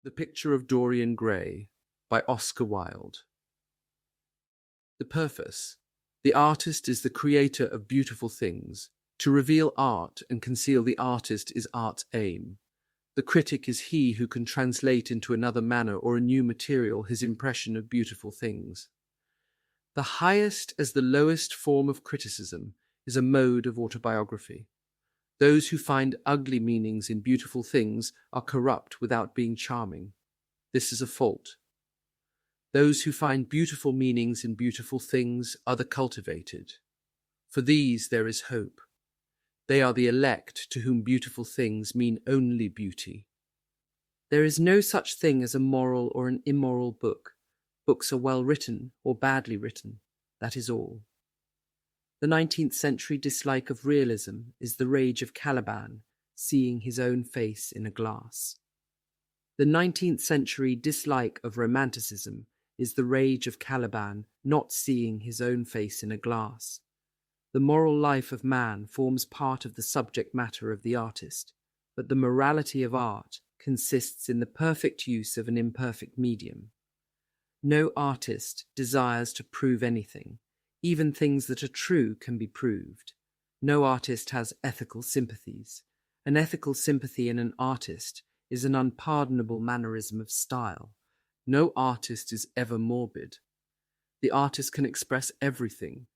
The Picture of Dorian Gray by Oscar Wilde. The purpose. The artist is the creator of beautiful things. To reveal art and conceal the artist is art's aim. The critic is he who can translate into another manner or a new material his impression of beautiful things. The highest as the lowest form of criticism is a mode of autobiography. Those who find ugly meanings in beautiful things are corrupt without being charming. This is a fault. Those who find beautiful meanings in beautiful things are the cultivated. For these there is hope. They are the elect to whom beautiful things mean only beauty. There is no such thing as a moral or an immoral book. Books are well written or badly written. That is all. The 19th century dislike of realism is the rage of Caliban, seeing his own face in a glass. The 19th century dislike of romanticism is the rage of Caliban not seeing his own face in a glass. The moral life of man forms part of the subject matter of the artist, but the morality of art consists in the perfect use of an imperfect medium. No artist desires to prove anything. Even things that are true can be proved. No artist has ethical sympathies. An ethical sympathy in an artist is an unpardonable mannerism of style. No artist is ever morbid. The artist can express everything.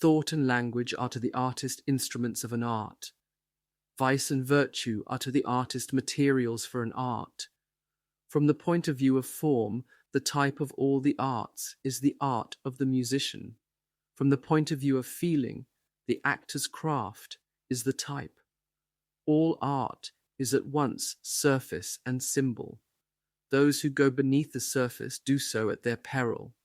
Thought and language are to the artist instruments of an art. Vice and virtue are to the artist materials for an art. From the point of view of form, the type of all the arts is the art of the musician. From the point of view of feeling, the actor's craft is the type. All art is at once surface and symbol. Those who go beneath the surface do so at their peril.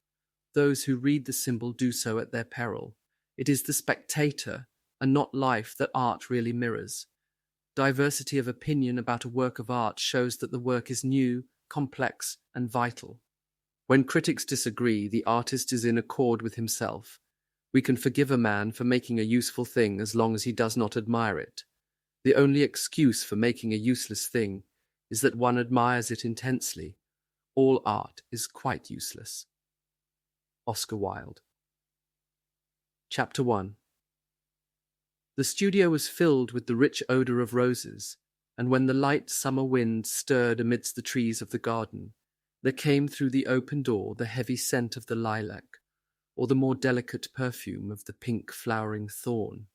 Those who read the symbol do so at their peril. It is the spectator and not life that art really mirrors. Diversity of opinion about a work of art shows that the work is new, complex, and vital. When critics disagree, the artist is in accord with himself. We can forgive a man for making a useful thing as long as he does not admire it. The only excuse for making a useless thing is that one admires it intensely. All art is quite useless. Oscar Wilde. Chapter 1. The studio was filled with the rich odour of roses, and when the light summer wind stirred amidst the trees of the garden, there came through the open door the heavy scent of the lilac, or the more delicate perfume of the pink flowering thorn.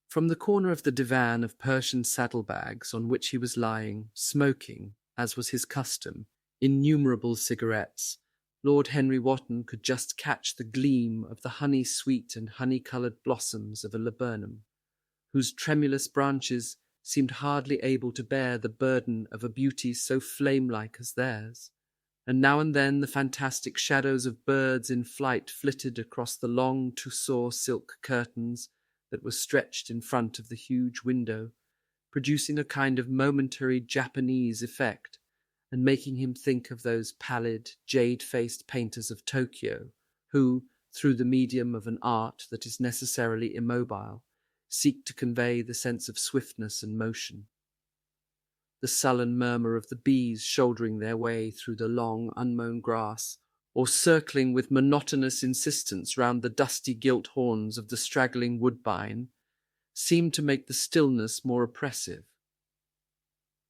From the corner of the divan of Persian saddlebags on which he was lying, smoking, as was his custom, innumerable cigarettes, Lord Henry Wotton could just catch the gleam of the honey-sweet and honey-coloured blossoms of a laburnum, whose tremulous branches seemed hardly able to bear the burden of a beauty so flame-like as theirs. And now and then the fantastic shadows of birds in flight flitted across the long tussore silk curtains that were stretched in front of the huge window, producing a kind of momentary Japanese effect, and making him think of those pallid, jade-faced painters of Tokyo, who, through the medium of an art that is necessarily immobile, seek to convey the sense of swiftness and motion. The sullen murmur of the bees shouldering their way through the long, unmown grass, or circling with monotonous insistence round the dusty gilt horns of the straggling woodbine, seemed to make the stillness more oppressive.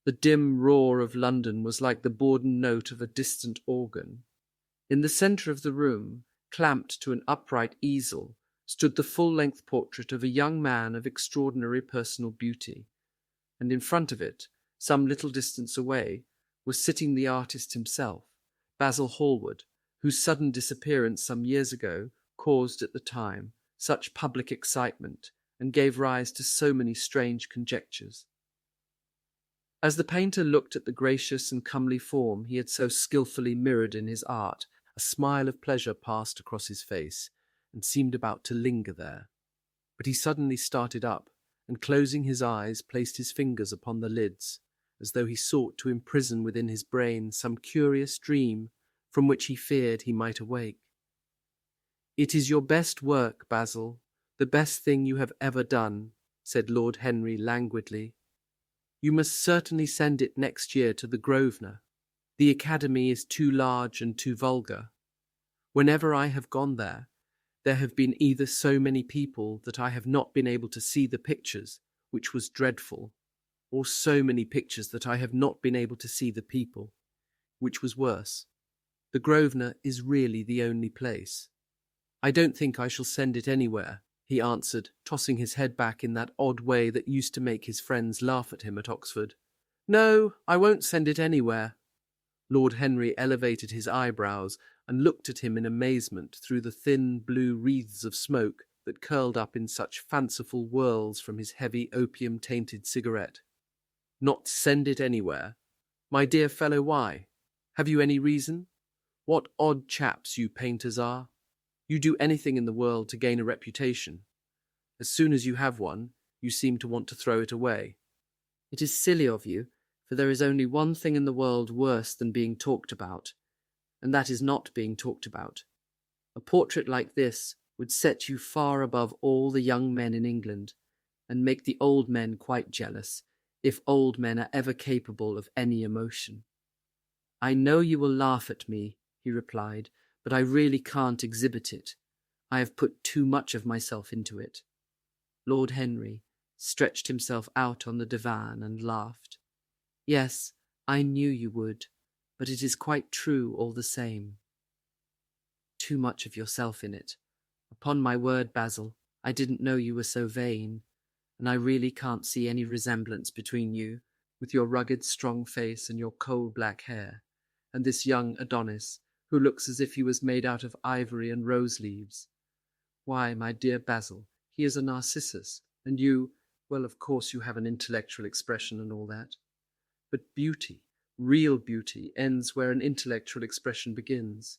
The dim roar of London was like the bourdon note of a distant organ. In the centre of the room, clamped to an upright easel, stood the full-length portrait of a young man of extraordinary personal beauty, and in front of it, some little distance away, was sitting the artist himself, Basil Hallward, whose sudden disappearance some years ago caused at the time such public excitement and gave rise to so many strange conjectures. As the painter looked at the gracious and comely form he had so skilfully mirrored in his art, a smile of pleasure passed across his face and seemed about to linger there. But he suddenly started up, and closing his eyes, placed his fingers upon the lids, as though he sought to imprison within his brain some curious dream from which he feared he might awake. "It is your best work, Basil, the best thing you have ever done," said Lord Henry languidly. You must certainly send it next year to the Grosvenor. The Academy is too large and too vulgar. Whenever I have gone there, there have been either so many people that I have not been able to see the pictures, which was dreadful, or so many pictures that I have not been able to see the people, which was worse. The Grosvenor is really the only place. I don't think I shall send it anywhere, he answered, tossing his head back in that odd way that used to make his friends laugh at him at Oxford. No, I won't send it anywhere. Lord Henry elevated his eyebrows and looked at him in amazement through the thin blue wreaths of smoke that curled up in such fanciful whirls from his heavy opium-tainted cigarette. Not send it anywhere? My dear fellow, why? Have you any reason? What odd chaps you painters are. You do anything in the world to gain a reputation. As soon as you have one, you seem to want to throw it away. It is silly of you, for there is only one thing in the world worse than being talked about, and that is not being talked about. A portrait like this would set you far above all the young men in England, and make the old men quite jealous, if old men are ever capable of any emotion. I know you will laugh at me, he replied, but I really can't exhibit it. I have put too much of myself into it. Lord Henry stretched himself out on the divan and laughed. Yes, I knew you would, but it is quite true all the same. Too much of yourself in it. Upon my word, Basil, I didn't know you were so vain, and I really can't see any resemblance between you, with your rugged, strong face and your coal-black hair, and this young Adonis, who looks as if he was made out of ivory and rose-leaves. Why, my dear Basil, he is a Narcissus, and you, well, of course you have an intellectual expression and all that. But beauty, real beauty, ends where an intellectual expression begins.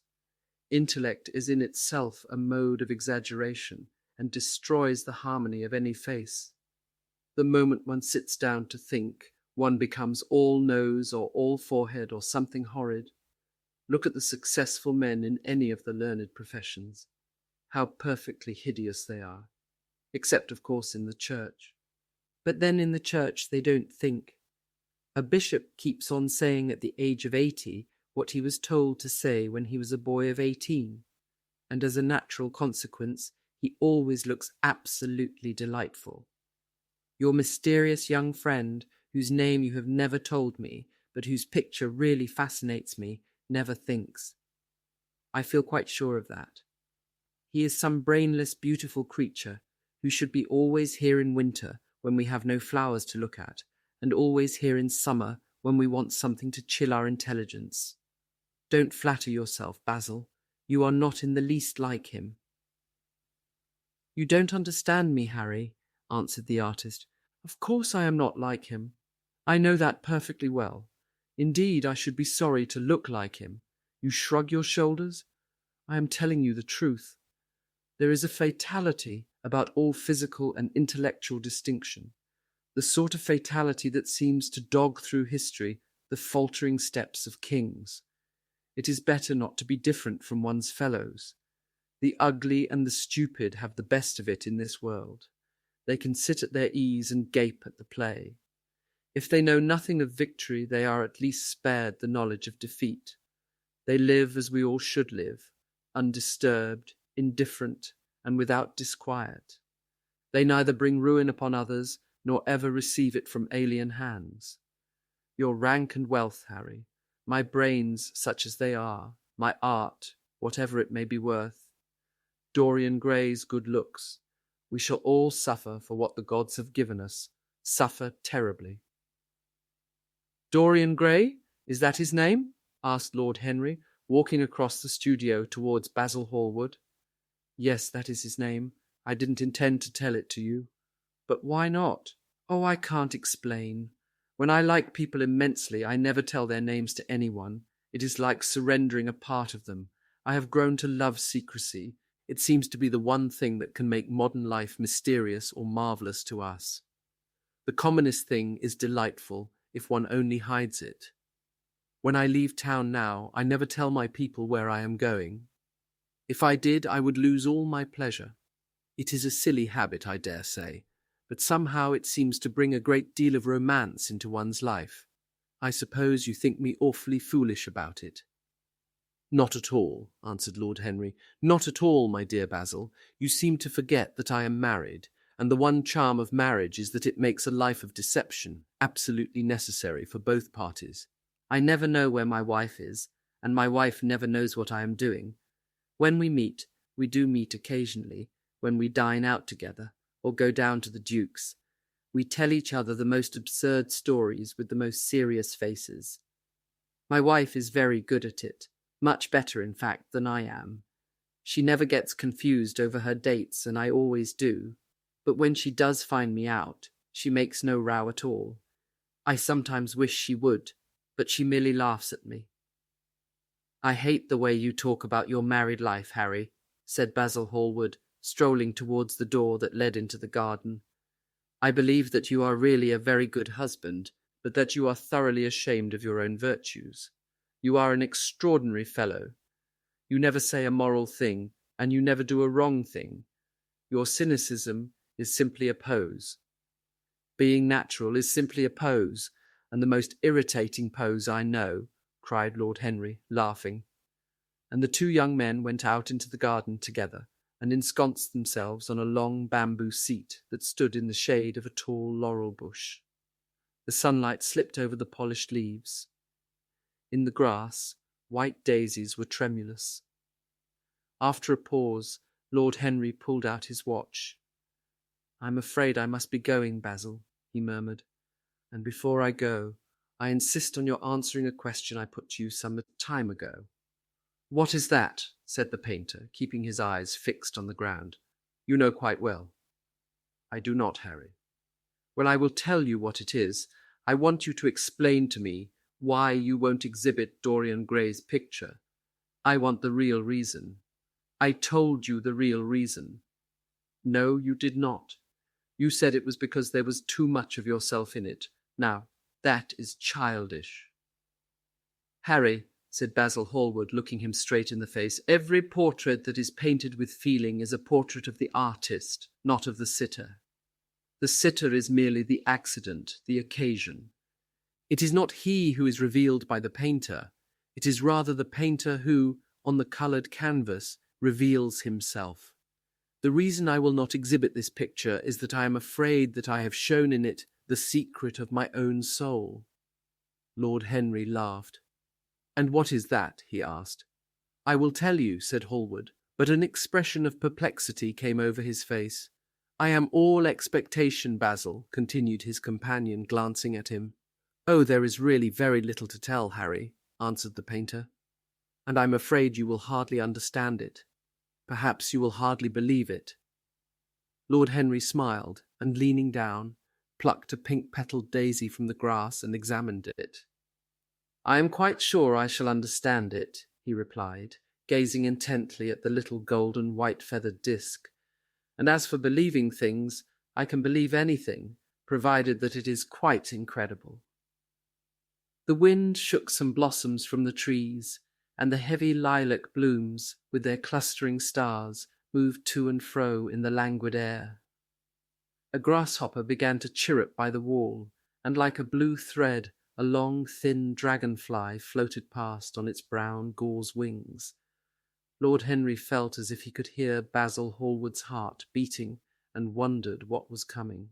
Intellect is in itself a mode of exaggeration and destroys the harmony of any face. The moment one sits down to think, one becomes all nose or all forehead or something horrid. Look at the successful men in any of the learned professions. How perfectly hideous they are, except, of course, in the church. But then in the church they don't think. A bishop keeps on saying at the age of 80 what he was told to say when he was a boy of 18, and as a natural consequence he always looks absolutely delightful. Your mysterious young friend, whose name you have never told me, but whose picture really fascinates me, never thinks. I feel quite sure of that. He is some brainless, beautiful creature who should be always here in winter when we have no flowers to look at, and always here in summer when we want something to chill our intelligence. Don't flatter yourself, Basil. You are not in the least like him. You don't understand me, Harry, answered the artist. Of course I am not like him. I know that perfectly well. Indeed, I should be sorry to look like him. You shrug your shoulders? I am telling you the truth. There is a fatality about all physical and intellectual distinction, the sort of fatality that seems to dog through history the faltering steps of kings. It is better not to be different from one's fellows. The ugly and the stupid have the best of it in this world. They can sit at their ease and gape at the play. If they know nothing of victory, they are at least spared the knowledge of defeat. They live as we all should live, undisturbed, indifferent, and without disquiet. They neither bring ruin upon others, nor ever receive it from alien hands. Your rank and wealth, Harry, my brains such as they are, my art, whatever it may be worth, Dorian Gray's good looks, we shall all suffer for what the gods have given us, suffer terribly. Dorian Gray? Is that his name? Asked Lord Henry, walking across the studio towards Basil Hallward. Yes, that is his name. I didn't intend to tell it to you. But why not? Oh, I can't explain. When I like people immensely, I never tell their names to anyone. It is like surrendering a part of them. I have grown to love secrecy. It seems to be the one thing that can make modern life mysterious or marvellous to us. The commonest thing is delightful if one only hides it. When I leave town now, I never tell my people where I am going. If I did, I would lose all my pleasure. It is a silly habit, I dare say, but somehow it seems to bring a great deal of romance into one's life. I suppose you think me awfully foolish about it." "Not at all," answered Lord Henry. "Not at all, my dear Basil. You seem to forget that I am married, and the one charm of marriage is that it makes a life of deception absolutely necessary for both parties. I never know where my wife is, and my wife never knows what I am doing. When we do meet occasionally, when we dine out together, or go down to the Duke's. We tell each other the most absurd stories with the most serious faces. My wife is very good at it, much better, in fact, than I am. She never gets confused over her dates, and I always do. But when she does find me out, she makes no row at all. I sometimes wish she would, but she merely laughs at me." "I hate the way you talk about your married life, Harry," said Basil Hallward, strolling towards the door that led into the garden. "I believe that you are really a very good husband, but that you are thoroughly ashamed of your own virtues. You are an extraordinary fellow. You never say a moral thing, and you never do a wrong thing. Your cynicism is simply a pose. Being natural is simply a pose, and the most irritating pose I know," cried Lord Henry, laughing. And the two young men went out into the garden together, and ensconced themselves on a long bamboo seat that stood in the shade of a tall laurel bush. The sunlight slipped over the polished leaves. In the grass, white daisies were tremulous. After a pause, Lord Henry pulled out his watch. "I'm afraid I must be going, Basil," he murmured. "And before I go, I insist on your answering a question I put to you some time ago." "What is that?" said the painter, keeping his eyes fixed on the ground. "You know quite well." "I do not, Harry." "Well, I will tell you what it is. I want you to explain to me why you won't exhibit Dorian Gray's picture. I want the real reason. I told you the real reason." "No, you did not. You said it was because there was too much of yourself in it. Now, that is childish." "Harry," said Basil Hallward, looking him straight in the face, "every portrait that is painted with feeling is a portrait of the artist, not of the sitter. The sitter is merely the accident, the occasion. It is not he who is revealed by the painter. It is rather the painter who, on the coloured canvas, reveals himself. The reason I will not exhibit this picture is that I am afraid that I have shown in it the secret of my own soul." Lord Henry laughed. "And what is that?" he asked. "I will tell you," said Hallward, but an expression of perplexity came over his face. "I am all expectation, Basil," continued his companion, glancing at him. "Oh, there is really very little to tell, Harry," answered the painter, "and I'm afraid you will hardly understand it. Perhaps you will hardly believe it." Lord Henry smiled, and leaning down, plucked a pink-petalled daisy from the grass and examined it. "I am quite sure I shall understand it," he replied, gazing intently at the little golden white-feathered disc. "And as for believing things, I can believe anything, provided that it is quite incredible." The wind shook some blossoms from the trees, and the heavy lilac blooms, with their clustering stars, moved to and fro in the languid air. A grasshopper began to chirrup by the wall, and like a blue thread, a long, thin dragonfly floated past on its brown gauze wings. Lord Henry felt as if he could hear Basil Hallward's heart beating, and wondered what was coming.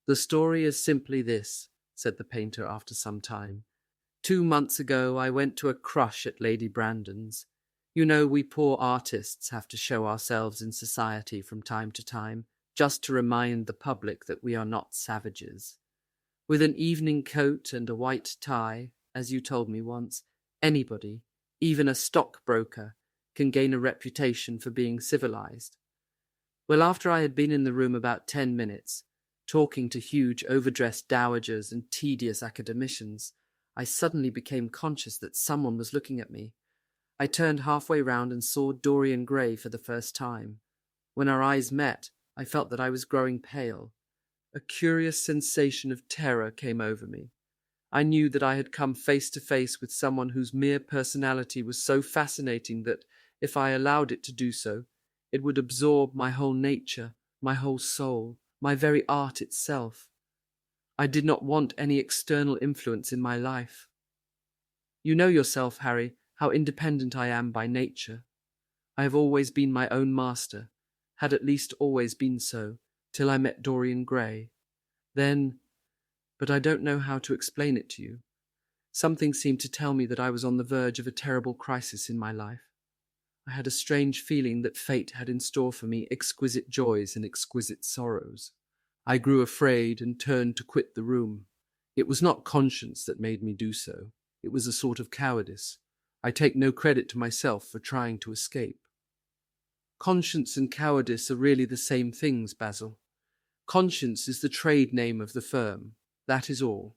"The story is simply this," said the painter after some time. 2 months ago I went to a crush at Lady Brandon's. You know, we poor artists have to show ourselves in society from time to time, just to remind the public that we are not savages. With an evening coat and a white tie, as you told me once, anybody, even a stockbroker, can gain a reputation for being civilized. Well, after I had been in the room about 10 minutes, talking to huge overdressed dowagers and tedious academicians, I suddenly became conscious that someone was looking at me. I turned halfway round and saw Dorian Gray for the first time. When our eyes met, I felt that I was growing pale. A curious sensation of terror came over me. I knew that I had come face to face with someone whose mere personality was so fascinating that, if I allowed it to do so, it would absorb my whole nature, my whole soul, my very art itself. I did not want any external influence in my life. You know yourself, Harry, how independent I am by nature. I have always been my own master, had at least always been so, till I met Dorian Gray. Then, but I don't know how to explain it to you. Something seemed to tell me that I was on the verge of a terrible crisis in my life. I had a strange feeling that fate had in store for me exquisite joys and exquisite sorrows. I grew afraid and turned to quit the room. It was not conscience that made me do so. It was a sort of cowardice. I take no credit to myself for trying to escape. Conscience and cowardice are really the same things, Basil. Conscience is the trade name of the firm. That is all.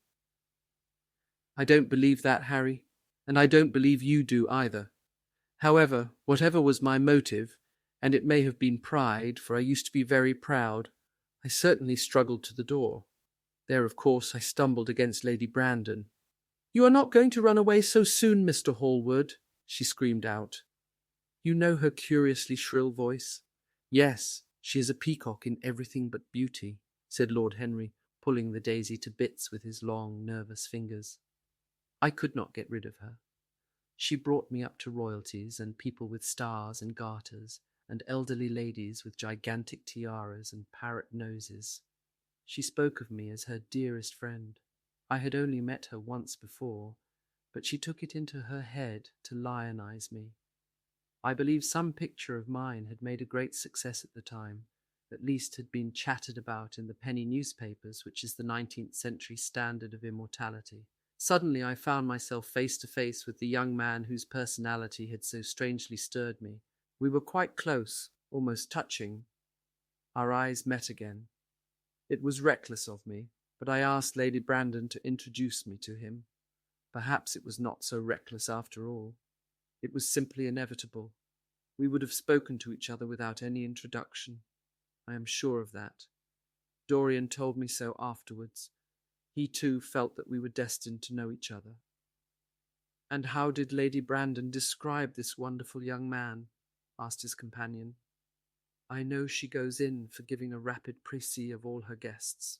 I don't believe that, Harry, and I don't believe you do either. However, whatever was my motive, and it may have been pride, for I used to be very proud, I certainly struggled to the door. There, of course, I stumbled against Lady Brandon. "You are not going to run away so soon, Mr. Hallward," she screamed out. You know her curiously shrill voice? "Yes, she is a peacock in everything but beauty," said Lord Henry, pulling the daisy to bits with his long, nervous fingers. I could not get rid of her. She brought me up to royalties and people with stars and garters, and elderly ladies with gigantic tiaras and parrot noses. She spoke of me as her dearest friend. I had only met her once before, but she took it into her head to lionize me. I believe some picture of mine had made a great success at the time, at least had been chattered about in the penny newspapers, which is the 19th century standard of immortality. Suddenly I found myself face to face with the young man whose personality had so strangely stirred me. We were quite close, almost touching. Our eyes met again. It was reckless of me, but I asked Lady Brandon to introduce me to him. Perhaps it was not so reckless after all. It was simply inevitable. We would have spoken to each other without any introduction. I am sure of that. Dorian told me so afterwards. He too felt that we were destined to know each other. "And how did Lady Brandon describe this wonderful young man?" asked his companion. "I know she goes in for giving a rapid précis of all her guests.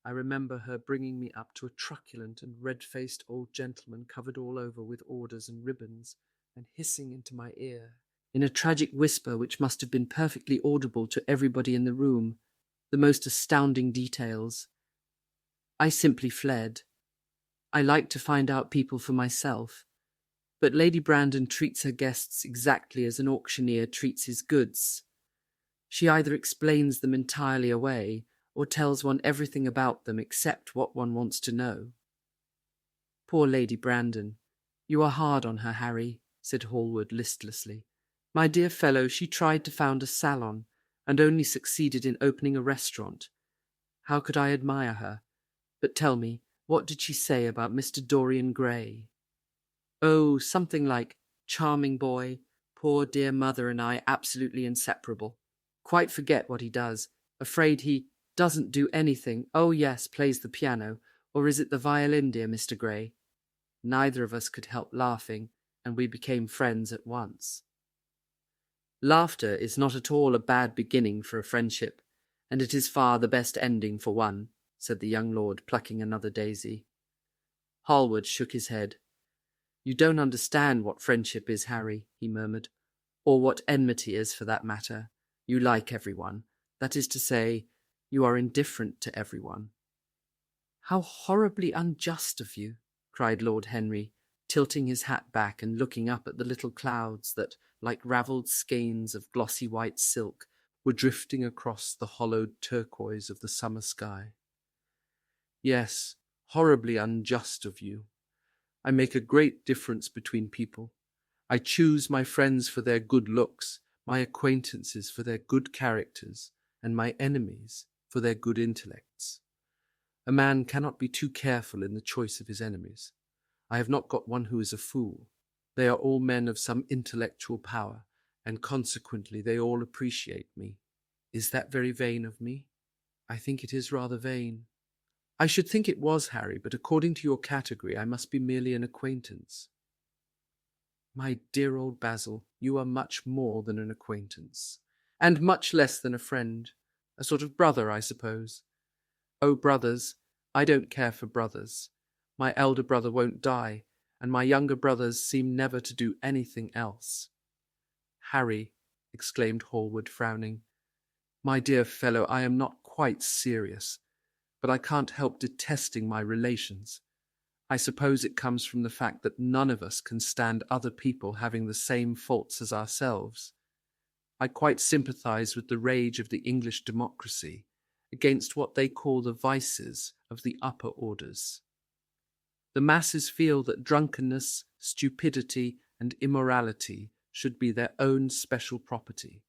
I remember her bringing me up to a truculent and red-faced old gentleman covered all over with orders and ribbons, and hissing into my ear, in a tragic whisper which must have been perfectly audible to everybody in the room, the most astounding details. I simply fled. I like to find out people for myself, but Lady Brandon treats her guests exactly as an auctioneer treats his goods. She either explains them entirely away, or tells one everything about them except what one wants to know." "Poor Lady Brandon. You are hard on her, Harry," said Hallward listlessly. "My dear fellow, she tried to found a salon, and only succeeded in opening a restaurant. How could I admire her? But tell me, what did she say about Mr. Dorian Gray?" "Oh, something like, 'Charming boy, poor dear mother and I absolutely inseparable. Quite forget what he does. Afraid he doesn't do anything. Oh yes, plays the piano. Or is it the violin, dear Mr. Gray?' Neither of us could help laughing, and we became friends at once." "Laughter is not at all a bad beginning for a friendship, and it is far the best ending for one," said the young lord, plucking another daisy. Hallward shook his head. "You don't understand what friendship is, Harry," he murmured, "or what enmity is, for that matter. You like everyone. That is to say, you are indifferent to everyone." "How horribly unjust of you," cried Lord Henry, tilting his hat back and looking up at the little clouds that, like ravelled skeins of glossy white silk, were drifting across the hollowed turquoise of the summer sky. "Yes, horribly unjust of you. I make a great difference between people. I choose my friends for their good looks, my acquaintances for their good characters, and my enemies for their good intellects. A man cannot be too careful in the choice of his enemies. I have not got one who is a fool. They are all men of some intellectual power, and consequently they all appreciate me. Is that very vain of me? I think it is rather vain. I should think it was, Harry, but according to your category I must be merely an acquaintance." "My dear old Basil, you are much more than an acquaintance, and much less than a friend. A sort of brother, I suppose. Oh, brothers, I don't care for brothers. My elder brother won't die, and my younger brothers seem never to do anything else. Harry, exclaimed Hallward, frowning, my dear fellow, I am not quite serious, but I can't help detesting my relations. I suppose it comes from the fact that none of us can stand other people having the same faults as ourselves. I quite sympathize with the rage of the English democracy against what they call the vices of the upper orders. The masses feel that drunkenness, stupidity, and immorality should be their own special property,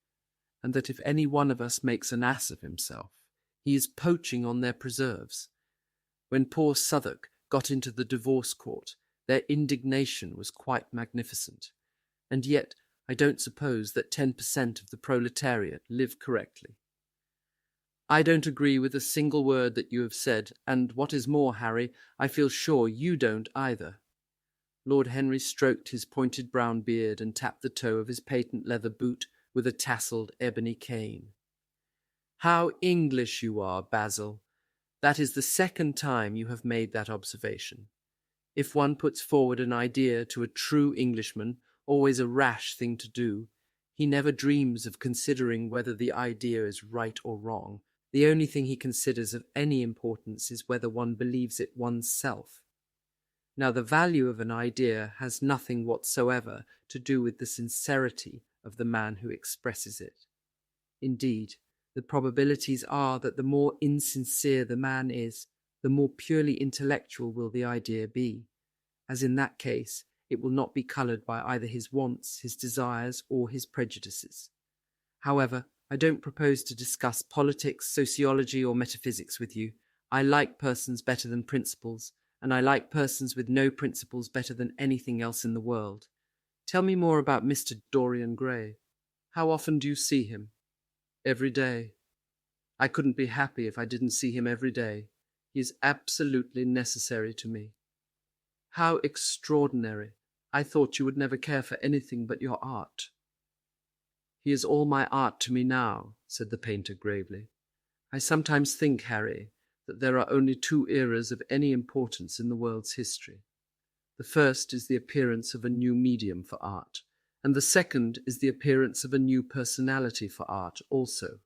and that if any one of us makes an ass of himself, he is poaching on their preserves. When poor Southwark got into the divorce court, their indignation was quite magnificent, and yet I don't suppose that 10% of the proletariat live correctly. I don't agree with a single word that you have said, and what is more, Harry, I feel sure you don't either. Lord Henry stroked his pointed brown beard and tapped the toe of his patent leather boot with a tasselled ebony cane. How English you are, Basil! That is the second time you have made that observation. If one puts forward an idea to a true Englishman, always a rash thing to do, he never dreams of considering whether the idea is right or wrong. The only thing he considers of any importance is whether one believes it oneself. Now, the value of an idea has nothing whatsoever to do with the sincerity of the man who expresses it. Indeed, the probabilities are that the more insincere the man is, the more purely intellectual will the idea be, as in that case it will not be coloured by either his wants, his desires, or his prejudices. However, I don't propose to discuss politics, sociology, or metaphysics with you. I like persons better than principles, and I like persons with no principles better than anything else in the world. Tell me more about Mr. Dorian Gray. How often do you see him? Every day. I couldn't be happy if I didn't see him every day. He is absolutely necessary to me. How extraordinary! I thought you would never care for anything but your art. He is all my art to me now, said the painter gravely. I sometimes think, Harry, that there are only two eras of any importance in the world's history. The first is the appearance of a new medium for art, and the second is the appearance of a new personality for art also.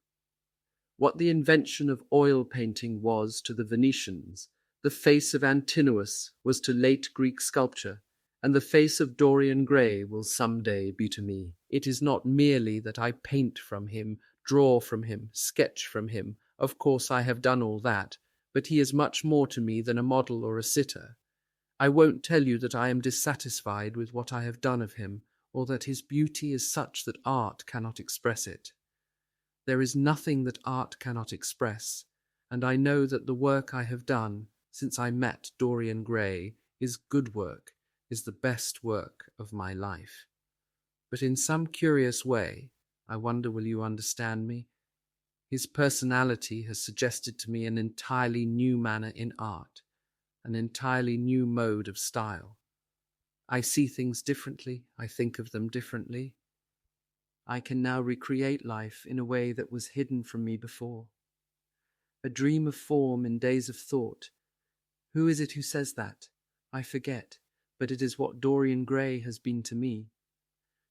What the invention of oil painting was to the Venetians, the face of Antinous was to late Greek sculpture, and the face of Dorian Gray will some day be to me. It is not merely that I paint from him, draw from him, sketch from him. Of course I have done all that, but he is much more to me than a model or a sitter. I won't tell you that I am dissatisfied with what I have done of him, or that his beauty is such that art cannot express it. There is nothing that art cannot express, and I know that the work I have done since I met Dorian Gray is good work, is the best work of my life. But in some curious way, I wonder will you understand me? His personality has suggested to me an entirely new manner in art, an entirely new mode of style. I see things differently, I think of them differently. I can now recreate life in a way that was hidden from me before. A dream of form in days of thought. Who is it who says that? I forget, but it is what Dorian Gray has been to me.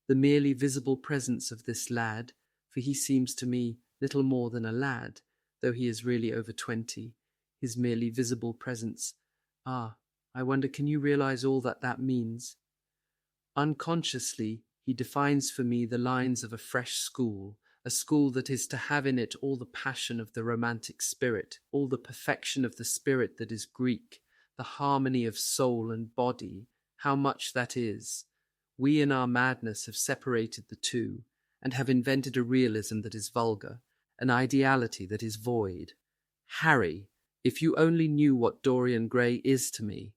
The merely visible presence of this lad, for he seems to me little more than a lad, though he is really over 20, his merely visible presence. Ah, I wonder, can you realize all that that means? Unconsciously, he defines for me the lines of a fresh school, a school that is to have in it all the passion of the romantic spirit, all the perfection of the spirit that is Greek, the harmony of soul and body. How much that is! We in our madness have separated the two, and have invented a realism that is vulgar, an ideality that is void. Harry, if you only knew what Dorian Gray is to me!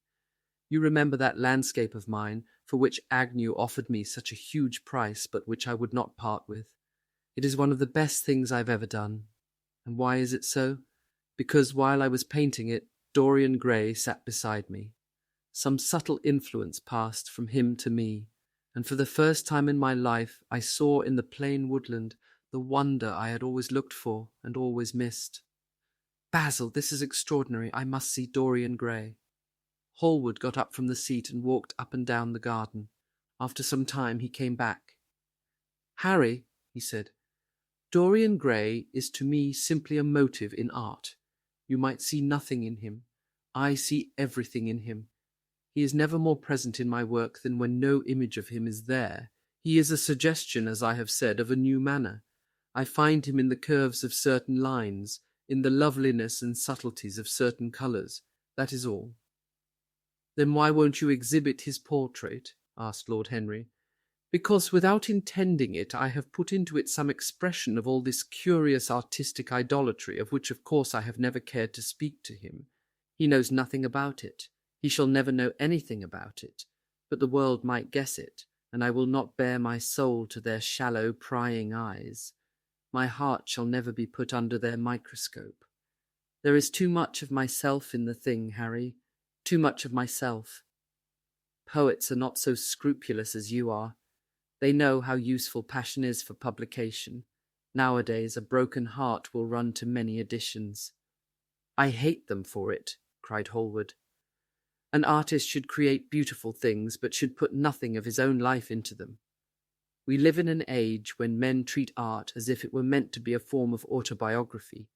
You remember that landscape of mine, for which Agnew offered me such a huge price, but which I would not part with. It is one of the best things I've ever done. And why is it so? Because while I was painting it, Dorian Gray sat beside me. Some subtle influence passed from him to me, and for the first time in my life I saw in the plain woodland the wonder I had always looked for and always missed. Basil, this is extraordinary. I must see Dorian Gray. Hallward got up from the seat and walked up and down the garden. After some time he came back. Harry, he said, Dorian Gray is to me simply a motive in art. You might see nothing in him. I see everything in him. He is never more present in my work than when no image of him is there. He is a suggestion, as I have said, of a new manner. I find him in the curves of certain lines, in the loveliness and subtleties of certain colours. That is all. Then why won't you exhibit his portrait? Asked Lord Henry. Because without intending it, I have put into it some expression of all this curious artistic idolatry, of which of course I have never cared to speak to him. He knows nothing about it. He shall never know anything about it. But the world might guess it, and I will not bare my soul to their shallow, prying eyes. My heart shall never be put under their microscope. There is too much of myself in the thing, Harry, too much of myself. Poets are not so scrupulous as you are. They know how useful passion is for publication. Nowadays a broken heart will run to many editions. I hate them for it, cried Hallward. An artist should create beautiful things, but should put nothing of his own life into them. We live in an age when men treat art as if it were meant to be a form of autobiography.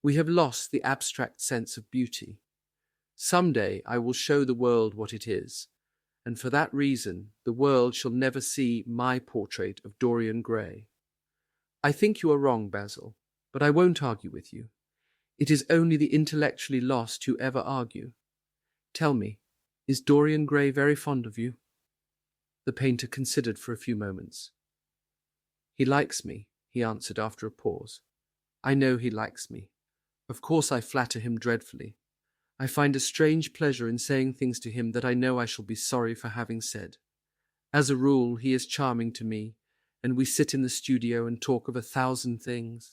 We have lost the abstract sense of beauty. Some day I will show the world what it is, and for that reason the world shall never see my portrait of Dorian Gray. I think you are wrong, Basil, but I won't argue with you. It is only the intellectually lost who ever argue. Tell me, is Dorian Gray very fond of you? The painter considered for a few moments. He likes me, he answered after a pause. I know he likes me. Of course I flatter him dreadfully. I find a strange pleasure in saying things to him that I know I shall be sorry for having said. As a rule, he is charming to me, and we sit in the studio and talk of 1,000 things.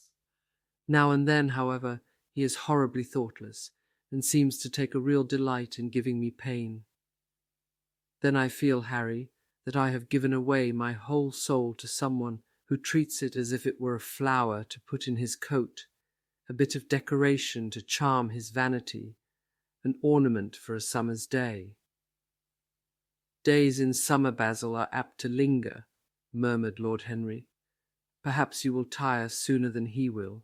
Now and then, however, he is horribly thoughtless, and seems to take a real delight in giving me pain. Then I feel, Harry, that I have given away my whole soul to someone who treats it as if it were a flower to put in his coat, a bit of decoration to charm his vanity, an ornament for a summer's day. Days in summer, Basil, are apt to linger, murmured Lord Henry. Perhaps you will tire sooner than he will.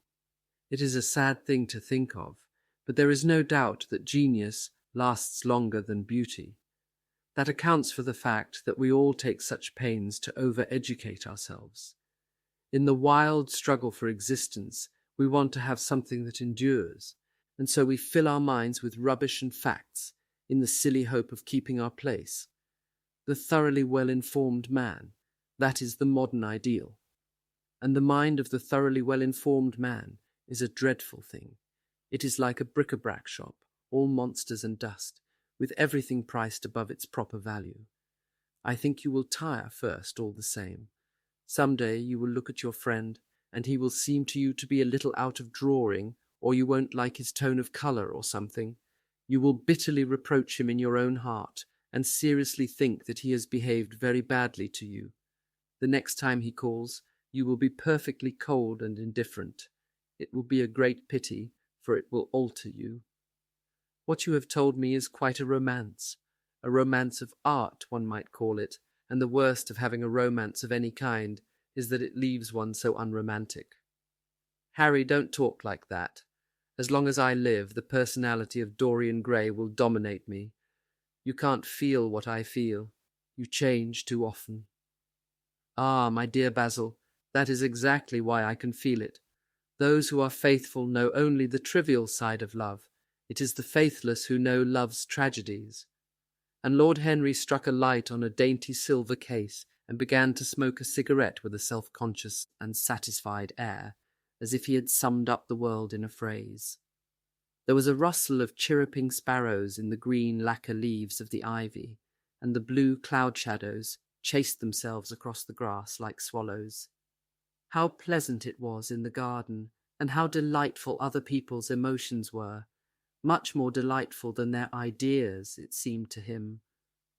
It is a sad thing to think of, but there is no doubt that genius lasts longer than beauty. That accounts for the fact that we all take such pains to over-educate ourselves. In the wild struggle for existence, we want to have something that endures, and so we fill our minds with rubbish and facts in the silly hope of keeping our place. The thoroughly well-informed man, that is the modern ideal. And the mind of the thoroughly well-informed man is a dreadful thing. It is like a bric-a-brac shop, all monsters and dust, with everything priced above its proper value. I think you will tire first, all the same. Some day you will look at your friend, and he will seem to you to be a little out of drawing, or you won't like his tone of colour or something. You will bitterly reproach him in your own heart, and seriously think that he has behaved very badly to you. The next time he calls, you will be perfectly cold and indifferent. It will be a great pity, for it will alter you. What you have told me is quite a romance of art, one might call it, and the worst of having a romance of any kind is that it leaves one so unromantic. Harry, don't talk like that. As long as I live, the personality of Dorian Gray will dominate me. You can't feel what I feel. You change too often. Ah, my dear Basil, that is exactly why I can feel it. Those who are faithful know only the trivial side of love. It is the faithless who know love's tragedies. And Lord Henry struck a light on a dainty silver case and began to smoke a cigarette with a self-conscious and satisfied air, as if he had summed up the world in a phrase. There was a rustle of chirruping sparrows in the green lacquer leaves of the ivy, and the blue cloud shadows chased themselves across the grass like swallows. How pleasant it was in the garden, and how delightful other people's emotions were, much more delightful than their ideas, it seemed to him,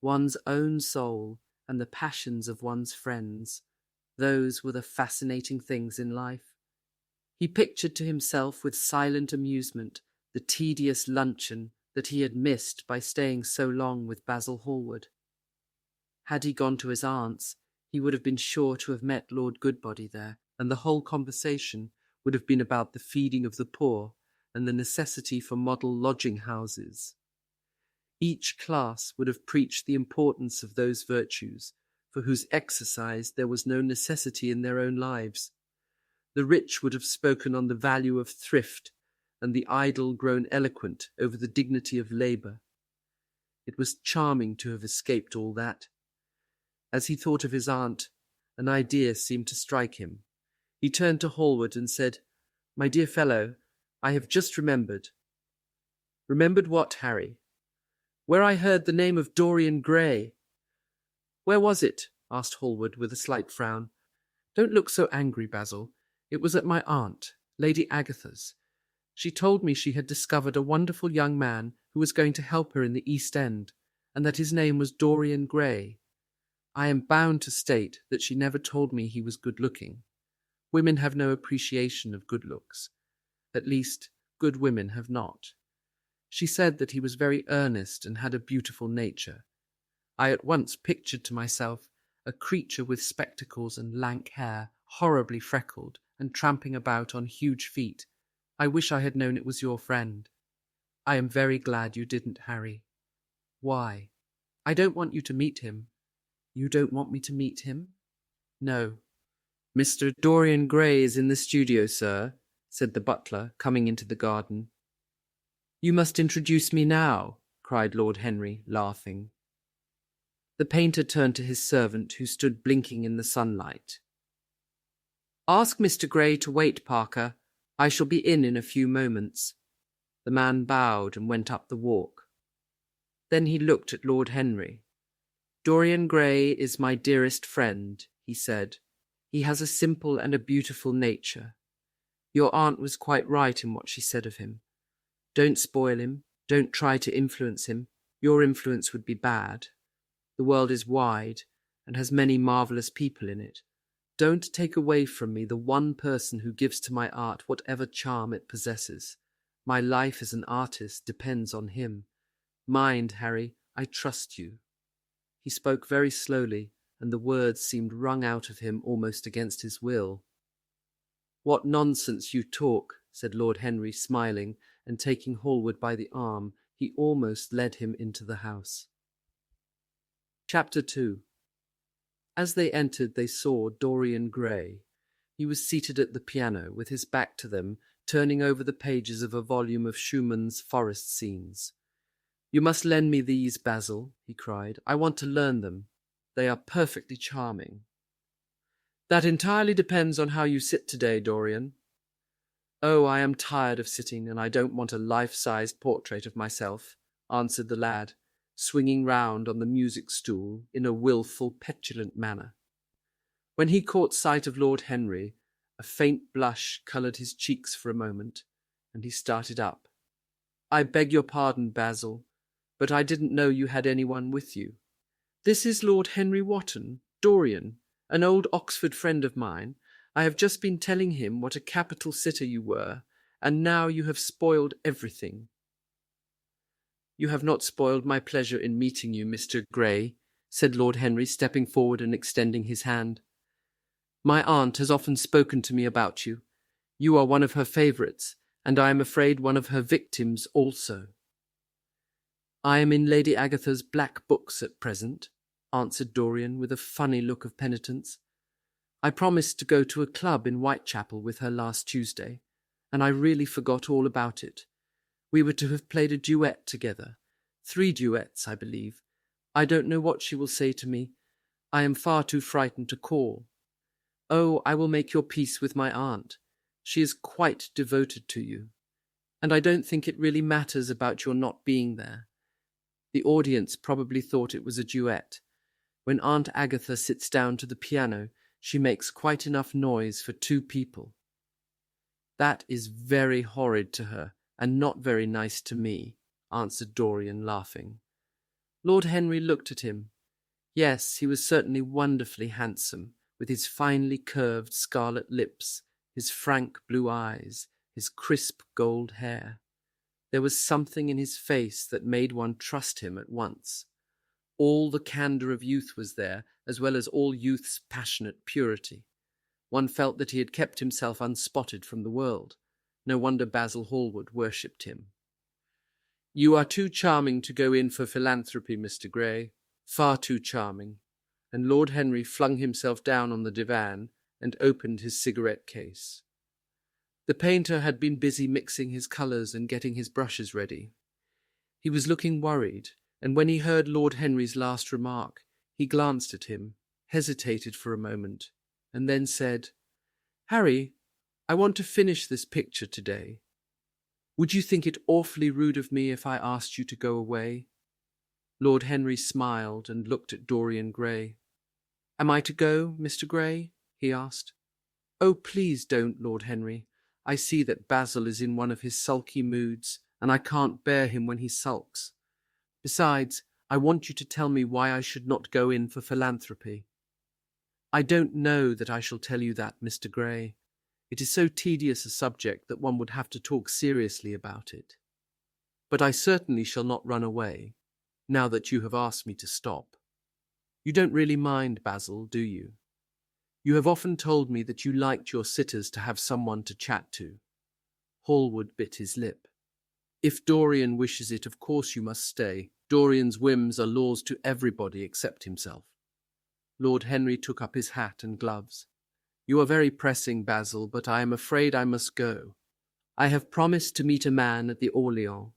one's own soul and the passions of one's friends. Those were the fascinating things in life. He pictured to himself with silent amusement the tedious luncheon that he had missed by staying so long with Basil Hallward. Had he gone to his aunt's, he would have been sure to have met Lord Goodbody there, and the whole conversation would have been about the feeding of the poor and the necessity for model lodging-houses. Each class would have preached the importance of those virtues, for whose exercise there was no necessity in their own lives. The rich would have spoken on the value of thrift, and the idle grown eloquent over the dignity of labour. It was charming to have escaped all that. As he thought of his aunt, an idea seemed to strike him. He turned to Hallward and said, "My dear fellow, I have just remembered." "Remembered what, Harry?" "Where I heard the name of Dorian Gray." "Where was it?" asked Hallward with a slight frown. "Don't look so angry, Basil. It was at my aunt, Lady Agatha's. She told me she had discovered a wonderful young man who was going to help her in the East End, and that his name was Dorian Gray. I am bound to state that she never told me he was good-looking. Women have no appreciation of good looks. At least, good women have not. She said that he was very earnest and had a beautiful nature. I at once pictured to myself a creature with spectacles and lank hair, horribly freckled, and tramping about on huge feet. I wish I had known it was your friend. I am very glad you didn't, Harry." "Why?" "I don't want you to meet him." "You don't want me to meet him?" "No." "Mr. Dorian Gray is in the studio, sir," said the butler, coming into the garden. "You must introduce me now," cried Lord Henry, laughing. The painter turned to his servant, who stood blinking in the sunlight. "Ask Mr. Gray to wait, Parker. I shall be in a few moments." The man bowed and went up the walk. Then he looked at Lord Henry. "Dorian Gray is my dearest friend," he said. "He has a simple and a beautiful nature. Your aunt was quite right in what she said of him. Don't spoil him. Don't try to influence him. Your influence would be bad. The world is wide and has many marvellous people in it. Don't take away from me the one person who gives to my art whatever charm it possesses. My life as an artist depends on him. Mind, Harry, I trust you." He spoke very slowly, and the words seemed wrung out of him almost against his will. "What nonsense you talk," said Lord Henry, smiling, and taking Hallward by the arm, he almost led him into the house. Chapter 2. As they entered, they saw Dorian Gray. He was seated at the piano, with his back to them, turning over the pages of a volume of Schumann's forest scenes. "You must lend me these, Basil," he cried. "I want to learn them. They are perfectly charming." "That entirely depends on how you sit today, Dorian." "Oh, I am tired of sitting, and I don't want a life-sized portrait of myself," answered the lad, swinging round on the music-stool in a wilful, petulant manner. When he caught sight of Lord Henry, a faint blush coloured his cheeks for a moment, and he started up. "I beg your pardon, Basil, but I didn't know you had anyone with you. This is Lord Henry Wotton, Dorian, an old Oxford friend of mine. I have just been telling him what a capital sitter you were, and now you have spoiled everything." "You have not spoiled my pleasure in meeting you, Mr. Gray," said Lord Henry, stepping forward and extending his hand. "My aunt has often spoken to me about you. You are one of her favourites, and I am afraid one of her victims also." "I am in Lady Agatha's black books at present," answered Dorian with a funny look of penitence. "I promised to go to a club in Whitechapel with her last Tuesday, and I really forgot all about it. We were to have played a duet together. 3 duets, I believe. I don't know what she will say to me. I am far too frightened to call. Oh, I will make your peace with my aunt. She is quite devoted to you. And I don't think it really matters about your not being there. The audience probably thought it was a duet. When Aunt Agatha sits down to the piano, she makes quite enough noise for 2 people. That is very horrid to her, and not very nice to me," answered Dorian, laughing. Lord Henry looked at him. Yes, he was certainly wonderfully handsome, with his finely curved scarlet lips, his frank blue eyes, his crisp gold hair. There was something in his face that made one trust him at once. All the candour of youth was there, as well as all youth's passionate purity. One felt that he had kept himself unspotted from the world. No wonder Basil Hallward worshipped him. "You are too charming to go in for philanthropy, Mr. Gray. Far too charming." And Lord Henry flung himself down on the divan and opened his cigarette case. The painter had been busy mixing his colours and getting his brushes ready. He was looking worried, and when he heard Lord Henry's last remark, he glanced at him, hesitated for a moment, and then said, "Harry, I want to finish this picture today. Would you think it awfully rude of me if I asked you to go away?" Lord Henry smiled and looked at Dorian Gray. "Am I to go, Mr. Gray?" he asked. "Oh, please don't, Lord Henry. I see that Basil is in one of his sulky moods, and I can't bear him when he sulks. Besides, I want you to tell me why I should not go in for philanthropy." "I don't know that I shall tell you that, Mr. Gray. It is so tedious a subject that one would have to talk seriously about it. But I certainly shall not run away, now that you have asked me to stop. You don't really mind, Basil, do you? You have often told me that you liked your sitters to have someone to chat to." Hallward bit his lip. "If Dorian wishes it, of course you must stay. Dorian's whims are laws to everybody except himself." Lord Henry took up his hat and gloves. "You are very pressing, Basil, but I am afraid I must go. I have promised to meet a man at the Orleans.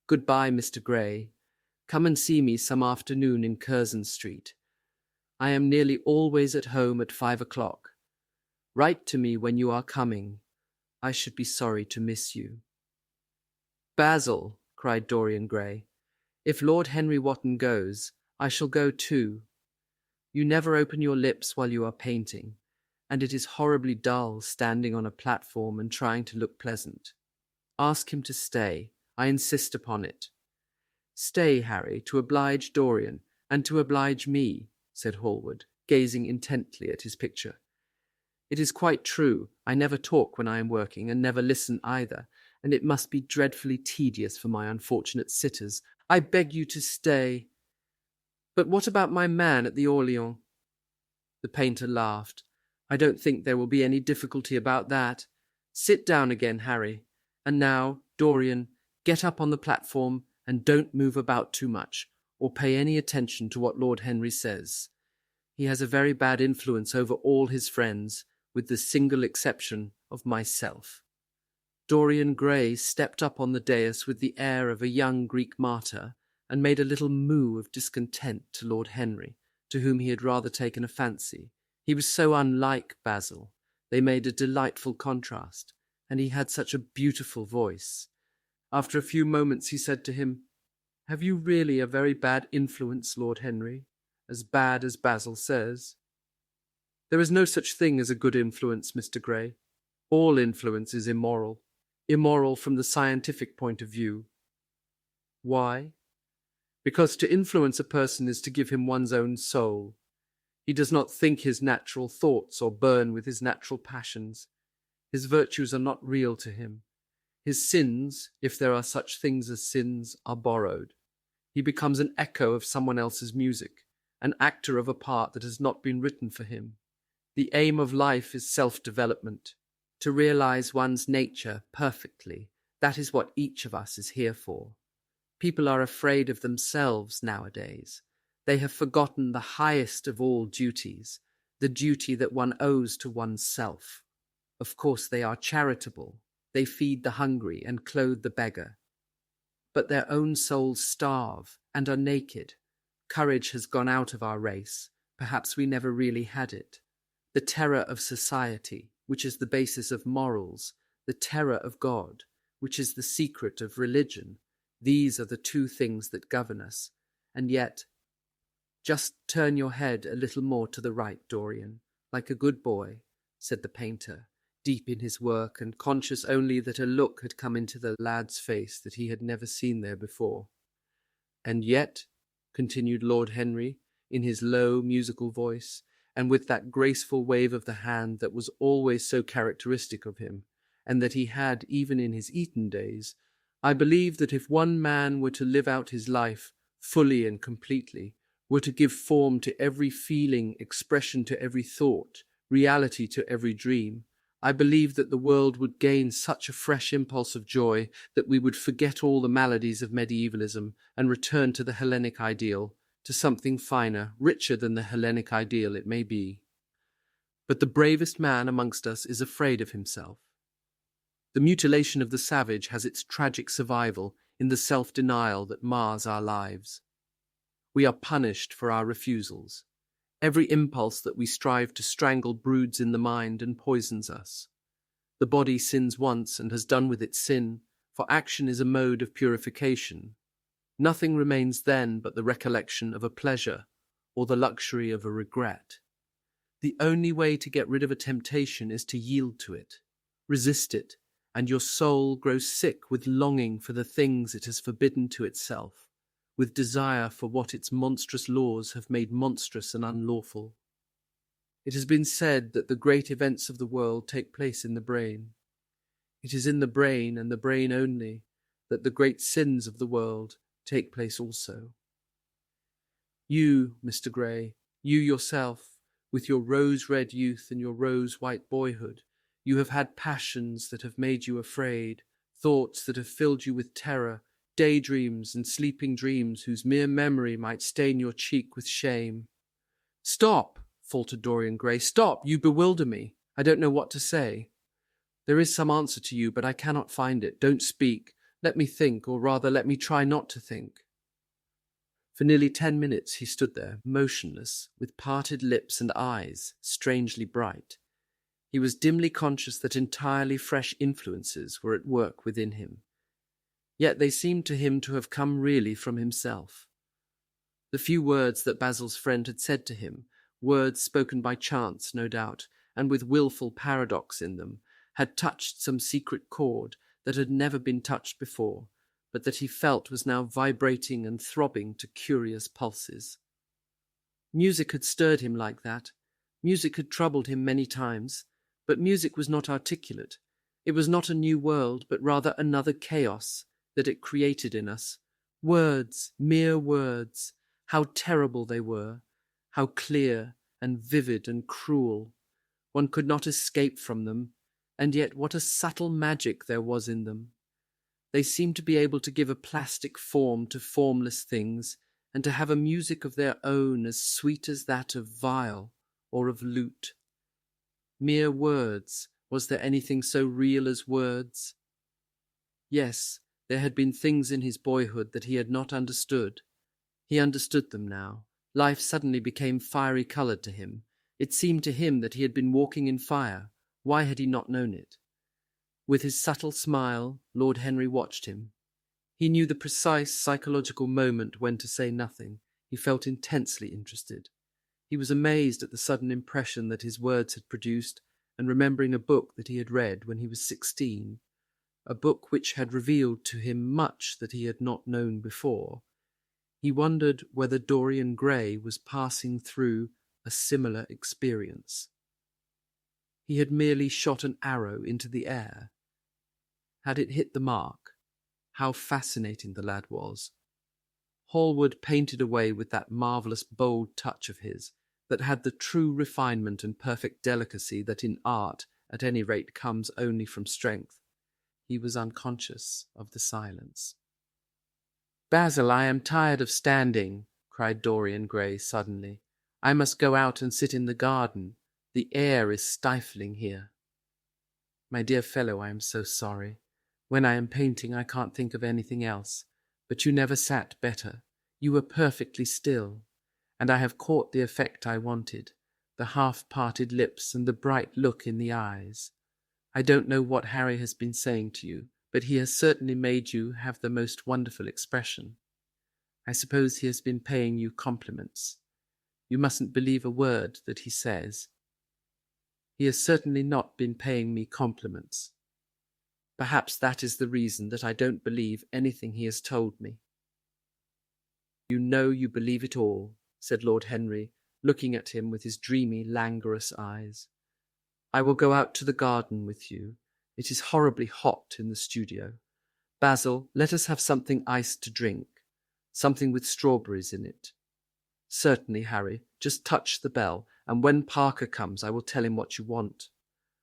Goodbye, Mr. Gray. Come and see me some afternoon in Curzon Street. I am nearly always at home at 5 o'clock. Write to me when you are coming. I should be sorry to miss you." "Basil," cried Dorian Gray, "if Lord Henry Wotton goes, I shall go too. You never open your lips while you are painting, and it is horribly dull standing on a platform and trying to look pleasant. Ask him to stay. I insist upon it." "Stay, Harry, to oblige Dorian, and to oblige me," said Hallward, gazing intently at his picture. "It is quite true, I never talk when I am working, and never listen either, and it must be dreadfully tedious for my unfortunate sitters. I beg you to stay." "But what about my man at the Orleans?" The painter laughed. "I don't think there will be any difficulty about that. Sit down again, Harry. And now, Dorian, get up on the platform and don't move about too much, or pay any attention to what Lord Henry says. He has a very bad influence over all his friends, with the single exception of myself." Dorian Gray stepped up on the dais with the air of a young Greek martyr, and made a little moo of discontent to Lord Henry, to whom he had rather taken a fancy. He was so unlike Basil. They made a delightful contrast, and he had such a beautiful voice. After a few moments he said to him, "Have you really a very bad influence, Lord Henry? As bad as Basil says?" "There is no such thing as a good influence, Mr. Gray. All influence is immoral. Immoral from the scientific point of view." "Why?" "Because to influence a person is to give him one's own soul. He does not think his natural thoughts or burn with his natural passions. His virtues are not real to him. His sins, if there are such things as sins, are borrowed. He becomes an echo of someone else's music, an actor of a part that has not been written for him. The aim of life is self-development. To realize one's nature perfectly, that is what each of us is here for. People are afraid of themselves nowadays. They have forgotten the highest of all duties, the duty that one owes to oneself. Of course they are charitable. They feed the hungry and clothe the beggar. But their own souls starve and are naked. Courage has gone out of our race. Perhaps we never really had it. The terror of society, which is the basis of morals, the terror of God, which is the secret of religion, these are the two things that govern us. And yet, just turn your head a little more to the right, Dorian, like a good boy, said the painter, deep in his work and conscious only that a look had come into the lad's face that he had never seen there before. "And yet," continued Lord Henry, in his low musical voice, and with that graceful wave of the hand that was always so characteristic of him, and that he had even in his Eton days, I believe that if one man were to live out his life fully and completely, were to give form to every feeling, expression to every thought, reality to every dream, I believe that the world would gain such a fresh impulse of joy that we would forget all the maladies of medievalism and return to the Hellenic ideal, to something finer, richer than the Hellenic ideal it may be. But the bravest man amongst us is afraid of himself. The mutilation of the savage has its tragic survival in the self-denial that mars our lives. We are punished for our refusals. Every impulse that we strive to strangle broods in the mind and poisons us. The body sins once and has done with its sin, for action is a mode of purification. Nothing remains then but the recollection of a pleasure or the luxury of a regret. The only way to get rid of a temptation is to yield to it, resist it, and your soul grows sick with longing for the things it has forbidden to itself, with desire for what its monstrous laws have made monstrous and unlawful. It has been said that the great events of the world take place in the brain. It is in the brain, and the brain only, that the great sins of the world take place also. You, Mr. Gray, you yourself, with your rose-red youth and your rose-white boyhood, you have had passions that have made you afraid, thoughts that have filled you with terror, daydreams and sleeping dreams whose mere memory might stain your cheek with shame. "Stop," faltered Dorian Gray. "Stop, you bewilder me. I don't know what to say. There is some answer to you, but I cannot find it. Don't speak. Let me think, or rather let me try not to think." For nearly 10 minutes he stood there, motionless, with parted lips and eyes, strangely bright. He was dimly conscious that entirely fresh influences were at work within him. Yet they seemed to him to have come really from himself. The few words that Basil's friend had said to him, words spoken by chance, no doubt, and with wilful paradox in them, had touched some secret chord that had never been touched before, but that he felt was now vibrating and throbbing to curious pulses. Music had stirred him like that. Music had troubled him many times, but music was not articulate. It was not a new world, but rather another chaos that it created in us. Words, mere words, how terrible they were, how clear and vivid and cruel. One could not escape from them, and yet what a subtle magic there was in them. They seemed to be able to give a plastic form to formless things, and to have a music of their own as sweet as that of viol or of lute. Mere words, was there anything so real as words? Yes, there had been things in his boyhood that he had not understood. He understood them now. Life suddenly became fiery-coloured to him. It seemed to him that he had been walking in fire. Why had he not known it? With his subtle smile, Lord Henry watched him. He knew the precise psychological moment when to say nothing. He felt intensely interested. He was amazed at the sudden impression that his words had produced, and remembering a book that he had read when he was 16, a book which had revealed to him much that he had not known before, he wondered whether Dorian Gray was passing through a similar experience. He had merely shot an arrow into the air. Had it hit the mark? How fascinating the lad was. Hallward painted away with that marvellous bold touch of his, that had the true refinement and perfect delicacy that in art, at any rate, comes only from strength. He was unconscious of the silence. "Basil, I am tired of standing," cried Dorian Gray suddenly. "I must go out and sit in the garden. The air is stifling here." "My dear fellow, I am so sorry. When I am painting I can't think of anything else. But you never sat better. You were perfectly still. And I have caught the effect I wanted, the half-parted lips and the bright look in the eyes. I don't know what Harry has been saying to you, but he has certainly made you have the most wonderful expression. I suppose he has been paying you compliments. You mustn't believe a word that he says. He has certainly not been paying me compliments. Perhaps that is the reason that I don't believe anything he has told me." "You know you believe it all," said Lord Henry, looking at him with his dreamy, languorous eyes. "I will go out to the garden with you. It is horribly hot in the studio. Basil, let us have something iced to drink, something with strawberries in it." "Certainly, Harry. Just touch the bell, and when Parker comes I will tell him what you want.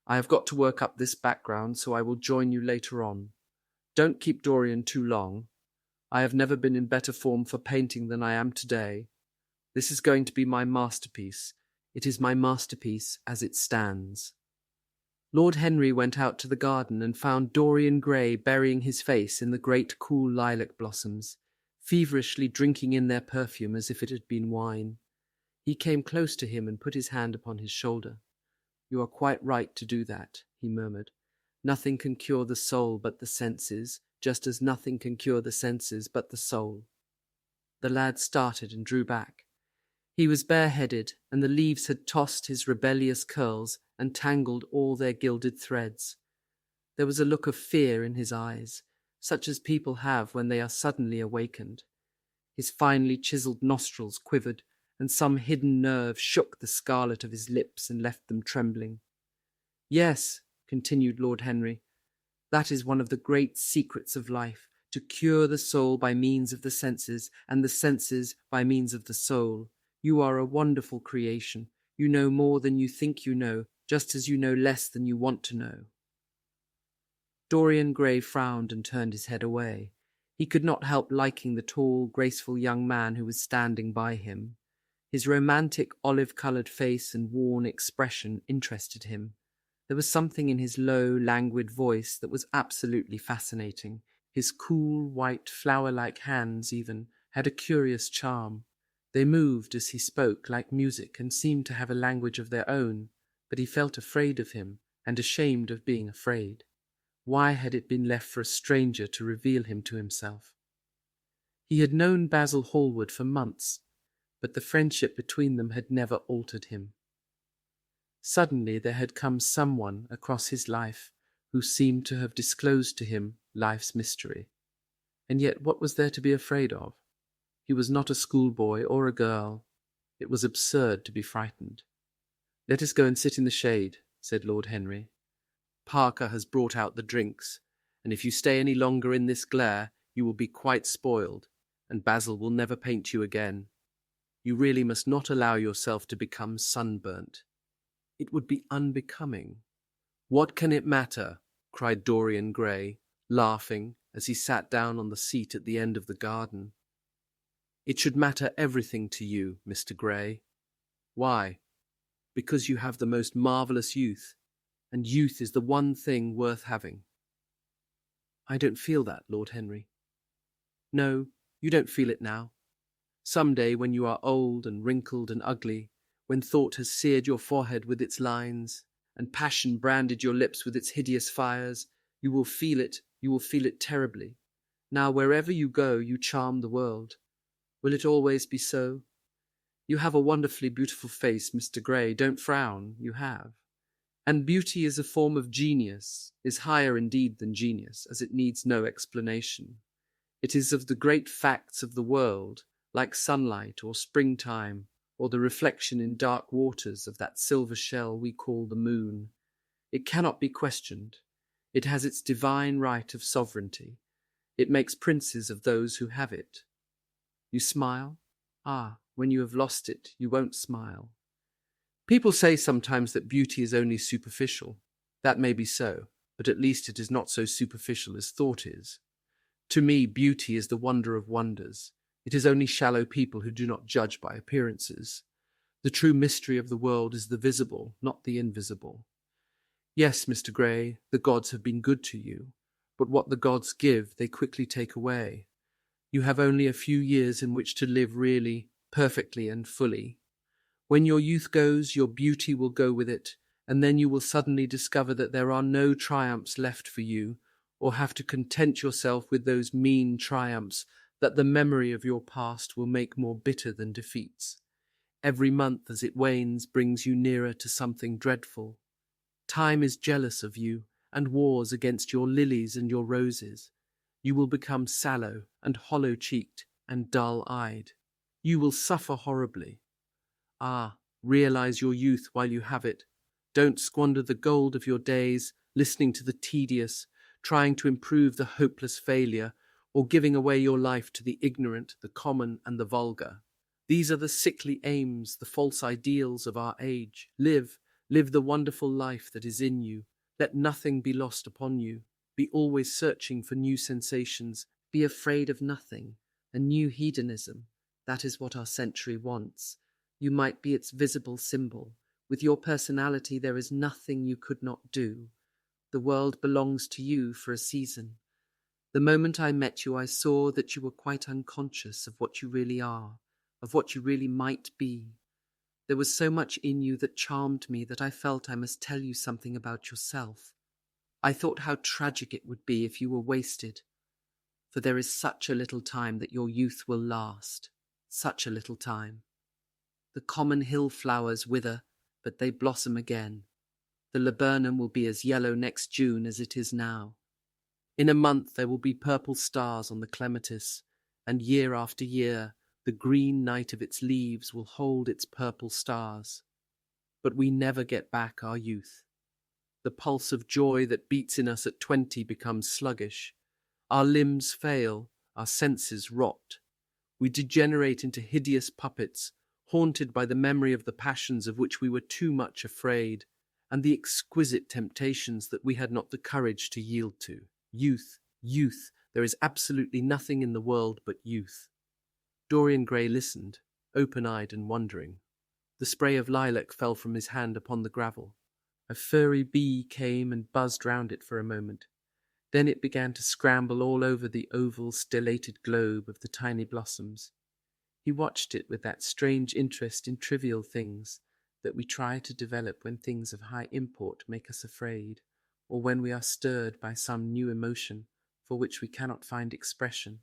I have got to work up this background, so I will join you later on. Don't keep Dorian too long. I have never been in better form for painting than I am today. This is going to be my masterpiece. It is my masterpiece as it stands." Lord Henry went out to the garden and found Dorian Gray burying his face in the great cool lilac blossoms, feverishly drinking in their perfume as if it had been wine. He came close to him and put his hand upon his shoulder. "You are quite right to do that," he murmured. "Nothing can cure the soul but the senses, just as nothing can cure the senses but the soul." The lad started and drew back. He was bareheaded, and the leaves had tossed his rebellious curls and tangled all their gilded threads. There was a look of fear in his eyes, such as people have when they are suddenly awakened. His finely chiselled nostrils quivered, and some hidden nerve shook the scarlet of his lips and left them trembling. "Yes," continued Lord Henry, "that is one of the great secrets of life, to cure the soul by means of the senses, and the senses by means of the soul. You are a wonderful creation. You know more than you think you know, just as you know less than you want to know." Dorian Gray frowned and turned his head away. He could not help liking the tall, graceful young man who was standing by him. His romantic olive-coloured face and worn expression interested him. There was something in his low, languid voice that was absolutely fascinating. His cool, white, flower-like hands, even, had a curious charm. They moved as he spoke like music and seemed to have a language of their own, but he felt afraid of him and ashamed of being afraid. Why had it been left for a stranger to reveal him to himself? He had known Basil Hallward for months, but the friendship between them had never altered him. Suddenly there had come someone across his life who seemed to have disclosed to him life's mystery. And yet what was there to be afraid of? He was not a schoolboy or a girl. It was absurd to be frightened. "Let us go and sit in the shade," said Lord Henry. "Parker has brought out the drinks, and if you stay any longer in this glare, you will be quite spoiled, and Basil will never paint you again. You really must not allow yourself to become sunburnt. It would be unbecoming." "What can it matter?" cried Dorian Gray, laughing as he sat down on the seat at the end of the garden. "It should matter everything to you, Mr. Gray." "Why?" "Because you have the most marvellous youth, and youth is the one thing worth having." "I don't feel that, Lord Henry." "No, you don't feel it now. Some day when you are old and wrinkled and ugly, when thought has seared your forehead with its lines, and passion branded your lips with its hideous fires, you will feel it terribly. Now wherever you go, you charm the world. Will it always be so? You have a wonderfully beautiful face, Mr. Gray. Don't frown, you have. And beauty is a form of genius, is higher indeed than genius, as it needs no explanation. It is of the great facts of the world, like sunlight or springtime, or the reflection in dark waters of that silver shell we call the moon. It cannot be questioned. It has its divine right of sovereignty. It makes princes of those who have it. You smile? Ah, when you have lost it, you won't smile. People say sometimes that beauty is only superficial. That may be so, but at least it is not so superficial as thought is. To me, beauty is the wonder of wonders. It is only shallow people who do not judge by appearances. The true mystery of the world is the visible, not the invisible. Yes, Mr. Gray, the gods have been good to you, but what the gods give, they quickly take away. You have only a few years in which to live really, perfectly and fully. When your youth goes, your beauty will go with it, and then you will suddenly discover that there are no triumphs left for you, or have to content yourself with those mean triumphs that the memory of your past will make more bitter than defeats. Every month as it wanes brings you nearer to something dreadful. Time is jealous of you, and wars against your lilies and your roses. You will become sallow and hollow-cheeked and dull-eyed. You will suffer horribly. Ah, realize your youth while you have it. Don't squander the gold of your days listening to the tedious, trying to improve the hopeless failure, or giving away your life to the ignorant, the common, and the vulgar. These are the sickly aims, the false ideals of our age. Live the wonderful life that is in you. Let nothing be lost upon you. Be always searching for new sensations. Be afraid of nothing. A new hedonism. That is what our century wants. You might be its visible symbol. With your personality, there is nothing you could not do. The world belongs to you for a season. The moment I met you, I saw that you were quite unconscious of what you really are, of what you really might be. There was so much in you that charmed me that I felt I must tell you something about yourself. I thought how tragic it would be if you were wasted, for there is such a little time that your youth will last, such a little time. The common hill flowers wither, but they blossom again. The laburnum will be as yellow next June as it is now. In a month there will be purple stars on the clematis, and year after year the green night of its leaves will hold its purple stars. But we never get back our youth. The pulse of joy that beats in us at 20 becomes sluggish. Our limbs fail, our senses rot. We degenerate into hideous puppets, haunted by the memory of the passions of which we were too much afraid, and the exquisite temptations that we had not the courage to yield to. Youth, youth, there is absolutely nothing in the world but youth. Dorian Gray listened, open-eyed and wondering. The spray of lilac fell from his hand upon the gravel. A furry bee came and buzzed round it for a moment. Then it began to scramble all over the oval, stellated globe of the tiny blossoms. He watched it with that strange interest in trivial things that we try to develop when things of high import make us afraid, or when we are stirred by some new emotion for which we cannot find expression,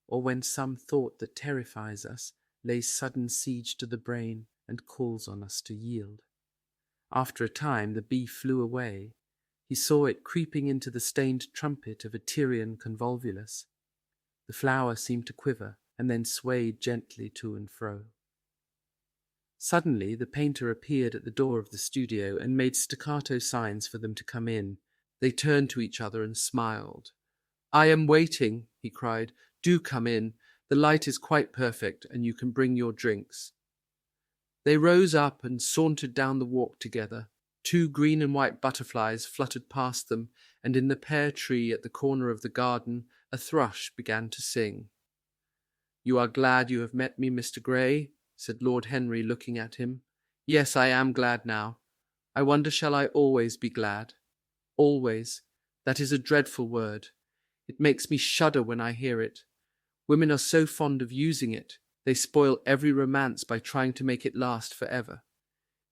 or when some thought that terrifies us lays sudden siege to the brain and calls on us to yield. After a time the bee flew away. He saw it creeping into the stained trumpet of a Tyrian convolvulus. The flower seemed to quiver and then swayed gently to and fro. Suddenly the painter appeared at the door of the studio and made staccato signs for them to come in. They turned to each other and smiled. "I am waiting," he cried. "Do come in. The light is quite perfect, and you can bring your drinks." They rose up and sauntered down the walk together. 2 green and white butterflies fluttered past them, and in the pear tree at the corner of the garden a thrush began to sing. "You are glad you have met me, Mr. Gray?" said Lord Henry, looking at him. "Yes, I am glad now. I wonder shall I always be glad? Always. That is a dreadful word. It makes me shudder when I hear it. Women are so fond of using it. They spoil every romance by trying to make it last forever.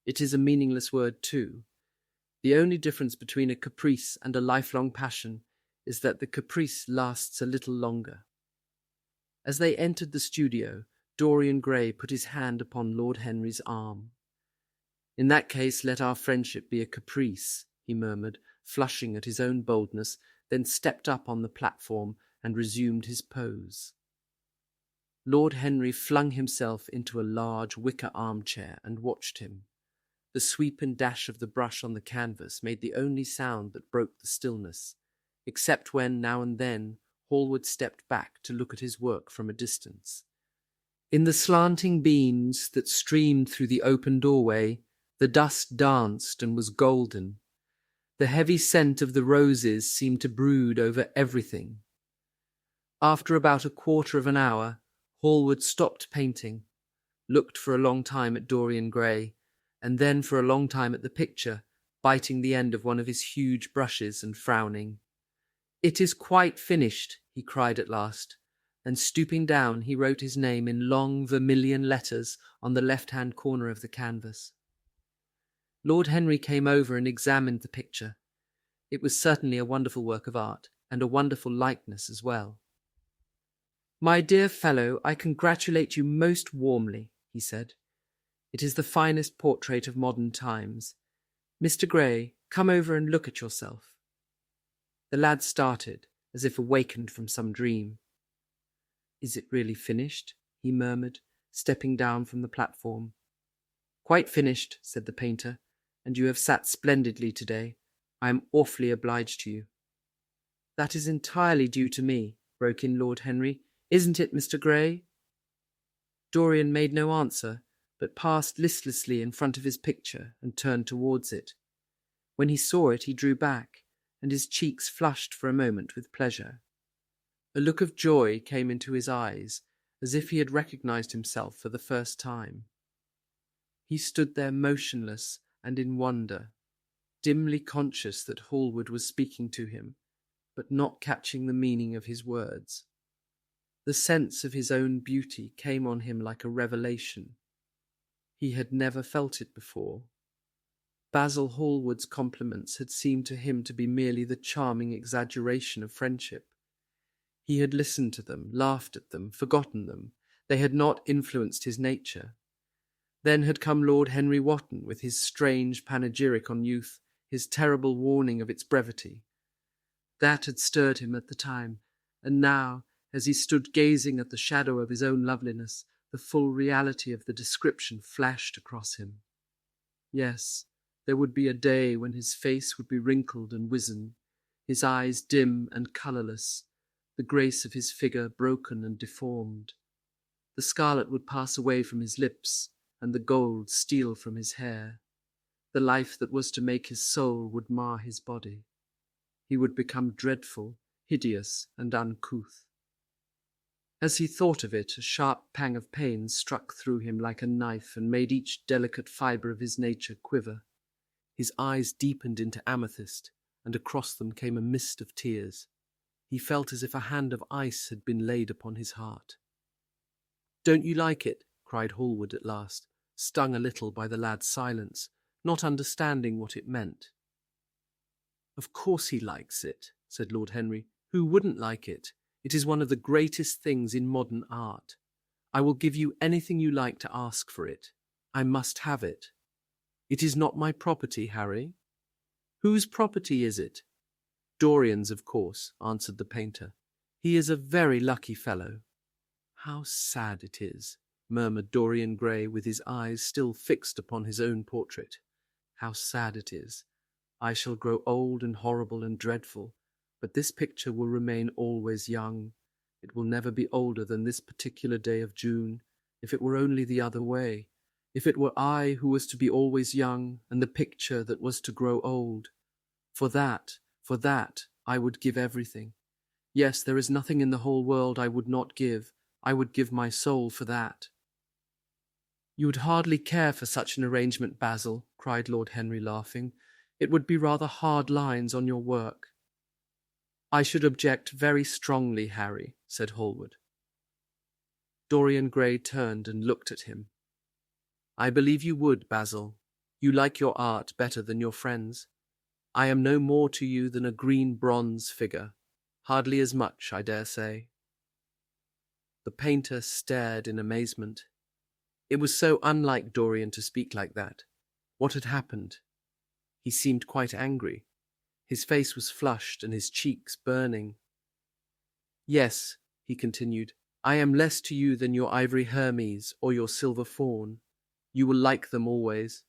It is a meaningless word too. The only difference between a caprice and a lifelong passion is that the caprice lasts a little longer." As they entered the studio, Dorian Gray put his hand upon Lord Henry's arm. "In that case, let our friendship be a caprice," he murmured, flushing at his own boldness, then stepped up on the platform and resumed his pose. Lord Henry flung himself into a large wicker armchair and watched him. The sweep and dash of the brush on the canvas made the only sound that broke the stillness, except when, now and then, Hallward stepped back to look at his work from a distance. In the slanting beams that streamed through the open doorway, the dust danced and was golden. The heavy scent of the roses seemed to brood over everything. After about a quarter of an hour, Hallward stopped painting, looked for a long time at Dorian Gray, and then for a long time at the picture, biting the end of one of his huge brushes and frowning. "It is quite finished," he cried at last, and stooping down he wrote his name in long vermilion letters on the left-hand corner of the canvas. Lord Henry came over and examined the picture. It was certainly a wonderful work of art, and a wonderful likeness as well. "My dear fellow, I congratulate you most warmly," he said. "It is the finest portrait of modern times. Mr. Gray, come over and look at yourself." The lad started, as if awakened from some dream. "Is it really finished?" he murmured, stepping down from the platform. "Quite finished," said the painter, "and you have sat splendidly today. I am awfully obliged to you." "That is entirely due to me," broke in Lord Henry. "Isn't it, Mr. Gray?" Dorian made no answer, but passed listlessly in front of his picture and turned towards it. When he saw it, he drew back, and his cheeks flushed for a moment with pleasure. A look of joy came into his eyes, as if he had recognized himself for the first time. He stood there motionless and in wonder, dimly conscious that Hallward was speaking to him, but not catching the meaning of his words. The sense of his own beauty came on him like a revelation. He had never felt it before. Basil Hallward's compliments had seemed to him to be merely the charming exaggeration of friendship. He had listened to them, laughed at them, forgotten them. They had not influenced his nature. Then had come Lord Henry Wotton with his strange panegyric on youth, his terrible warning of its brevity. That had stirred him at the time, and now, as he stood gazing at the shadow of his own loveliness, the full reality of the description flashed across him. Yes, there would be a day when his face would be wrinkled and wizen, his eyes dim and colourless, the grace of his figure broken and deformed. The scarlet would pass away from his lips, and the gold steal from his hair. The life that was to make his soul would mar his body. He would become dreadful, hideous, and uncouth. As he thought of it, a sharp pang of pain struck through him like a knife and made each delicate fibre of his nature quiver. His eyes deepened into amethyst, and across them came a mist of tears. He felt as if a hand of ice had been laid upon his heart. "Don't you like it?" cried Hallward at last, stung a little by the lad's silence, not understanding what it meant. "Of course he likes it," said Lord Henry. "Who wouldn't like it? It is one of the greatest things in modern art. I will give you anything you like to ask for it. I must have it." "It is not my property, Harry." "Whose property is it?" "Dorian's, of course," answered the painter. "He is a very lucky fellow." "How sad it is," murmured Dorian Gray, with his eyes still fixed upon his own portrait. "How sad it is. I shall grow old and horrible and dreadful, but this picture will remain always young. It will never be older than this particular day of June. If it were only the other way. If it were I who was to be always young, and the picture that was to grow old. For that, I would give everything. Yes, there is nothing in the whole world I would not give. I would give my soul for that." "You would hardly care for such an arrangement, Basil," cried Lord Henry, laughing. "It would be rather hard lines on your work." "I should object very strongly, Harry," said Hallward. Dorian Gray turned and looked at him. "I believe you would, Basil. You like your art better than your friends. I am no more to you than a green bronze figure. Hardly as much, I dare say." The painter stared in amazement. It was so unlike Dorian to speak like that. What had happened? He seemed quite angry. His face was flushed and his cheeks burning. "Yes," he continued, "I am less to you than your ivory Hermes or your silver fawn. You will like them always.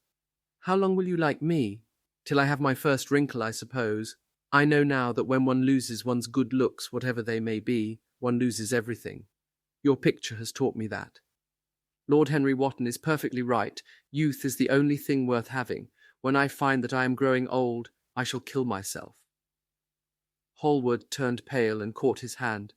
How long will you like me? Till I have my first wrinkle, I suppose. I know now that when one loses one's good looks, whatever they may be, one loses everything. Your picture has taught me that. Lord Henry Wotton is perfectly right. Youth is the only thing worth having. When I find that I am growing old, I shall kill myself." Hallward turned pale and caught his hand.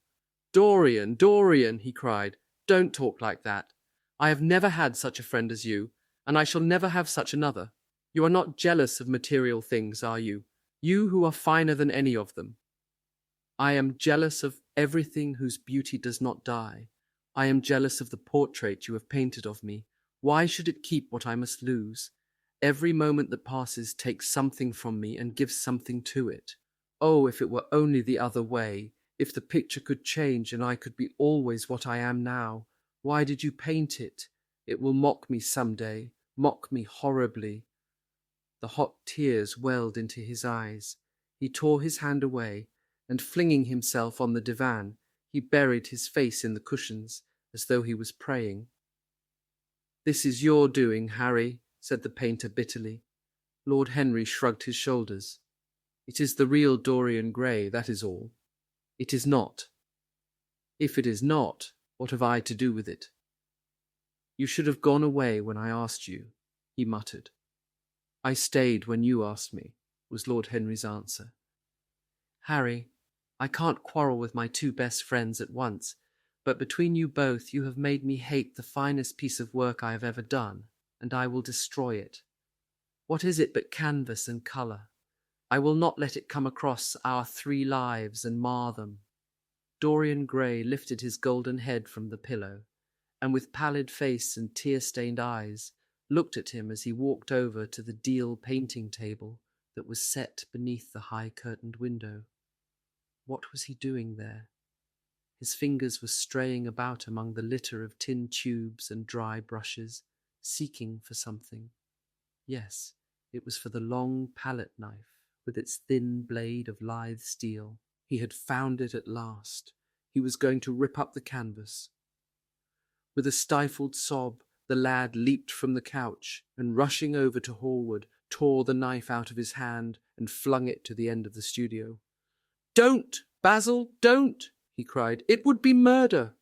"Dorian, Dorian," he cried, "don't talk like that. I have never had such a friend as you, and I shall never have such another. You are not jealous of material things, are you? You who are finer than any of them." "I am jealous of everything whose beauty does not die. I am jealous of the portrait you have painted of me. Why should it keep what I must lose? Every moment that passes takes something from me and gives something to it. Oh, if it were only the other way, if the picture could change and I could be always what I am now. Why did you paint it? It will mock me some day, mock me horribly." The hot tears welled into his eyes. He tore his hand away, and flinging himself on the divan, he buried his face in the cushions, as though he was praying. "This is your doing, Harry," said the painter bitterly. Lord Henry shrugged his shoulders. It is the real Dorian Gray, that is all. It is not. If it is not, what have I to do with it? You should have gone away when I asked you, he muttered. I stayed when you asked me, was Lord Henry's answer. Harry, I can't quarrel with my two best friends at once, but between you both you have made me hate the finest piece of work I have ever done, and I will destroy it. What is it but canvas and colour? I will not let it come across our 3 lives and mar them. Dorian Gray lifted his golden head from the pillow, and with pallid face and tear-stained eyes, looked at him as he walked over to the deal painting table that was set beneath the high-curtained window. What was he doing there? His fingers were straying about among the litter of tin tubes and dry brushes, seeking for something. Yes, it was for the long palette knife with its thin blade of lithe steel. He had found it at last. He was going to rip up the canvas. With a stifled sob, the lad leaped from the couch and, rushing over to Hallward, tore the knife out of his hand and flung it to the end of the studio. "Don't, Basil, don't!" he cried. "It would be murder."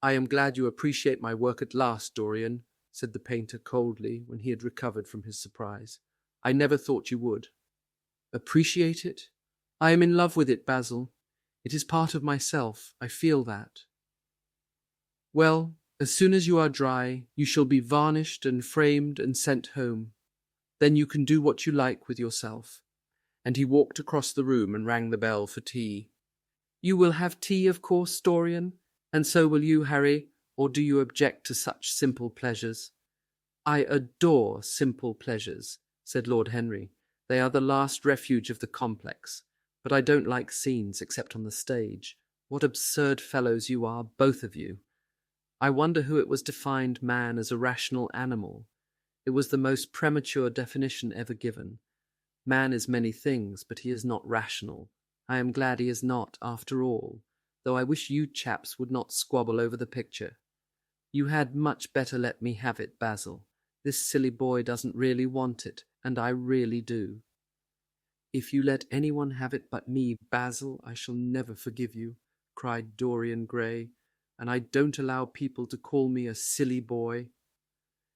"I am glad you appreciate my work at last, Dorian," said the painter coldly when he had recovered from his surprise. "I never thought you would." "Appreciate it? I am in love with it, Basil. It is part of myself. I feel that." "Well, as soon as you are dry, you shall be varnished and framed and sent home. Then you can do what you like with yourself." And he walked across the room and rang the bell for tea. "You will have tea, of course, Dorian, and so will you, Harry, or do you object to such simple pleasures?" "I adore simple pleasures," said Lord Henry. "They are the last refuge of the complex. But I don't like scenes except on the stage. What absurd fellows you are, both of you. I wonder who it was defined man as a rational animal. It was the most premature definition ever given. Man is many things, but he is not rational. I am glad he is not, after all, though I wish you chaps would not squabble over the picture. You had much better let me have it, Basil. This silly boy doesn't really want it, and I really do." "If you let anyone have it but me, Basil, I shall never forgive you," cried Dorian Gray, "and I don't allow people to call me a silly boy.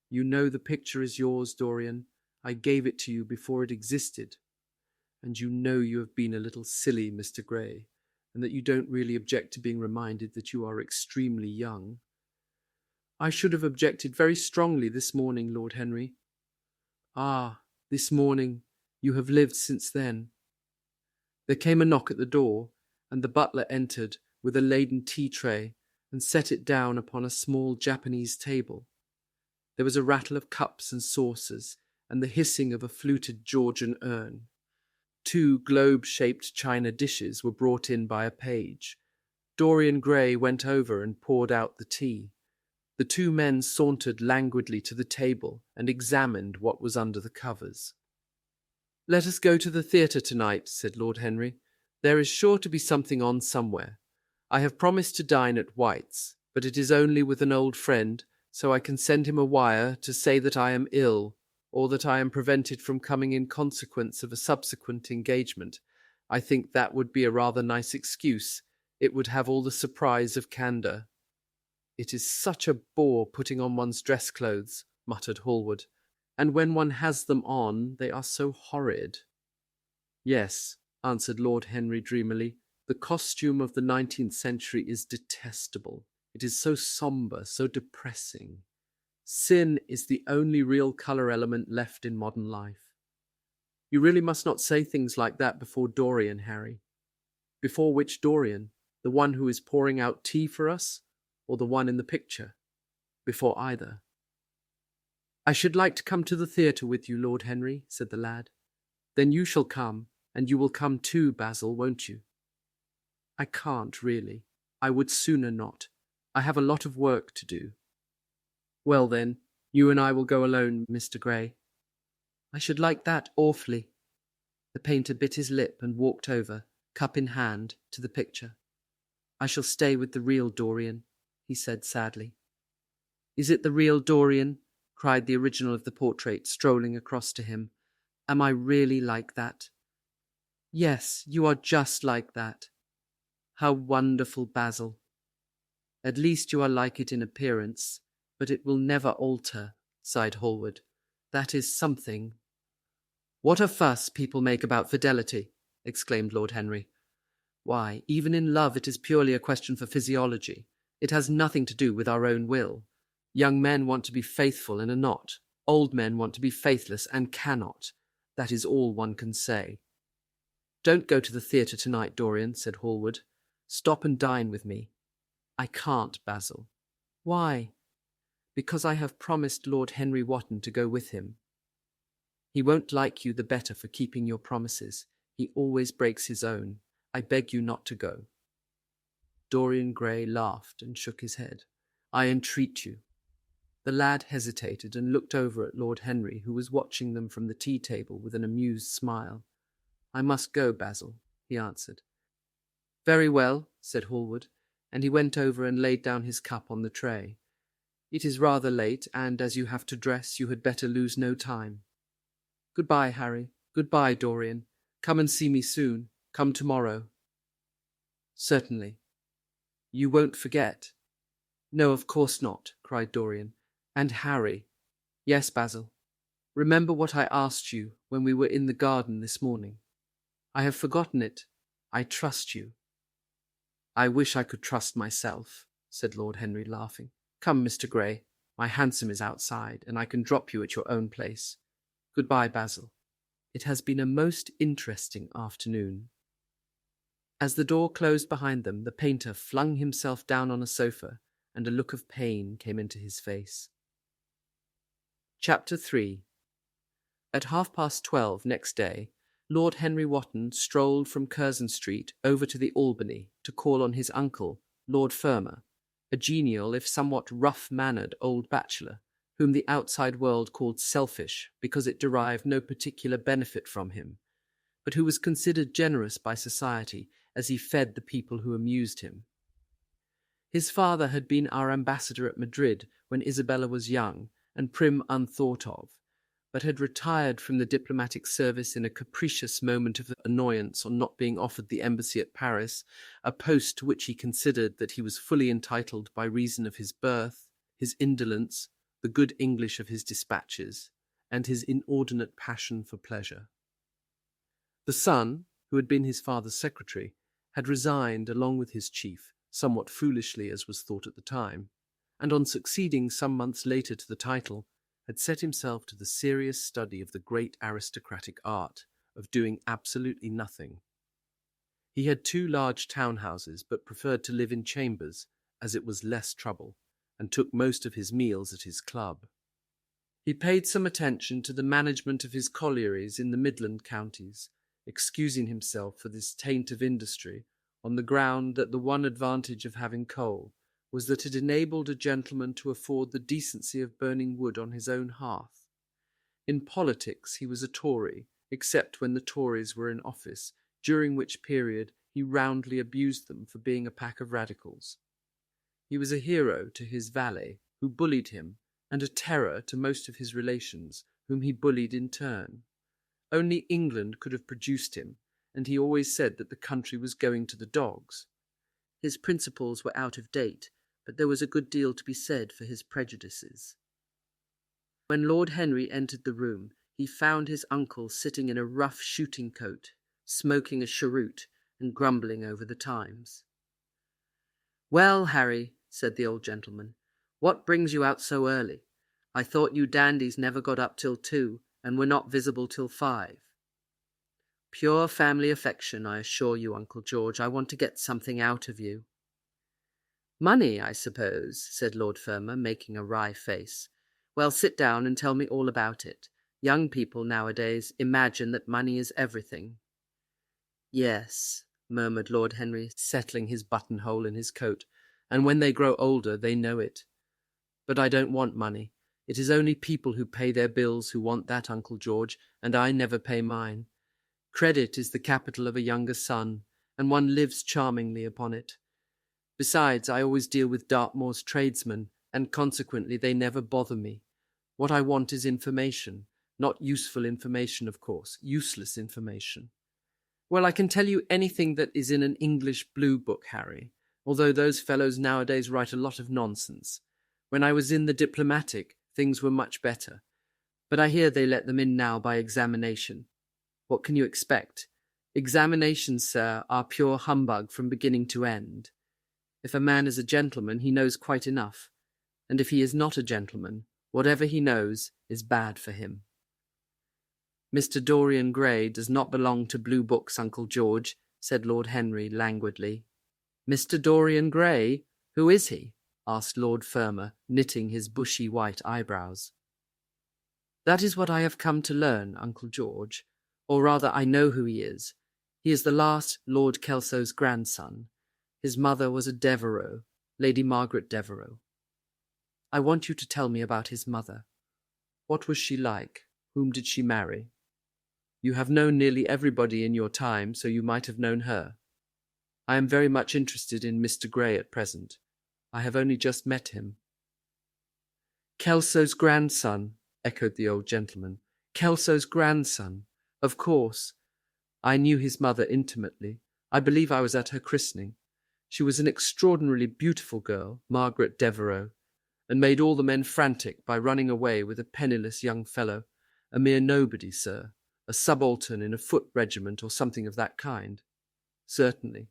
You know the picture is yours, Dorian. I gave it to you before it existed. And you know you have been a little silly, Mr. Gray, and that you don't really object to being reminded that you are extremely young." "I should have objected very strongly this morning, Lord Henry." "Ah, this morning. You have lived since then." There came a knock at the door, and the butler entered with a laden tea-tray and set it down upon a small Japanese table. There was a rattle of cups and saucers, and the hissing of a fluted Georgian urn. 2 globe-shaped china dishes were brought in by a page. Dorian Gray went over and poured out the tea. The 2 men sauntered languidly to the table and examined what was under the covers. "Let us go to the theatre tonight," said Lord Henry. "There is sure to be something on somewhere. I have promised to dine at White's, but it is only with an old friend, so I can send him a wire to say that I am ill, or that I am prevented from coming in consequence of a subsequent engagement. I think that would be a rather nice excuse. It would have all the surprise of candour." "It is such a bore putting on one's dress clothes," muttered Hallward. "And when one has them on, they are so horrid." "Yes," answered Lord Henry dreamily, "the costume of the 19th century is detestable. It is so sombre, so depressing. Sin is the only real colour element left in modern life." "You really must not say things like that before Dorian, Harry." "Before which Dorian? The one who is pouring out tea for us, or the one in the picture?" "Before either." "I should like to come to the theatre with you, Lord Henry," said the lad. "Then you shall come, and you will come too, Basil, won't you?" "I can't, really. I would sooner not. I have a lot of work to do." "Well, then, you and I will go alone, Mr. Gray." "I should like that awfully." The painter bit his lip and walked over, cup in hand, to the picture. "I shall stay with the real Dorian," he said sadly. "Is it the real Dorian?" cried the original of the portrait, strolling across to him. "Am I really like that?" "Yes, you are just like that." "How wonderful, Basil." "At least you are like it in appearance, but it will never alter," sighed Hallward. "That is something." "What a fuss people make about fidelity!" exclaimed Lord Henry. "Why, even in love it is purely a question for physiology. It has nothing to do with our own will. Young men want to be faithful and are not. Old men want to be faithless and cannot. That is all one can say." "Don't go to the theatre tonight, Dorian," said Hallward. "Stop and dine with me." "I can't, Basil." "Why?" "Because I have promised Lord Henry Wotton to go with him." "He won't like you the better for keeping your promises. He always breaks his own. I beg you not to go." Dorian Gray laughed and shook his head. "I entreat you." The lad hesitated and looked over at Lord Henry, who was watching them from the tea-table with an amused smile. "I must go, Basil," he answered. "Very well," said Hallward, and he went over and laid down his cup on the tray. "It is rather late, and as you have to dress, you had better lose no time. Goodbye, Harry. Goodbye, Dorian. Come and see me soon. Come tomorrow." "Certainly." "You won't forget?" "No, of course not," cried Dorian. "And Harry." "Yes, Basil. Remember what I asked you when we were in the garden this morning." "I have forgotten it. I trust you." "I wish I could trust myself," said Lord Henry, laughing. "Come, Mr. Gray. My hansom is outside, and I can drop you at your own place. Goodbye, Basil. It has been a most interesting afternoon." As the door closed behind them, the painter flung himself down on a sofa, and a look of pain came into his face. Chapter 3. At 12:30 next day, Lord Henry Wotton strolled from Curzon Street over to the Albany to call on his uncle, Lord Fermor, a genial if somewhat rough-mannered old bachelor, whom the outside world called selfish because it derived no particular benefit from him, but who was considered generous by society as he fed the people who amused him. His father had been our ambassador at Madrid when Isabella was young and prim unthought of, but had retired from the diplomatic service in a capricious moment of annoyance on not being offered the embassy at Paris, a post to which he considered that he was fully entitled by reason of his birth, his indolence, the good English of his dispatches, and his inordinate passion for pleasure. The son, who had been his father's secretary, had resigned along with his chief, somewhat foolishly as was thought at the time, and on succeeding some months later to the title, had set himself to the serious study of the great aristocratic art of doing absolutely nothing. He had 2 large townhouses, but preferred to live in chambers, as it was less trouble, and took most of his meals at his club. He paid some attention to the management of his collieries in the Midland counties, excusing himself for this taint of industry on the ground that the one advantage of having coal was that it enabled a gentleman to afford the decency of burning wood on his own hearth. In politics he was a Tory, except when the Tories were in office, during which period he roundly abused them for being a pack of radicals. He was a hero to his valet, who bullied him, and a terror to most of his relations, whom he bullied in turn. Only England could have produced him, and he always said that the country was going to the dogs. His principles were out of date, but there was a good deal to be said for his prejudices. When Lord Henry entered the room, he found his uncle sitting in a rough shooting coat, smoking a cheroot and grumbling over the Times. "Well, Harry," said the old gentleman, "what brings you out so early? I thought you dandies never got up till 2, and were not visible till 5. "Pure family affection, I assure you, Uncle George. I want to get something out of you." "Money, I suppose," said Lord Fermor, making a wry face. "Well, sit down and tell me all about it. Young people nowadays imagine that money is everything." "Yes," murmured Lord Henry, settling his buttonhole in his coat, "and when they grow older they know it. But I don't want money. It is only people who pay their bills who want that, Uncle George, and I never pay mine. Credit is the capital of a younger son, and one lives charmingly upon it. Besides, I always deal with Dartmoor's tradesmen, and consequently they never bother me. What I want is information. Not useful information, of course. Useless information. Well, I can tell you anything that is in an English blue book, Harry, although those fellows nowadays write a lot of nonsense. When I was in the diplomatic, things were much better. But I hear they let them in now by examination. What can you expect? Examinations, sir, are pure humbug from beginning to end. If a man is a gentleman, he knows quite enough. And if he is not a gentleman, whatever he knows is bad for him. Mr. Dorian Gray does not belong to blue books, Uncle George, said Lord Henry languidly. Mr. Dorian Gray? Who is he? Asked Lord Fermor, knitting his bushy white eyebrows. That is what I have come to learn, Uncle George, or rather I know who he is. He is the last Lord Kelso's grandson. His mother was a Devereux, Lady Margaret Devereux. I want you to tell me about his mother. What was she like? Whom did she marry? You have known nearly everybody in your time, so you might have known her. I am very much interested in Mr. Gray at present. I have only just met him. Kelso's grandson, echoed the old gentleman. Kelso's grandson. Of course. I knew his mother intimately. I believe I was at her christening. She was an extraordinarily beautiful girl, Margaret Devereux, and made all the men frantic by running away with a penniless young fellow, a mere nobody, sir, a subaltern in a foot regiment or something of that kind. Certainly.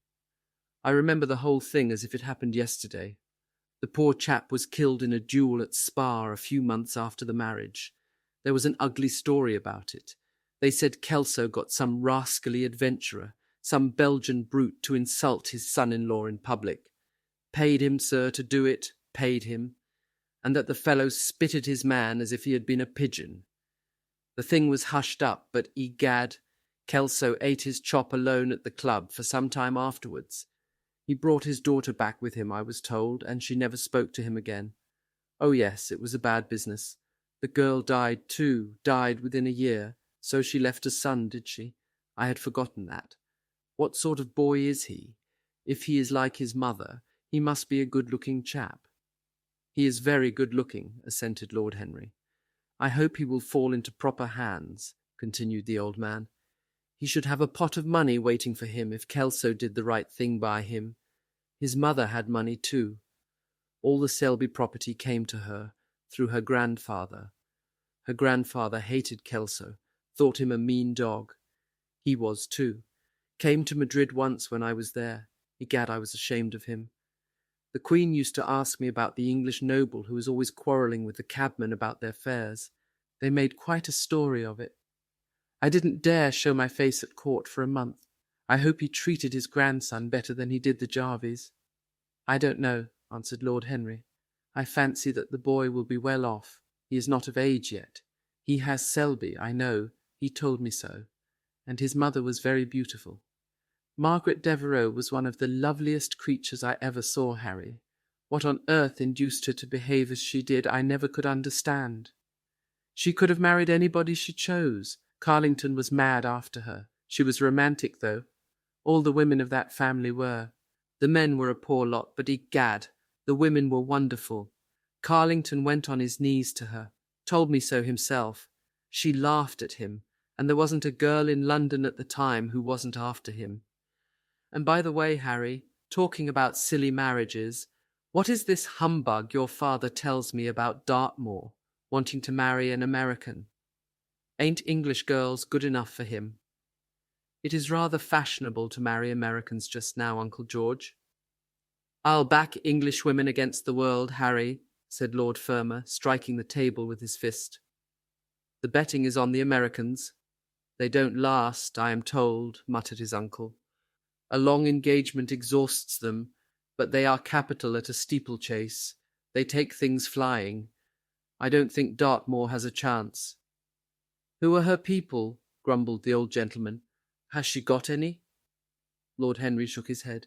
I remember the whole thing as if it happened yesterday. The poor chap was killed in a duel at Spa a few months after the marriage. There was an ugly story about it. They said Kelso got some rascally adventurer, some Belgian brute, to insult his son-in-law in public. Paid him, sir, to do it, paid him, and that the fellow spitted his man as if he had been a pigeon. The thing was hushed up, but egad, Kelso ate his chop alone at the club for some time afterwards. He brought his daughter back with him, I was told, and she never spoke to him again. Oh yes, it was a bad business. The girl died too, died within a year. So she left a son, did she? I had forgotten that. What sort of boy is he? If he is like his mother, he must be a good-looking chap. He is very good-looking, assented Lord Henry. I hope he will fall into proper hands, continued the old man. He should have a pot of money waiting for him if Kelso did the right thing by him. His mother had money too. All the Selby property came to her, through her grandfather. Her grandfather hated Kelso, thought him a mean dog. He was too. Came to Madrid once when I was there. Egad, I was ashamed of him. The Queen used to ask me about the English noble who was always quarrelling with the cabmen about their fares. They made quite a story of it. I didn't dare show my face at court for a month. I hope he treated his grandson better than he did the Jarvies. I don't know, answered Lord Henry. I fancy that the boy will be well off. He is not of age yet. He has Selby, I know. He told me so. And his mother was very beautiful. Margaret Devereux was one of the loveliest creatures I ever saw, Harry. What on earth induced her to behave as she did, I never could understand. She could have married anybody she chose. Carlington was mad after her. She was romantic, though. All the women of that family were. The men were a poor lot, but egad, the women were wonderful. Carlington went on his knees to her, told me so himself. She laughed at him, and there wasn't a girl in London at the time who wasn't after him. And by the way, Harry, talking about silly marriages, what is this humbug your father tells me about Dartmoor, wanting to marry an American? Ain't English girls good enough for him? It is rather fashionable to marry Americans just now, Uncle George. I'll back English women against the world, Harry, said Lord Fermor, striking the table with his fist. The betting is on the Americans. They don't last, I am told, muttered his uncle. A long engagement exhausts them, but they are capital at a steeplechase. They take things flying. I don't think Dartmoor has a chance. Who are her people? Grumbled the old gentleman. Has she got any? Lord Henry shook his head.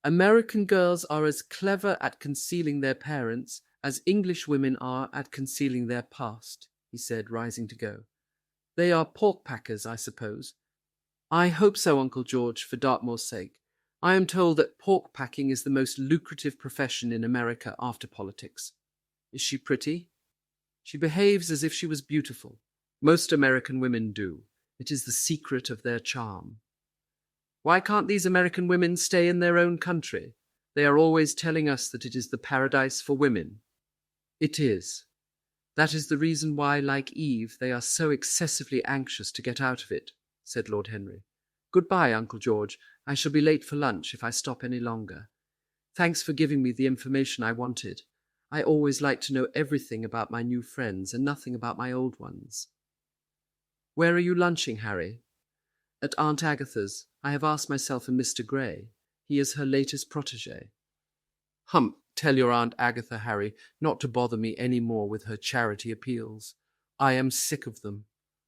American girls are as clever at concealing their parents as English women are at concealing their past, he said, rising to go. They are pork-packers, I suppose. I hope so, Uncle George, for Dartmoor's sake. I am told that pork-packing is the most lucrative profession in America after politics. Is she pretty? She behaves as if she was beautiful. Most American women do. It is the secret of their charm. Why can't these American women stay in their own country? They are always telling us that it is the paradise for women. It is. That is the reason why, like Eve, they are so excessively anxious to get out of it, said Lord Henry. Goodbye, Uncle George. I shall be late for lunch if I stop any longer. Thanks for giving me the information I wanted. I always like to know everything about my new friends and nothing about my old ones. Where are you lunching, Harry? At Aunt Agatha's. I have asked myself and Mr. Gray. He is her latest protégé. Tell your Aunt Agatha, Harry, not to bother me any more with her charity appeals. I am sick of them.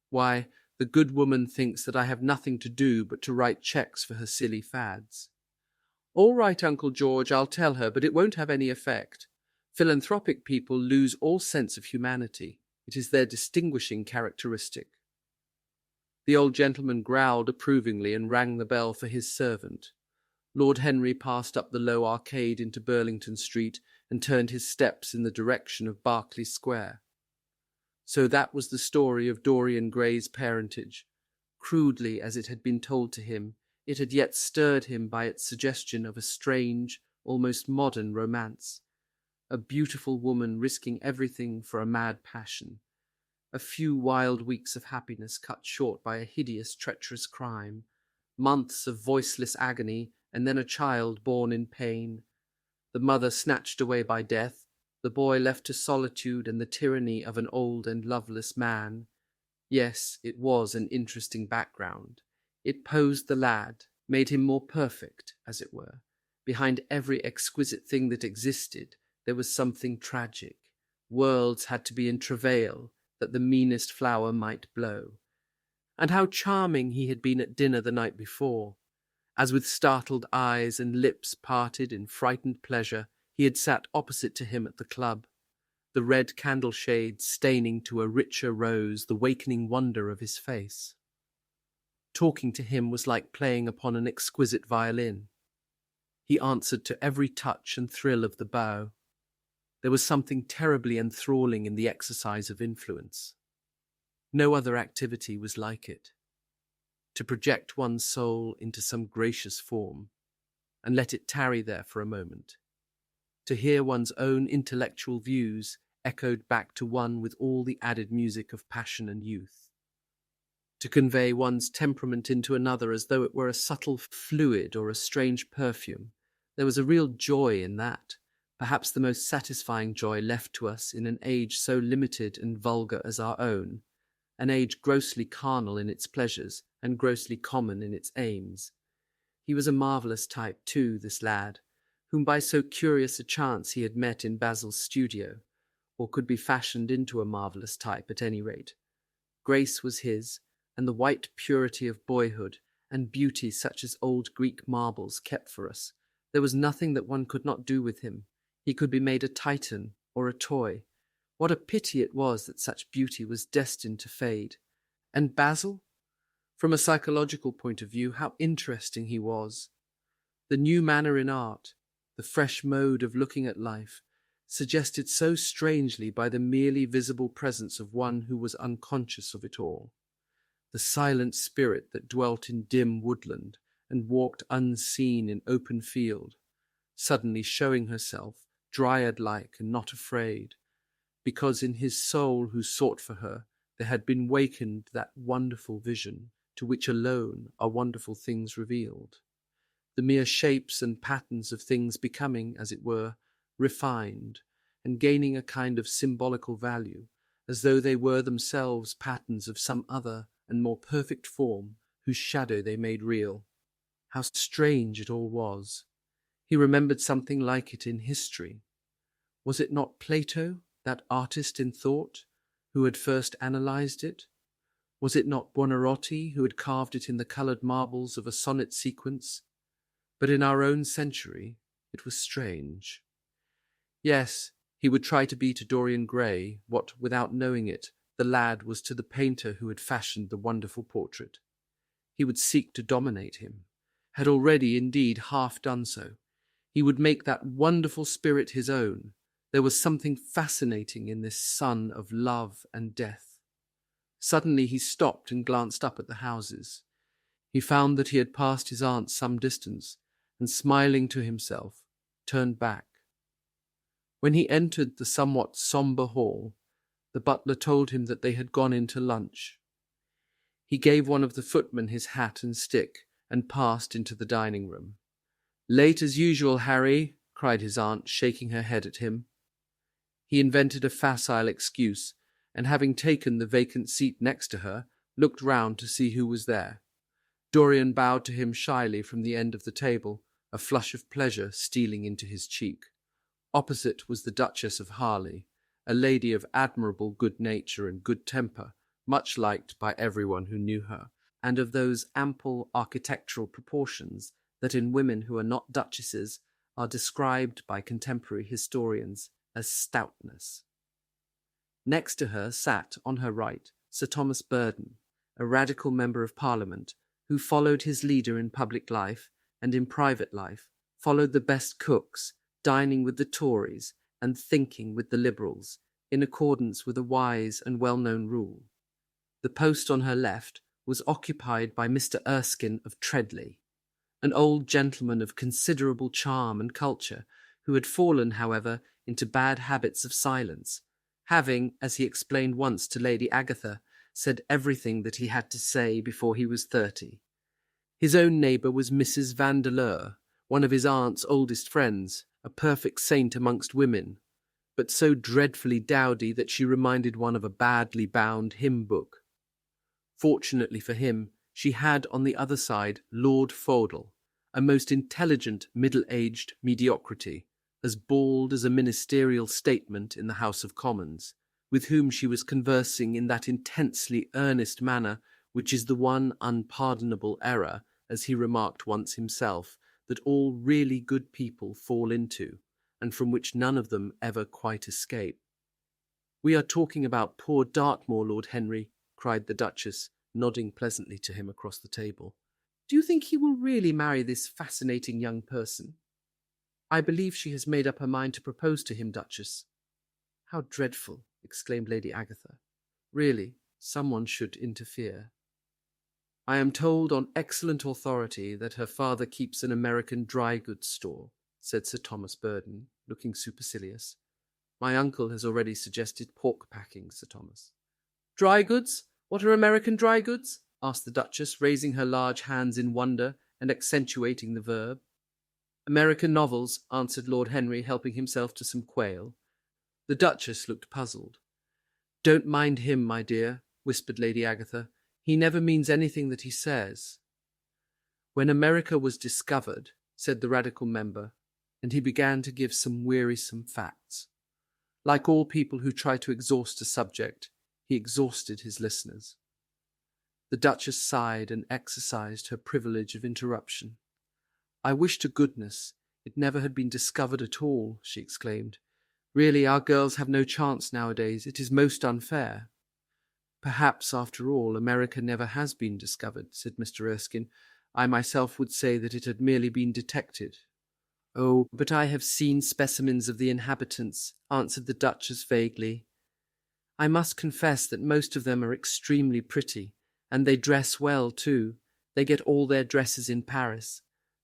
Why, the good woman thinks that I have nothing to do but to write cheques for her silly fads. All right, Uncle George, I'll tell her, but it won't have any effect. Philanthropic people lose all sense of humanity. It is their distinguishing characteristic. The old gentleman growled approvingly and rang the bell for his servant. Lord Henry passed up the low arcade into Burlington Street and turned his steps in the direction of Berkeley Square. So that was the story of Dorian Gray's parentage. Crudely as it had been told to him, it had yet stirred him by its suggestion of a strange, almost modern romance. A beautiful woman risking everything for a mad passion. A few wild weeks of happiness cut short by a hideous, treacherous crime. Months of voiceless agony, and then a child born in pain. The mother snatched away by death, the boy left to solitude and the tyranny of an old and loveless man. Yes, it was an interesting background. It posed the lad, made him more perfect, as it were. Behind every exquisite thing that existed, there was something tragic. Worlds had to be in travail, that the meanest flower might blow. And how charming he had been at dinner the night before! As with startled eyes and lips parted in frightened pleasure, he had sat opposite to him at the club, the red candle shades staining to a richer rose the wakening wonder of his face. Talking to him was like playing upon an exquisite violin. He answered to every touch and thrill of the bow. There was something terribly enthralling in the exercise of influence. No other activity was like it. To project one's soul into some gracious form, and let it tarry there for a moment. To hear one's own intellectual views echoed back to one with all the added music of passion and youth. To convey one's temperament into another as though it were a subtle fluid or a strange perfume. There was a real joy in that, perhaps the most satisfying joy left to us in an age so limited and vulgar as our own, an age grossly carnal in its pleasures and grossly common in its aims. He was a marvellous type, too, this lad, whom by so curious a chance he had met in Basil's studio, or could be fashioned into a marvellous type at any rate. Grace was his, and the white purity of boyhood, and beauty such as old Greek marbles kept for us. There was nothing that one could not do with him. He could be made a Titan or a toy. What a pity it was that such beauty was destined to fade. And Basil? From a psychological point of view, how interesting he was. The new manner in art, the fresh mode of looking at life, suggested so strangely by the merely visible presence of one who was unconscious of it all. The silent spirit that dwelt in dim woodland and walked unseen in open field, suddenly showing herself, dryad-like and not afraid, because in his soul who sought for her there had been wakened that wonderful vision, to which alone are wonderful things revealed. The mere shapes and patterns of things becoming, as it were, refined, and gaining a kind of symbolical value, as though they were themselves patterns of some other and more perfect form, whose shadow they made real. How strange it all was! He remembered something like it in history. Was it not Plato, that artist in thought, who had first analyzed it? Was it not Buonarroti who had carved it in the coloured marbles of a sonnet sequence? But in our own century it was strange. Yes, he would try to be to Dorian Gray what, without knowing it, the lad was to the painter who had fashioned the wonderful portrait. He would seek to dominate him, had already indeed half done so. He would make that wonderful spirit his own, There was something fascinating in this sun of love and death. Suddenly he stopped and glanced up at the houses. He found that he had passed his aunt some distance, and smiling to himself, turned back. When he entered the somewhat sombre hall, the butler told him that they had gone in to lunch. He gave one of the footmen his hat and stick, and passed into the dining room. "Late as usual, Harry," cried his aunt, shaking her head at him. He invented a facile excuse, and having taken the vacant seat next to her, looked round to see who was there. Dorian bowed to him shyly from the end of the table, a flush of pleasure stealing into his cheek. Opposite was the Duchess of Harley, a lady of admirable good nature and good temper, much liked by everyone who knew her, and of those ample architectural proportions that in women who are not duchesses are described by contemporary historians as stoutness. Next to her sat, on her right, Sir Thomas Burden, a radical member of Parliament, who followed his leader in public life and in private life, followed the best cooks, dining with the Tories and thinking with the Liberals, in accordance with a wise and well-known rule. The post on her left was occupied by Mr. Erskine of Treadley, an old gentleman of considerable charm and culture, who had fallen, however, into bad habits of silence, having, as he explained once to Lady Agatha, said everything that he had to say before he was 30. His own neighbour was Mrs. Vandeleur, one of his aunt's oldest friends, a perfect saint amongst women, but so dreadfully dowdy that she reminded one of a badly bound hymn-book. Fortunately for him, she had on the other side Lord Faudel, a most intelligent middle-aged mediocrity, as bald as a ministerial statement in the House of Commons, with whom she was conversing in that intensely earnest manner which is the one unpardonable error, as he remarked once himself, that all really good people fall into, and from which none of them ever quite escape. "We are talking about poor Dartmoor, Lord Henry," cried the Duchess, nodding pleasantly to him across the table. "Do you think he will really marry this fascinating young person?" "I believe she has made up her mind to propose to him, Duchess." "How dreadful!" exclaimed Lady Agatha. "Really, someone should interfere." "I am told on excellent authority that her father keeps an American dry goods store," said Sir Thomas Burden, looking supercilious. "My uncle has already suggested pork packing, Sir Thomas." "Dry goods? What are American dry goods?" asked the Duchess, raising her large hands in wonder and accentuating the verb. "American novels," answered Lord Henry, helping himself to some quail. The Duchess looked puzzled. "Don't mind him, my dear," whispered Lady Agatha. "He never means anything that he says." "When America was discovered," said the Radical member, and he began to give some wearisome facts. Like all people who try to exhaust a subject, he exhausted his listeners. The Duchess sighed and exercised her privilege of interruption. "I wish to goodness it never had been discovered at all," she exclaimed. "Really, our girls have no chance nowadays. It is most unfair." "Perhaps, after all, America never has been discovered," said Mr. Erskine. "I myself would say that it had merely been detected." "Oh, but I have seen specimens of the inhabitants," answered the Duchess vaguely. "I must confess that most of them are extremely pretty, and they dress well, too. They get all their dresses in Paris.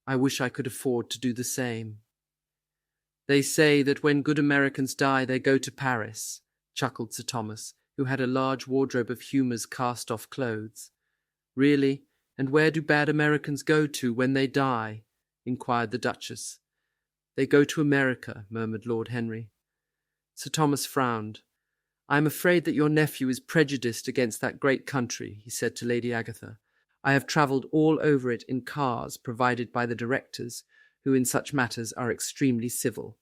I wish I could afford to do the same." "They say that when good Americans die they go to Paris," chuckled Sir Thomas, who had a large wardrobe of Humour's cast-off clothes. "Really? And where do bad Americans go to when they die?" inquired the Duchess. "They go to America," murmured Lord Henry. Sir Thomas frowned. "I am afraid that your nephew is prejudiced against that great country," he said to Lady Agatha. "I have travelled all over it in cars provided by the directors, who in such matters are extremely civil.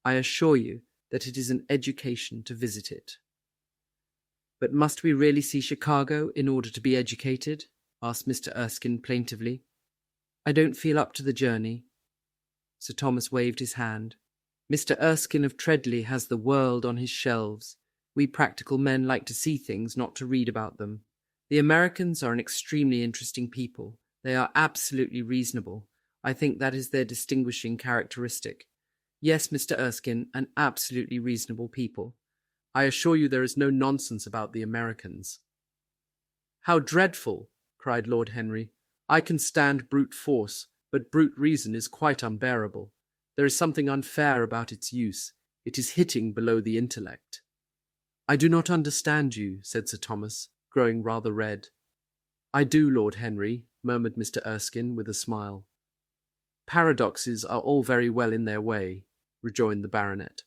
I assure you that it is an education to visit it." "But must we really see Chicago in order to be educated?" asked Mr. Erskine plaintively. "I don't feel up to the journey." Sir Thomas waved his hand. "Mr. Erskine of Treadley has the world on his shelves. We practical men like to see things, not to read about them. The Americans are an extremely interesting people. They are absolutely reasonable. I think that is their distinguishing characteristic. Yes, Mr. Erskine, an absolutely reasonable people. I assure you there is no nonsense about the Americans. How dreadful! Cried Lord Henry. I can stand brute force, but brute reason is quite unbearable. There is something unfair about its use. It is hitting below the intellect. I do not understand you, said Sir Thomas, growing rather red. I do, Lord Henry, murmured Mr. Erskine with a smile. Paradoxes are all very well in their way, rejoined the baronet.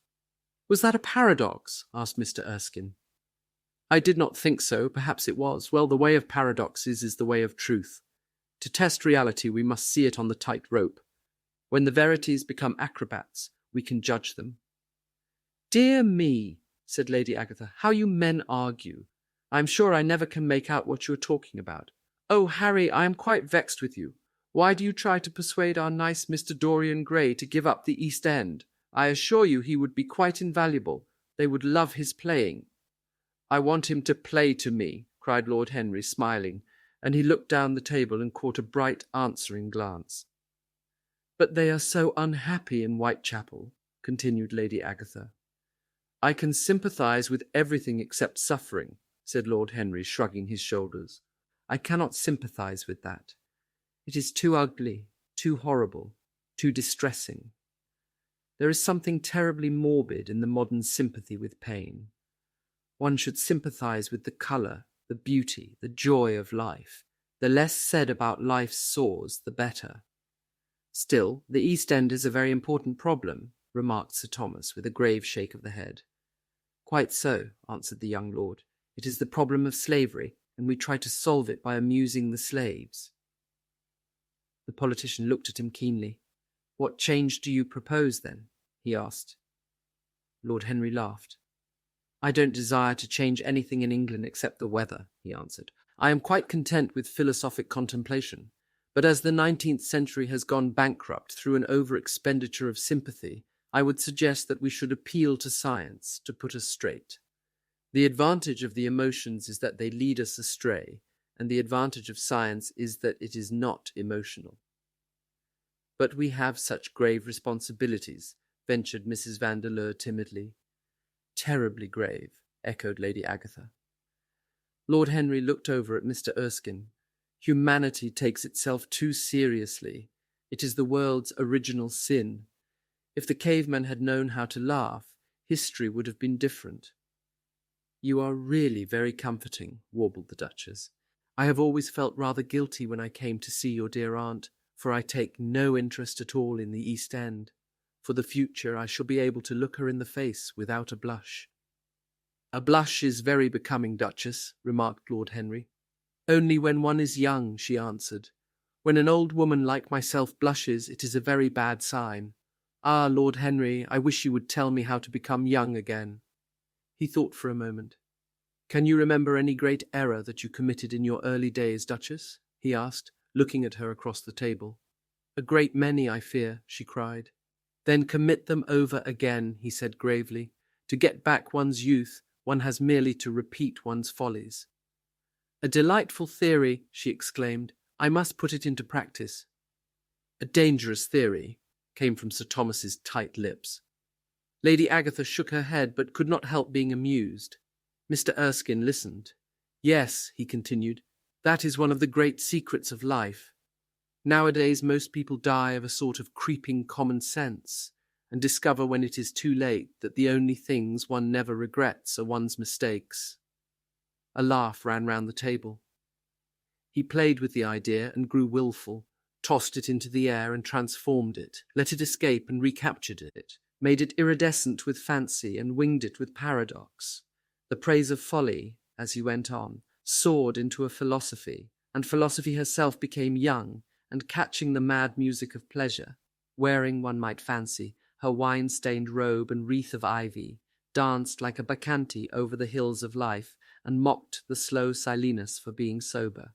Was that a paradox? Asked Mr. Erskine. I did not think so. Perhaps it was. Well, the way of paradoxes is the way of truth. To test reality, we must see it on the tight rope. When the verities become acrobats, we can judge them. Dear me, said Lady Agatha, how you men argue. I am sure I never can make out what you are talking about. Oh, Harry, I am quite vexed with you. Why do you try to persuade our nice Mr. Dorian Gray to give up the East End? I assure you he would be quite invaluable. They would love his playing. I want him to play to me, cried Lord Henry, smiling, and he looked down the table and caught a bright answering glance. But they are so unhappy in Whitechapel, continued Lady Agatha. I can sympathize with everything except suffering, said Lord Henry, shrugging his shoulders. I cannot sympathize with that. It is too ugly, too horrible, too distressing. There is something terribly morbid in the modern sympathy with pain. One should sympathize with the colour, the beauty, the joy of life. The less said about life's sores, the better. Still, the East End is a very important problem, remarked Sir Thomas, with a grave shake of the head. Quite so, answered the young lord. It is the problem of slavery, and we try to solve it by amusing the slaves. The politician looked at him keenly. What change do you propose, then? He asked. Lord Henry laughed. I don't desire to change anything in England except the weather, he answered. I am quite content with philosophic contemplation, but as the 19th century has gone bankrupt through an over-expenditure of sympathy, I would suggest that we should appeal to science to put us straight. The advantage of the emotions is that they lead us astray, and the advantage of science is that it is not emotional. But we have such grave responsibilities, ventured Mrs. Vandeleur timidly. Terribly grave, echoed Lady Agatha. Lord Henry looked over at Mr. Erskine. Humanity takes itself too seriously. It is the world's original sin. If the caveman had known how to laugh, history would have been different. You are really very comforting, warbled the Duchess. I have always felt rather guilty when I came to see your dear aunt, for I take no interest at all in the East End. For the future I shall be able to look her in the face without a blush. A blush is very becoming, Duchess, remarked Lord Henry. Only when one is young, she answered. When an old woman like myself blushes, it is a very bad sign. Ah, Lord Henry, I wish you would tell me how to become young again. He thought for a moment. Can you remember any great error that you committed in your early days, Duchess? He asked, looking at her across the table. A great many, I fear, she cried. Then commit them over again, he said gravely. To get back one's youth, one has merely to repeat one's follies. A delightful theory, she exclaimed. I must put it into practice. A dangerous theory, came from Sir Thomas's tight lips. Lady Agatha shook her head, but could not help being amused. Mr. Erskine listened. Yes, he continued, that is one of the great secrets of life. Nowadays most people die of a sort of creeping common sense, and discover when it is too late that the only things one never regrets are one's mistakes. A laugh ran round the table. He played with the idea and grew wilful, tossed it into the air and transformed it, let it escape and recaptured it, made it iridescent with fancy and winged it with paradox. The praise of folly, as he went on, soared into a philosophy, and philosophy herself became young, and catching the mad music of pleasure, wearing, one might fancy, her wine-stained robe and wreath of ivy, danced like a bacchante over the hills of life, and mocked the slow Silenus for being sober.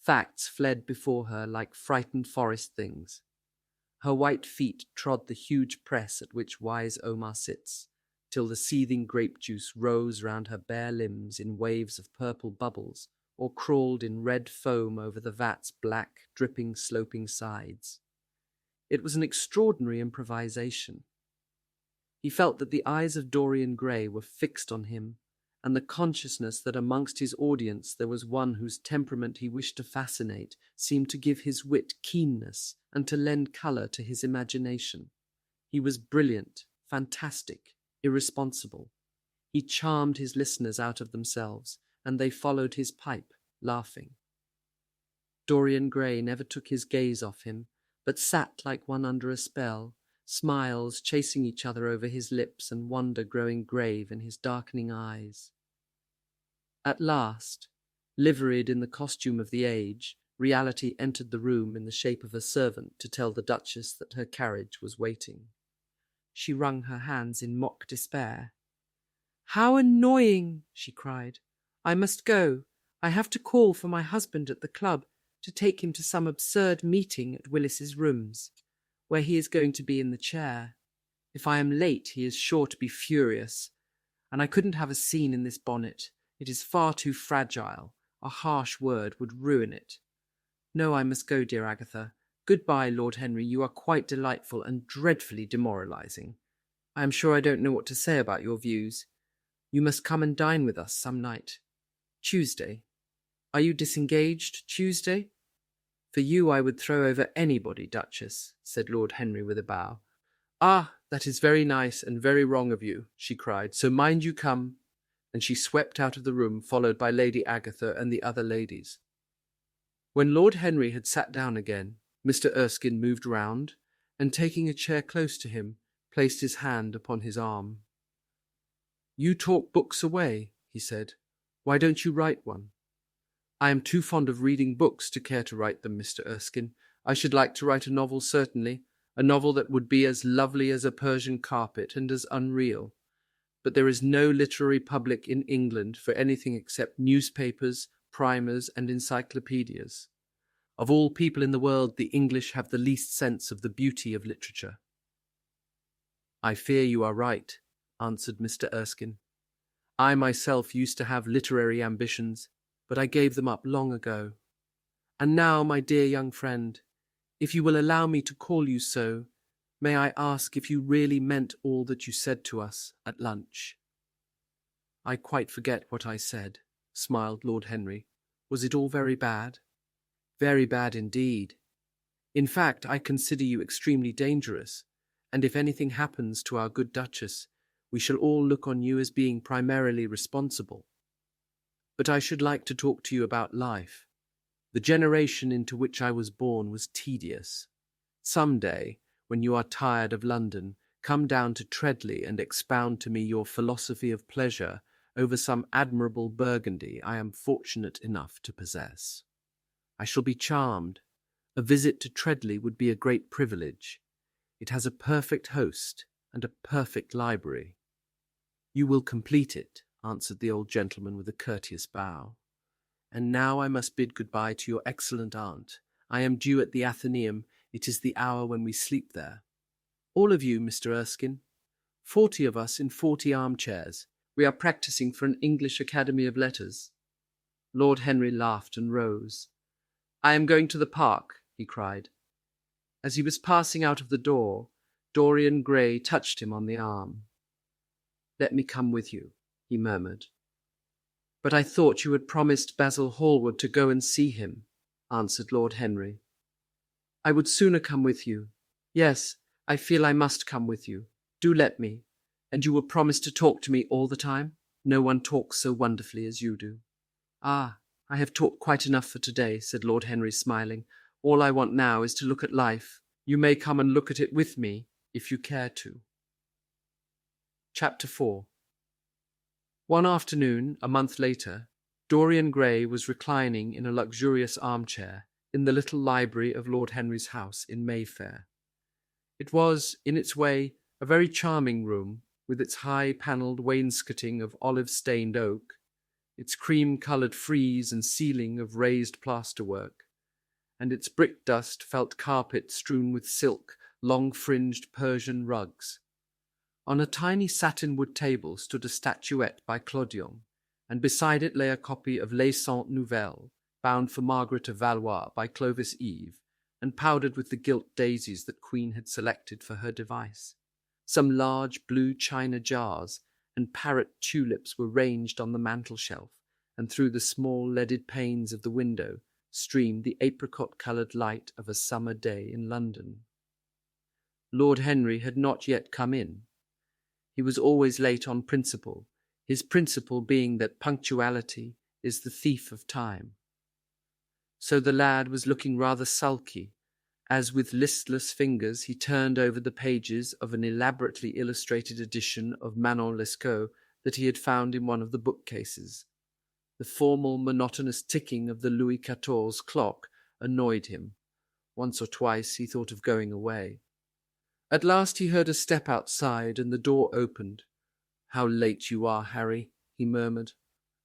Facts fled before her like frightened forest things. Her white feet trod the huge press at which wise Omar sits, till the seething grape juice rose round her bare limbs in waves of purple bubbles, or crawled in red foam over the vat's black, dripping, sloping sides. It was an extraordinary improvisation. He felt that the eyes of Dorian Gray were fixed on him, and the consciousness that amongst his audience there was one whose temperament he wished to fascinate seemed to give his wit keenness and to lend colour to his imagination. He was brilliant, fantastic, irresponsible. He charmed his listeners out of themselves, and they followed his pipe, laughing. Dorian Gray never took his gaze off him, but sat like one under a spell, smiles chasing each other over his lips and wonder growing grave in his darkening eyes. At last, liveried in the costume of the age, reality entered the room in the shape of a servant to tell the Duchess that her carriage was waiting. She wrung her hands in mock despair. "How annoying!" she cried. "I must go. I have to call for my husband at the club to take him to some absurd meeting at Willis's rooms, where he is going to be in the chair. If I am late, he is sure to be furious. And I couldn't have a scene in this bonnet. It is far too fragile. A harsh word would ruin it. No, I must go, dear Agatha. Goodbye, Lord Henry. You are quite delightful and dreadfully demoralizing. I am sure I don't know what to say about your views. You must come and dine with us some night. Tuesday. Are you disengaged Tuesday?" "For you I would throw over anybody, Duchess," said Lord Henry with a bow. "Ah, that is very nice and very wrong of you," she cried, "so mind you come." And she swept out of the room, followed by Lady Agatha and the other ladies. When Lord Henry had sat down again, Mr. Erskine moved round, and taking a chair close to him, placed his hand upon his arm. "You talk books away," he said. "Why don't you write one?" "I am too fond of reading books to care to write them, Mr. Erskine. I should like to write a novel, certainly, a novel that would be as lovely as a Persian carpet and as unreal. But there is no literary public in England for anything except newspapers, primers, and encyclopedias. Of all people in the world, the English have the least sense of the beauty of literature." "I fear you are right," answered Mr. Erskine. "I myself used to have literary ambitions, but I gave them up long ago. And now, my dear young friend, if you will allow me to call you so, may I ask if you really meant all that you said to us at lunch?" "I quite forget what I said," smiled Lord Henry. "Was it all very bad?" "Very bad indeed. In fact, I consider you extremely dangerous, and if anything happens to our good Duchess, we shall all look on you as being primarily responsible. But I should like to talk to you about life. The generation into which I was born was tedious. Some day, when you are tired of London, come down to Treadley and expound to me your philosophy of pleasure over some admirable Burgundy I am fortunate enough to possess. I shall be charmed. A visit to Treadley would be a great privilege. It has a perfect host and a perfect library." "You will complete it," answered the old gentleman with a courteous bow. "And now I must bid good-bye to your excellent aunt. I am due at the Athenaeum. It is the hour when we sleep there. All of you, Mr. Erskine. 40 of us in 40 armchairs. We are practising for an English Academy of Letters." Lord Henry laughed and rose. "I am going to the park," he cried. As he was passing out of the door, Dorian Gray touched him on the arm. "Let me come with you," he murmured. "But I thought you had promised Basil Hallward to go and see him," answered Lord Henry. "I would sooner come with you. Yes, I feel I must come with you. Do let me. And you will promise to talk to me all the time? No one talks so wonderfully as you do." "Ah, I have talked quite enough for today," said Lord Henry, smiling. "All I want now is to look at life. You may come and look at it with me, if you care to." Chapter 4. One afternoon, a month later, Dorian Gray was reclining in a luxurious armchair in the little library of Lord Henry's house in Mayfair. It was, in its way, a very charming room, with its high-panelled wainscoting of olive-stained oak, its cream-coloured frieze and ceiling of raised plasterwork, and its brick-dust felt carpet strewn with silk, long-fringed Persian rugs. On a tiny satin-wood table stood a statuette by Clodion, and beside it lay a copy of Les Cent Nouvelles, bound for Margaret of Valois by Clovis Eve, and powdered with the gilt daisies that Queen had selected for her device. Some large blue china jars and parrot tulips were ranged on the mantel-shelf, and through the small leaded panes of the window streamed the apricot-coloured light of a summer day in London. Lord Henry had not yet come in. He was always late on principle, his principle being that punctuality is the thief of time. So the lad was looking rather sulky, as with listless fingers he turned over the pages of an elaborately illustrated edition of Manon Lescaut that he had found in one of the bookcases. The formal, monotonous ticking of the Louis XIV clock annoyed him. Once or twice he thought of going away. At last he heard a step outside, and the door opened. "How late you are, Harry," he murmured.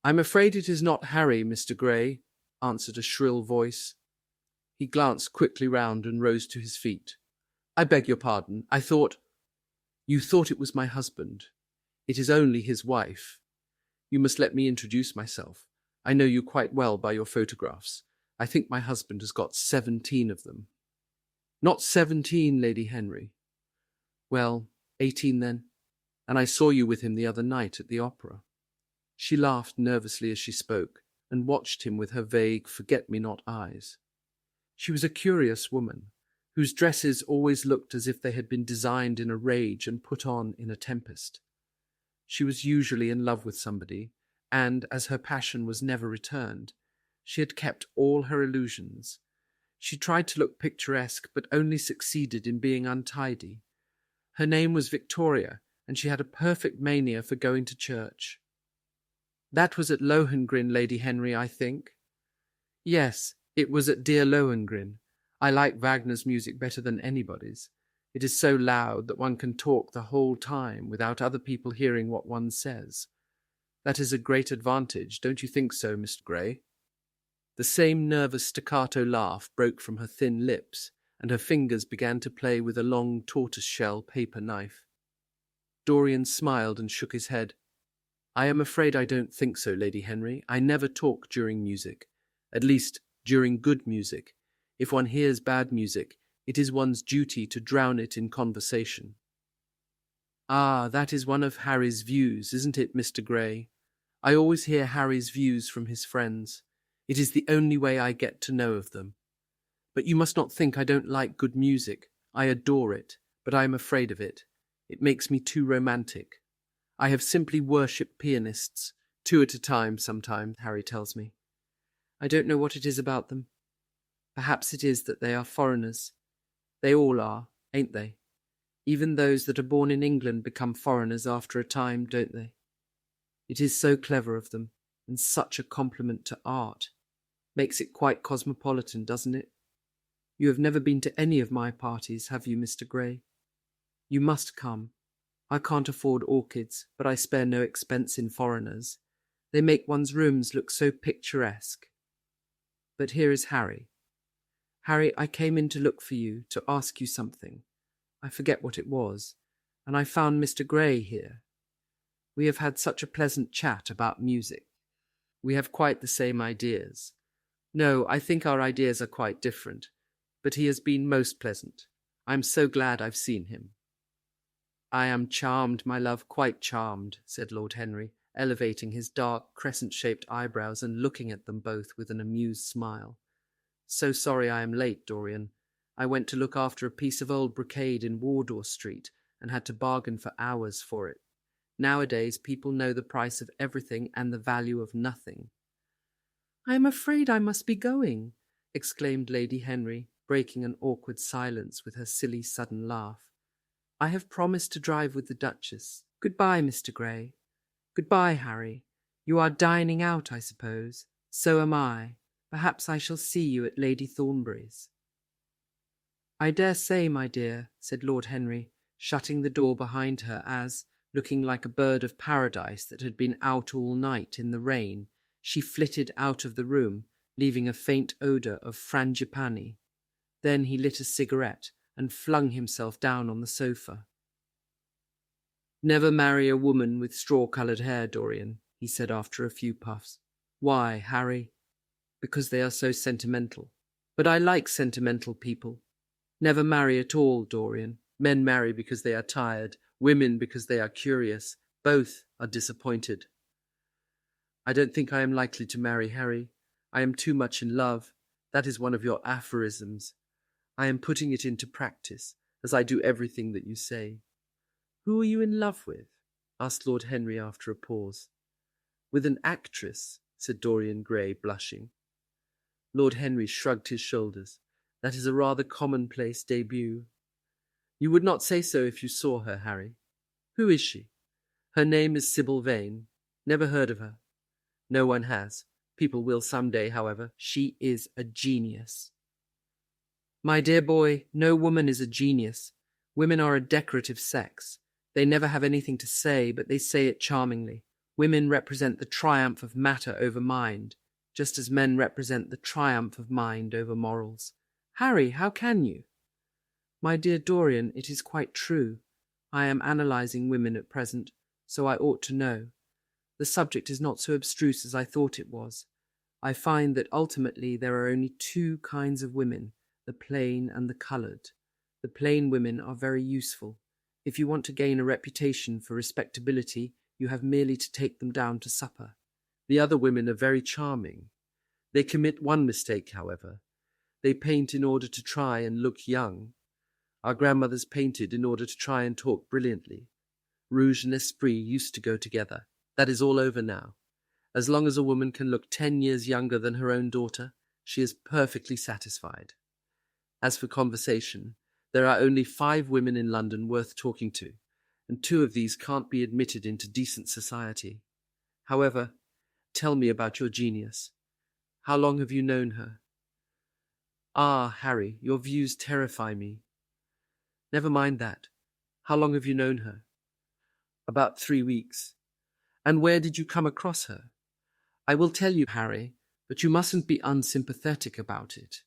"I'm afraid it is not Harry, Mr. Gray," answered a shrill voice. He glanced quickly round and rose to his feet. "I beg your pardon. I thought—" "You thought it was my husband. It is only his wife. You must let me introduce myself. I know you quite well by your photographs. I think my husband has got 17 of them." "Not 17, Lady Henry." "Well, 18 then. And I saw you with him the other night at the opera." She laughed nervously as she spoke, and watched him with her vague, forget-me-not eyes. She was a curious woman, whose dresses always looked as if they had been designed in a rage and put on in a tempest. She was usually in love with somebody, and, as her passion was never returned, she had kept all her illusions. She tried to look picturesque, but only succeeded in being untidy. Her name was Victoria, and she had a perfect mania for going to church. "That was at Lohengrin, Lady Henry, I think." "Yes, it was at dear Lohengrin. I like Wagner's music better than anybody's. It is so loud that one can talk the whole time without other people hearing what one says. That is a great advantage, don't you think so, Mr. Gray?" The same nervous staccato laugh broke from her thin lips, and her fingers began to play with a long tortoise-shell paper knife. Dorian smiled and shook his head. "I am afraid I don't think so, Lady Henry. I never talk during music. At least, during good music. If one hears bad music, it is one's duty to drown it in conversation." "Ah, that is one of Harry's views, isn't it, Mr. Gray? I always hear Harry's views from his friends. It is the only way I get to know of them. But you must not think I don't like good music. I adore it, but I am afraid of it. It makes me too romantic. I have simply worshipped pianists, 2 at a time sometimes, Harry tells me. I don't know what it is about them. Perhaps it is that they are foreigners. They all are, ain't they? Even those that are born in England become foreigners after a time, don't they? It is so clever of them, and such a compliment to art. Makes it quite cosmopolitan, doesn't it? You have never been to any of my parties, have you, Mr. Gray? You must come. I can't afford orchids, but I spare no expense in foreigners. They make one's rooms look so picturesque. But here is Harry. Harry, I came in to look for you, to ask you something. I forget what it was, and I found Mr. Gray here. We have had such a pleasant chat about music. We have quite the same ideas. No, I think our ideas are quite different, but he has been most pleasant. I am so glad I've seen him." "I am charmed, my love, quite charmed," said Lord Henry, elevating his dark, crescent-shaped eyebrows and looking at them both with an amused smile. "So sorry I am late, Dorian. I went to look after a piece of old brocade in Wardour Street and had to bargain for hours for it. Nowadays people know the price of everything and the value of nothing." "I am afraid I must be going," exclaimed Lady Henry, breaking an awkward silence with her silly sudden laugh. "I have promised to drive with the Duchess. Goodbye, Mr. Gray. Goodbye, Harry. You are dining out, I suppose. So am I. Perhaps I shall see you at Lady Thornbury's." "I dare say, my dear," said Lord Henry, shutting the door behind her as, looking like a bird of paradise that had been out all night in the rain, she flitted out of the room, leaving a faint odour of frangipani. Then he lit a cigarette and flung himself down on the sofa. "Never marry a woman with straw-coloured hair, Dorian," he said after a few puffs. "Why, Harry?" "Because they are so sentimental. But I like sentimental people. Never marry at all, Dorian. Men marry because they are tired, Women because they are curious. Both are disappointed. I don't think I am likely to marry Harry. I am too much in love. That is one of your aphorisms. I am putting it into practice, as I do everything that you say. Who are you in love with? Asked Lord Henry after a pause. With an actress, said Dorian Gray, blushing. Lord Henry shrugged his shoulders. That is a rather commonplace debut. You would not say so if you saw her, Harry. Who is she? Her name is Sybil Vane. Never heard of her. No one has. People will some day, however. She is a genius. My dear boy, no woman is a genius. Women are a decorative sex. They never have anything to say, but they say it charmingly. Women represent the triumph of matter over mind, just as men represent the triumph of mind over morals. Harry, how can you? My dear Dorian, it is quite true. I am analysing women at present, so I ought to know. The subject is not so abstruse as I thought it was. I find that ultimately there are only two kinds of women, the plain and the coloured. The plain women are very useful. If you want to gain a reputation for respectability, you have merely to take them down to supper. The other women are very charming. They commit one mistake, however. They paint in order to try and look young. Our grandmothers painted in order to try and talk brilliantly. Rouge and esprit used to go together. That is all over now. As long as a woman can look 10 years younger than her own daughter, she is perfectly satisfied. As for conversation, there are only 5 women in London worth talking to, and 2 of these can't be admitted into decent society. However, tell me about your genius. How long have you known her? Ah, Harry, your views terrify me. Never mind that. How long have you known her? About 3 weeks. And where did you come across her? I will tell you, Harry, but you mustn't be unsympathetic about it.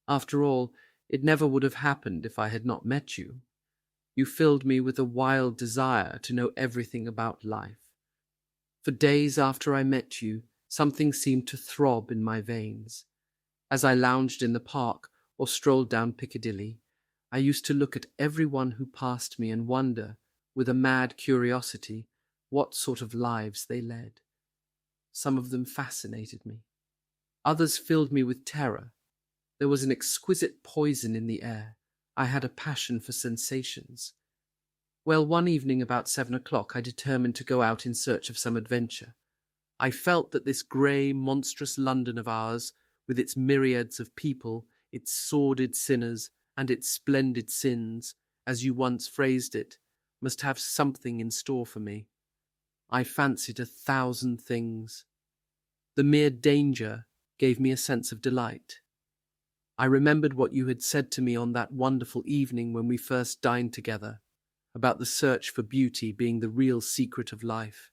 After all, it never would have happened if I had not met you. You filled me with a wild desire to know everything about life. For days after I met you, something seemed to throb in my veins. As I lounged in the park or strolled down Piccadilly, I used to look at every one who passed me and wonder, with a mad curiosity, what sort of lives they led. Some of them fascinated me. Others filled me with terror. There was an exquisite poison in the air. I had a passion for sensations. Well, one evening about 7 o'clock, I determined to go out in search of some adventure. I felt that this grey, monstrous London of ours, with its myriads of people, its sordid sinners, and its splendid sins, as you once phrased it, must have something in store for me. I fancied 1,000 things. The mere danger gave me a sense of delight. I remembered what you had said to me on that wonderful evening when we first dined together, about the search for beauty being the real secret of life.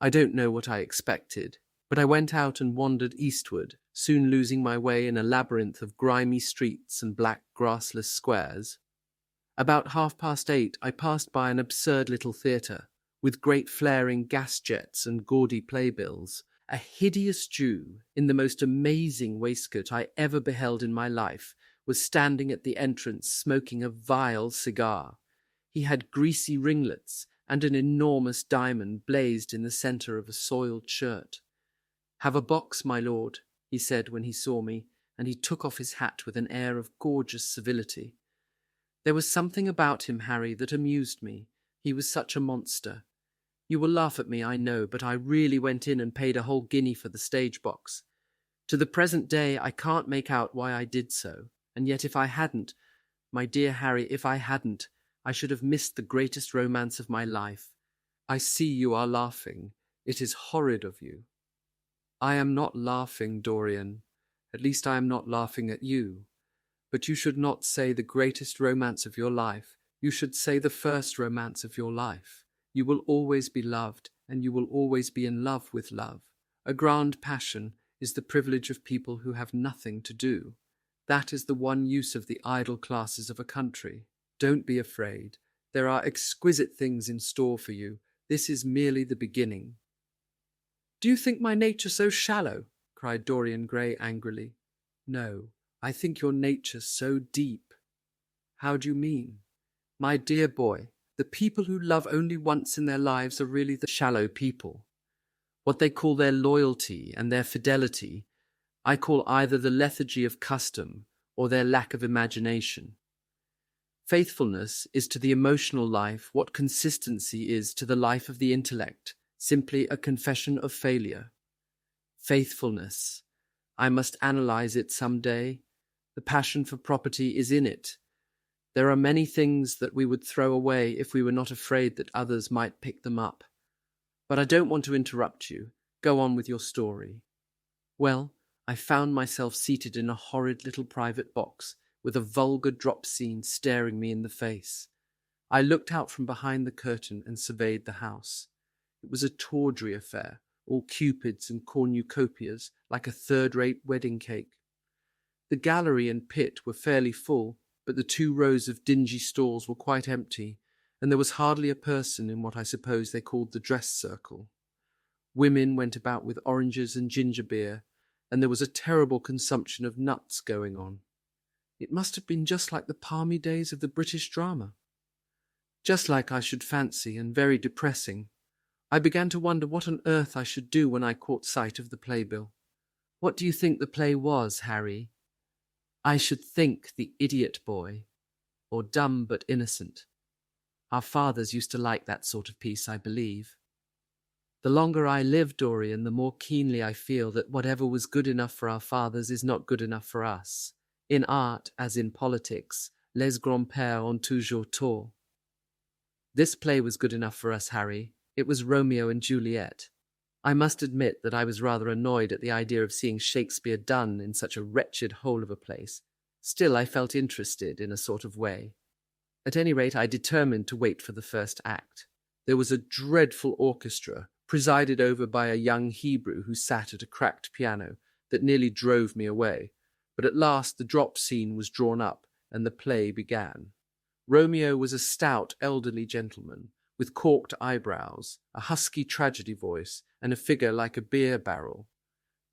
I don't know what I expected, but I went out and wandered eastward, soon losing my way in a labyrinth of grimy streets and black grassless squares. About 8:30, I passed by an absurd little theatre, with great flaring gas jets and gaudy playbills. A hideous Jew, in the most amazing waistcoat I ever beheld in my life, was standing at the entrance smoking a vile cigar. He had greasy ringlets, and an enormous diamond blazed in the centre of a soiled shirt. "Have a box, my lord," he said when he saw me, and he took off his hat with an air of gorgeous civility. There was something about him, Harry, that amused me. He was such a monster. You will laugh at me, I know, but I really went in and paid a whole guinea for the stage box. To the present day, I can't make out why I did so, and yet if I hadn't, my dear Harry, if I hadn't, I should have missed the greatest romance of my life. I see you are laughing. It is horrid of you. I am not laughing, Dorian. At least I am not laughing at you. But you should not say the greatest romance of your life. You should say the first romance of your life. You will always be loved, and you will always be in love with love. A grand passion is the privilege of people who have nothing to do. That is the one use of the idle classes of a country. Don't be afraid. There are exquisite things in store for you. This is merely the beginning. Do you think my nature so shallow? Cried Dorian Gray angrily. No, I think your nature so deep. How do you mean? My dear boy, The people who love only once in their lives are really the shallow people. What they call their loyalty and their fidelity, I call either the lethargy of custom or their lack of imagination. Faithfulness is to the emotional life what consistency is to the life of the intellect, simply a confession of failure. Faithfulness. I must analyze it some day. The passion for property is in it. There are many things that we would throw away if we were not afraid that others might pick them up. But I don't want to interrupt you. Go on with your story. Well, I found myself seated in a horrid little private box with a vulgar drop scene staring me in the face. I looked out from behind the curtain and surveyed the house. It was a tawdry affair, all cupids and cornucopias, like a third-rate wedding cake. The gallery and pit were fairly full, but the 2 rows of dingy stalls were quite empty, and there was hardly a person in what I suppose they called the dress circle. Women went about with oranges and ginger beer, and there was a terrible consumption of nuts going on. It must have been just like the palmy days of the British drama. Just like, I should fancy, and very depressing. I began to wonder what on earth I should do when I caught sight of the playbill. What do you think the play was, Harry? I should think The Idiot Boy, or Dumb but Innocent. Our fathers used to like that sort of piece, I believe. The longer I live, Dorian, the more keenly I feel that whatever was good enough for our fathers is not good enough for us. In art, as in politics, les grands-pères ont toujours tort. This play was good enough for us, Harry. It was Romeo and Juliet. I must admit that I was rather annoyed at the idea of seeing Shakespeare done in such a wretched hole of a place. Still, I felt interested in a sort of way. At any rate, I determined to wait for the first act. There was a dreadful orchestra, presided over by a young Hebrew who sat at a cracked piano, that nearly drove me away. But at last the drop scene was drawn up, and the play began. Romeo was a stout, elderly gentleman, with corked eyebrows, a husky tragedy voice, and a figure like a beer barrel.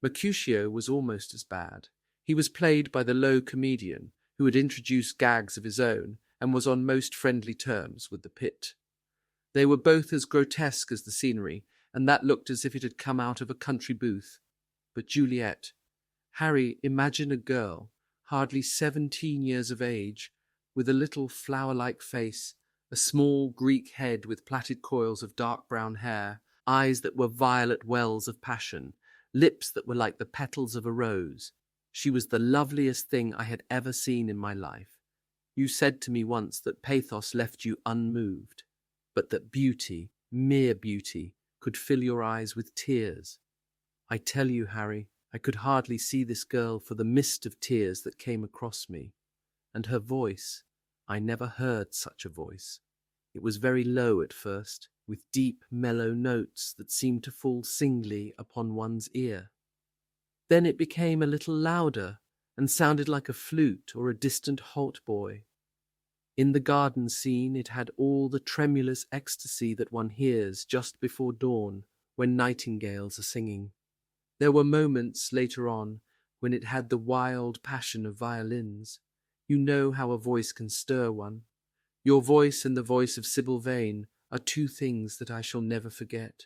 Mercutio was almost as bad. He was played by the low comedian, who had introduced gags of his own, and was on most friendly terms with the pit. They were both as grotesque as the scenery, and that looked as if it had come out of a country booth. But Juliet, Harry, imagine a girl, hardly 17 years of age, with a little flower-like face, a small Greek head with plaited coils of dark brown hair, eyes that were violet wells of passion, lips that were like the petals of a rose. She was the loveliest thing I had ever seen in my life. You said to me once that pathos left you unmoved, but that beauty, mere beauty, could fill your eyes with tears. I tell you, Harry, I could hardly see this girl for the mist of tears that came across me. And her voice, I never heard such a voice. It was very low at first, with deep, mellow notes that seemed to fall singly upon one's ear. Then it became a little louder, and sounded like a flute or a distant hautboy. In the garden scene it had all the tremulous ecstasy that one hears just before dawn, when nightingales are singing. There were moments, later on, when it had the wild passion of violins. You know how a voice can stir one. Your voice and the voice of Sybil Vane are 2 things that I shall never forget.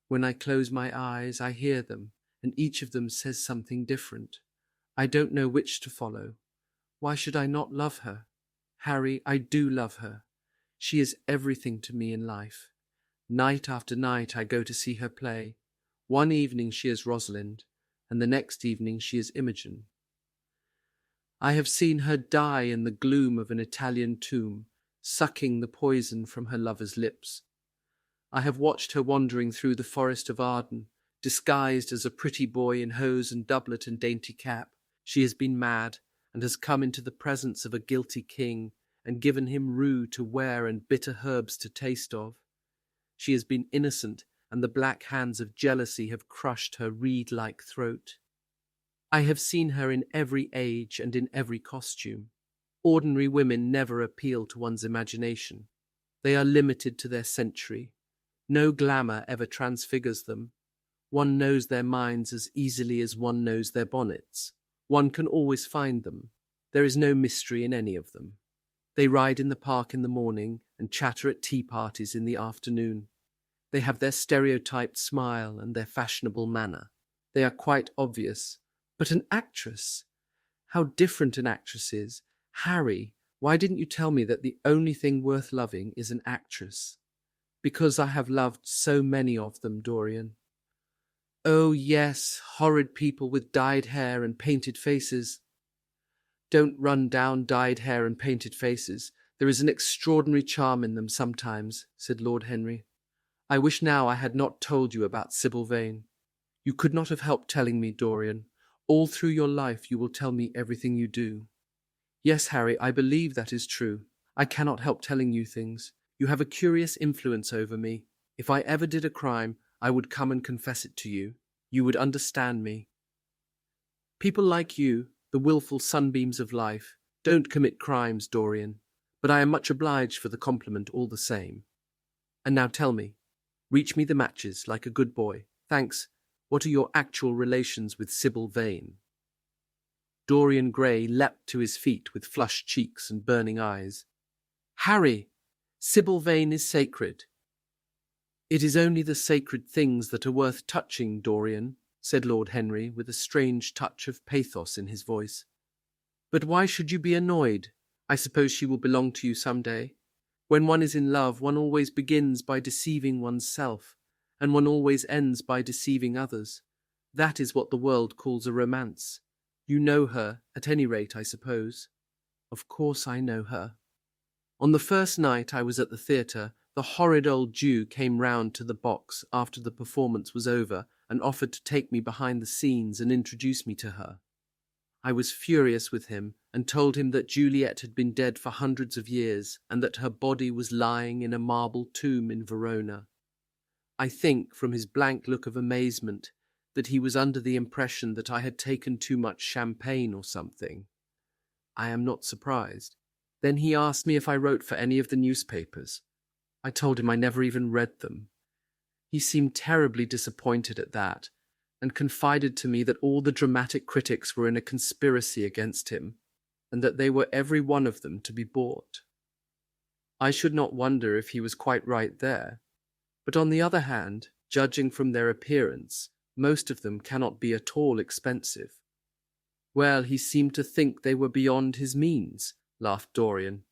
When I close my eyes, I hear them, and each of them says something different. I don't know which to follow. Why should I not love her? Harry, I do love her. She is everything to me in life. Night after night I go to see her play. One evening she is Rosalind, and the next evening she is Imogen. I have seen her die in the gloom of an Italian tomb, sucking the poison from her lover's lips. I have watched her wandering through the forest of Arden, disguised as a pretty boy in hose and doublet and dainty cap. She has been mad, and has come into the presence of a guilty king, and given him rue to wear and bitter herbs to taste of. She has been innocent, and the black hands of jealousy have crushed her reed-like throat. I have seen her in every age and in every costume. Ordinary women never appeal to one's imagination. They are limited to their century. No glamour ever transfigures them. One knows their minds as easily as one knows their bonnets. One can always find them. There is no mystery in any of them. They ride in the park in the morning, and chatter at tea parties in the afternoon. They have their stereotyped smile and their fashionable manner. They are quite obvious. But an actress? How different an actress is. Harry, why didn't you tell me that the only thing worth loving is an actress? Because I have loved so many of them, Dorian. Oh, yes, horrid people with dyed hair and painted faces. Don't run down dyed hair and painted faces. There is an extraordinary charm in them sometimes, said Lord Henry. I wish now I had not told you about Sybil Vane. You could not have helped telling me, Dorian. All through your life you will tell me everything you do. Yes, Harry, I believe that is true. I cannot help telling you things. You have a curious influence over me. If I ever did a crime, I would come and confess it to you. You would understand me. People like you, the willful sunbeams of life, don't commit crimes, Dorian, but I am much obliged for the compliment all the same. And now tell me, reach me the matches like a good boy. Thanks. What are your actual relations with Sybil Vane? Dorian Gray leapt to his feet with flushed cheeks and burning eyes. Harry, Sybil Vane is sacred. It is only the sacred things that are worth touching, Dorian, said Lord Henry with a strange touch of pathos in his voice. But why should you be annoyed? I suppose she will belong to you some day. When one is in love, one always begins by deceiving oneself, and one always ends by deceiving others. That is what the world calls a romance. You know her, at any rate, I suppose. Of course I know her. On the first night I was at the theatre, the horrid old Jew came round to the box after the performance was over and offered to take me behind the scenes and introduce me to her. I was furious with him and told him that Juliet had been dead for hundreds of years and that her body was lying in a marble tomb in Verona. I think, from his blank look of amazement, that he was under the impression that I had taken too much champagne or something. I am not surprised. Then he asked me if I wrote for any of the newspapers. I told him I never even read them. He seemed terribly disappointed at that, and confided to me that all the dramatic critics were in a conspiracy against him, and that they were every one of them to be bought. I should not wonder if he was quite right there, but on the other hand, judging from their appearance, most of them cannot be at all expensive. Well, he seemed to think they were beyond his means, laughed Dorian.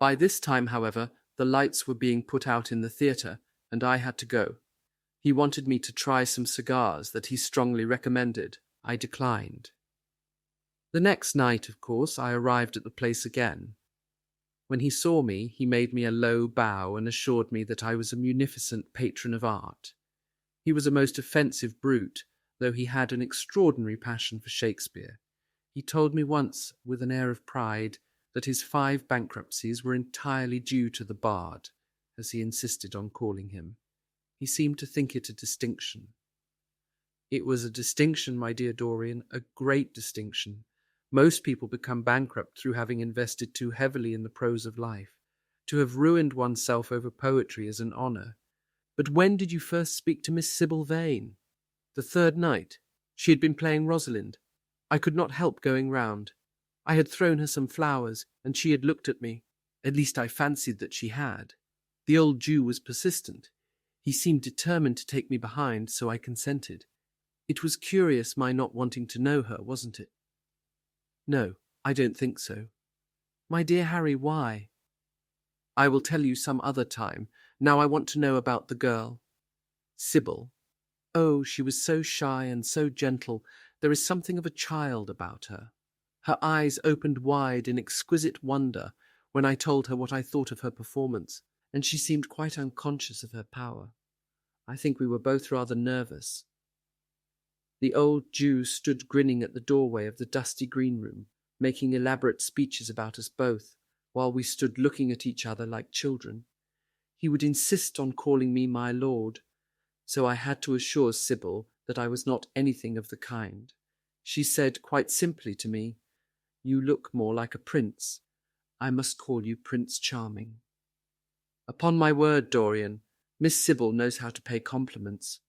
By this time, however, the lights were being put out in the theatre, and I had to go. He wanted me to try some cigars that he strongly recommended. I declined. The next night, of course, I arrived at the place again. When he saw me, he made me a low bow and assured me that I was a munificent patron of art. He was a most offensive brute, though he had an extraordinary passion for Shakespeare. He told me once, with an air of pride, that his 5 bankruptcies were entirely due to the bard, as he insisted on calling him. He seemed to think it a distinction. It was a distinction, my dear Dorian, a great distinction. Most people become bankrupt through having invested too heavily in the prose of life. To have ruined oneself over poetry is an honour. But when did you first speak to Miss Sybil Vane? The 3rd night. She had been playing Rosalind. I could not help going round. I had thrown her some flowers, and she had looked at me. At least I fancied that she had. The old Jew was persistent. He seemed determined to take me behind, so I consented. It was curious my not wanting to know her, wasn't it? No, I don't think so. My dear Harry, why? I will tell you some other time. Now I want to know about the girl. Sybil. Oh, she was so shy and so gentle. There is something of a child about her. Her eyes opened wide in exquisite wonder when I told her what I thought of her performance, and she seemed quite unconscious of her power. I think we were both rather nervous. The old Jew stood grinning at the doorway of the dusty green room, making elaborate speeches about us both, while we stood looking at each other like children. He would insist on calling me my lord, so I had to assure Sybil that I was not anything of the kind. She said quite simply to me, "You look more like a prince. I must call you Prince Charming." Upon my word, Dorian, Miss Sybil knows how to pay compliments.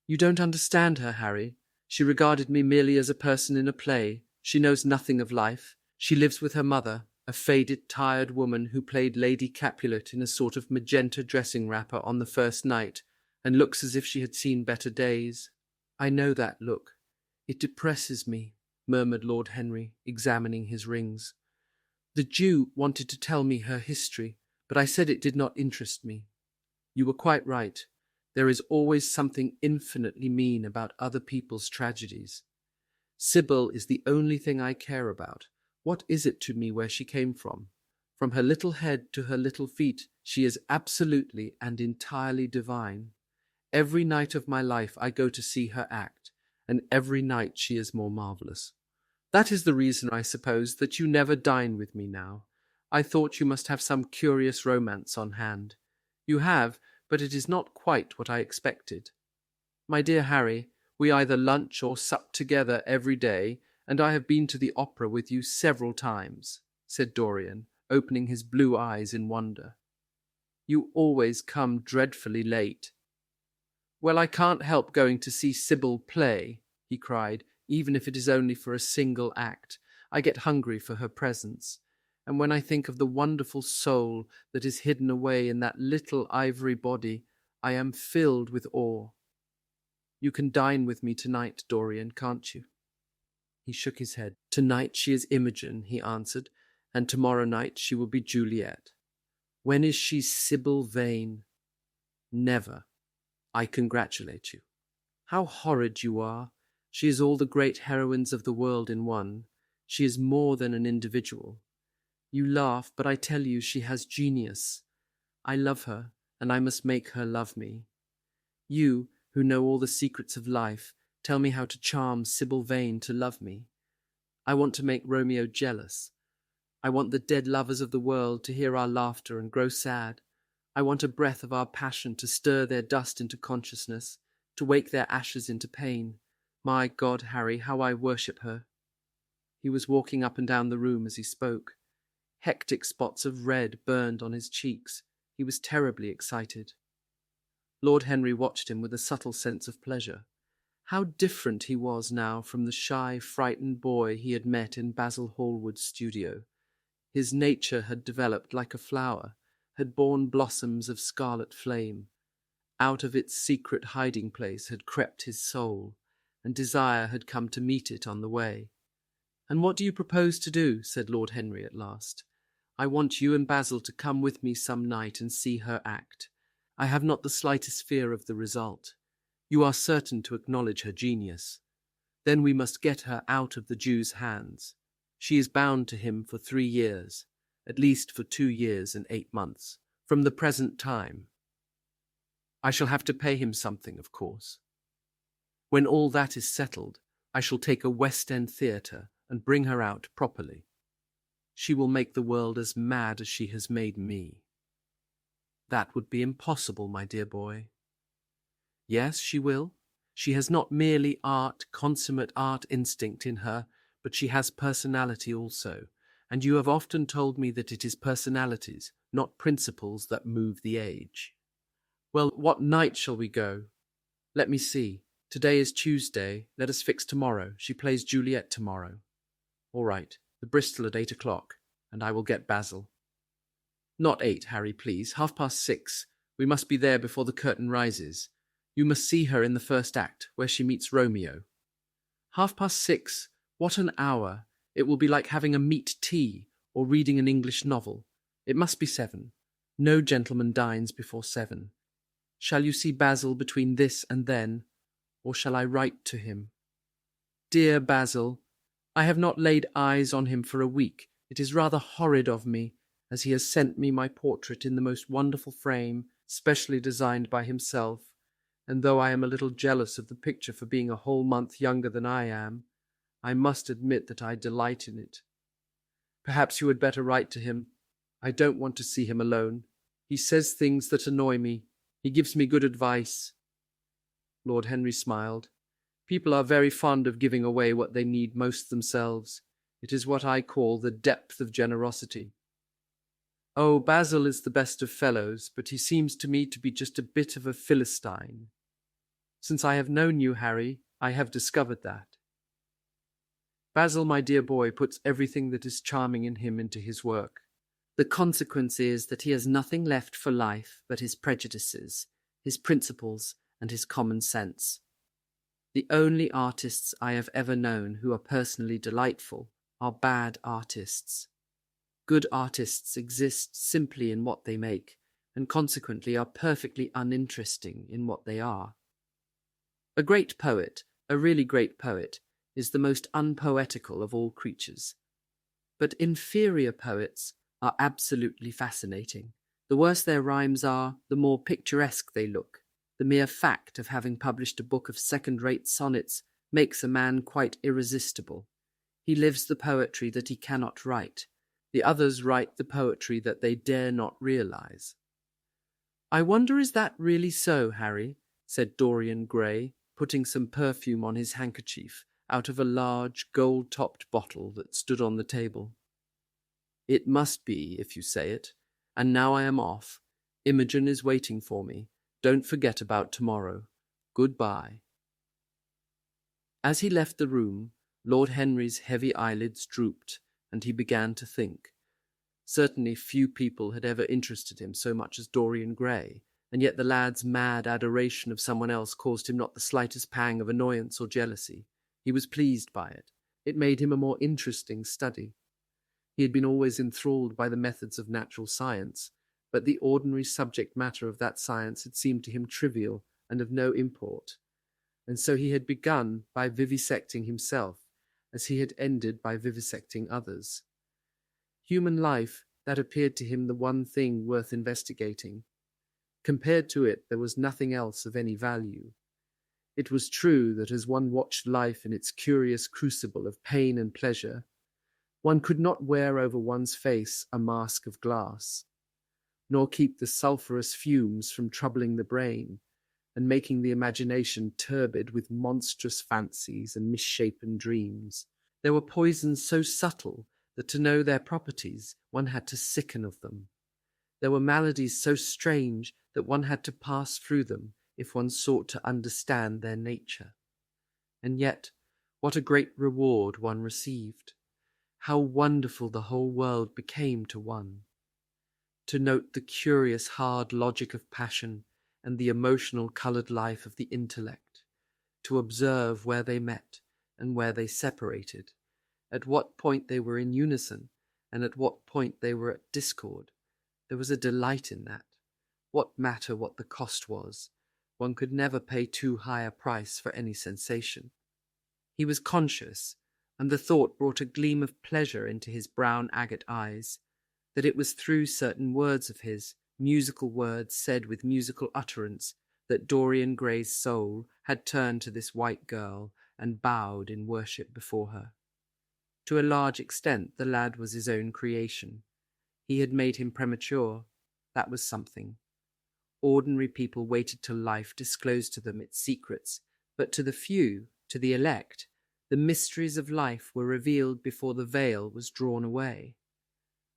You don't understand her, Harry. She regarded me merely as a person in a play. She knows nothing of life. She lives with her mother. a faded, tired woman who played Lady Capulet in a sort of magenta dressing wrapper on the first night, and looks as if she had seen better days. I know that look. It depresses me, murmured Lord Henry, examining his rings. The Jew wanted to tell me her history, but I said it did not interest me. You were quite right. There is always something infinitely mean about other people's tragedies. Sybil is the only thing I care about. What is it to me where she came from? From her little head to her little feet, she is absolutely and entirely divine. Every night of my life I go to see her act, and every night she is more marvellous. That is the reason, I suppose, that you never dine with me now. I thought you must have some curious romance on hand. You have, but it is not quite what I expected. My dear Harry, we either lunch or sup together every day, and I have been to the opera with you several times, said Dorian, opening his blue eyes in wonder. You always come dreadfully late. Well, I can't help going to see Sybil play, he cried, even if it is only for a single act. I get hungry for her presence. And when I think of the wonderful soul that is hidden away in that little ivory body, I am filled with awe. You can dine with me tonight, Dorian, can't you? He shook his head. Tonight she is Imogen, he answered, and tomorrow night she will be Juliet. When is she Sybil Vane? Never. I congratulate you. How horrid you are. She is all the great heroines of the world in one. She is more than an individual. You laugh, but I tell you she has genius. I love her, and I must make her love me. You, who know all the secrets of life, tell me how to charm Sybil Vane to love me. I want to make Romeo jealous. I want the dead lovers of the world to hear our laughter and grow sad. I want a breath of our passion to stir their dust into consciousness, to wake their ashes into pain. My God, Harry, how I worship her. He was walking up and down the room as he spoke. Hectic spots of red burned on his cheeks. He was terribly excited. Lord Henry watched him with a subtle sense of pleasure. How different he was now from the shy, frightened boy he had met in Basil Hallward's studio. His nature had developed like a flower, had borne blossoms of scarlet flame. Out of its secret hiding place had crept his soul, and desire had come to meet it on the way. "And what do you propose to do?" said Lord Henry at last. "I want you and Basil to come with me some night and see her act. I have not the slightest fear of the result. You are certain to acknowledge her genius. Then we must get her out of the Jew's hands. She is bound to him for 3 years, at least for 2 years and 8 months, from the present time. I shall have to pay him something, of course. When all that is settled, I shall take a West End theatre and bring her out properly. She will make the world as mad as she has made me." "That would be impossible, my dear boy." "Yes, she will. She has not merely consummate art instinct in her, but she has personality also, and you have often told me that it is personalities, not principles, that move the age. Well, what night shall we go? Let me see. Today is Tuesday. Let us fix tomorrow. She plays Juliet tomorrow. All right, the Bristol at 8 o'clock, and I will get Basil. Not 8, Harry, please. 6:30. We must be there before the curtain rises. You must see her in the first act, where she meets Romeo. 6:30? What an hour! It will be like having a meat tea, or reading an English novel. It must be 7. No gentleman dines before 7. Shall you see Basil between this and then, or shall I write to him? Dear Basil, I have not laid eyes on him for a week. It is rather horrid of me, as he has sent me my portrait in the most wonderful frame, specially designed by himself, and though I am a little jealous of the picture for being a whole month younger than I am, I must admit that I delight in it. Perhaps you had better write to him. I don't want to see him alone. He says things that annoy me. He gives me good advice." Lord Henry smiled. "People are very fond of giving away what they need most themselves. It is what I call the depth of generosity. Oh, Basil is the best of fellows, but he seems to me to be just a bit of a Philistine. Since I have known you, Harry, I have discovered that. Basil, my dear boy, puts everything that is charming in him into his work. The consequence is that he has nothing left for life but his prejudices, his principles, and his common sense. The only artists I have ever known who are personally delightful are bad artists. Good artists exist simply in what they make, and consequently are perfectly uninteresting in what they are. A great poet, a really great poet, is the most unpoetical of all creatures. But inferior poets are absolutely fascinating. The worse their rhymes are, the more picturesque they look. The mere fact of having published a book of second-rate sonnets makes a man quite irresistible. He lives the poetry that he cannot write. The others write the poetry that they dare not realize. "I wonder is that really so, Harry?" said Dorian Gray, putting some perfume on his handkerchief out of a large gold-topped bottle that stood on the table. "It must be, if you say it. And now I am off. Imogen is waiting for me. Don't forget about tomorrow. Goodbye." As he left the room, Lord Henry's heavy eyelids drooped, and he began to think. Certainly few people had ever interested him so much as Dorian Gray, and yet the lad's mad adoration of someone else caused him not the slightest pang of annoyance or jealousy. He was pleased by it. It made him a more interesting study. He had been always enthralled by the methods of natural science, but the ordinary subject matter of that science had seemed to him trivial and of no import, and so he had begun by vivisecting himself, as he had ended by vivisecting others. Human life, that appeared to him the one thing worth investigating. Compared to it, there was nothing else of any value. It was true that as one watched life in its curious crucible of pain and pleasure, one could not wear over one's face a mask of glass, nor keep the sulphurous fumes from troubling the brain and making the imagination turbid with monstrous fancies and misshapen dreams. There were poisons so subtle that to know their properties one had to sicken of them. There were maladies so strange that one had to pass through them if one sought to understand their nature. And yet, what a great reward one received! How wonderful the whole world became to one! To note the curious hard logic of passion and the emotional coloured life of the intellect, to observe where they met and where they separated, at what point they were in unison and at what point they were at discord. There was a delight in that. What matter what the cost was? One could never pay too high a price for any sensation. He was conscious, and the thought brought a gleam of pleasure into his brown agate eyes, that it was through certain words of his, musical words said with musical utterance, that Dorian Gray's soul had turned to this white girl and bowed in worship before her. To a large extent the lad was his own creation. He had made him premature. That was something. Ordinary people waited till life disclosed to them its secrets, but to the few, to the elect, the mysteries of life were revealed before the veil was drawn away.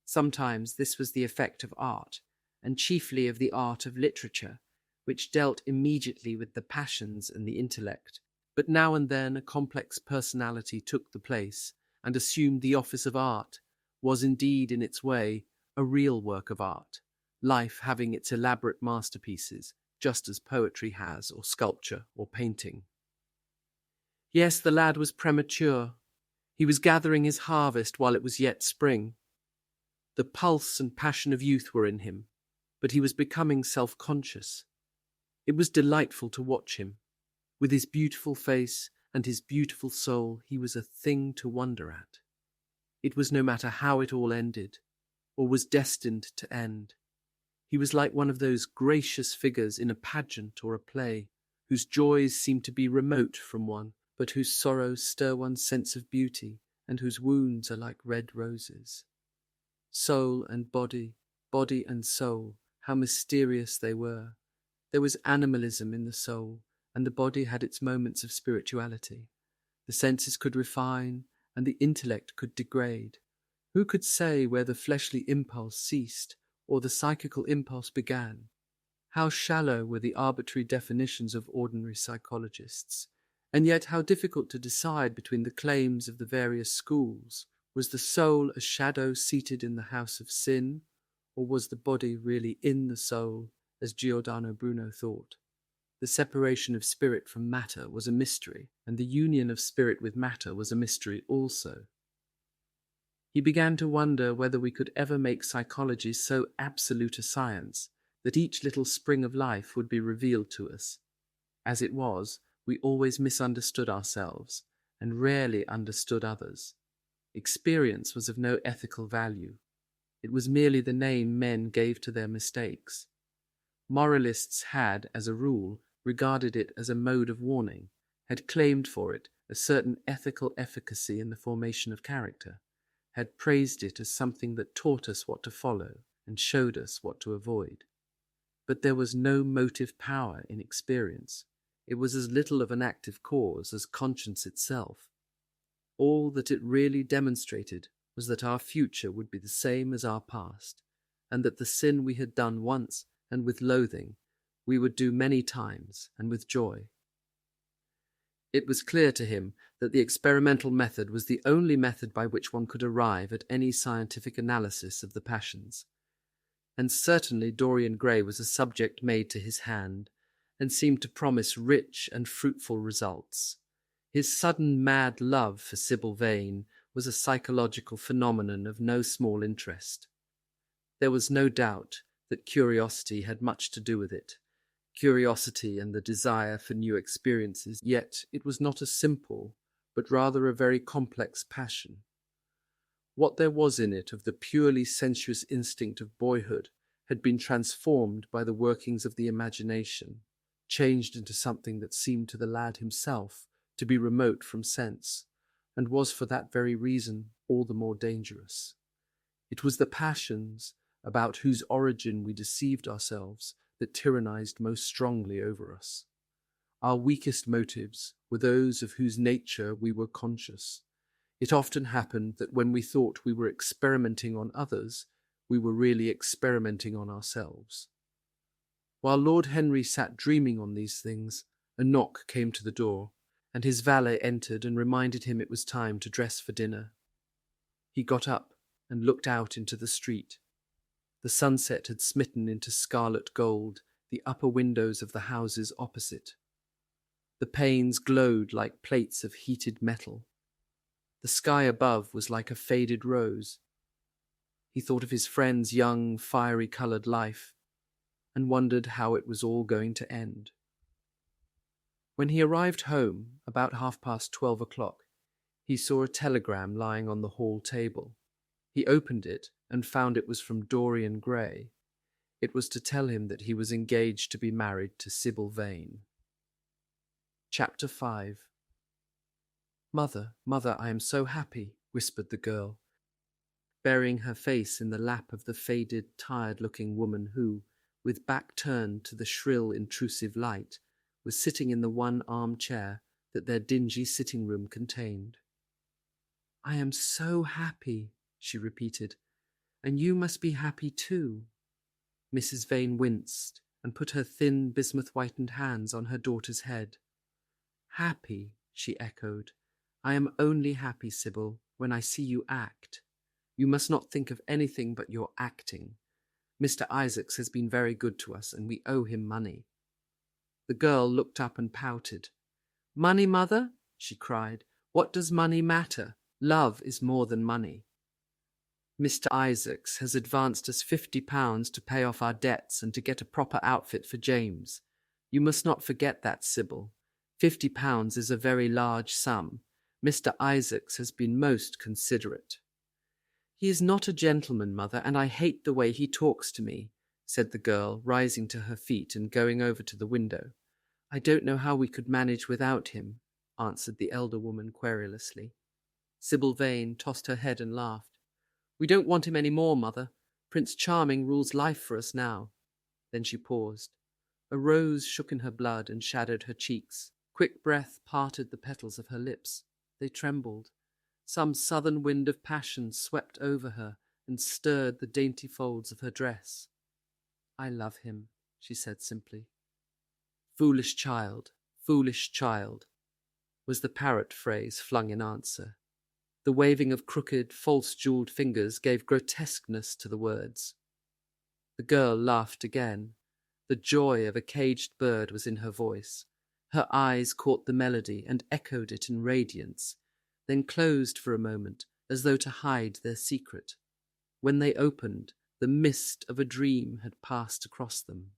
Sometimes this was the effect of art, and chiefly of the art of literature, which dealt immediately with the passions and the intellect, but now and then a complex personality took the place and assumed the office of art, was indeed in its way a real work of art, life having its elaborate masterpieces, just as poetry has, or sculpture, or painting. Yes, the lad was premature. He was gathering his harvest while it was yet spring. The pulse and passion of youth were in him, but he was becoming self-conscious. It was delightful to watch him. With his beautiful face and his beautiful soul, he was a thing to wonder at. It was no matter how it all ended, or was destined to end. He was like one of those gracious figures in a pageant or a play, whose joys seem to be remote from one, but whose sorrows stir one's sense of beauty, and whose wounds are like red roses. Soul and body, body and soul, how mysterious they were. There was animalism in the soul, and the body had its moments of spirituality. The senses could refine, and the intellect could degrade. Who could say where the fleshly impulse ceased, or the psychical impulse began? How shallow were the arbitrary definitions of ordinary psychologists, And yet how difficult to decide between the claims of the various schools. Was the soul a shadow seated in the house of sin, or was the body really in the soul, as Giordano Bruno thought? The separation of spirit from matter was a mystery, and the union of spirit with matter was a mystery also. He began to wonder whether we could ever make psychology so absolute a science that each little spring of life would be revealed to us. As it was, we always misunderstood ourselves and rarely understood others. Experience was of no ethical value. It was merely the name men gave to their mistakes. Moralists had, as a rule, regarded it as a mode of warning, had claimed for it a certain ethical efficacy in the formation of character, had praised it as something that taught us what to follow and showed us what to avoid. But there was no motive power in experience. It was as little of an active cause as conscience itself. All that it really demonstrated was that our future would be the same as our past, and that the sin we had done once and with loathing, we would do many times and with joy. It was clear to him that the experimental method was the only method by which one could arrive at any scientific analysis of the passions. And certainly Dorian Gray was a subject made to his hand, and seemed to promise rich and fruitful results. His sudden mad love for Sybil Vane was a psychological phenomenon of no small interest. There was no doubt that curiosity had much to do with it, curiosity and the desire for new experiences, yet it was not a simple, but rather a very complex passion. What there was in it of the purely sensuous instinct of boyhood had been transformed by the workings of the imagination, changed into something that seemed to the lad himself to be remote from sense, and was for that very reason all the more dangerous. It was the passions about whose origin we deceived ourselves that tyrannized most strongly over us. Our weakest motives were those of whose nature we were conscious. It often happened that when we thought we were experimenting on others, we were really experimenting on ourselves. While Lord Henry sat dreaming on these things, a knock came to the door, and his valet entered and reminded him it was time to dress for dinner. He got up and looked out into the street. The sunset had smitten into scarlet gold the upper windows of the houses opposite. The panes glowed like plates of heated metal. The sky above was like a faded rose. He thought of his friend's young, fiery-coloured life, and wondered how it was all going to end. When he arrived home, about 12:30, he saw a telegram lying on the hall table. He opened it and found it was from Dorian Gray. It was to tell him that he was engaged to be married to Sybil Vane. Chapter 5. "Mother, mother, I am so happy," whispered the girl, burying her face in the lap of the faded, tired-looking woman who, with back turned to the shrill, intrusive light, was sitting in the one armchair that their dingy sitting-room contained. "I am so happy," she repeated, "and you must be happy too." Mrs. Vane winced and put her thin, bismuth-whitened hands on her daughter's head. "Happy," she echoed. "I am only happy, Sybil, when I see you act. You must not think of anything but your acting. Mr. Isaacs has been very good to us, and we owe him money." The girl looked up and pouted. "Money, mother?" she cried. "What does money matter? Love is more than money. Mr. Isaacs has advanced us £50 to pay off our debts and to get a proper outfit for James. You must not forget that, Sybil. £50 is a very large sum. Mr. Isaacs has been most considerate." "He is not a gentleman, mother, and I hate the way he talks to me," said the girl, rising to her feet and going over to the window. "I don't know how we could manage without him," answered the elder woman querulously. Sybil Vane tossed her head and laughed. "We don't want him any more, mother. Prince Charming rules life for us now." Then she paused. A rose shook in her blood and shadowed her cheeks. Quick breath parted the petals of her lips. They trembled. Some southern wind of passion swept over her and stirred the dainty folds of her dress. "I love him," she said simply. "Foolish child, foolish child." was the parrot phrase flung in answer. The waving of crooked, false-jewelled fingers gave grotesqueness to the words. The girl laughed again. The joy of a caged bird was in her voice. Her eyes caught the melody and echoed it in radiance, then closed for a moment as though to hide their secret. When they opened, the mist of a dream had passed across them.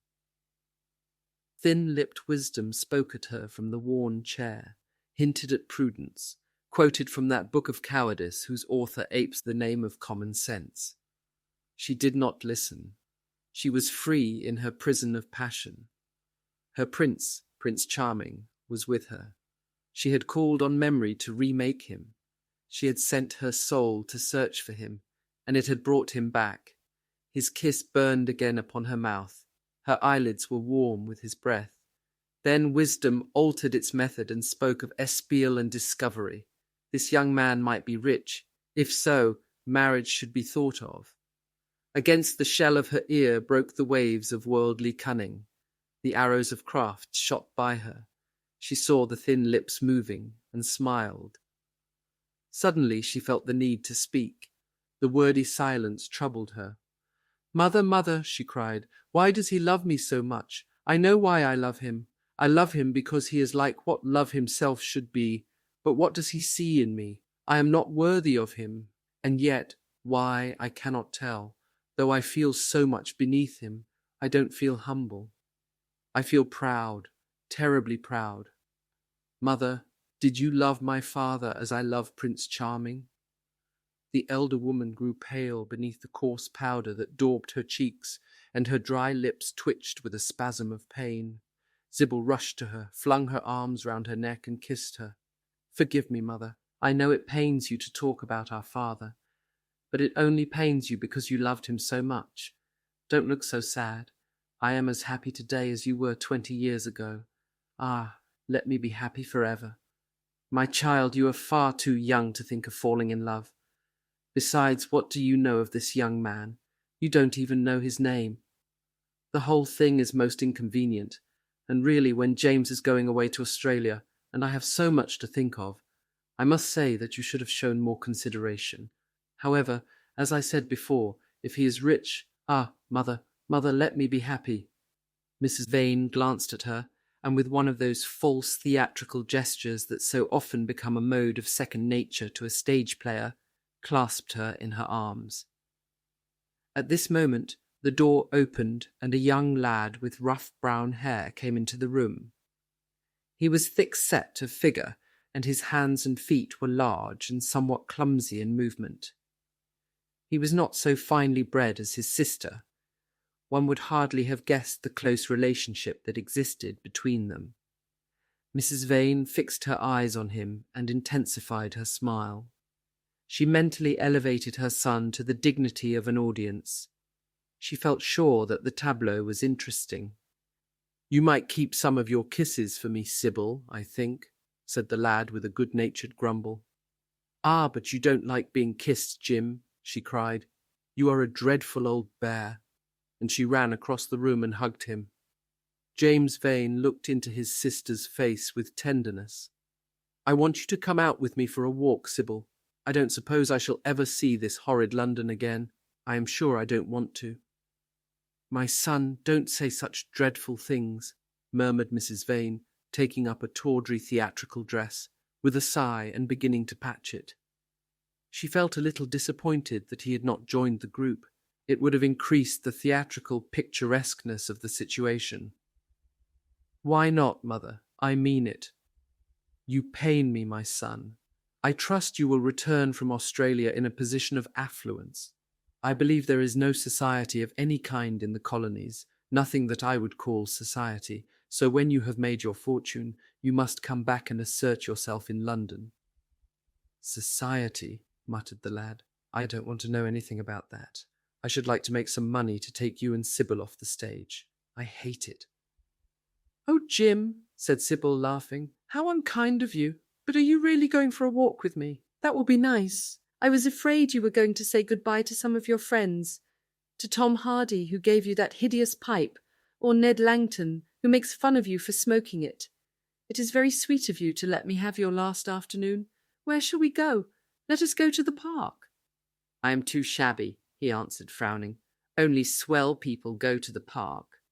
Thin-lipped wisdom spoke at her from the worn chair, hinted at prudence, quoted from that book of cowardice whose author apes the name of common sense. She did not listen. She was free in her prison of passion. Her prince, Prince Charming, was with her. She had called on memory to remake him. She had sent her soul to search for him, and it had brought him back. His kiss burned again upon her mouth. Her eyelids were warm with his breath. Then wisdom altered its method and spoke of espial and discovery. This young man might be rich. If so, marriage should be thought of. Against the shell of her ear broke the waves of worldly cunning. The arrows of craft shot by her. She saw the thin lips moving and smiled. Suddenly she felt the need to speak. The wordy silence troubled her. "Mother, mother," she cried, "why does he love me so much? I know why I love him. I love him because he is like what love himself should be. But what does he see in me? I am not worthy of him. And yet, why, I cannot tell. Though I feel so much beneath him, I don't feel humble. I feel proud, terribly proud. Mother, did you love my father as I love Prince Charming?" The elder woman grew pale beneath the coarse powder that daubed her cheeks, and her dry lips twitched with a spasm of pain. Sybil rushed to her, flung her arms round her neck, and kissed her. "Forgive me, mother. I know it pains you to talk about our father, but it only pains you because you loved him so much. Don't look so sad. I am as happy today as you were 20 years ago. Ah, let me be happy forever. My child, you are far too young to think of falling in love. Besides, what do you know of this young man? You don't even know his name. The whole thing is most inconvenient, and really when James is going away to Australia, and I have so much to think of, I must say that you should have shown more consideration. However, as I said before, if he is rich— mother, let me be happy." Mrs. Vane glanced at her, and with one of those false theatrical gestures that so often become a mode of second nature to a stage player, clasped her in her arms. At this moment the door opened and a young lad with rough brown hair came into the room. He was thick-set of figure, and his hands and feet were large and somewhat clumsy in movement. He was not so finely bred as his sister. One would hardly have guessed the close relationship that existed between them. Mrs. Vane fixed her eyes on him and intensified her smile. She mentally elevated her son to the dignity of an audience. She felt sure that the tableau was interesting. "You might keep some of your kisses for me, Sybil, I think," said the lad with a good-natured grumble. "Ah, but you don't like being kissed, Jim," she cried. "You are a dreadful old bear." And she ran across the room and hugged him. James Vane looked into his sister's face with tenderness. "I want you to come out with me for a walk, Sybil. I don't suppose I shall ever see this horrid London again. I am sure I don't want to." "My son, don't say such dreadful things," murmured Mrs. Vane, taking up a tawdry theatrical dress, with a sigh and beginning to patch it. She felt a little disappointed that he had not joined the group. It would have increased the theatrical picturesqueness of the situation. "Why not, mother? I mean it. You pain me, my son. I trust you will return from Australia in a position of affluence. I believe there is no society of any kind in the colonies, nothing that I would call society, so when you have made your fortune, you must come back and assert yourself in London." "Society," muttered the lad. "I don't want to know anything about that. I should like to make some money to take you and Sybil off the stage. I hate it." "Oh, Jim," said Sybil, laughing, "how unkind of you. But are you really going for a walk with me? That will be nice. I was afraid you were going to say goodbye to some of your friends. To Tom Hardy, who gave you that hideous pipe, or Ned Langton, who makes fun of you for smoking it. It is very sweet of you to let me have your last afternoon. Where shall we go? Let us go to the park." "I am too shabby," he answered, frowning. "Only swell people go to the park."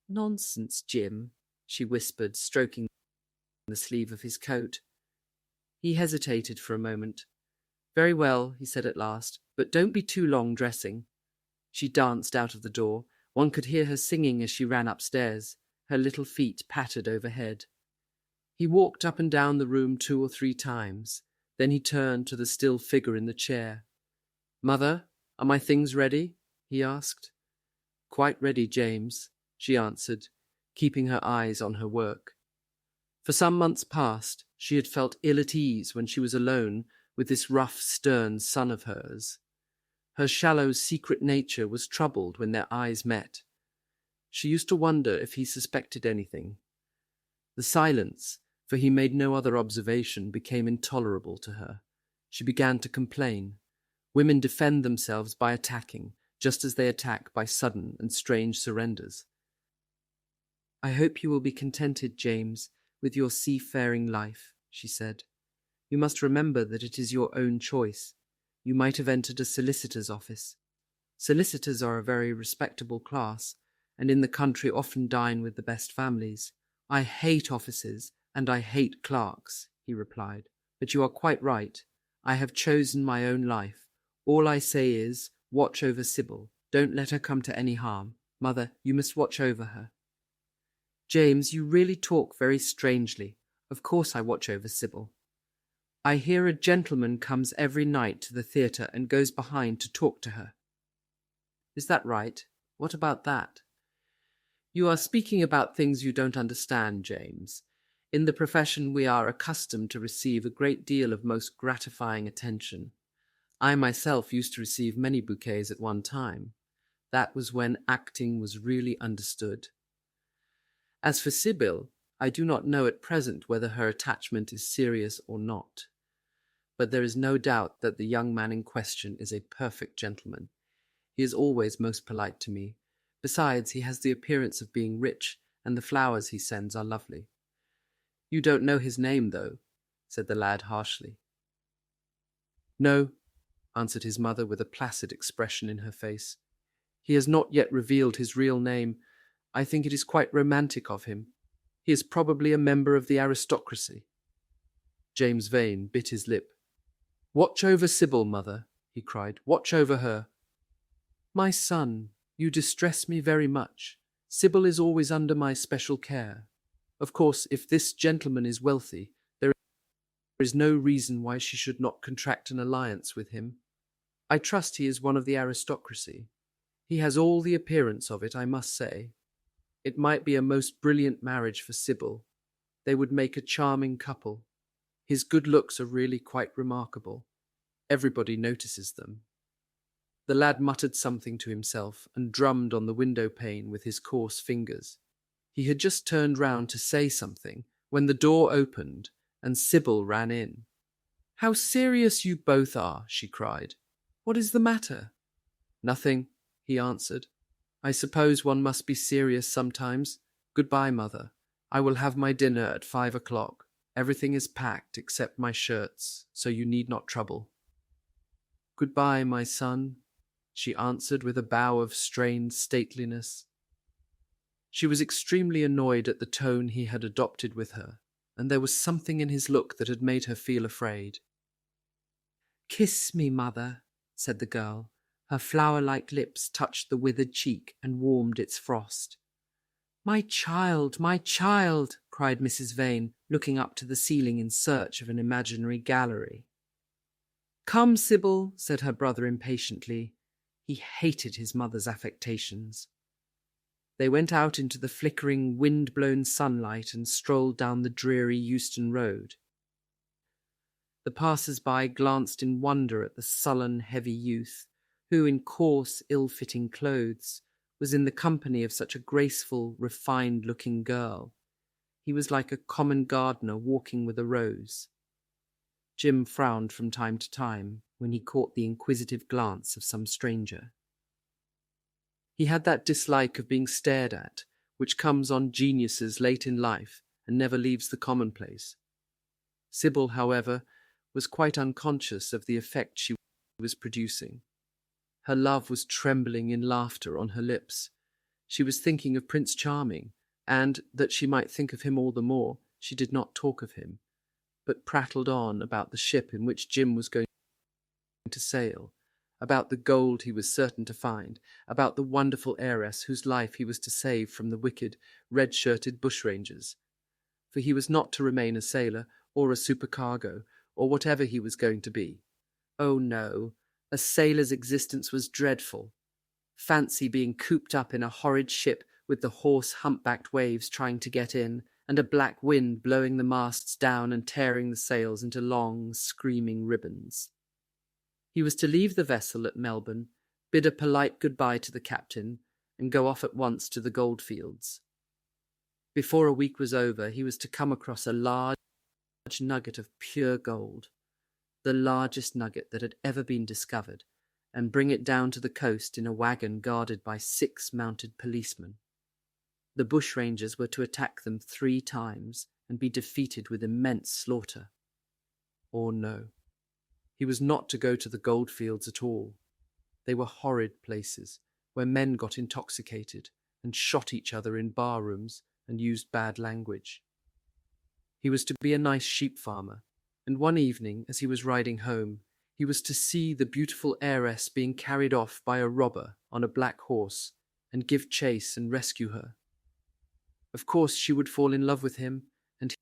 "Nonsense, Jim," she whispered, stroking the sleeve of his coat. He hesitated for a moment. "Very well," he said at last, "but don't be too long dressing." She danced out of the door. One could hear her singing as she ran upstairs. Her little feet pattered overhead. He walked up and down the room 2 or 3 times. Then he turned to the still figure in the chair. "Mother, are my things ready?" he asked. "Quite ready, James," she answered, keeping her eyes on her work. For some months past, she had felt ill at ease when she was alone with this rough, stern son of hers. Her shallow, secret nature was troubled when their eyes met. She used to wonder if he suspected anything. The silence, for he made no other observation, became intolerable to her. She began to complain. Women defend themselves by attacking, just as they attack by sudden and strange surrenders. "I hope you will be contented, James, with your seafaring life," she said. "You must remember that it is your own choice. You might have entered a solicitor's office. Solicitors are a very respectable class, and in the country often dine with the best families." "I hate offices, and I hate clerks," he replied. "But you are quite right. I have chosen my own life. All I say is, watch over Sybil. Don't let her come to any harm. Mother, you must watch over her." "James, you really talk very strangely. Of course I watch over Sybil. I hear a gentleman comes every night to the theatre and goes behind to talk to her." "Is that right? What about that?" "You are speaking about things you don't understand, James. In the profession we are accustomed to receive a great deal of most gratifying attention. I myself used to receive many bouquets at one time. That was when acting was really understood. As for Sybil, I do not know at present whether her attachment is serious or not. But there is no doubt that the young man in question is a perfect gentleman. He is always most polite to me. Besides, he has the appearance of being rich, and the flowers he sends are lovely." "You don't know his name, though," said the lad harshly. "No," answered his mother with a placid expression in her face. "He has not yet revealed his real name. I think it is quite romantic of him. He is probably a member of the aristocracy." James Vane bit his lip. "Watch over Sybil, mother," he cried. "Watch over her." "My son, you distress me very much. Sybil is always under my special care. Of course, if this gentleman is wealthy, there is no reason why she should not contract an alliance with him. I trust he is one of the aristocracy. He has all the appearance of it, I must say. It might be a most brilliant marriage for Sybil. They would make a charming couple. His good looks are really quite remarkable. Everybody notices them." The lad muttered something to himself and drummed on the window pane with his coarse fingers. He had just turned round to say something when the door opened and Sybil ran in. "How serious you both are," she cried. "What is the matter?" "Nothing," he answered. "I suppose one must be serious sometimes. Goodbye, mother. I will have my dinner at 5 o'clock. Everything is packed except my shirts, so you need not trouble." "Goodbye, my son," she answered with a bow of strained stateliness. She was extremely annoyed at the tone he had adopted with her, and there was something in his look that had made her feel afraid. "Kiss me, mother," said the girl. Her flower-like lips touched the withered cheek and warmed its frost. My child, cried Mrs. Vane, looking up to the ceiling in search of an imaginary gallery. "Come, Sybil," said her brother impatiently. He hated his mother's affectations. They went out into the flickering, wind-blown sunlight and strolled down the dreary Euston Road. The passers-by glanced in wonder at the sullen, heavy youth, who, in coarse, ill-fitting clothes, was in the company of such a graceful, refined-looking girl. He was like a common gardener walking with a rose. Jim frowned from time to time when he caught the inquisitive glance of some stranger. He had that dislike of being stared at, which comes on geniuses late in life and never leaves the commonplace. Sybil, however, was quite unconscious of the effect she was producing. Her love was trembling in laughter on her lips. She was thinking of Prince Charming, and, that she might think of him all the more, she did not talk of him, but prattled on about the ship in which Jim was going to sail, about the gold he was certain to find, about the wonderful heiress whose life he was to save from the wicked, red-shirted bushrangers. For he was not to remain a sailor, or a supercargo, or whatever he was going to be. Oh no, a sailor's existence was dreadful. Fancy being cooped up in a horrid ship with the hoarse, humpbacked waves trying to get in, and a black wind blowing the masts down and tearing the sails into long, screaming ribbons. He was to leave the vessel at Melbourne, bid a polite goodbye to the captain, and go off at once to the goldfields. Before a week was over, he was to come across a large nugget of pure gold, the largest nugget that had ever been discovered, and bring it down to the coast in a wagon guarded by 6 mounted policemen. The bushrangers were to attack them 3 times and be defeated with immense slaughter. Or no, he was not to go to the goldfields at all. They were horrid places, where men got intoxicated and shot each other in bar-rooms and used bad language. He was to be a nice sheep farmer, and one evening, as he was riding home, he was to see the beautiful heiress being carried off by a robber on a black horse, and give chase and rescue her. Of course she would fall in love with him, and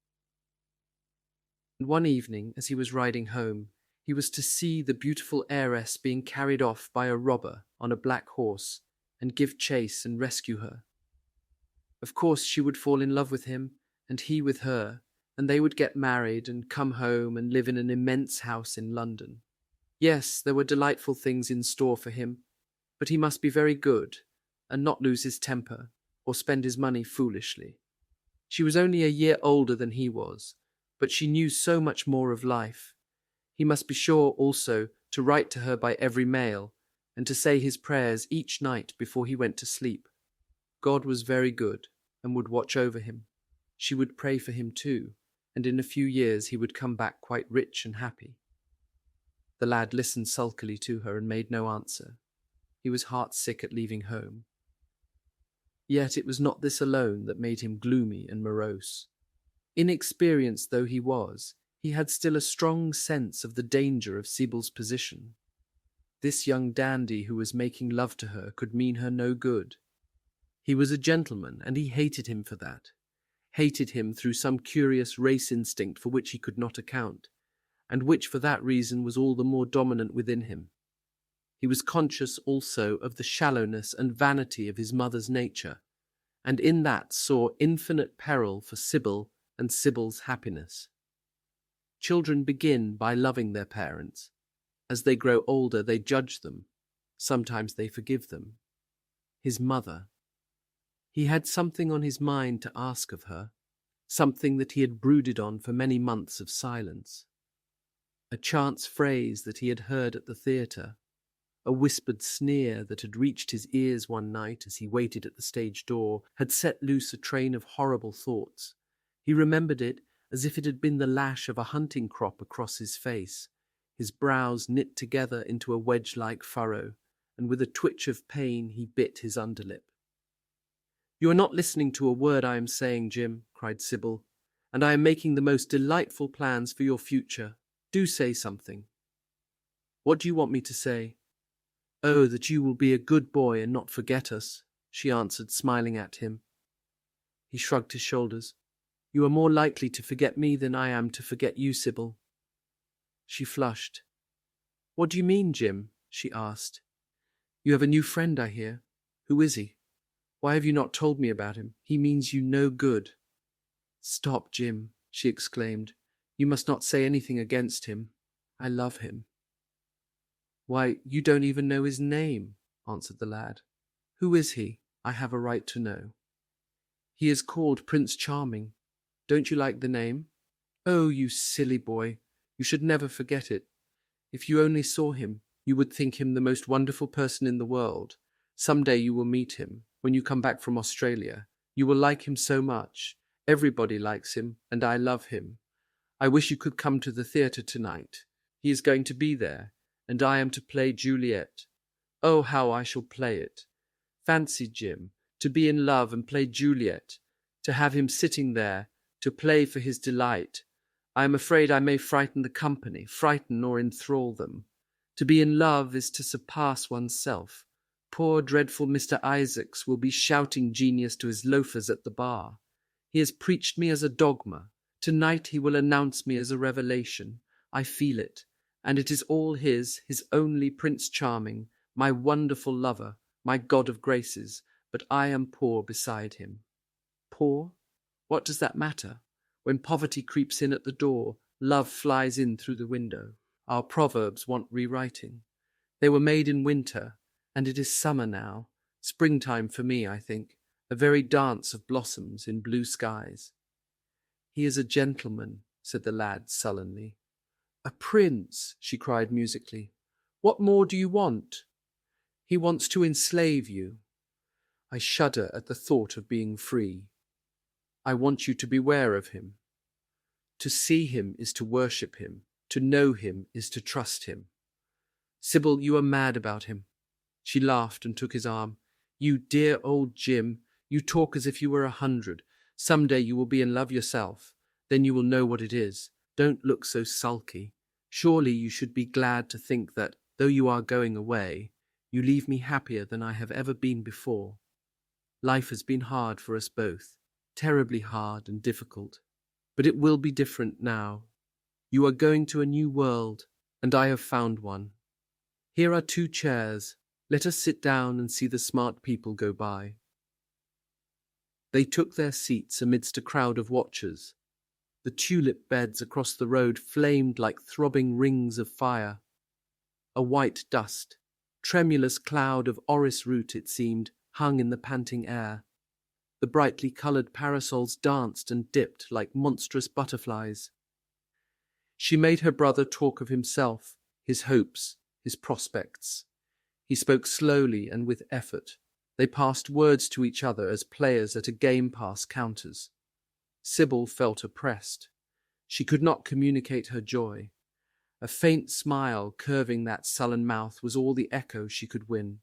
one evening, as he was riding home, he was to see the beautiful heiress being carried off by a robber on a black horse, and give chase and rescue her. Of course she would fall in love with him, and he with her, and they would get married and come home and live in an immense house in London. Yes, there were delightful things in store for him, but he must be very good, and not lose his temper, or spend his money foolishly. She was only a year older than he was, but she knew so much more of life. He must be sure also to write to her by every mail, and to say his prayers each night before he went to sleep. God was very good, and would watch over him. She would pray for him too, and in a few years he would come back quite rich and happy. The lad listened sulkily to her and made no answer. He was heart-sick at leaving home. Yet it was not this alone that made him gloomy and morose. Inexperienced though he was, he had still a strong sense of the danger of Sybil's position. This young dandy who was making love to her could mean her no good. He was a gentleman, and he hated him for that. Hated him through some curious race instinct for which he could not account, and which for that reason was all the more dominant within him. He was conscious also of the shallowness and vanity of his mother's nature, and in that saw infinite peril for Sybil and Sybil's happiness. Children begin by loving their parents. As they grow older, they judge them. Sometimes they forgive them. His mother. He had something on his mind to ask of her, something that he had brooded on for many months of silence. A chance phrase that he had heard at the theatre, a whispered sneer that had reached his ears one night as he waited at the stage door, had set loose a train of horrible thoughts. He remembered it as if it had been the lash of a hunting crop across his face, his brows knit together into a wedge-like furrow, and with a twitch of pain he bit his underlip. "You are not listening to a word I am saying, Jim," cried Sybil, "and I am making the most delightful plans for your future. Do say something." "What do you want me to say?" "Oh, that you will be a good boy and not forget us," she answered, smiling at him. He shrugged his shoulders. "You are more likely to forget me than I am to forget you, Sybil." She flushed. "What do you mean, Jim?" she asked. "You have a new friend, I hear. Who is he? Why have you not told me about him? He means you no good." "Stop, Jim," she exclaimed. "You must not say anything against him. I love him." "Why, you don't even know his name," answered the lad. "Who is he? I have a right to know." "He is called Prince Charming. Don't you like the name?" "Oh, you silly boy. You should never forget it. If you only saw him, you would think him the most wonderful person in the world. Some day you will meet him. When you come back from Australia, you will like him so much, Everybody likes him, and I love him. I wish you could come to the theatre tonight. He is going to be there, and I am to play Juliet. Oh, how I shall play it! Fancy, Jim, to be in love and play Juliet, to have him sitting there, to play for his delight. I am afraid I may frighten the company, frighten or enthrall them. To be in love is to surpass oneself. Poor dreadful Mr. Isaacs will be shouting genius to his loafers at the bar. He has preached me as a dogma. Tonight he will announce me as a revelation. I feel it, and it is all his only Prince Charming, my wonderful lover, my God of graces, but I am poor beside him. Poor? What does that matter? When poverty creeps in at the door, love flies in through the window. Our proverbs want rewriting. They were made in winter, and it is summer now. Springtime for me, I think, a very dance of blossoms in blue skies. He is a gentleman, said the lad sullenly. A prince, she cried musically. What more do you want? He wants to enslave you. I shudder at the thought of being free. I want you to beware of him. To see him is to worship him. To know him is to trust him. Sybil, you are mad about him. She laughed and took his arm. You dear old Jim, you talk as if you were 100. Some day you will be in love yourself. Then you will know what it is. Don't look so sulky. Surely you should be glad to think that, though you are going away, you leave me happier than I have ever been before. Life has been hard for us both, terribly hard and difficult. But it will be different now. You are going to a new world, and I have found one. Here are 2 chairs. Let us sit down and see the smart people go by. They took their seats amidst a crowd of watchers. The tulip beds across the road flamed like throbbing rings of fire. A white dust, tremulous cloud of orris root, it seemed, hung in the panting air. The brightly coloured parasols danced and dipped like monstrous butterflies. She made her brother talk of himself, his hopes, his prospects. He spoke slowly and with effort. They passed words to each other as players at a game pass counters. Sybil felt oppressed. She could not communicate her joy. A faint smile curving that sullen mouth was all the echo she could win.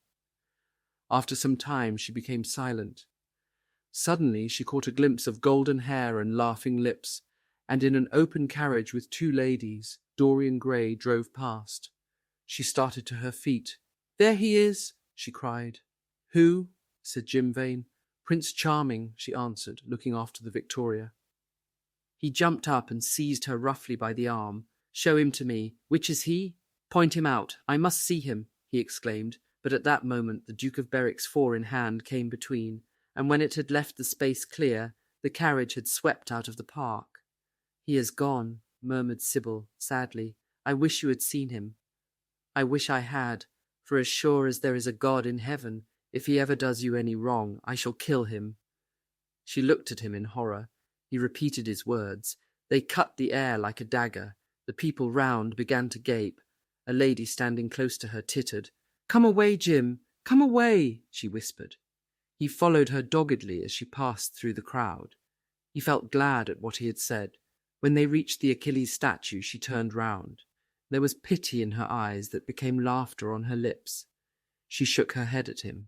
After some time she became silent. Suddenly she caught a glimpse of golden hair and laughing lips, and in an open carriage with 2 ladies, Dorian Gray drove past. She started to her feet. There he is, she cried. Who? Said Jim Vane. Prince Charming, she answered, looking after the Victoria. He jumped up and seized her roughly by the arm. Show him to me. Which is he? Point him out. I must see him, he exclaimed, but at that moment the Duke of Berwick's 4 in hand came between, and when it had left the space clear, the carriage had swept out of the park. He is gone, murmured Sybil, sadly. I wish you had seen him. I wish I had, for as sure as there is a God in heaven, if he ever does you any wrong, I shall kill him. She looked at him in horror. He repeated his words. They cut the air like a dagger. The people round began to gape. A lady standing close to her tittered. Come away, Jim, come away, she whispered. He followed her doggedly as she passed through the crowd. He felt glad at what he had said. When they reached the Achilles statue, she turned round. There was pity in her eyes that became laughter on her lips. She shook her head at him.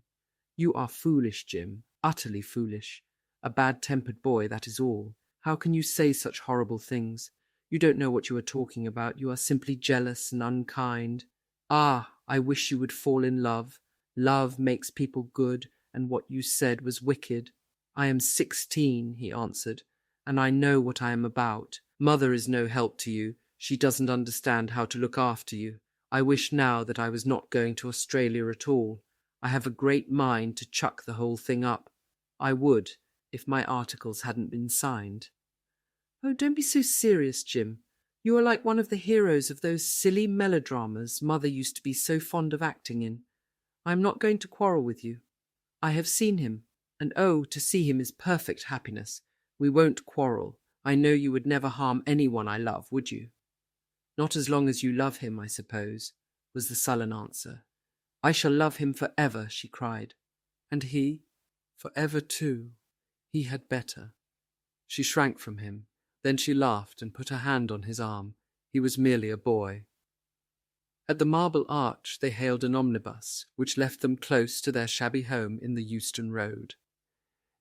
You are foolish, Jim, utterly foolish. A bad-tempered boy, that is all. How can you say such horrible things? You don't know what you are talking about. You are simply jealous and unkind. Ah, I wish you would fall in love. Love makes people good, and what you said was wicked. I am 16, he answered, and I know what I am about. Mother is no help to you. She doesn't understand how to look after you. I wish now that I was not going to Australia at all. I have a great mind to chuck the whole thing up. I would, if my articles hadn't been signed. Oh, don't be so serious, Jim. You are like one of the heroes of those silly melodramas Mother used to be so fond of acting in. I am not going to quarrel with you. I have seen him, and oh, to see him is perfect happiness. We won't quarrel. I know you would never harm anyone I love, would you? Not as long as you love him, I suppose, was the sullen answer. I shall love him for ever, she cried. And he? For ever too. He had better. She shrank from him. Then she laughed and put her hand on his arm. He was merely a boy. At the Marble Arch they hailed an omnibus, which left them close to their shabby home in the Euston Road.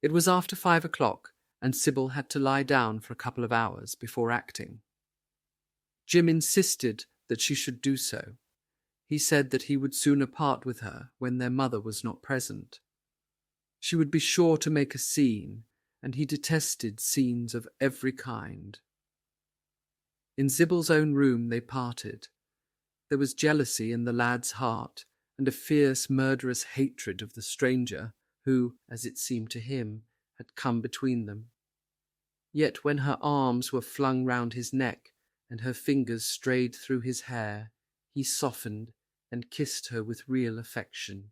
It was after 5 o'clock, and Sybil had to lie down for a couple of hours before acting. Jim insisted that she should do so. He said that he would sooner part with her when their mother was not present. She would be sure to make a scene, and he detested scenes of every kind. In Sybil's own room they parted. There was jealousy in the lad's heart, and a fierce, murderous hatred of the stranger who, as it seemed to him, had come between them. Yet when her arms were flung round his neck and her fingers strayed through his hair, he softened and kissed her with real affection.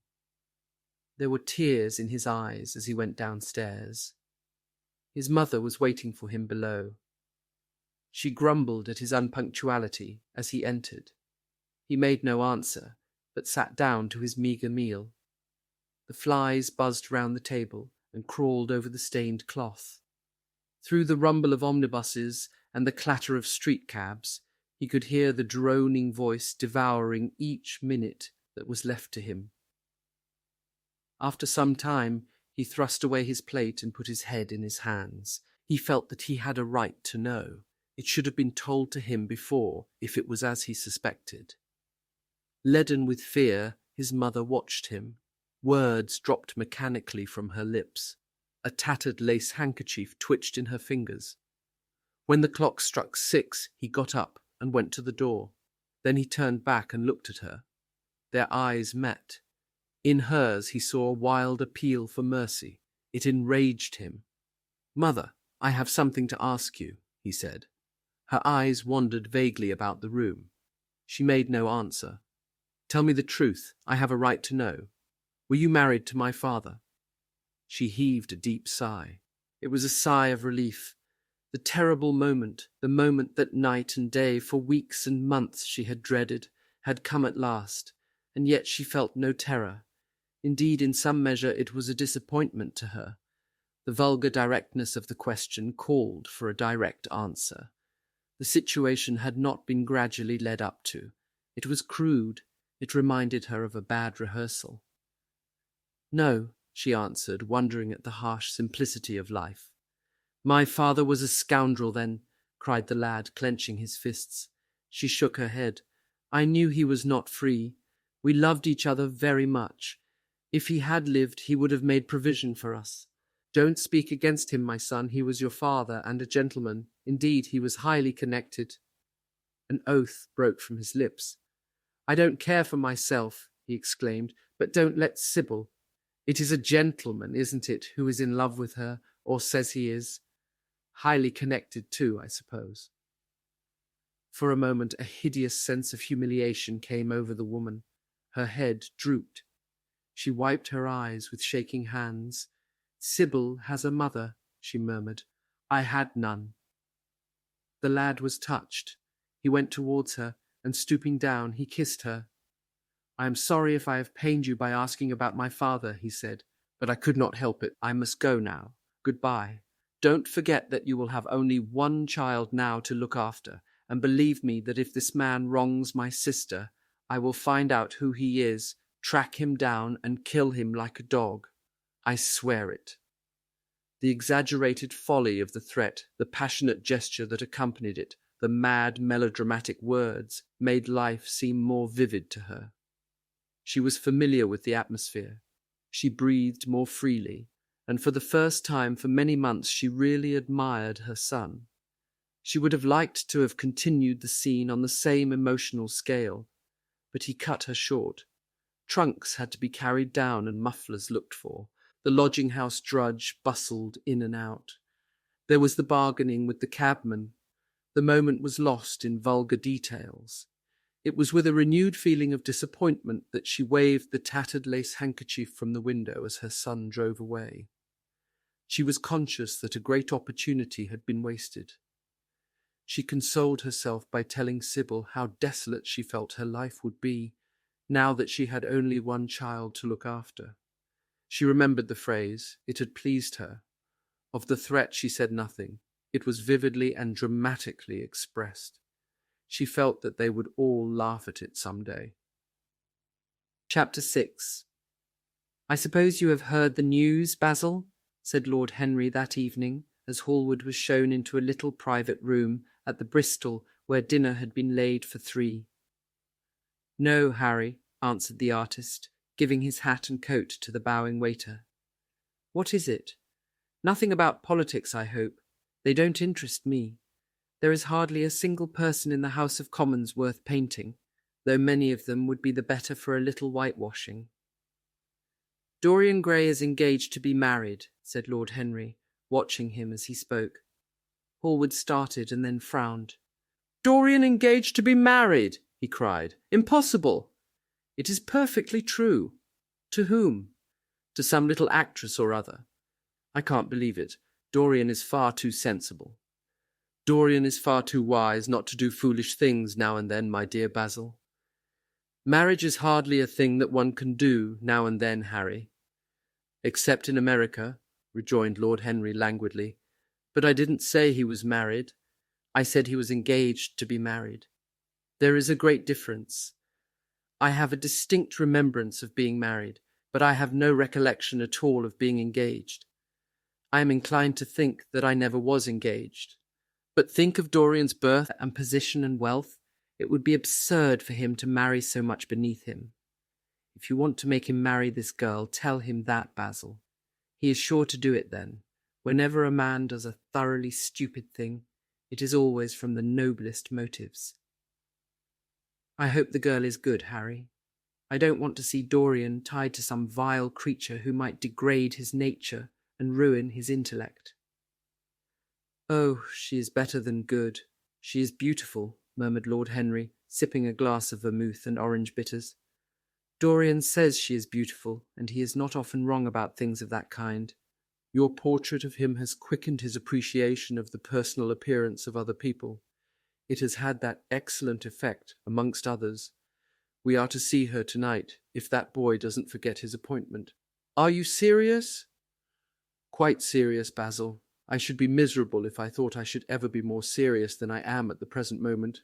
There were tears in his eyes as he went downstairs. His mother was waiting for him below. She grumbled at his unpunctuality as he entered. He made no answer, but sat down to his meagre meal. The flies buzzed round the table and crawled over the stained cloth. Through the rumble of omnibuses and the clatter of street cabs, he could hear the droning voice devouring each minute that was left to him. After some time, he thrust away his plate and put his head in his hands. He felt that he had a right to know. It should have been told to him before, if it was as he suspected. Leaden with fear, his mother watched him. Words dropped mechanically from her lips. A tattered lace handkerchief twitched in her fingers. When the clock struck 6, he got up and went to the door. Then he turned back and looked at her. Their eyes met. In hers he saw a wild appeal for mercy. It enraged him. "Mother, I have something to ask you," he said. Her eyes wandered vaguely about the room. She made no answer. "Tell me the truth. I have a right to know. Were you married to my father?" She heaved a deep sigh. It was a sigh of relief. The terrible moment, the moment that night and day for weeks and months she had dreaded, had come at last, and yet she felt no terror. Indeed, in some measure it was a disappointment to her. The vulgar directness of the question called for a direct answer. The situation had not been gradually led up to. It was crude. It reminded her of a bad rehearsal. "No," she answered, wondering at the harsh simplicity of life. "My father was a scoundrel then," cried the lad, clenching his fists. She shook her head. "I knew he was not free. We loved each other very much. If he had lived, he would have made provision for us. Don't speak against him, my son. He was your father, and a gentleman. Indeed, he was highly connected." An oath broke from his lips. "I don't care for myself," he exclaimed, "but don't let Sybil. It is a gentleman, isn't it, who is in love with her, or says he is? Highly connected, too, I suppose." For a moment a hideous sense of humiliation came over the woman. Her head drooped. She wiped her eyes with shaking hands. "Sybil has a mother," she murmured. "I had none." The lad was touched. He went towards her, and stooping down, he kissed her. "I am sorry if I have pained you by asking about my father," he said, "but I could not help it. I must go now. Goodbye. Don't forget that you will have only one child now to look after, and believe me that if this man wrongs my sister, I will find out who he is, track him down, and kill him like a dog. I swear it." The exaggerated folly of the threat, the passionate gesture that accompanied it, the mad melodramatic words, made life seem more vivid to her. She was familiar with the atmosphere. She breathed more freely, and for the first time for many months she really admired her son. She would have liked to have continued the scene on the same emotional scale, but he cut her short. Trunks had to be carried down and mufflers looked for. The lodging-house drudge bustled in and out. There was the bargaining with the cabman. The moment was lost in vulgar details. It was with a renewed feeling of disappointment that she waved the tattered lace handkerchief from the window as her son drove away. She was conscious that a great opportunity had been wasted. She consoled herself by telling Sybil how desolate she felt her life would be, now that she had only one child to look after. She remembered the phrase. It had pleased her. Of the threat she said nothing. It was vividly and dramatically expressed. She felt that they would all laugh at it some day. Chapter 6. "I suppose you have heard the news, Basil?" said Lord Henry that evening, as Hallward was shown into a little private room at the Bristol where dinner had been laid for 3. "No, Harry," answered the artist, giving his hat and coat to the bowing waiter. "What is it?" "Nothing about politics, I hope. They don't interest me. There is hardly a single person in the House of Commons worth painting, though many of them would be the better for a little whitewashing." "Dorian Gray is engaged to be married," said Lord Henry, watching him as he spoke. Hallward started and then frowned. "Dorian engaged to be married!" he cried. "Impossible!" "It is perfectly true." "To whom?" "To some little actress or other." "I can't believe it. Dorian is far too sensible." "Dorian is far too wise not to do foolish things now and then, my dear Basil." "Marriage is hardly a thing that one can do now and then, Harry." "Except in America," rejoined Lord Henry languidly. "But I didn't say he was married. I said he was engaged to be married. There is a great difference. I have a distinct remembrance of being married, but I have no recollection at all of being engaged. I am inclined to think that I never was engaged. But think of Dorian's birth and position and wealth. It would be absurd for him to marry so much beneath him. If you want to make him marry this girl, tell him that, Basil. He is sure to do it then. Whenever a man does a thoroughly stupid thing, it is always from the noblest motives. I hope the girl is good, Harry. I don't want to see Dorian tied to some vile creature who might degrade his nature and ruin his intellect." "Oh, she is better than good. She is beautiful," murmured Lord Henry, sipping a glass of vermouth and orange bitters. "Dorian says she is beautiful, and he is not often wrong about things of that kind." "Your portrait of him has quickened his appreciation of the personal appearance of other people. It has had that excellent effect, amongst others. We are to see her tonight, if that boy doesn't forget his appointment." "Are you serious?" "Quite serious, Basil. I should be miserable if I thought I should ever be more serious than I am at the present moment."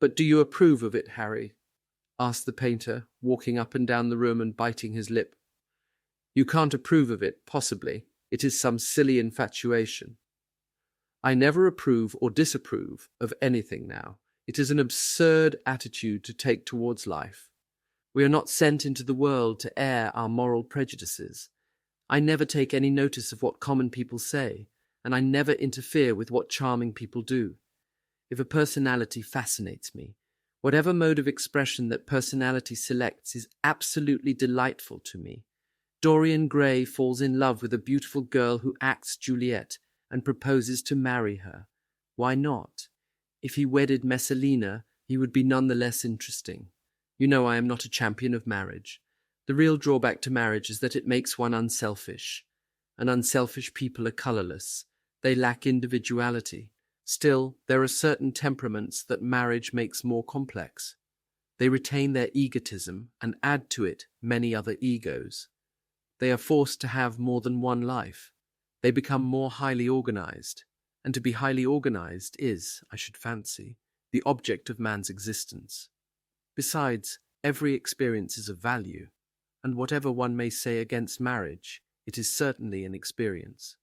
"But do you approve of it, Harry?" asked the painter, walking up and down the room and biting his lip. "You can't approve of it, possibly. It is some silly infatuation." "I never approve or disapprove of anything now. It is an absurd attitude to take towards life. We are not sent into the world to air our moral prejudices. I never take any notice of what common people say, and I never interfere with what charming people do. If a personality fascinates me, whatever mode of expression that personality selects is absolutely delightful to me. Dorian Gray falls in love with a beautiful girl who acts Juliet and proposes to marry her. Why not? If he wedded Messalina, he would be none the less interesting. You know I am not a champion of marriage. The real drawback to marriage is that it makes one unselfish. And unselfish people are colourless. They lack individuality. Still, there are certain temperaments that marriage makes more complex. They retain their egotism and add to it many other egos. They are forced to have more than one life. They become more highly organized. And to be highly organized is, I should fancy, the object of man's existence. Besides, every experience is of value, and whatever one may say against marriage, it is certainly an experience.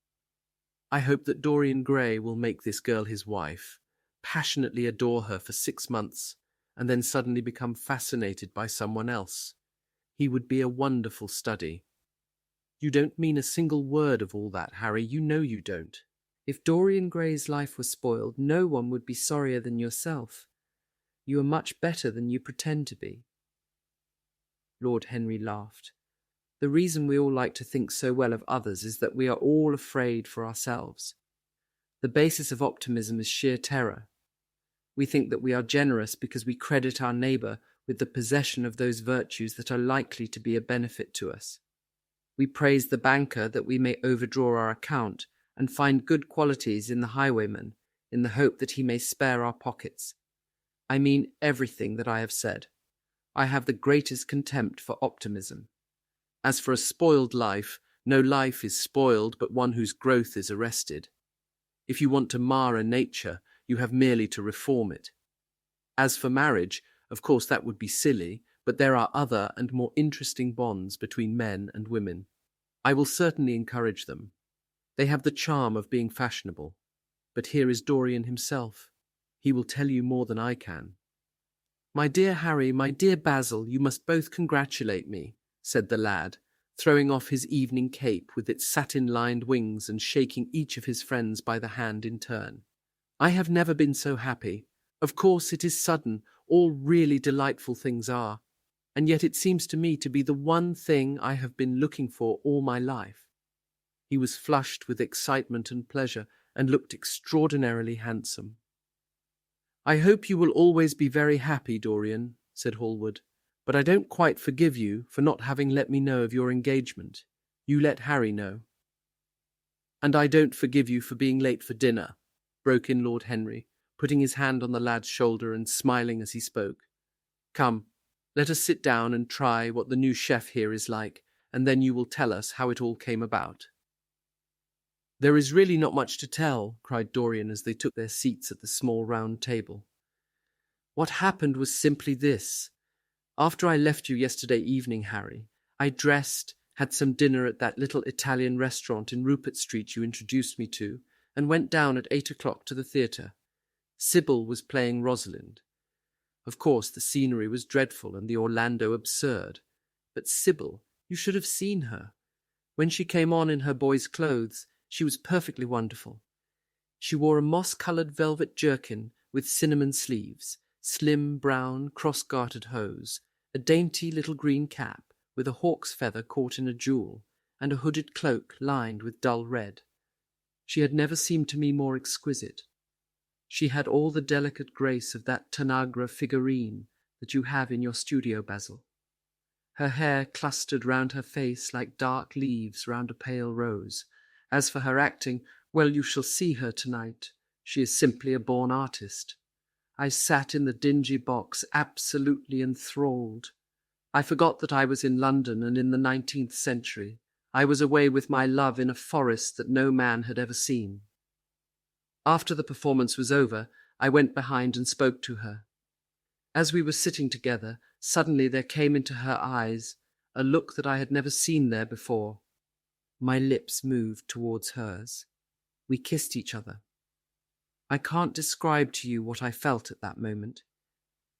I hope that Dorian Gray will make this girl his wife, passionately adore her for 6 months, and then suddenly become fascinated by someone else. He would be a wonderful study. You don't mean a single word of all that, Harry. You know you don't. If Dorian Gray's life was spoiled, no one would be sorrier than yourself. You are much better than you pretend to be." Lord Henry laughed. "The reason we all like to think so well of others is that we are all afraid for ourselves. The basis of optimism is sheer terror. We think that we are generous because we credit our neighbour with the possession of those virtues that are likely to be a benefit to us. We praise the banker that we may overdraw our account and find good qualities in the highwayman in the hope that he may spare our pockets. I mean everything that I have said. I have the greatest contempt for optimism. As for a spoiled life, no life is spoiled but one whose growth is arrested. If you want to mar a nature, you have merely to reform it. As for marriage, of course that would be silly, but there are other and more interesting bonds between men and women. I will certainly encourage them. They have the charm of being fashionable. But here is Dorian himself. He will tell you more than I can. My dear Harry, my dear Basil, you must both congratulate me, said the lad, throwing off his evening cape with its satin-lined wings and shaking each of his friends by the hand in turn. I have never been so happy. Of course it is sudden, all really delightful things are, and yet it seems to me to be the one thing I have been looking for all my life. He was flushed with excitement and pleasure, and looked extraordinarily handsome. I hope you will always be very happy, Dorian, said Hallward, but I don't quite forgive you for not having let me know of your engagement. You let Harry know. And I don't forgive you for being late for dinner, broke in Lord Henry, putting his hand on the lad's shoulder and smiling as he spoke. Come, let us sit down and try what the new chef here is like, and then you will tell us how it all came about. There is really not much to tell, cried Dorian as they took their seats at the small round table. What happened was simply this. After I left you yesterday evening, Harry, I dressed, had some dinner at that little Italian restaurant in Rupert Street you introduced me to, and went down at 8 o'clock to the theatre. Sybil was playing Rosalind. Of course, the scenery was dreadful and the Orlando absurd. But Sybil, you should have seen her. When she came on in her boy's clothes, she was perfectly wonderful. She wore a moss-coloured velvet jerkin with cinnamon sleeves, slim brown cross-gartered hose, a dainty little green cap with a hawk's feather caught in a jewel, and a hooded cloak lined with dull red. She had never seemed to me more exquisite. She had all the delicate grace of that Tanagra figurine that you have in your studio, Basil. Her hair clustered round her face like dark leaves round a pale rose. As for her acting, well, you shall see her tonight. She is simply a born artist. I sat in the dingy box absolutely enthralled. I forgot that I was in London and in the 19th century. I was away with my love in a forest that no man had ever seen. After the performance was over, I went behind and spoke to her. As we were sitting together, suddenly there came into her eyes a look that I had never seen there before. My lips moved towards hers. We kissed each other. I can't describe to you what I felt at that moment.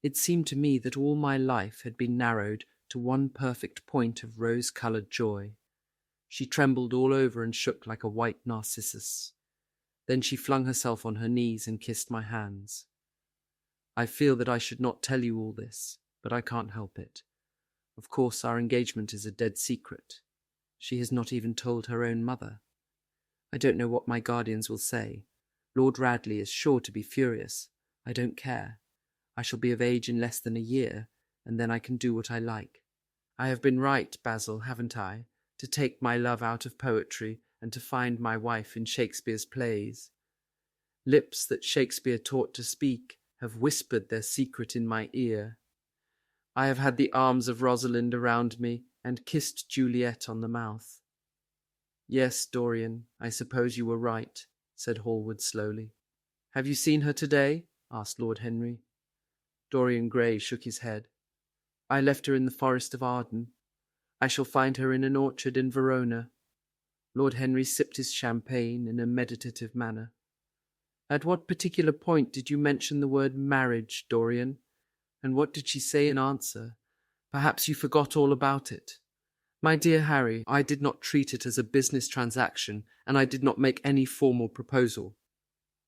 It seemed to me that all my life had been narrowed to one perfect point of rose-coloured joy. She trembled all over and shook like a white narcissus. Then she flung herself on her knees and kissed my hands. I feel that I should not tell you all this, but I can't help it. Of course, our engagement is a dead secret. She has not even told her own mother. I don't know what my guardians will say. Lord Radley is sure to be furious. I don't care. I shall be of age in less than a year, and then I can do what I like. I have been right, Basil, haven't I, to take my love out of poetry and to find my wife in Shakespeare's plays. Lips that Shakespeare taught to speak have whispered their secret in my ear. I have had the arms of Rosalind around me and kissed Juliet on the mouth. Yes, Dorian, I suppose you were right, said Hallward slowly. Have you seen her today? Asked Lord Henry. Dorian Gray shook his head. I left her in the Forest of Arden. I shall find her in an orchard in Verona. Lord Henry sipped his champagne in a meditative manner. At what particular point did you mention the word marriage, Dorian? And what did she say in answer? Perhaps you forgot all about it. My dear Harry, I did not treat it as a business transaction, and I did not make any formal proposal.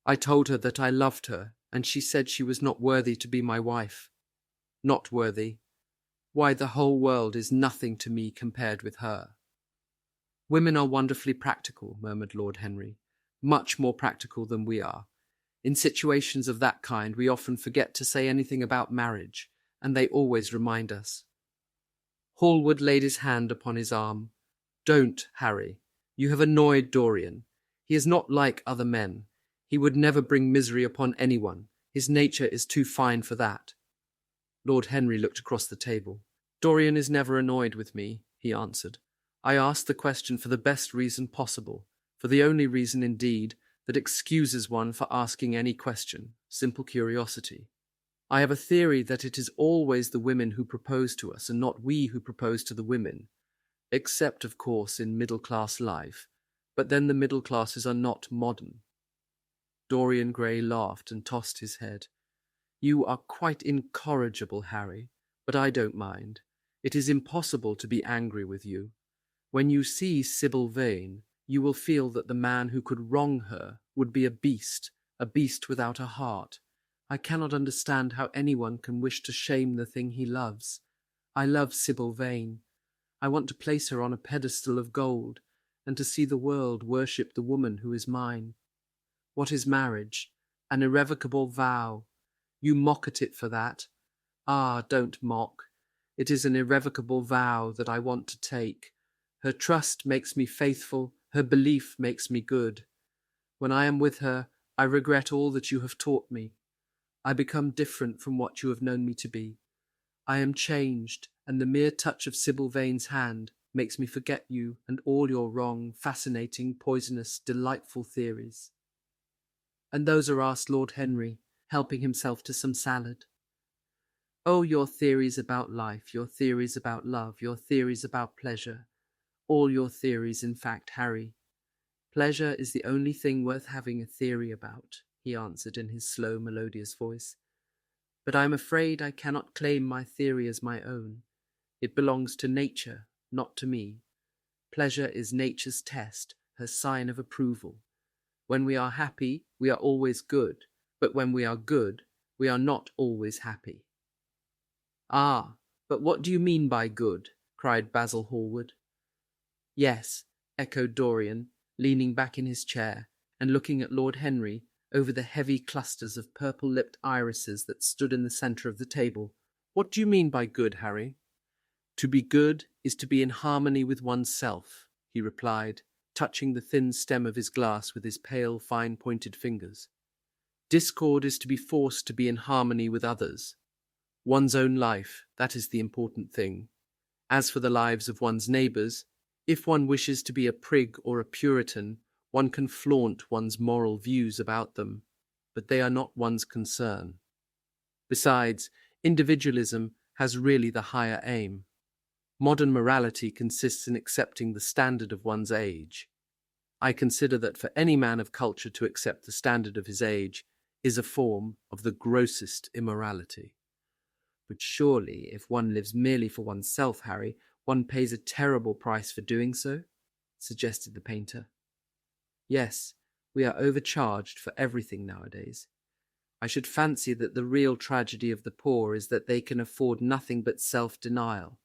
I told her that I loved her, and she said she was not worthy to be my wife. Not worthy. Why, the whole world is nothing to me compared with her. Women are wonderfully practical, murmured Lord Henry, much more practical than we are. In situations of that kind, we often forget to say anything about marriage, and they always remind us. Hallward laid his hand upon his arm. Don't, Harry. You have annoyed Dorian. He is not like other men. He would never bring misery upon anyone. His nature is too fine for that. Lord Henry looked across the table. Dorian is never annoyed with me, he answered. I asked the question for the best reason possible, for the only reason, indeed, that excuses one for asking any question, simple curiosity. I have a theory that it is always the women who propose to us and not we who propose to the women, except, of course, in middle-class life, but then the middle classes are not modern. Dorian Gray laughed and tossed his head. You are quite incorrigible, Harry, but I don't mind. It is impossible to be angry with you. When you see Sybil Vane, you will feel that the man who could wrong her would be a beast without a heart. I cannot understand how anyone can wish to shame the thing he loves. I love Sybil Vane. I want to place her on a pedestal of gold, and to see the world worship the woman who is mine. What is marriage? An irrevocable vow. You mock at it for that. Ah, don't mock. It is an irrevocable vow that I want to take. Her trust makes me faithful, her belief makes me good. When I am with her, I regret all that you have taught me. I become different from what you have known me to be. I am changed, and the mere touch of Sybil Vane's hand makes me forget you and all your wrong, fascinating, poisonous, delightful theories. And those are asked Lord Henry, helping himself to some salad. Oh, your theories about life, your theories about love, your theories about pleasure. All your theories, in fact, Harry. Pleasure is the only thing worth having a theory about, he answered in his slow, melodious voice. But I am afraid I cannot claim my theory as my own. It belongs to nature, not to me. Pleasure is nature's test, her sign of approval. When we are happy, we are always good, but when we are good, we are not always happy. Ah, but what do you mean by good? Cried Basil Hallward. Yes, echoed Dorian, leaning back in his chair and looking at Lord Henry over the heavy clusters of purple-lipped irises that stood in the centre of the table. What do you mean by good, Harry? To be good is to be in harmony with oneself, he replied, touching the thin stem of his glass with his pale, fine-pointed fingers. Discord is to be forced to be in harmony with others. One's own life, that is the important thing. As for the lives of one's neighbours, if one wishes to be a prig or a Puritan, one can flaunt one's moral views about them, but they are not one's concern. Besides, individualism has really the higher aim. Modern morality consists in accepting the standard of one's age. I consider that for any man of culture to accept the standard of his age is a form of the grossest immorality. But surely, if one lives merely for oneself, Harry, one pays a terrible price for doing so, suggested the painter. Yes, we are overcharged for everything nowadays. I should fancy that the real tragedy of the poor is that they can afford nothing but self-denial.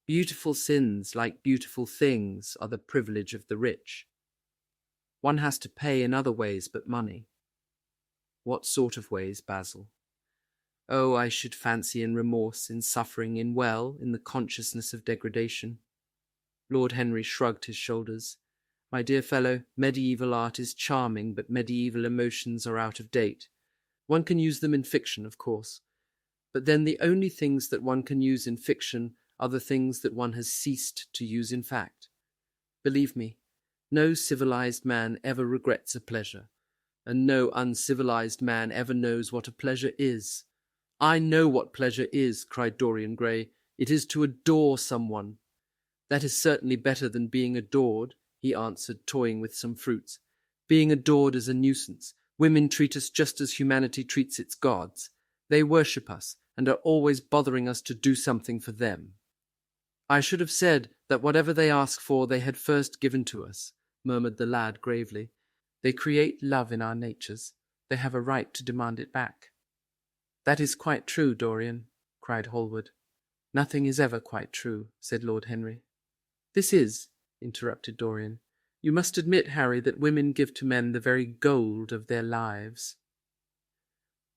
Beautiful sins, like beautiful things, are the privilege of the rich. One has to pay in other ways but money. What sort of ways, Basil? Oh, I should fancy in remorse, in suffering, in the consciousness of degradation. Lord Henry shrugged his shoulders. My dear fellow, medieval art is charming, but medieval emotions are out of date. One can use them in fiction, of course. But then the only things that one can use in fiction are the things that one has ceased to use in fact. Believe me, no civilized man ever regrets a pleasure, and no uncivilized man ever knows what a pleasure is. I know what pleasure is, cried Dorian Gray. It is to adore someone. That is certainly better than being adored, he answered, toying with some fruits. Being adored is a nuisance. Women treat us just as humanity treats its gods. They worship us and are always bothering us to do something for them. I should have said that whatever they ask for they had first given to us, murmured the lad gravely. They create love in our natures. They have a right to demand it back. That is quite true, Dorian, cried Hallward. Nothing is ever quite true, said Lord Henry. This is, interrupted Dorian. You must admit, Harry, that women give to men the very gold of their lives.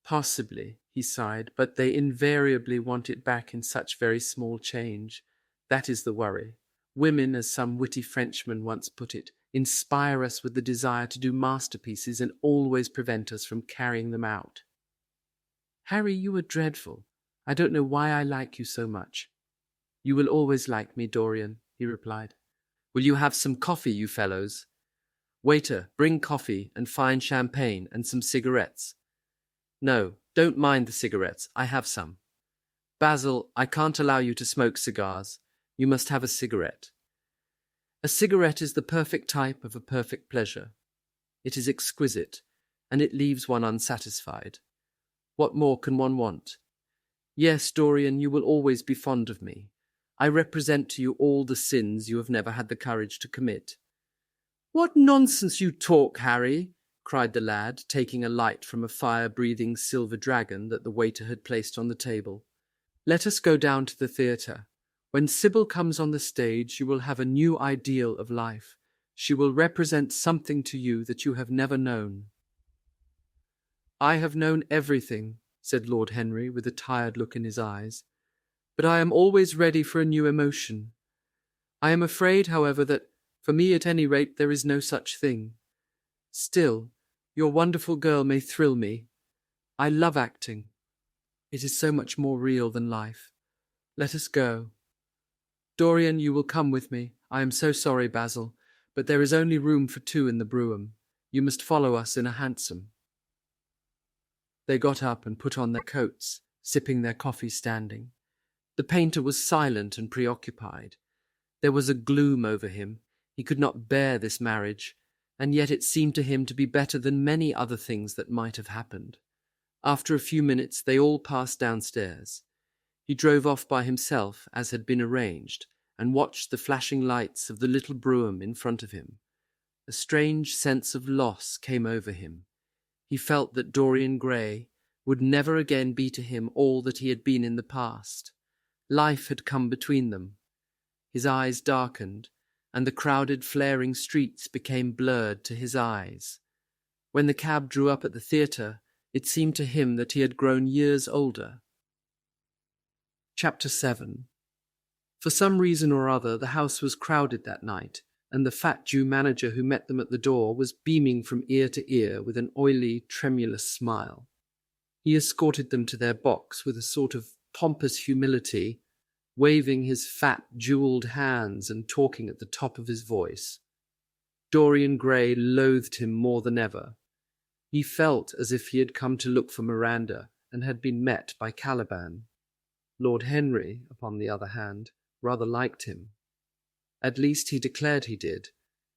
Possibly, he sighed, but they invariably want it back in such very small change. That is the worry. Women, as some witty Frenchman once put it, inspire us with the desire to do masterpieces and always prevent us from carrying them out. Harry, you are dreadful. I don't know why I like you so much. You will always like me, Dorian, he replied. Will you have some coffee, you fellows? Waiter, bring coffee and fine champagne and some cigarettes. No, don't mind the cigarettes, I have some. Basil, I can't allow you to smoke cigars. You must have a cigarette. A cigarette is the perfect type of a perfect pleasure. It is exquisite, and it leaves one unsatisfied. What more can one want? Yes, Dorian, you will always be fond of me. I represent to you all the sins you have never had the courage to commit. What nonsense you talk, Harry, cried the lad, taking a light from a fire-breathing silver dragon that the waiter had placed on the table. Let us go down to the theatre. When Sybil comes on the stage, you will have a new ideal of life. She will represent something to you that you have never known. I have known everything, said Lord Henry, with a tired look in his eyes, but I am always ready for a new emotion. I am afraid, however, that, for me at any rate, there is no such thing. Still, your wonderful girl may thrill me. I love acting. It is so much more real than life. Let us go. Dorian, you will come with me. I am so sorry, Basil, but there is only room for 2 in the brougham. You must follow us in a hansom. They got up and put on their coats, sipping their coffee standing. The painter was silent and preoccupied. There was a gloom over him. He could not bear this marriage, and yet it seemed to him to be better than many other things that might have happened. After a few minutes they all passed downstairs. He drove off by himself, as had been arranged, and watched the flashing lights of the little brougham in front of him. A strange sense of loss came over him. He felt that Dorian Gray would never again be to him all that he had been in the past. Life had come between them. His eyes darkened, and the crowded, flaring streets became blurred to his eyes. When the cab drew up at the theatre, it seemed to him that he had grown years older. Chapter 7. For some reason or other, the house was crowded that night, and the fat Jew manager who met them at the door was beaming from ear to ear with an oily, tremulous smile. He escorted them to their box with a sort of pompous humility, waving his fat, jewelled hands and talking at the top of his voice. Dorian Gray loathed him more than ever. He felt as if he had come to look for Miranda and had been met by Caliban. Lord Henry, upon the other hand, rather liked him. At least he declared he did,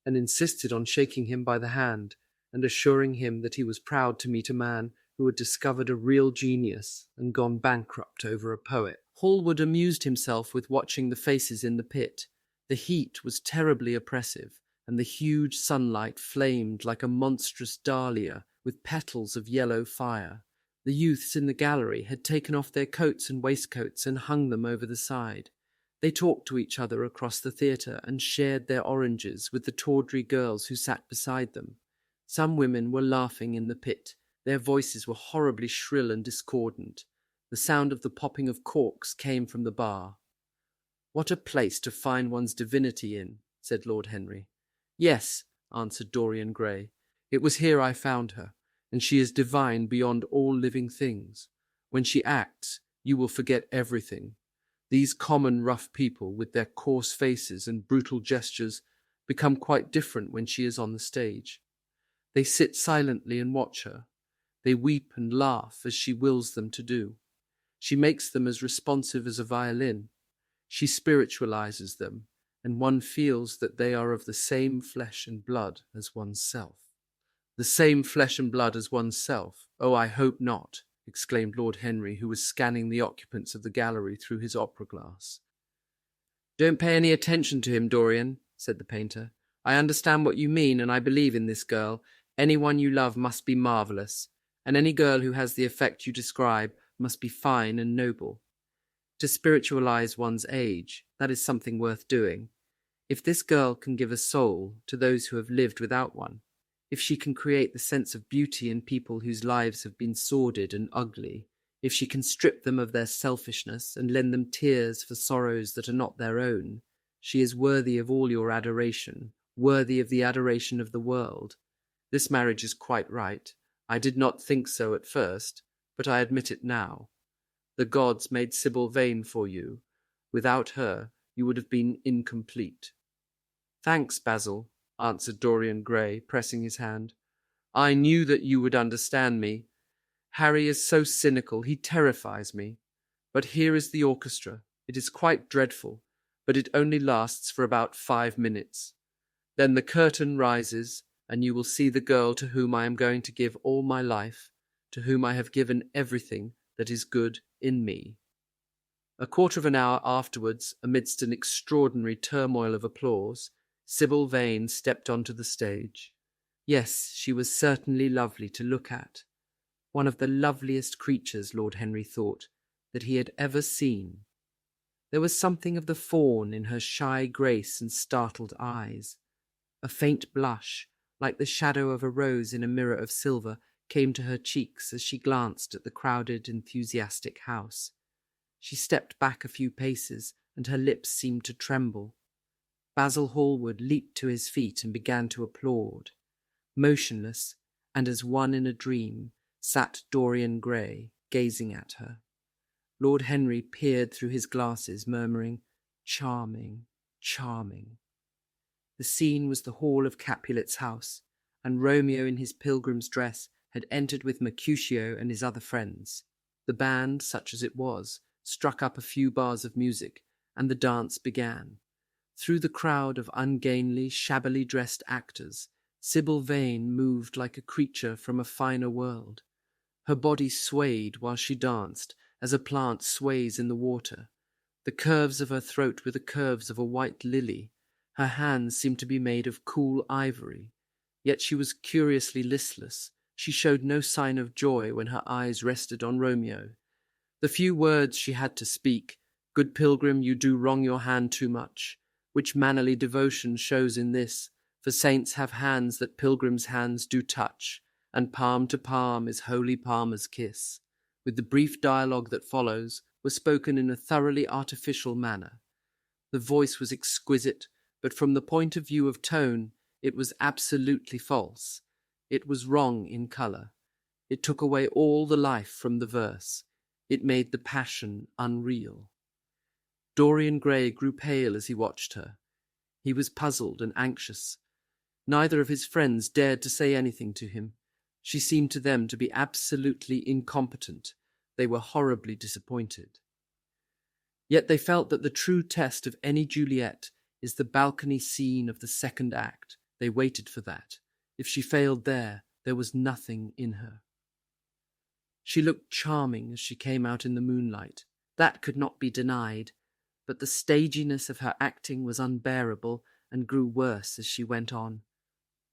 and insisted on shaking him by the hand and assuring him that he was proud to meet a man who had discovered a real genius and gone bankrupt over a poet. Hallward amused himself with watching the faces in the pit. The heat was terribly oppressive, and the huge sunlight flamed like a monstrous dahlia with petals of yellow fire. The youths in the gallery had taken off their coats and waistcoats and hung them over the side. They talked to each other across the theatre and shared their oranges with the tawdry girls who sat beside them. Some women were laughing in the pit. Their voices were horribly shrill and discordant. The sound of the popping of corks came from the bar. "What a place to find one's divinity in," said Lord Henry. "Yes," answered Dorian Gray. "It was here I found her, and she is divine beyond all living things. When she acts, you will forget everything. These common rough people, with their coarse faces and brutal gestures, become quite different when she is on the stage. They sit silently and watch her. They weep and laugh as she wills them to do. She makes them as responsive as a violin. She spiritualizes them, and one feels that they are of the same flesh and blood as oneself." "The same flesh and blood as oneself? Oh, I hope not," exclaimed Lord Henry, who was scanning the occupants of the gallery through his opera glass. "Don't pay any attention to him, Dorian," said the painter. "I understand what you mean, and I believe in this girl. Anyone you love must be marvellous, and any girl who has the effect you describe must be fine and noble. To spiritualize one's age, that is something worth doing. If this girl can give a soul to those who have lived without one, if she can create the sense of beauty in people whose lives have been sordid and ugly, if she can strip them of their selfishness and lend them tears for sorrows that are not their own, she is worthy of all your adoration, worthy of the adoration of the world. This marriage is quite right. I did not think so at first, but I admit it now. The gods made Sybil Vane for you. Without her, you would have been incomplete." "Thanks, Basil," answered Dorian Gray, pressing his hand. "I knew that you would understand me. Harry is so cynical, he terrifies me. But here is the orchestra. It is quite dreadful, but it only lasts for about 5 minutes. Then the curtain rises, and you will see the girl to whom I am going to give all my life, to whom I have given everything that is good in me." A quarter of an hour afterwards, amidst an extraordinary turmoil of applause, Sybil Vane stepped onto the stage. Yes, she was certainly lovely to look at. One of the loveliest creatures, Lord Henry thought, that he had ever seen. There was something of the fawn in her shy grace and startled eyes. A faint blush, like the shadow of a rose in a mirror of silver, came to her cheeks as she glanced at the crowded, enthusiastic house. She stepped back a few paces, and her lips seemed to tremble. Basil Hallward leaped to his feet and began to applaud. Motionless, and as one in a dream, sat Dorian Gray, gazing at her. Lord Henry peered through his glasses, murmuring, "Charming, charming." The scene was the hall of Capulet's house, and Romeo in his pilgrim's dress had entered with Mercutio and his other friends. The band, such as it was, struck up a few bars of music, and the dance began. Through the crowd of ungainly, shabbily dressed actors, Sybil Vane moved like a creature from a finer world. Her body swayed while she danced, as a plant sways in the water. The curves of her throat were the curves of a white lily. Her hands seemed to be made of cool ivory. Yet she was curiously listless. She showed no sign of joy when her eyes rested on Romeo. The few words she had to speak, "Good pilgrim, you do wrong your hand too much," which mannerly devotion shows in this, for saints have hands that pilgrims' hands do touch, and palm to palm is holy palmer's kiss, with the brief dialogue that follows, were spoken in a thoroughly artificial manner. The voice was exquisite, but from the point of view of tone, it was absolutely false. It was wrong in colour. It took away all the life from the verse. It made the passion unreal. Dorian Gray grew pale as he watched her. He was puzzled and anxious. Neither of his friends dared to say anything to him. She seemed to them to be absolutely incompetent. They were horribly disappointed. Yet they felt that the true test of any Juliet is the balcony scene of the second act. They waited for that. If she failed there was nothing in her. She looked charming as she came out in the moonlight. That could not be denied, but the staginess of her acting was unbearable and grew worse as she went on.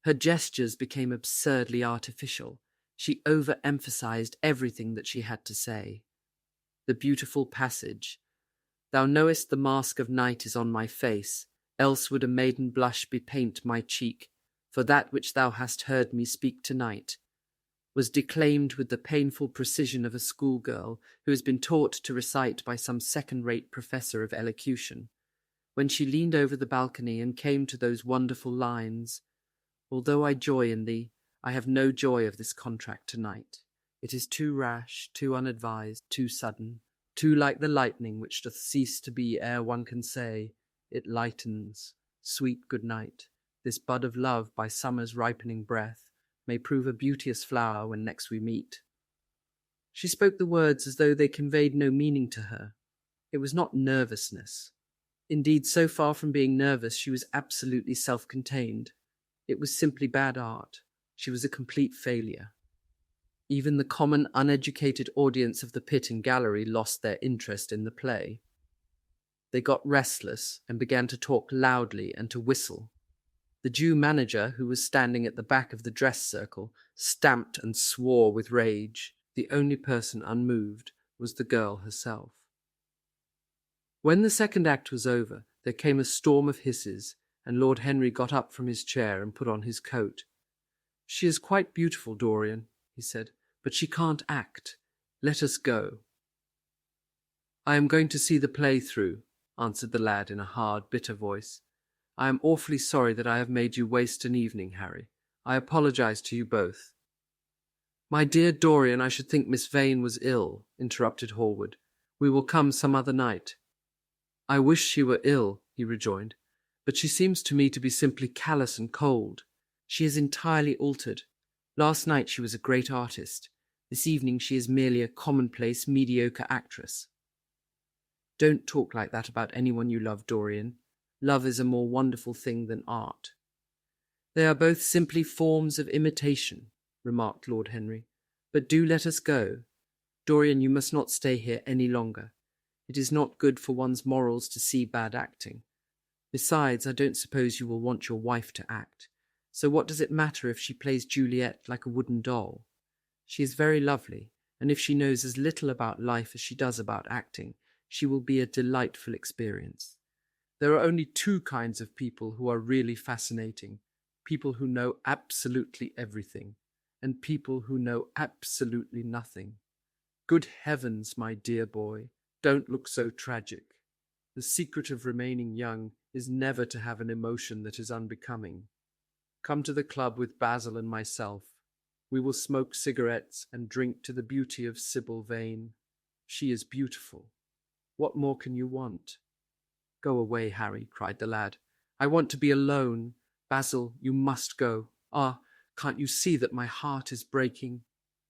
Her gestures became absurdly artificial. She overemphasized everything that she had to say. The beautiful passage, "Thou knowest the mask of night is on my face, else would a maiden blush bepaint my cheek, for that which thou hast heard me speak tonight," was declaimed with the painful precision of a schoolgirl who has been taught to recite by some second-rate professor of elocution. When she leaned over the balcony and came to those wonderful lines, "Although I joy in thee, I have no joy of this contract tonight. It is too rash, too unadvised, too sudden, too like the lightning which doth cease to be ere one can say, it lightens. Sweet good night. This bud of love by summer's ripening breath may prove a beauteous flower when next we meet." She spoke the words as though they conveyed no meaning to her. It was not nervousness. Indeed, so far from being nervous, she was absolutely self-contained. It was simply bad art. She was a complete failure. Even the common uneducated audience of the pit and gallery lost their interest in the play. They got restless and began to talk loudly and to whistle. The Jew manager, who was standing at the back of the dress circle, stamped and swore with rage. The only person unmoved was the girl herself. When the second act was over, there came a storm of hisses, and Lord Henry got up from his chair and put on his coat. "She is quite beautiful, Dorian," he said, "but she can't act. Let us go." "I am going to see the play through," answered the lad in a hard, bitter voice. "I am awfully sorry that I have made you waste an evening, Harry. I apologize to you both." "My dear Dorian, I should think Miss Vane was ill," interrupted Hallward. "We will come some other night." "I wish she were ill," he rejoined. but she seems to me to be simply callous and cold. She is entirely altered. Last night she was a great artist. This evening she is merely a commonplace, mediocre actress. Don't talk like that about anyone you love, Dorian. Love is a more wonderful thing than art. They are both simply forms of imitation, remarked Lord Henry. But do let us go. Dorian, you must not stay here any longer. It is not good for one's morals to see bad acting. Besides, I don't suppose you will want your wife to act. So what does it matter if she plays Juliet like a wooden doll? She is very lovely, and if she knows as little about life as she does about acting, she will be a delightful experience. There are only two kinds of people who are really fascinating: people who know absolutely everything, and people who know absolutely nothing. Good heavens, my dear boy, don't look so tragic. The secret of remaining young is never to have an emotion that is unbecoming. Come to the club with Basil and myself. We will smoke cigarettes and drink to the beauty of Sybil Vane. She is beautiful. What more can you want? Go away, Harry, cried the lad. I want to be alone. Basil, you must go. Ah, can't you see that my heart is breaking?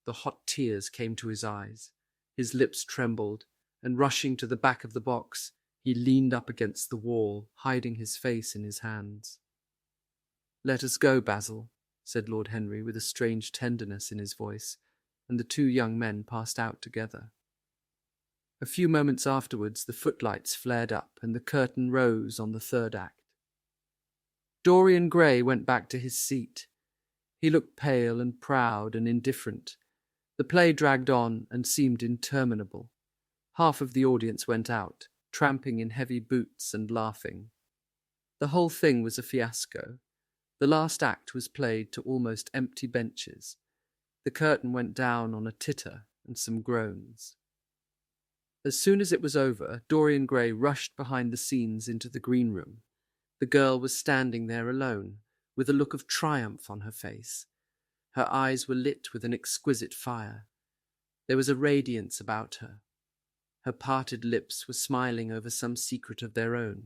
The hot tears came to his eyes. His lips trembled, and rushing to the back of the box, he leaned up against the wall, hiding his face in his hands. Let us go, Basil, said Lord Henry with a strange tenderness in his voice, and the two young men passed out together. A few moments afterwards the footlights flared up, and the curtain rose on the third act. Dorian Gray went back to his seat. He looked pale and proud and indifferent. The play dragged on and seemed interminable. Half of the audience went out, tramping in heavy boots and laughing. The whole thing was a fiasco. The last act was played to almost empty benches. The curtain went down on a titter and some groans. As soon as it was over, Dorian Gray rushed behind the scenes into the green room. The girl was standing there alone, with a look of triumph on her face. Her eyes were lit with an exquisite fire. There was a radiance about her. Her parted lips were smiling over some secret of their own.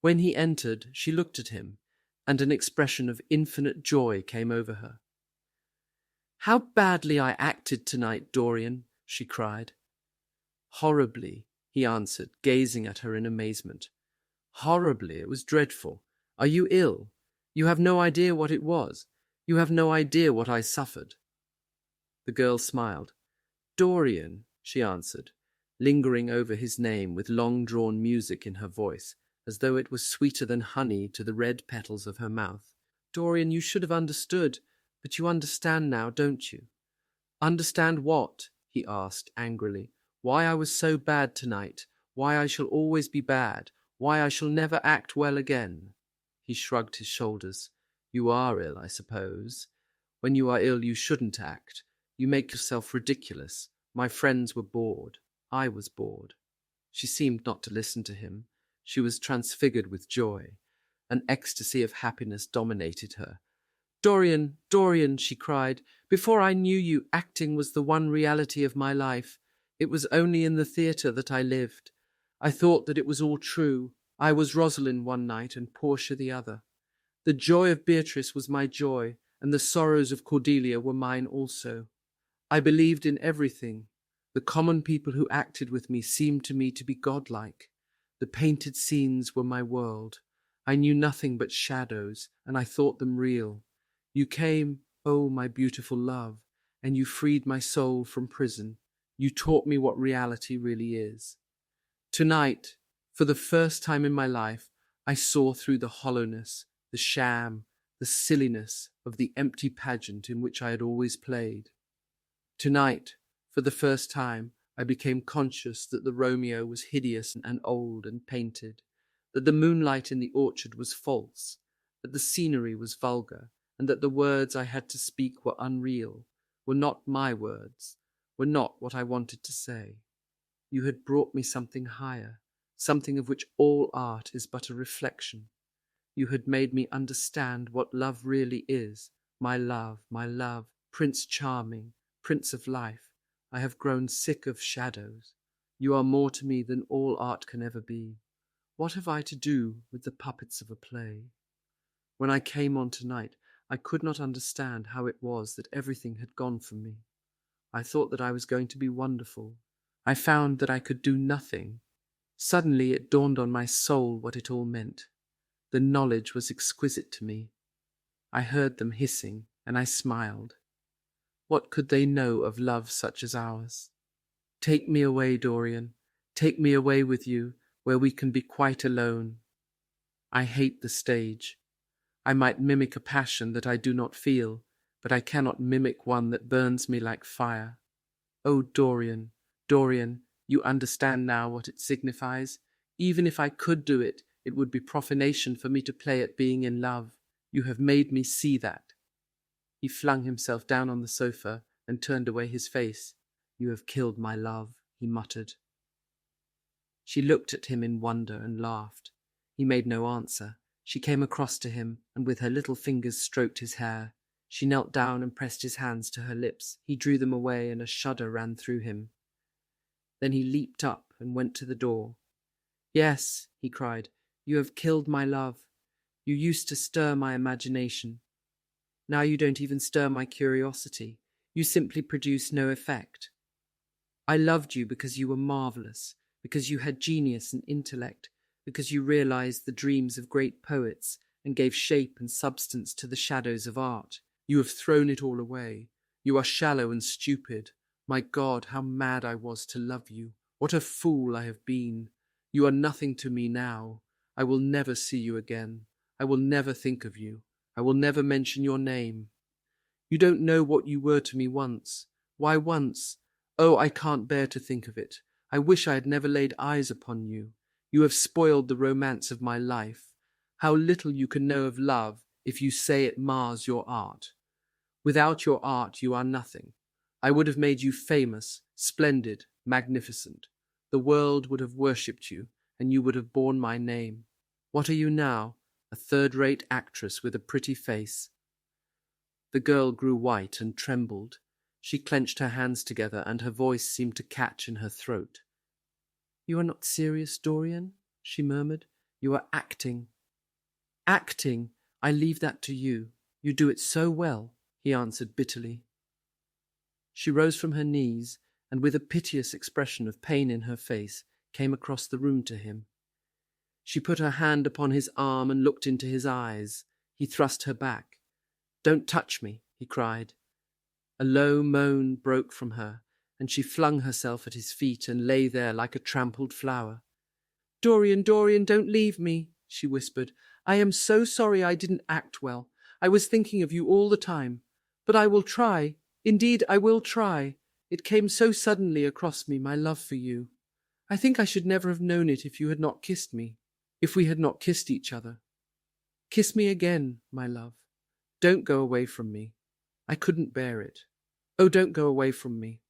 When he entered, she looked at him, and an expression of infinite joy came over her. "How badly I acted tonight, Dorian," she cried. "Horribly," he answered, gazing at her in amazement. "Horribly, it was dreadful. Are you ill? You have no idea what it was. You have no idea what I suffered." The girl smiled. "Dorian," she answered, lingering over his name with long-drawn music in her voice, as though it was sweeter than honey to the red petals of her mouth. "Dorian, you should have understood, but you understand now, don't you?" "Understand what?" he asked angrily. "Why I was so bad tonight, why I shall always be bad, why I shall never act well again." He shrugged his shoulders. "You are ill, I suppose. When you are ill you shouldn't act. You make yourself ridiculous. My friends were bored. I was bored." She seemed not to listen to him. She was transfigured with joy. An ecstasy of happiness dominated her. "Dorian, Dorian," she cried, "before I knew you, acting was the one reality of my life. It was only in the theatre that I lived. I thought that it was all true. I was Rosalind one night and Portia the other. The joy of Beatrice was my joy, and the sorrows of Cordelia were mine also. I believed in everything. The common people who acted with me seemed to me to be godlike. The painted scenes were my world. I knew nothing but shadows, and I thought them real. You came, oh, my beautiful love, and you freed my soul from prison. You taught me what reality really is. Tonight, for the first time in my life, I saw through the hollowness, the sham, the silliness of the empty pageant in which I had always played. Tonight, for the first time, I became conscious that the Romeo was hideous and old and painted, that the moonlight in the orchard was false, that the scenery was vulgar, and that the words I had to speak were unreal, were not my words, were not what I wanted to say. You had brought me something higher, something of which all art is but a reflection. You had made me understand what love really is. My love, Prince Charming, Prince of Life. I have grown sick of shadows. You are more to me than all art can ever be. What have I to do with the puppets of a play? When I came on tonight, I could not understand how it was that everything had gone from me. I thought that I was going to be wonderful. I found that I could do nothing. Suddenly it dawned on my soul what it all meant. The knowledge was exquisite to me. I heard them hissing, and I smiled. What could they know of love such as ours? Take me away, Dorian. Take me away with you, where we can be quite alone. I hate the stage. I might mimic a passion that I do not feel, but I cannot mimic one that burns me like fire. Oh, Dorian, Dorian, you understand now what it signifies? Even if I could do it, it would be profanation for me to play at being in love. You have made me see that. He flung himself down on the sofa and turned away his face. You have killed my love, he muttered. She looked at him in wonder and laughed. He made no answer. She came across to him, and with her little fingers stroked his hair. She knelt down and pressed his hands to her lips. He drew them away, and a shudder ran through him. Then he leaped up and went to the door. Yes, he cried, you have killed my love. You used to stir my imagination. Now you don't even stir my curiosity. You simply produce no effect. I loved you because you were marvellous, because you had genius and intellect, because you realized the dreams of great poets and gave shape and substance to the shadows of art. You have thrown it all away. You are shallow and stupid. My God, how mad I was to love you. What a fool I have been. You are nothing to me now. I will never see you again. I will never think of you. I will never mention your name. You don't know what you were to me once. Why once? Oh, I can't bear to think of it. I wish I had never laid eyes upon you. You have spoiled the romance of my life. How little you can know of love if you say it mars your art. Without your art you are nothing. I would have made you famous, splendid, magnificent. The world would have worshipped you, and you would have borne my name. What are you now? A third-rate actress with a pretty face. The girl grew white and trembled. She clenched her hands together, and her voice seemed to catch in her throat. You are not serious, Dorian, she murmured. You are acting. Acting! I leave that to you. You do it so well, he answered bitterly. She rose from her knees, and with a piteous expression of pain in her face, came across the room to him. She put her hand upon his arm and looked into his eyes. He thrust her back. Don't touch me, he cried. A low moan broke from her, and she flung herself at his feet and lay there like a trampled flower. Dorian, Dorian, don't leave me, she whispered. I am so sorry I didn't act well. I was thinking of you all the time. But I will try. Indeed, I will try. It came so suddenly across me, my love for you. I think I should never have known it if you had not kissed me, if we had not kissed each other. Kiss me again, my love. Don't go away from me. I couldn't bear it. Oh, don't go away from me.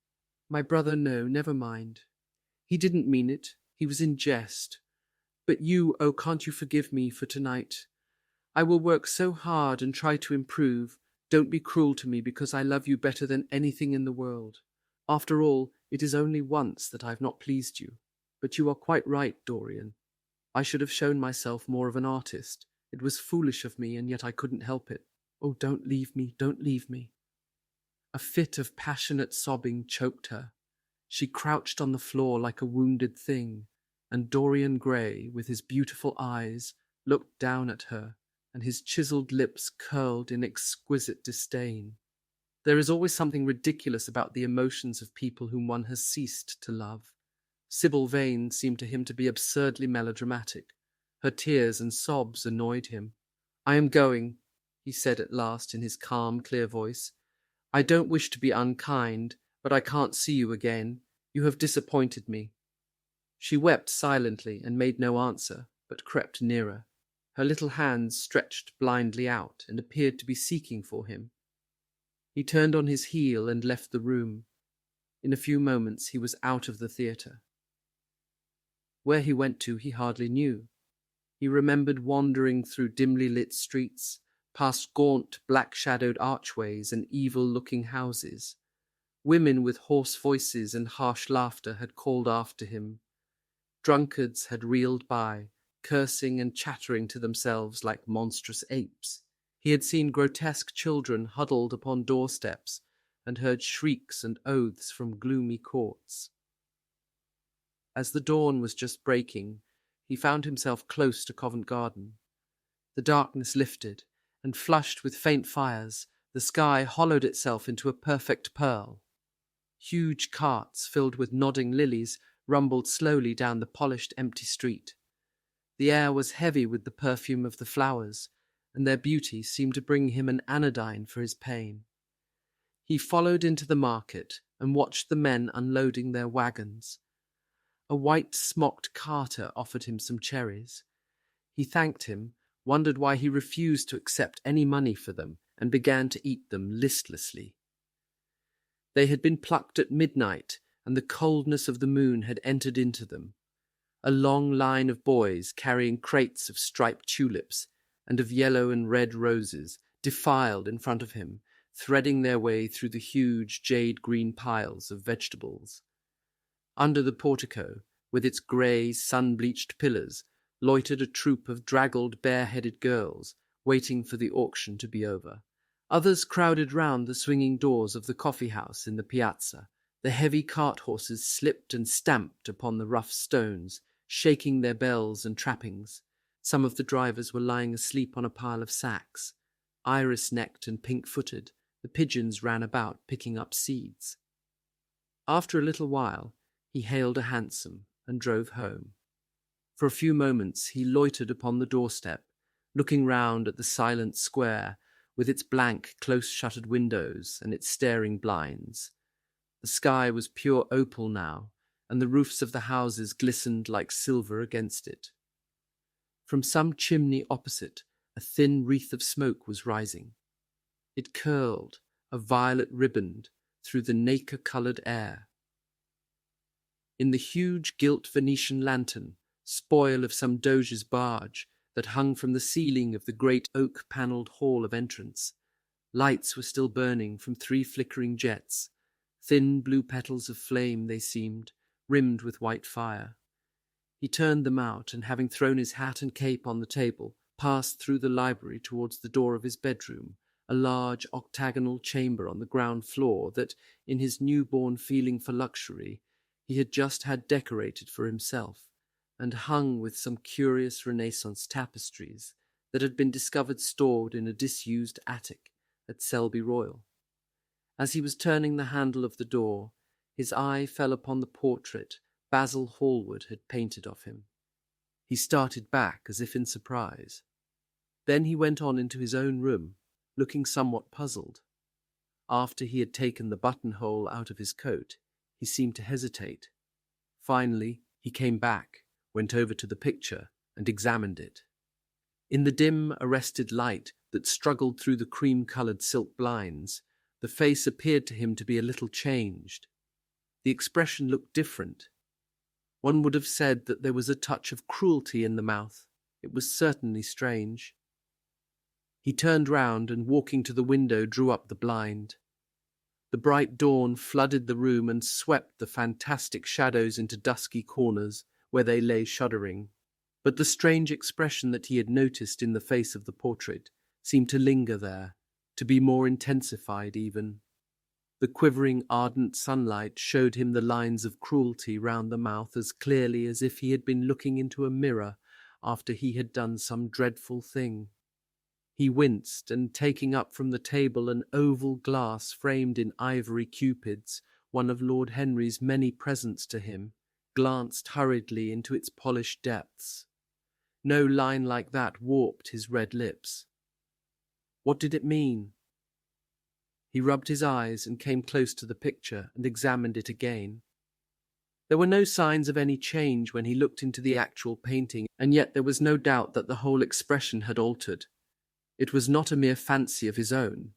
My brother, no, never mind. He didn't mean it. He was in jest. But you, oh, can't you forgive me for tonight? I will work so hard and try to improve. Don't be cruel to me because I love you better than anything in the world. After all, it is only once that I have not pleased you. But you are quite right, Dorian. I should have shown myself more of an artist. It was foolish of me, and yet I couldn't help it. Oh, don't leave me, don't leave me. A fit of passionate sobbing choked her. She crouched on the floor like a wounded thing, and Dorian Gray, with his beautiful eyes, looked down at her, and his chiselled lips curled in exquisite disdain. There is always something ridiculous about the emotions of people whom one has ceased to love. Sybil Vane seemed to him to be absurdly melodramatic. Her tears and sobs annoyed him. I am going, he said at last in his calm, clear voice. I don't wish to be unkind, but I can't see you again. You have disappointed me. She wept silently and made no answer, but crept nearer. Her little hands stretched blindly out and appeared to be seeking for him. He turned on his heel and left the room. In a few moments he was out of the theatre. Where he went to he hardly knew. He remembered wandering through dimly lit streets, past gaunt, black-shadowed archways and evil-looking houses. Women with hoarse voices and harsh laughter had called after him. Drunkards had reeled by, cursing and chattering to themselves like monstrous apes. He had seen grotesque children huddled upon doorsteps and heard shrieks and oaths from gloomy courts. As the dawn was just breaking, he found himself close to Covent Garden. The darkness lifted, and flushed with faint fires, the sky hollowed itself into a perfect pearl. Huge carts filled with nodding lilies rumbled slowly down the polished empty street. The air was heavy with the perfume of the flowers, and their beauty seemed to bring him an anodyne for his pain. He followed into the market and watched the men unloading their wagons. A white-smocked carter offered him some cherries. He thanked him, wondered why he refused to accept any money for them, and began to eat them listlessly. They had been plucked at midnight, and the coldness of the moon had entered into them. A long line of boys carrying crates of striped tulips and of yellow and red roses defiled in front of him, threading their way through the huge jade-green piles of vegetables. Under the portico, with its grey, sun-bleached pillars, loitered a troop of draggled, bare-headed girls, waiting for the auction to be over. Others crowded round the swinging doors of the coffee-house in the piazza. The heavy cart-horses slipped and stamped upon the rough stones, shaking their bells and trappings. Some of the drivers were lying asleep on a pile of sacks. Iris-necked and pink-footed, the pigeons ran about picking up seeds. After a little while, he hailed a hansom and drove home. For a few moments he loitered upon the doorstep, looking round at the silent square with its blank, close-shuttered windows and its staring blinds. The sky was pure opal now, and the roofs of the houses glistened like silver against it. From some chimney opposite, a thin wreath of smoke was rising. It curled, a violet riband, through the nacre-coloured air. In the huge gilt Venetian lantern, spoil of some doge's barge, that hung from the ceiling of the great oak-panelled hall of entrance, lights were still burning from 3 flickering jets. Thin blue petals of flame they seemed, rimmed with white fire. He turned them out, and having thrown his hat and cape on the table, passed through the library towards the door of his bedroom, a large octagonal chamber on the ground floor that, in his new-born feeling for luxury, he had just had decorated for himself, and hung with some curious Renaissance tapestries that had been discovered stored in a disused attic at Selby Royal. As he was turning the handle of the door, his eye fell upon the portrait Basil Hallward had painted of him. He started back as if in surprise. Then he went on into his own room, looking somewhat puzzled. After he had taken the buttonhole out of his coat, he seemed to hesitate. Finally, he came back, went over to the picture, and examined it. In the dim, arrested light that struggled through the cream-coloured silk blinds, the face appeared to him to be a little changed. The expression looked different. One would have said that there was a touch of cruelty in the mouth. It was certainly strange. He turned round and, walking to the window, drew up the blind. The bright dawn flooded the room and swept the fantastic shadows into dusky corners where they lay shuddering. But the strange expression that he had noticed in the face of the portrait seemed to linger there, to be more intensified even. The quivering, ardent sunlight showed him the lines of cruelty round the mouth as clearly as if he had been looking into a mirror after he had done some dreadful thing. He winced, and taking up from the table an oval glass framed in ivory cupids, one of Lord Henry's many presents to him, glanced hurriedly into its polished depths. No line like that warped his red lips. What did it mean? He rubbed his eyes and came close to the picture and examined it again. There were no signs of any change when he looked into the actual painting, and yet there was no doubt that the whole expression had altered. It was not a mere fancy of his own.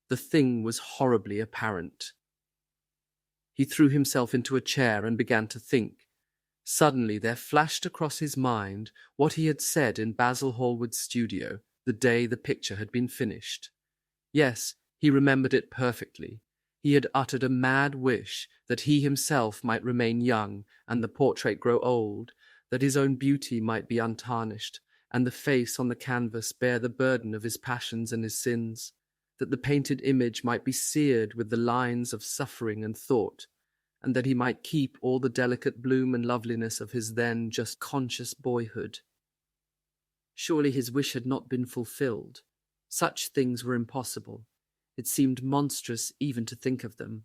The thing was horribly apparent. He threw himself into a chair and began to think. Suddenly there flashed across his mind what he had said in Basil Hallward's studio the day the picture had been finished. Yes, he remembered it perfectly. He had uttered a mad wish that he himself might remain young and the portrait grow old, that his own beauty might be untarnished, and the face on the canvas bear the burden of his passions and his sins, that the painted image might be seared with the lines of suffering and thought, and that he might keep all the delicate bloom and loveliness of his then just conscious boyhood. Surely his wish had not been fulfilled. Such things were impossible. It seemed monstrous even to think of them.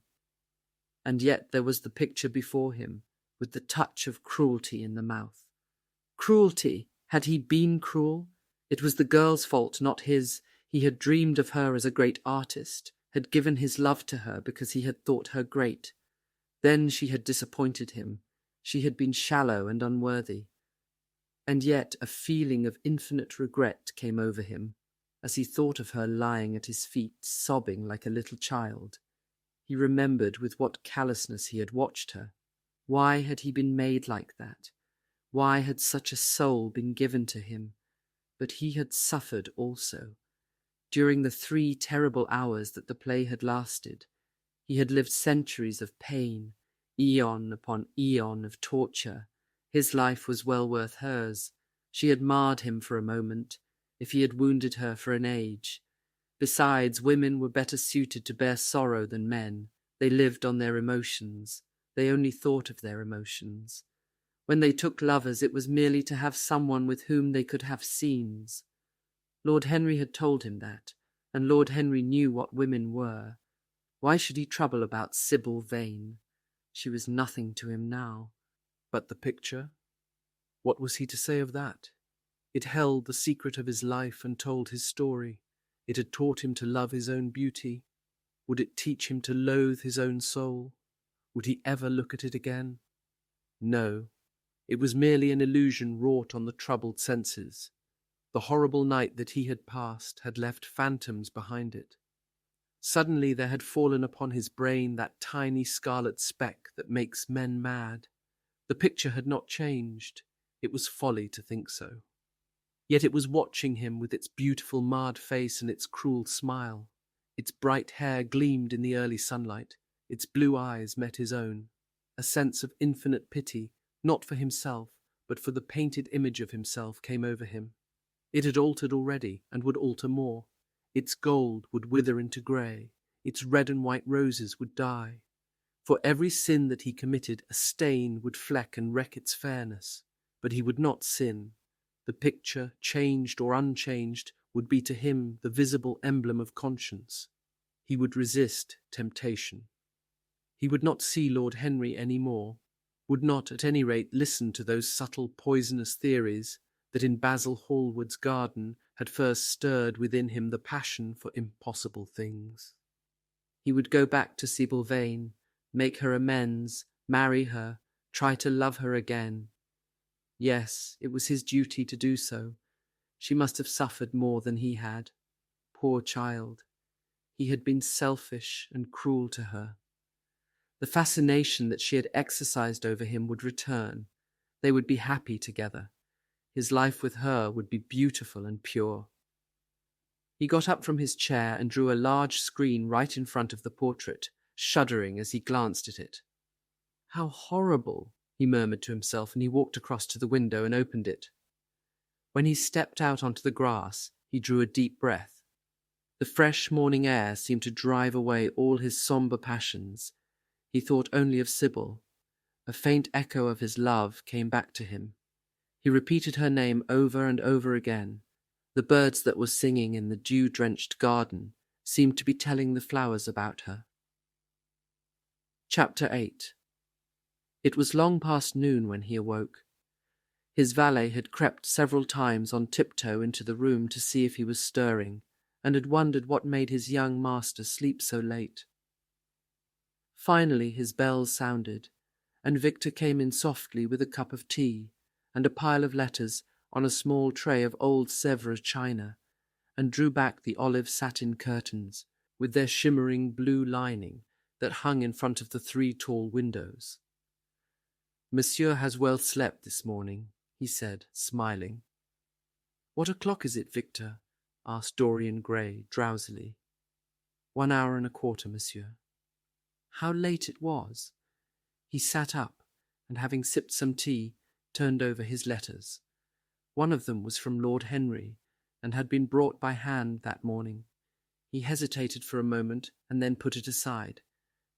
And yet there was the picture before him, with the touch of cruelty in the mouth. Cruelty! Had he been cruel? It was the girl's fault, not his. He had dreamed of her as a great artist, had given his love to her because he had thought her great. Then she had disappointed him. She had been shallow and unworthy. And yet a feeling of infinite regret came over him as he thought of her lying at his feet, sobbing like a little child. He remembered with what callousness he had watched her. Why had he been made like that? Why had such a soul been given to him? But he had suffered also. During the 3 terrible hours that the play had lasted, he had lived centuries of pain, eon upon eon of torture. His life was well worth hers. She had marred him for a moment, if he had wounded her for an age. Besides, women were better suited to bear sorrow than men. They lived on their emotions. They only thought of their emotions. When they took lovers, it was merely to have someone with whom they could have scenes. Lord Henry had told him that, and Lord Henry knew what women were. Why should he trouble about Sybil Vane? She was nothing to him now. But the picture? What was he to say of that? It held the secret of his life and told his story. It had taught him to love his own beauty. Would it teach him to loathe his own soul? Would he ever look at it again? No. It was merely an illusion wrought on the troubled senses. The horrible night that he had passed had left phantoms behind it. Suddenly there had fallen upon his brain that tiny scarlet speck that makes men mad. The picture had not changed. It was folly to think so. Yet it was watching him with its beautiful marred face and its cruel smile. Its bright hair gleamed in the early sunlight. Its blue eyes met his own. A sense of infinite pity, not for himself, but for the painted image of himself, came over him. It had altered already, and would alter more. Its gold would wither into grey. Its red and white roses would die. For every sin that he committed, a stain would fleck and wreck its fairness. But he would not sin. The picture, changed or unchanged, would be to him the visible emblem of conscience. He would resist temptation. He would not see Lord Henry any more, would not at any rate listen to those subtle poisonous theories that in Basil Hallward's garden had first stirred within him the passion for impossible things. He would go back to Sybil Vane, make her amends, marry her, try to love her again. Yes, it was his duty to do so. She must have suffered more than he had. Poor child. He had been selfish and cruel to her. The fascination that she had exercised over him would return. They would be happy together. His life with her would be beautiful and pure. He got up from his chair and drew a large screen right in front of the portrait, shuddering as he glanced at it. How horrible, he murmured to himself, and he walked across to the window and opened it. When he stepped out onto the grass, he drew a deep breath. The fresh morning air seemed to drive away all his sombre passions. He thought only of Sybil. A faint echo of his love came back to him. He repeated her name over and over again. The birds that were singing in the dew-drenched garden seemed to be telling the flowers about her. Chapter 8. It was long past noon when he awoke. His valet had crept several times on tiptoe into the room to see if he was stirring, and had wondered what made his young master sleep so late. Finally his bells sounded, and Victor came in softly with a cup of tea and a pile of letters on a small tray of old Sèvres china, and drew back the olive satin curtains with their shimmering blue lining that hung in front of the 3 tall windows. "Monsieur has well slept this morning," he said, smiling. "What o'clock is it, Victor?" asked Dorian Gray drowsily. 1 hour and a quarter, monsieur." How late it was! He sat up, and having sipped some tea, turned over his letters. One of them was from Lord Henry, and had been brought by hand that morning. He hesitated for a moment, and then put it aside.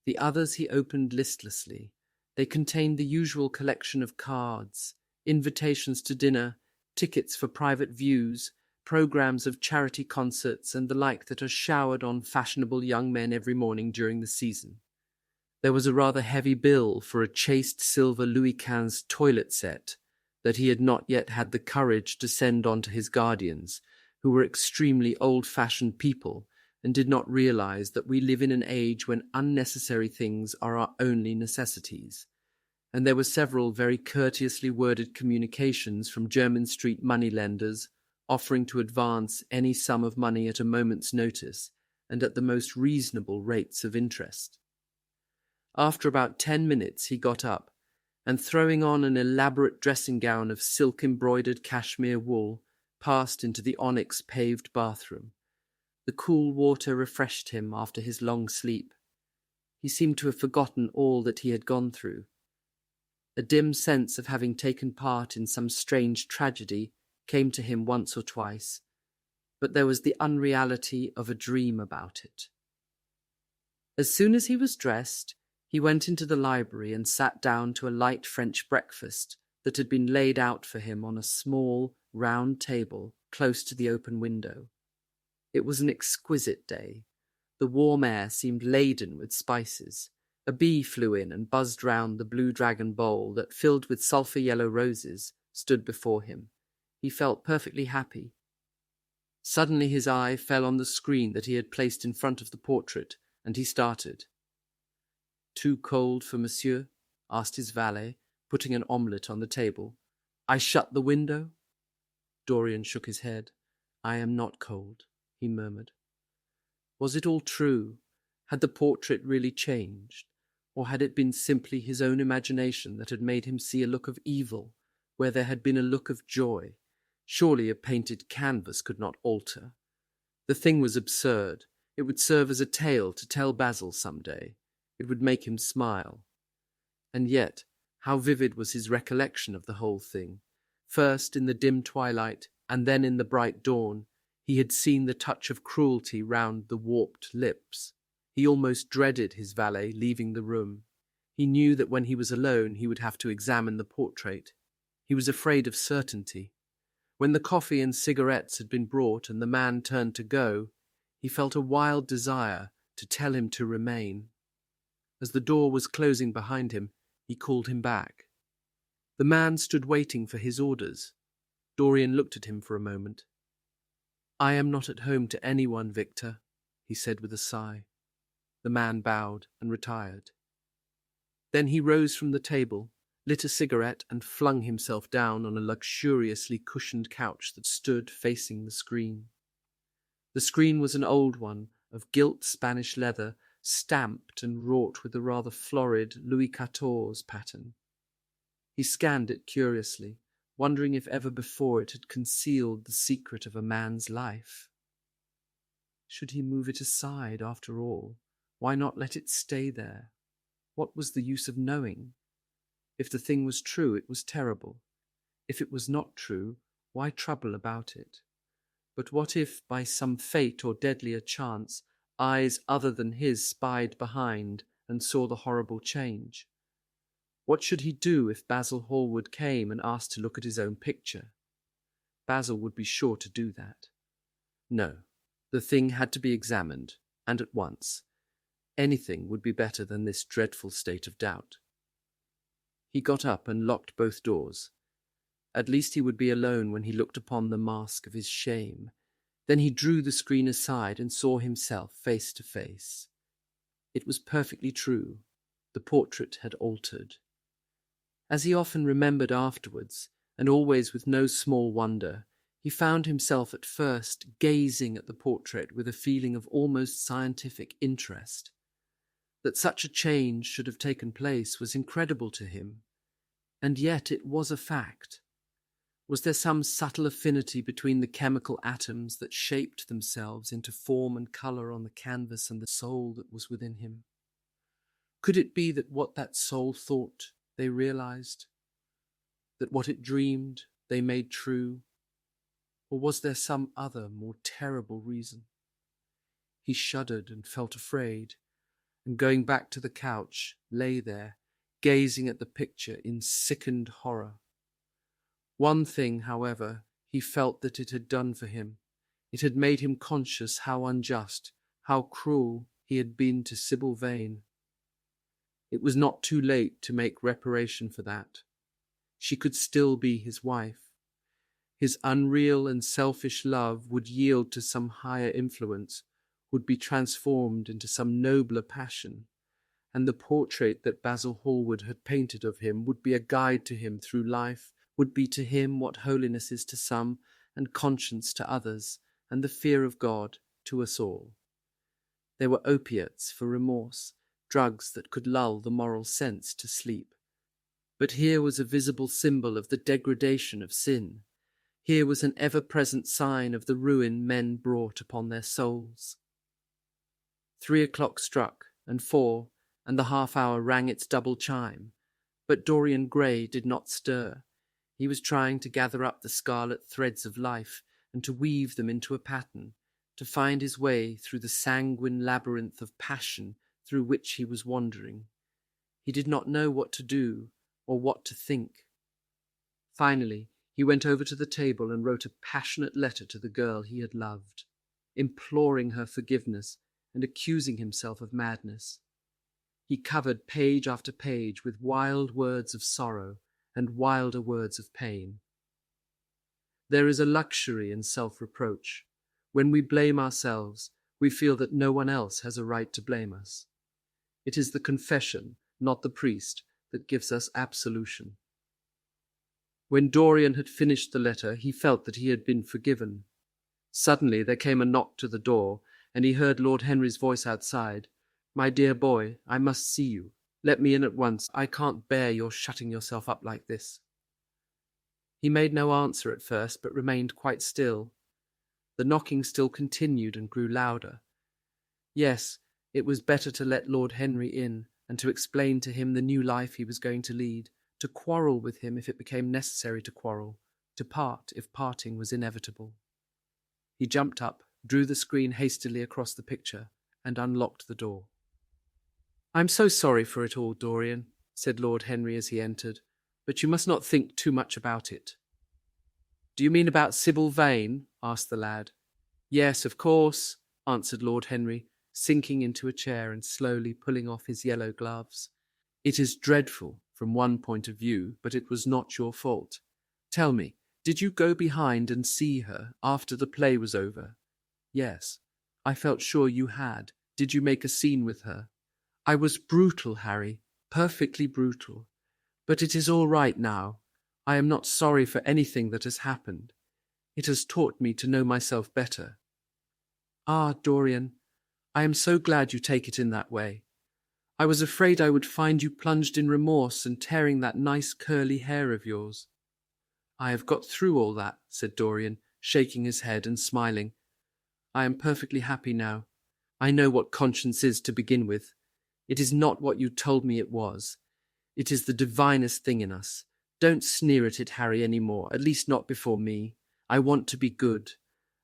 The others he opened listlessly. They contained the usual collection of cards, invitations to dinner, tickets for private views, programs of charity concerts, and the like that are showered on fashionable young men every morning during the season. There was a rather heavy bill for a chased silver Louis XV toilet set that he had not yet had the courage to send on to his guardians, who were extremely old-fashioned people and did not realize that we live in an age when unnecessary things are our only necessities. And there were several very courteously worded communications from Jermyn Street moneylenders offering to advance any sum of money at a moment's notice and at the most reasonable rates of interest. After about 10 minutes he got up, and throwing on an elaborate dressing-gown of silk-embroidered cashmere wool, passed into the onyx-paved bathroom. The cool water refreshed him after his long sleep. He seemed to have forgotten all that he had gone through. A dim sense of having taken part in some strange tragedy came to him once or twice, but there was the unreality of a dream about it. As soon as he was dressed, he went into the library and sat down to a light French breakfast that had been laid out for him on a small, round table close to the open window. It was an exquisite day. The warm air seemed laden with spices. A bee flew in and buzzed round the blue dragon bowl that, filled with sulphur-yellow roses, stood before him. He felt perfectly happy. Suddenly his eye fell on the screen that he had placed in front of the portrait, and he started. "Too cold for monsieur?" asked his valet, putting an omelette on the table. "I shut the window?" Dorian shook his head. "I am not cold," he murmured. Was it all true? Had the portrait really changed? Or had it been simply his own imagination that had made him see a look of evil where there had been a look of joy? Surely a painted canvas could not alter. The thing was absurd. It would serve as a tale to tell Basil some day. It would make him smile. And yet, how vivid was his recollection of the whole thing. First in the dim twilight, and then in the bright dawn, he had seen the touch of cruelty round the warped lips. He almost dreaded his valet leaving the room. He knew that when he was alone he would have to examine the portrait. He was afraid of certainty. When the coffee and cigarettes had been brought and the man turned to go, he felt a wild desire to tell him to remain. As the door was closing behind him, he called him back. The man stood waiting for his orders. Dorian looked at him for a moment. "I am not at home to anyone, Victor," he said with a sigh. The man bowed and retired. Then he rose from the table, lit a cigarette, and flung himself down on a luxuriously cushioned couch that stood facing the screen. The screen was an old one, of gilt Spanish leather, stamped and wrought with a rather florid Louis XIV pattern. He scanned it curiously, wondering if ever before it had concealed the secret of a man's life. Should he move it aside after all? Why not let it stay there? What was the use of knowing? If the thing was true, it was terrible. If it was not true, why trouble about it? But what if, by some fate or deadlier chance, eyes other than his spied behind and saw the horrible change? What should he do if Basil Hallward came and asked to look at his own picture? Basil would be sure to do that. No, the thing had to be examined, and at once. Anything would be better than this dreadful state of doubt. He got up and locked both doors. At least he would be alone when he looked upon the mask of his shame. Then he drew the screen aside and saw himself face to face. It was perfectly true. The portrait had altered. As he often remembered afterwards, and always with no small wonder, he found himself at first gazing at the portrait with a feeling of almost scientific interest. That such a change should have taken place was incredible to him, and yet it was a fact. Was there some subtle affinity between the chemical atoms that shaped themselves into form and colour on the canvas and the soul that was within him? Could it be that what that soul thought they realized? that what it dreamed they made true? Or was there some other, more terrible reason? He shuddered and felt afraid, and going back to the couch, lay there, gazing at the picture in sickened horror. One thing, however, he felt that it had done for him. It had made him conscious how unjust, how cruel he had been to Sybil Vane. It was not too late to make reparation for that. She could still be his wife. His unreal and selfish love would yield to some higher influence, would be transformed into some nobler passion, and the portrait that Basil Hallward had painted of him would be a guide to him through life, would be to him what holiness is to some, and conscience to others, and the fear of God to us all. There were opiates for remorse, drugs that could lull the moral sense to sleep. But here was a visible symbol of the degradation of sin. Here was an ever-present sign of the ruin men brought upon their souls. 3 o'clock struck, and 4, and the half-hour rang its double chime. But Dorian Gray did not stir. He was trying to gather up the scarlet threads of life and to weave them into a pattern, to find his way through the sanguine labyrinth of passion through which he was wandering. He did not know what to do or what to think. Finally, he went over to the table and wrote a passionate letter to the girl he had loved, imploring her forgiveness and accusing himself of madness. He covered page after page with wild words of sorrow and wilder words of pain. There is a luxury in self-reproach. When we blame ourselves, we feel that no one else has a right to blame us. It is the confession, not the priest, that gives us absolution. When Dorian had finished the letter, he felt that he had been forgiven. Suddenly there came a knock to the door, and he heard Lord Henry's voice outside. "My dear boy, I must see you. Let me in at once. I can't bear your shutting yourself up like this." He made no answer at first, but remained quite still. The knocking still continued and grew louder. Yes, it was better to let Lord Henry in, and to explain to him the new life he was going to lead, to quarrel with him if it became necessary to quarrel, to part if parting was inevitable. He jumped up, drew the screen hastily across the picture, and unlocked the door. "I'm so sorry for it all, Dorian," said Lord Henry as he entered, "but you must not think too much about it." "Do you mean about Sybil Vane?" asked the lad. "Yes, of course," answered Lord Henry, sinking into a chair and slowly pulling off his yellow gloves. "It is dreadful from one point of view, but it was not your fault. Tell me, did you go behind and see her after the play was over?" "Yes, I felt sure you had. Did you make a scene with her?" "I was brutal, Harry, perfectly brutal. But it is all right now. I am not sorry for anything that has happened. It has taught me to know myself better." "Ah, Dorian, I am so glad you take it in that way. I was afraid I would find you plunged in remorse and tearing that nice curly hair of yours." "I have got through all that," said Dorian, shaking his head and smiling. "I am perfectly happy now. I know what conscience is to begin with. It is not what you told me it was. It is the divinest thing in us. Don't sneer at it, Harry, any more, at least not before me. I want to be good.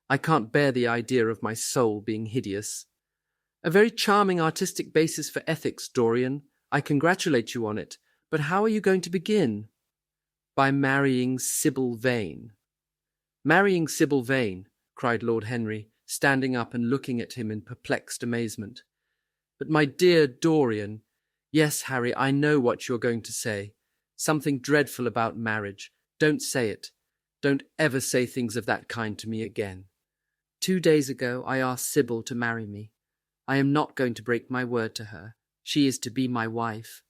I can't bear the idea of my soul being hideous. A very charming artistic basis for ethics, Dorian. I congratulate you on it. But how are you going to begin?" "By marrying Sybil Vane." "Marrying Sybil Vane," cried Lord Henry, standing up and looking at him in perplexed amazement. "But my dear Dorian—" "Yes, Harry, I know what you're going to say. Something dreadful about marriage. Don't say it. Don't ever say things of that kind to me again. 2 days ago I asked Sybil to marry me. I am not going to break my word to her. She is to be my wife."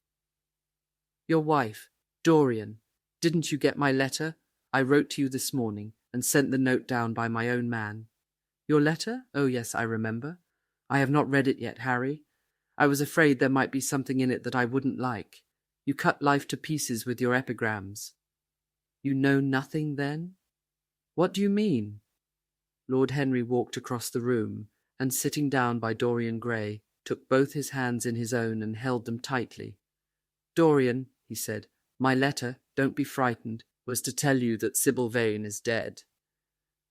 "Your wife? Dorian, didn't you get my letter? I wrote to you this morning and sent the note down by my own man." "Your letter? Oh, yes, I remember. I have not read it yet, Harry. I was afraid there might be something in it that I wouldn't like. You cut life to pieces with your epigrams." "You know nothing, then?" "What do you mean?" Lord Henry walked across the room, and sitting down by Dorian Gray, took both his hands in his own and held them tightly. "Dorian," he said, "my letter, don't be frightened, was to tell you that Sybil Vane is dead."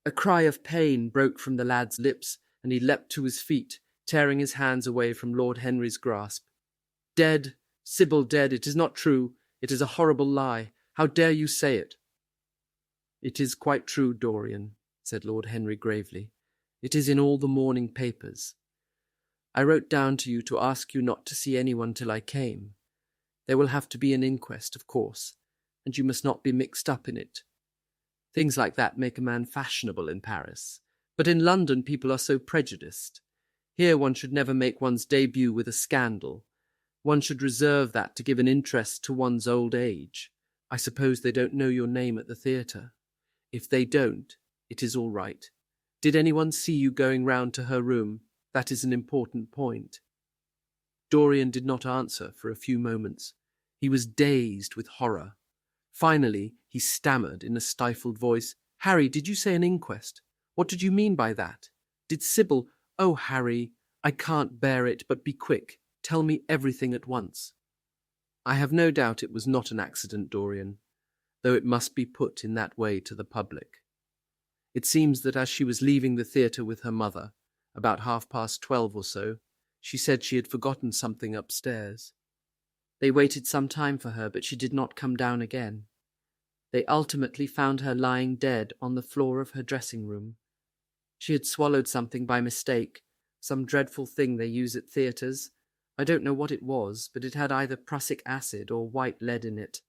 A cry of pain broke from the lad's lips, and he leapt to his feet, tearing his hands away from Lord Henry's grasp. "Dead! Sybil dead! It is not true! It is a horrible lie! How dare you say it?" "It is quite true, Dorian," said Lord Henry gravely. "It is in all the morning papers. I wrote down to you to ask you not to see anyone till I came. There will have to be an inquest, of course, and you must not be mixed up in it. Things like that make a man fashionable in Paris, but in London people are so prejudiced. Here one should never make one's debut with a scandal. One should reserve that to give an interest to one's old age. I suppose they don't know your name at the theatre. If they don't, it is all right. Did anyone see you going round to her room? That is an important point." Dorian did not answer for a few moments. He was dazed with horror. Finally, he stammered in a stifled voice, "Harry, did you say an inquest? What did you mean by that? Did Sybil— Oh, Harry, I can't bear it, but be quick. Tell me everything at once." "I have no doubt it was not an accident, Dorian, though it must be put in that way to the public. It seems that as she was leaving the theatre with her mother, about 12:30 or so, she said she had forgotten something upstairs. They waited some time for her, but she did not come down again. They ultimately found her lying dead on the floor of her dressing-room. She had swallowed something by mistake, some dreadful thing they use at theatres. I don't know what it was, but it had either prussic acid or white lead in it.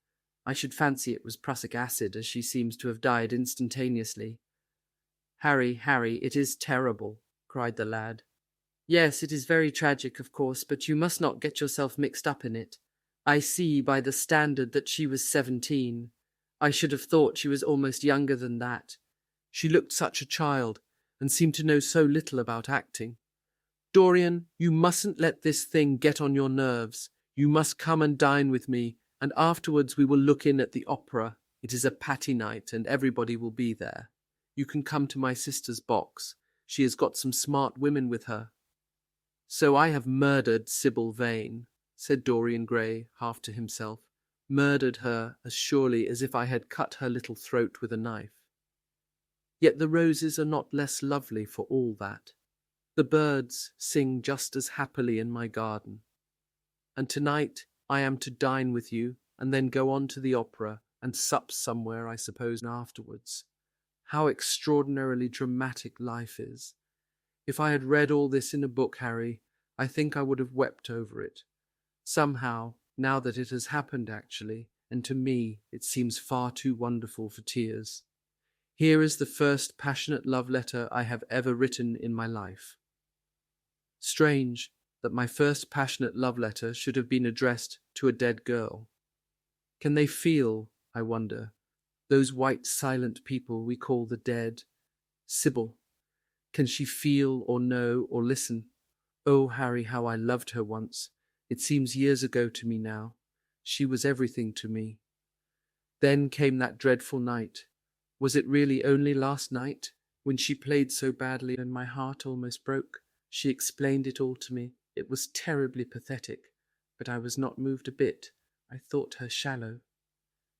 I should fancy it was prussic acid, as she seems to have died instantaneously." Harry, it is terrible," cried the lad. "Yes, it is very tragic, of course, but you must not get yourself mixed up in it. I see by the standard that she was 17. I should have thought she was almost younger than that. She looked such a child, and seemed to know so little about acting. Dorian, you mustn't let this thing get on your nerves. You must come and dine with me, and afterwards we will look in at the opera. It is a Patty night, and everybody will be there. You can come to my sister's box. She has got some smart women with her." "So I have murdered Sybil Vane," said Dorian Gray, half to himself. "Murdered her as surely as if I had cut her little throat with a knife. Yet the roses are not less lovely for all that. The birds sing just as happily in my garden. And tonight I am to dine with you, and then go on to the opera, and sup somewhere, I suppose, afterwards. How extraordinarily dramatic life is! If I had read all this in a book, Harry, I think I would have wept over it. Somehow, now that it has happened actually, and to me it seems far too wonderful for tears. Here is the first passionate love letter I have ever written in my life. Strange that my first passionate love letter should have been addressed to a dead girl. Can they feel, I wonder, those white silent people we call the dead? Sybil, can she feel or know or listen? Oh, Harry, how I loved her once. It seems years ago to me now. She was everything to me. Then came that dreadful night. Was it really only last night, when she played so badly and my heart almost broke? She explained it all to me. It was terribly pathetic, but I was not moved a bit. I thought her shallow.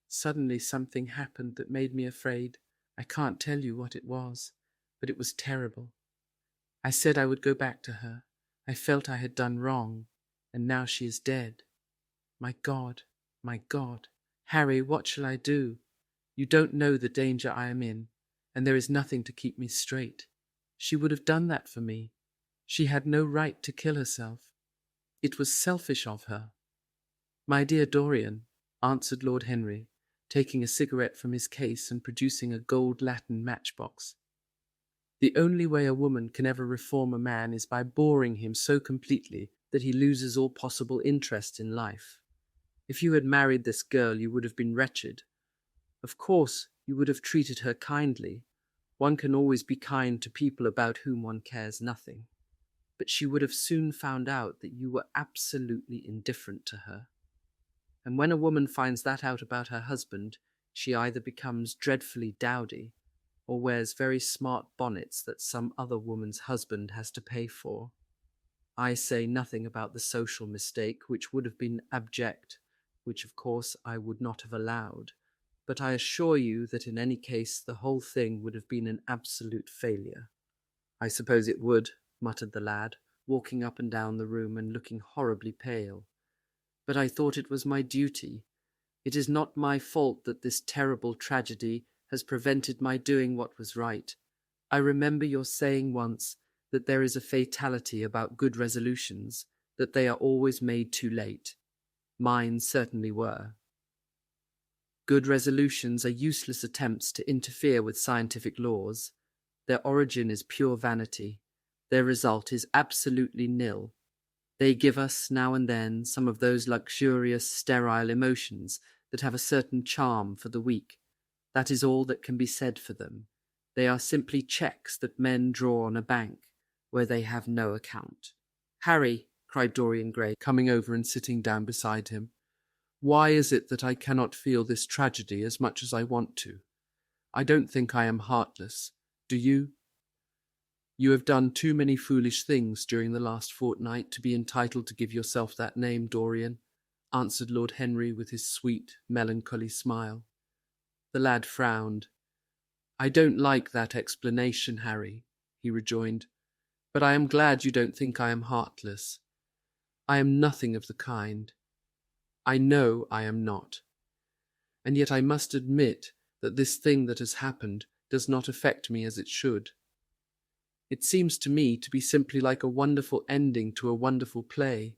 Suddenly something happened that made me afraid. I can't tell you what it was, but it was terrible. I said I would go back to her. I felt I had done wrong, and now she is dead. My God, Harry, what shall I do? You don't know the danger I am in, and there is nothing to keep me straight. She would have done that for me. She had no right to kill herself. It was selfish of her. My dear Dorian, answered Lord Henry, taking a cigarette from his case and producing a gold Latin matchbox. The only way a woman can ever reform a man is by boring him so completely that he loses all possible interest in life. If you had married this girl, you would have been wretched. Of course, you would have treated her kindly. One can always be kind to people about whom one cares nothing. But she would have soon found out that you were absolutely indifferent to her. And when a woman finds that out about her husband, she either becomes dreadfully dowdy, or wears very smart bonnets that some other woman's husband has to pay for. I say nothing about the social mistake, which would have been abject, which of course I would not have allowed, but I assure you that in any case the whole thing would have been an absolute failure." "I suppose it would," muttered the lad, walking up and down the room and looking horribly pale. "But I thought it was my duty. It is not my fault that this terrible tragedy has prevented my doing what was right. I remember your saying once that there is a fatality about good resolutions, that they are always made too late. Mine certainly were. Good resolutions are useless attempts to interfere with scientific laws. Their origin is pure vanity. Their result is absolutely nil. They give us, now and then, some of those luxurious, sterile emotions that have a certain charm for the weak. That is all that can be said for them. They are simply checks that men draw on a bank, where they have no account." "Harry," cried Dorian Gray, coming over and sitting down beside him, "why is it that I cannot feel this tragedy as much as I want to? I don't think I am heartless. Do you? You have done too many foolish things during the last fortnight to be entitled to give yourself that name, Dorian," answered Lord Henry with his sweet, melancholy smile. The lad frowned. "I don't like that explanation, Harry," he rejoined, "but I am glad you don't think I am heartless. I am nothing of the kind. I know I am not. And yet I must admit that this thing that has happened does not affect me as it should. It seems to me to be simply like a wonderful ending to a wonderful play.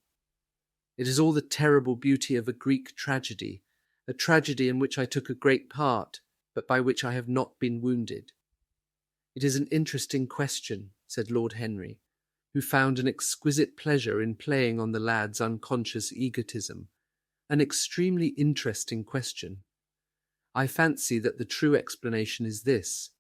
It is all the terrible beauty of a Greek tragedy, a tragedy in which I took a great part, but by which I have not been wounded." "It is an interesting question," said Lord Henry, who found an exquisite pleasure in playing on the lad's unconscious egotism. "An extremely interesting question. I fancy that the true explanation is this.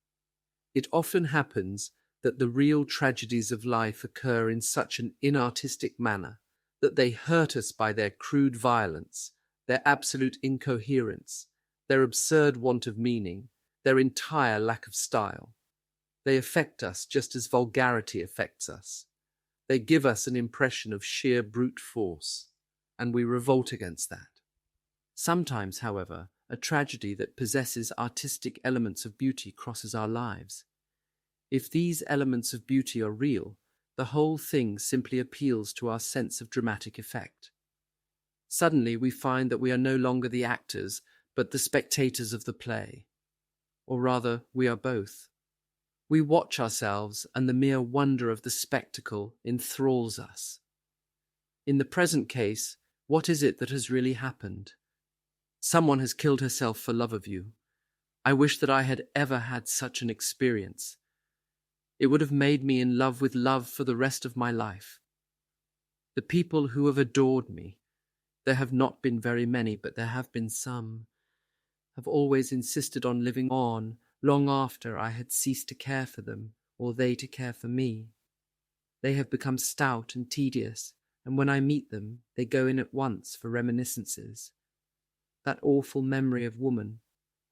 It often happens that the real tragedies of life occur in such an inartistic manner that they hurt us by their crude violence, their absolute incoherence, their absurd want of meaning, their entire lack of style. They affect us just as vulgarity affects us. They give us an impression of sheer brute force, and we revolt against that. Sometimes, however, a tragedy that possesses artistic elements of beauty crosses our lives. If these elements of beauty are real, the whole thing simply appeals to our sense of dramatic effect. Suddenly we find that we are no longer the actors, but the spectators of the play. Or rather, we are both. We watch ourselves, and the mere wonder of the spectacle enthralls us. In the present case, what is it that has really happened? Someone has killed herself for love of you. I wish that I had ever had such an experience. It would have made me in love with love for the rest of my life. The people who have adored me, there have not been very many, but there have been some, have always insisted on living on long after I had ceased to care for them, or they to care for me. They have become stout and tedious, and when I meet them, they go in at once for reminiscences. That awful memory of woman,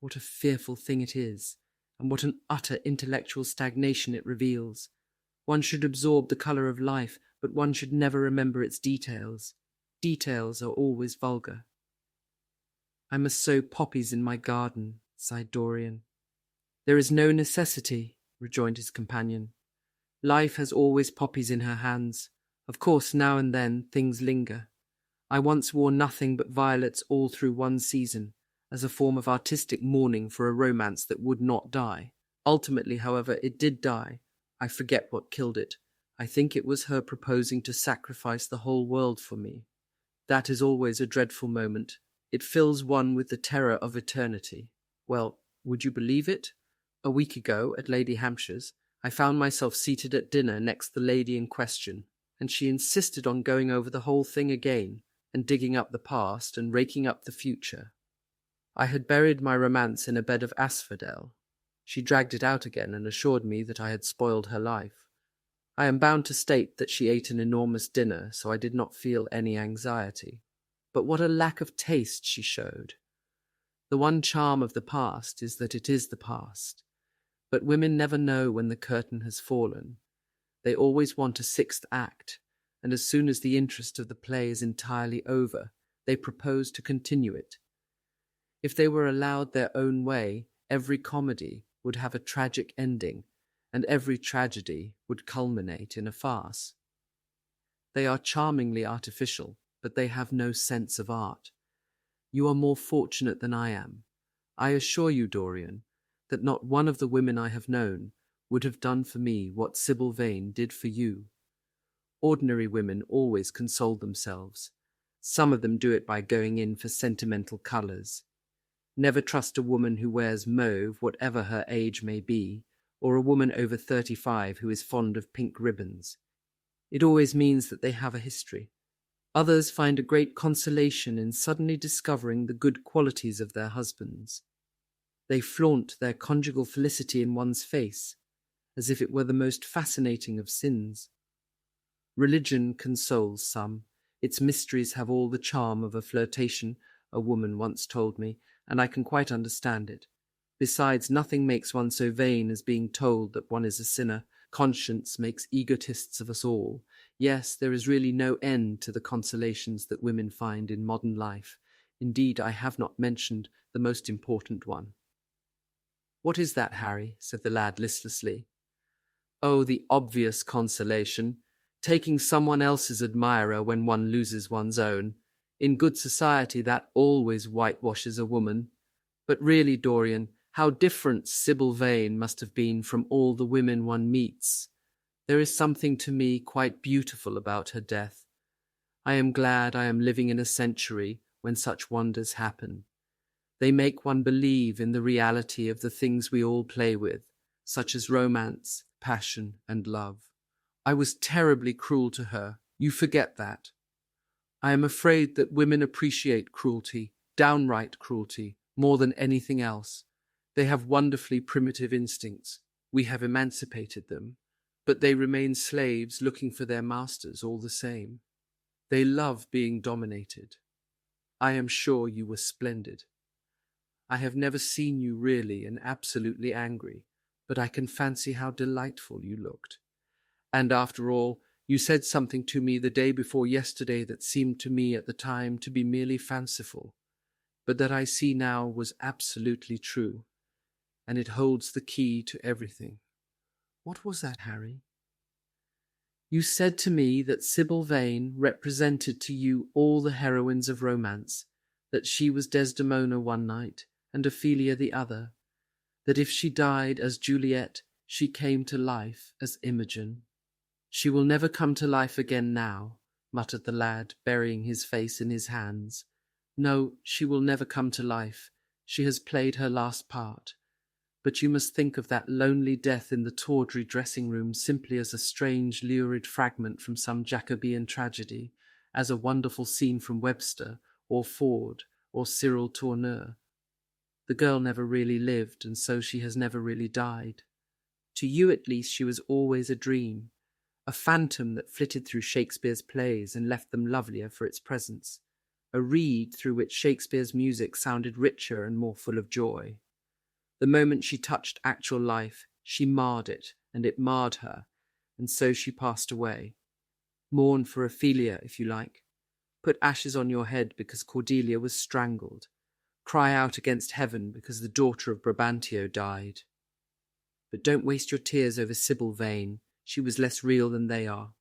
what a fearful thing it is, and what an utter intellectual stagnation it reveals. One should absorb the colour of life, but one should never remember its details. Details are always vulgar. I must sow poppies in my garden, sighed Dorian. There is no necessity, rejoined his companion. Life has always poppies in her hands. Of course, now and then, things linger. I once wore nothing but violets all through one season, as a form of artistic mourning for a romance that would not die. Ultimately, however, it did die. I forget what killed it. I think it was her proposing to sacrifice the whole world for me. That is always a dreadful moment. It fills one with the terror of eternity. Well, would you believe it? A week ago, at Lady Hampshire's, I found myself seated at dinner next the lady in question, and she insisted on going over the whole thing again, and digging up the past and raking up the future. I had buried my romance in a bed of asphodel. She dragged it out again and assured me that I had spoiled her life. I am bound to state that she ate an enormous dinner, so I did not feel any anxiety. But what a lack of taste she showed! The one charm of the past is that it is the past. But women never know when the curtain has fallen. They always want a sixth act, and as soon as the interest of the play is entirely over, they propose to continue it. If they were allowed their own way, every comedy would have a tragic ending, and every tragedy would culminate in a farce. They are charmingly artificial, but they have no sense of art. You are more fortunate than I am. I assure you, Dorian, that not one of the women I have known would have done for me what Sybil Vane did for you. Ordinary women always console themselves. Some of them do it by going in for sentimental colours. Never trust a woman who wears mauve, whatever her age may be, or a woman over 35 who is fond of pink ribbons. It always means that they have a history. Others find a great consolation in suddenly discovering the good qualities of their husbands. They flaunt their conjugal felicity in one's face, as if it were the most fascinating of sins. Religion consoles some. Its mysteries have all the charm of a flirtation, a woman once told me, and I can quite understand it. Besides, nothing makes one so vain as being told that one is a sinner. Conscience makes egotists of us all. Yes, there is really no end to the consolations that women find in modern life. Indeed, I have not mentioned the most important one. "What is that, Harry?" said the lad listlessly. "Oh, the obvious consolation. Taking someone else's admirer when one loses one's own. In good society that always whitewashes a woman. But really, Dorian, how different Sybil Vane must have been from all the women one meets. There is something to me quite beautiful about her death. I am glad I am living in a century when such wonders happen. They make one believe in the reality of the things we all play with, such as romance, passion, and love. I was terribly cruel to her. You forget that. I am afraid that women appreciate cruelty, downright cruelty, more than anything else. They have wonderfully primitive instincts. We have emancipated them, but they remain slaves looking for their masters all the same. They love being dominated. I am sure you were splendid. I have never seen you really and absolutely angry, but I can fancy how delightful you looked. And after all, you said something to me the day before yesterday that seemed to me at the time to be merely fanciful, but that I see now was absolutely true, and it holds the key to everything. What was that, Harry? You said to me that Sybil Vane represented to you all the heroines of romance, that she was Desdemona one night and Ophelia the other, that if she died as Juliet, she came to life as Imogen. She will never come to life again now, muttered the lad, burying his face in his hands. No, she will never come to life. She has played her last part. But you must think of that lonely death in the tawdry dressing-room simply as a strange, lurid fragment from some Jacobean tragedy, as a wonderful scene from Webster, or Ford, or Cyril Tourneur. The girl never really lived, and so she has never really died. To you, at least, she was always a dream, a phantom that flitted through Shakespeare's plays and left them lovelier for its presence, a reed through which Shakespeare's music sounded richer and more full of joy. The moment she touched actual life, she marred it, and it marred her, and so she passed away. Mourn for Ophelia, if you like. Put ashes on your head because Cordelia was strangled. Cry out against heaven because the daughter of Brabantio died. But don't waste your tears over Sybil Vane. She was less real than they are.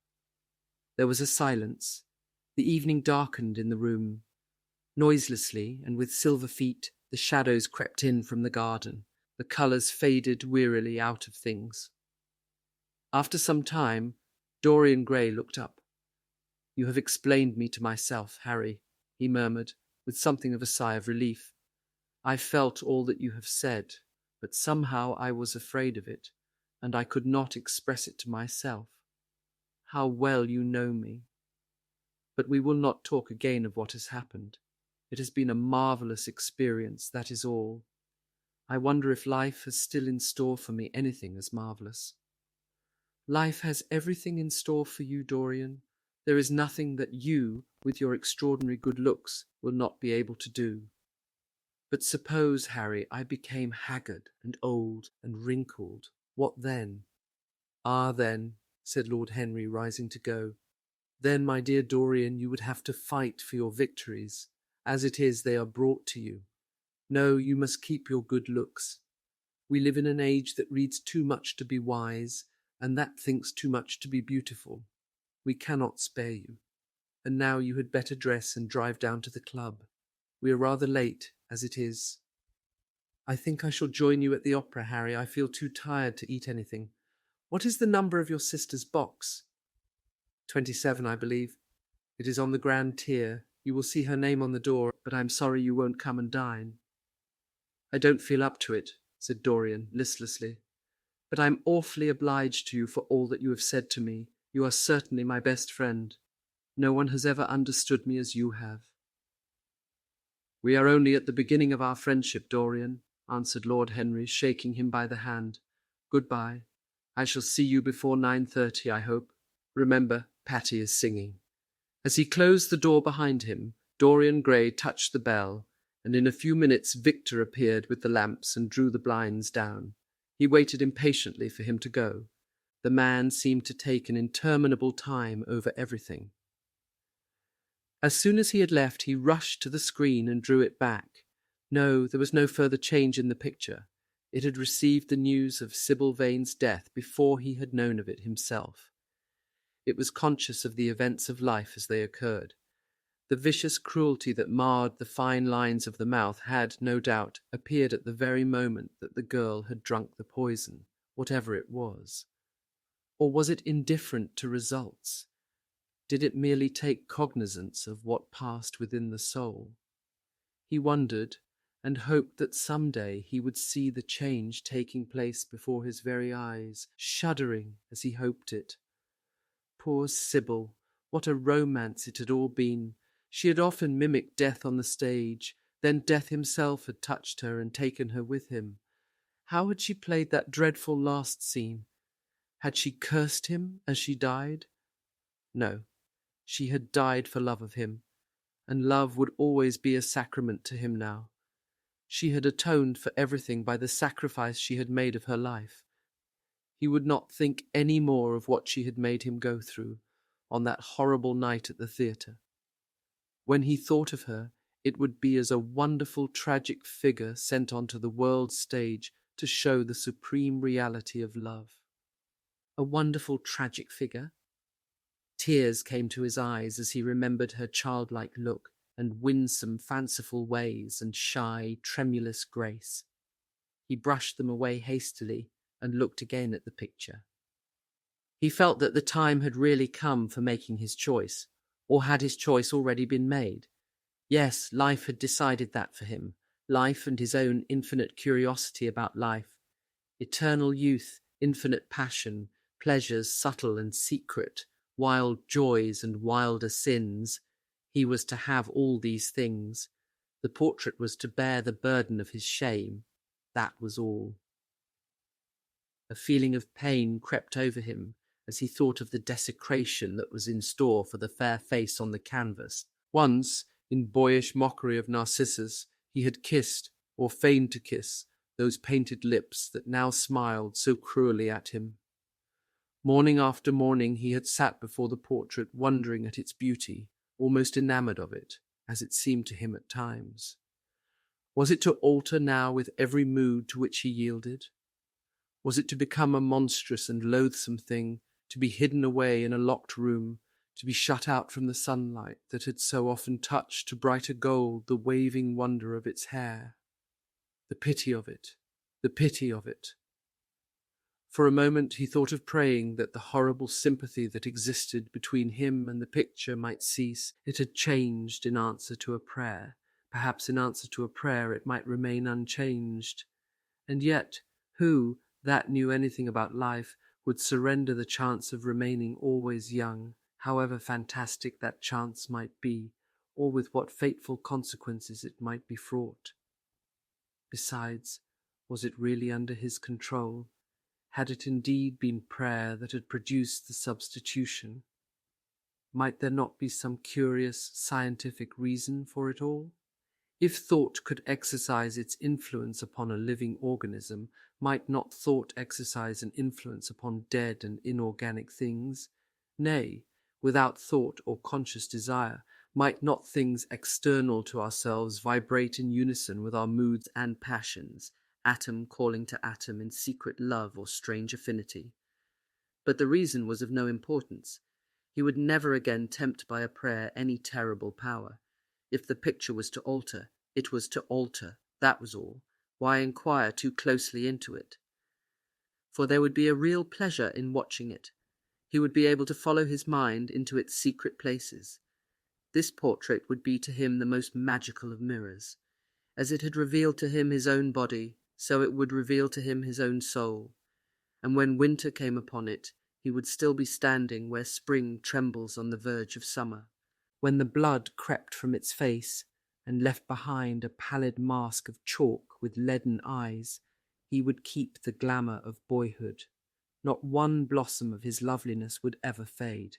There was a silence. The evening darkened in the room. Noiselessly, and with silver feet, the shadows crept in from the garden. The colours faded wearily out of things. After some time, Dorian Gray looked up. "You have explained me to myself, Harry," he murmured, with something of a sigh of relief. "I felt all that you have said, but somehow I was afraid of it, and I could not express it to myself. How well you know me! But we will not talk again of what has happened. It has been a marvellous experience, that is all. I wonder if life has still in store for me anything as marvellous." "Life has everything in store for you, Dorian. There is nothing that you, with your extraordinary good looks, will not be able to do. But suppose, Harry, I became haggard and old and wrinkled. What then?" "Ah, then," said Lord Henry, rising to go, "then, my dear Dorian, you would have to fight for your victories. As it is, they are brought to you. No, you must keep your good looks. We live in an age that reads too much to be wise, and that thinks too much to be beautiful. We cannot spare you. And now you had better dress and drive down to the club. We are rather late, as it is. I think I shall join you at the opera, Harry. I feel too tired to eat anything. What is the number of your sister's box? 27, I believe. It is on the grand tier. You will see her name on the door, but I'm sorry you won't come and dine. I don't feel up to it, said Dorian listlessly. But I'm awfully obliged to you for all that you have said to me. You are certainly my best friend. No one has ever understood me as you have. We are only at the beginning of our friendship, Dorian, answered Lord Henry, shaking him by the hand. Goodbye. I shall see you before 9:30, I hope. Remember, Patty is singing. As he closed the door behind him, Dorian Gray touched the bell, and in a few minutes Victor appeared with the lamps and drew the blinds down. He waited impatiently for him to go. The man seemed to take an interminable time over everything. As soon as he had left, he rushed to the screen and drew it back. No, there was no further change in the picture. It had received the news of Sybil Vane's death before he had known of it himself. It was conscious of the events of life as they occurred. The vicious cruelty that marred the fine lines of the mouth had, no doubt, appeared at the very moment that the girl had drunk the poison, whatever it was. Or was it indifferent to results? Did it merely take cognizance of what passed within the soul? He wondered, and hoped that some day he would see the change taking place before his very eyes, shuddering as he hoped it. Poor Sybil, what a romance it had all been! She had often mimicked death on the stage, then death himself had touched her and taken her with him. How had she played that dreadful last scene? Had she cursed him as she died? No, she had died for love of him, and love would always be a sacrament to him now. She had atoned for everything by the sacrifice she had made of her life. He would not think any more of what she had made him go through on that horrible night at the theatre. When he thought of her, it would be as a wonderful tragic figure sent onto the world's stage to show the supreme reality of love. A wonderful tragic figure? Tears came to his eyes as he remembered her childlike look and winsome, fanciful ways and shy, tremulous grace. He brushed them away hastily and looked again at the picture. He felt that the time had really come for making his choice, or had his choice already been made? Yes, life had decided that for him, life and his own infinite curiosity about life, eternal youth, infinite passion, pleasures subtle and secret, wild joys and wilder sins. He was to have all these things. The portrait was to bear the burden of his shame. That was all. A feeling of pain crept over him as he thought of the desecration that was in store for the fair face on the canvas. Once, in boyish mockery of Narcissus, he had kissed, or feigned to kiss, those painted lips that now smiled so cruelly at him. Morning after morning he had sat before the portrait wondering at its beauty, almost enamoured of it, as it seemed to him at times. Was it to alter now with every mood to which he yielded? Was it to become a monstrous and loathsome thing, to be hidden away in a locked room, to be shut out from the sunlight that had so often touched to brighter gold the waving wonder of its hair? The pity of it, the pity of it! For a moment he thought of praying that the horrible sympathy that existed between him and the picture might cease. It had changed in answer to a prayer. Perhaps in answer to a prayer it might remain unchanged. And yet, who, that knew anything about life, would surrender the chance of remaining always young, however fantastic that chance might be, or with what fateful consequences it might be fraught? Besides, was it really under his control? Had it indeed been prayer that had produced the substitution? Might there not be some curious scientific reason for it all? If thought could exercise its influence upon a living organism, might not thought exercise an influence upon dead and inorganic things? Nay, without thought or conscious desire, Might not things external to ourselves vibrate in unison with our moods and passions, atom calling to atom in secret love or strange affinity? But the reason was of no importance. He would never again tempt by a prayer any terrible power. If the picture was to alter, it was to alter, that was all. Why inquire too closely into it? For there would be a real pleasure in watching it. He would be able to follow his mind into its secret places. This portrait would be to him the most magical of mirrors. As it had revealed to him his own body, so it would reveal to him his own soul. And when winter came upon it, he would still be standing where spring trembles on the verge of summer. When the blood crept from its face and left behind a pallid mask of chalk with leaden eyes, he would keep the glamour of boyhood. Not one blossom of his loveliness would ever fade.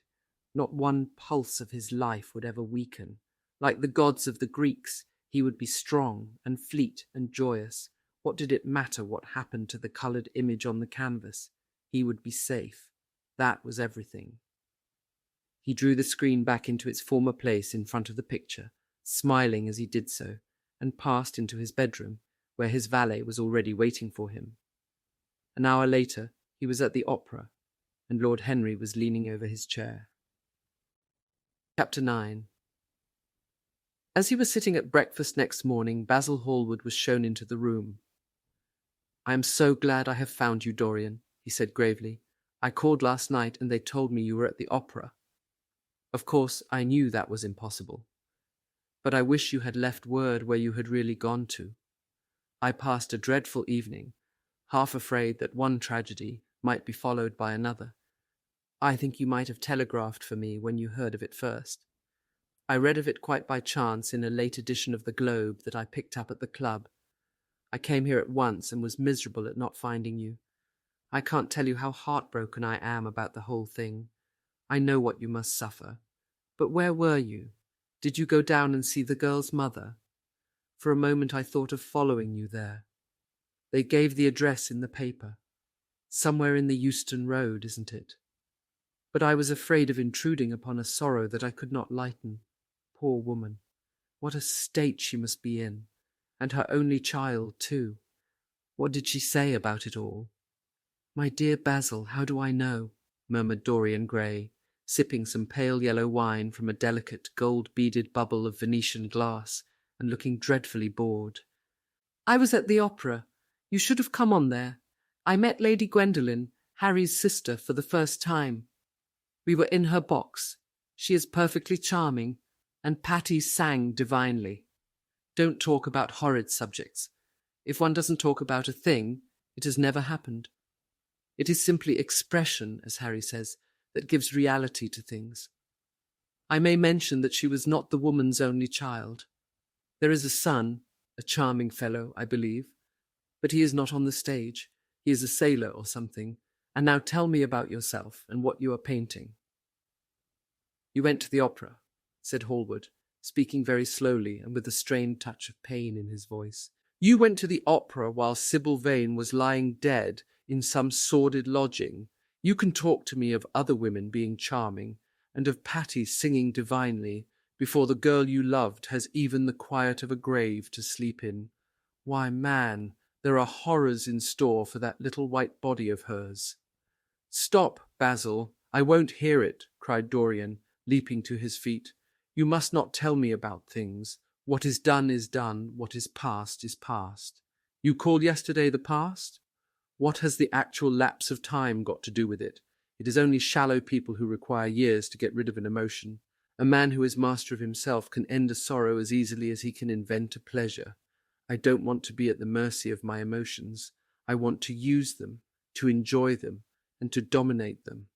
Not one pulse of his life would ever weaken. Like the gods of the Greeks, he would be strong and fleet and joyous. What did it matter what happened to the coloured image on the canvas? He would be safe. That was everything. He drew the screen back into its former place in front of the picture, smiling as he did so, and passed into his bedroom, where his valet was already waiting for him. An hour later, he was at the opera, and Lord Henry was leaning over his chair. Chapter 9. As he was sitting at breakfast next morning, Basil Hallward was shown into the room. "I am so glad I have found you, Dorian," he said gravely. "I called last night and they told me you were at the opera. Of course, I knew that was impossible. But I wish you had left word where you had really gone to. I passed a dreadful evening, half afraid that one tragedy might be followed by another. I think you might have telegraphed for me when you heard of it first. I read of it quite by chance in a late edition of the Globe that I picked up at the club. I came here at once and was miserable at not finding you. I can't tell you how heartbroken I am about the whole thing. I know what you must suffer. But where were you? Did you go down and see the girl's mother? For a moment I thought of following you there. They gave the address in the paper. Somewhere in the Euston Road, isn't it? But I was afraid of intruding upon a sorrow that I could not lighten. Poor woman! What a state she must be in! And her only child, too. What did she say about it all?" "My dear Basil, how do I know?" murmured Dorian Gray, sipping some pale yellow wine from a delicate gold-beaded bubble of Venetian glass, and looking dreadfully bored. "I was at the opera. You should have come on there. I met Lady Gwendolen, Harry's sister, for the first time. We were in her box. She is perfectly charming, and Patty sang divinely. Don't talk about horrid subjects. If one doesn't talk about a thing, it has never happened. It is simply expression, as Harry says, that gives reality to things. I may mention that she was not the woman's only child. There is a son, a charming fellow, I believe, but he is not on the stage. He is a sailor or something. And now tell me about yourself and what you are painting." "You went to the opera," said Hallward, speaking very slowly and with a strained touch of pain in his voice. "You went to the opera while Sybil Vane was lying dead in some sordid lodging. You can talk to me of other women being charming, and of Patty singing divinely, before the girl you loved has even the quiet of a grave to sleep in. Why, man, there are horrors in store for that little white body of hers." "Stop, Basil, I won't hear it," cried Dorian, leaping to his feet. "You must not tell me about things. What is done, what is past is past. You called yesterday the past? What has the actual lapse of time got to do with it? It is only shallow people who require years to get rid of an emotion. A man who is master of himself can end a sorrow as easily as he can invent a pleasure. I don't want to be at the mercy of my emotions. I want to use them, to enjoy them, and to dominate them.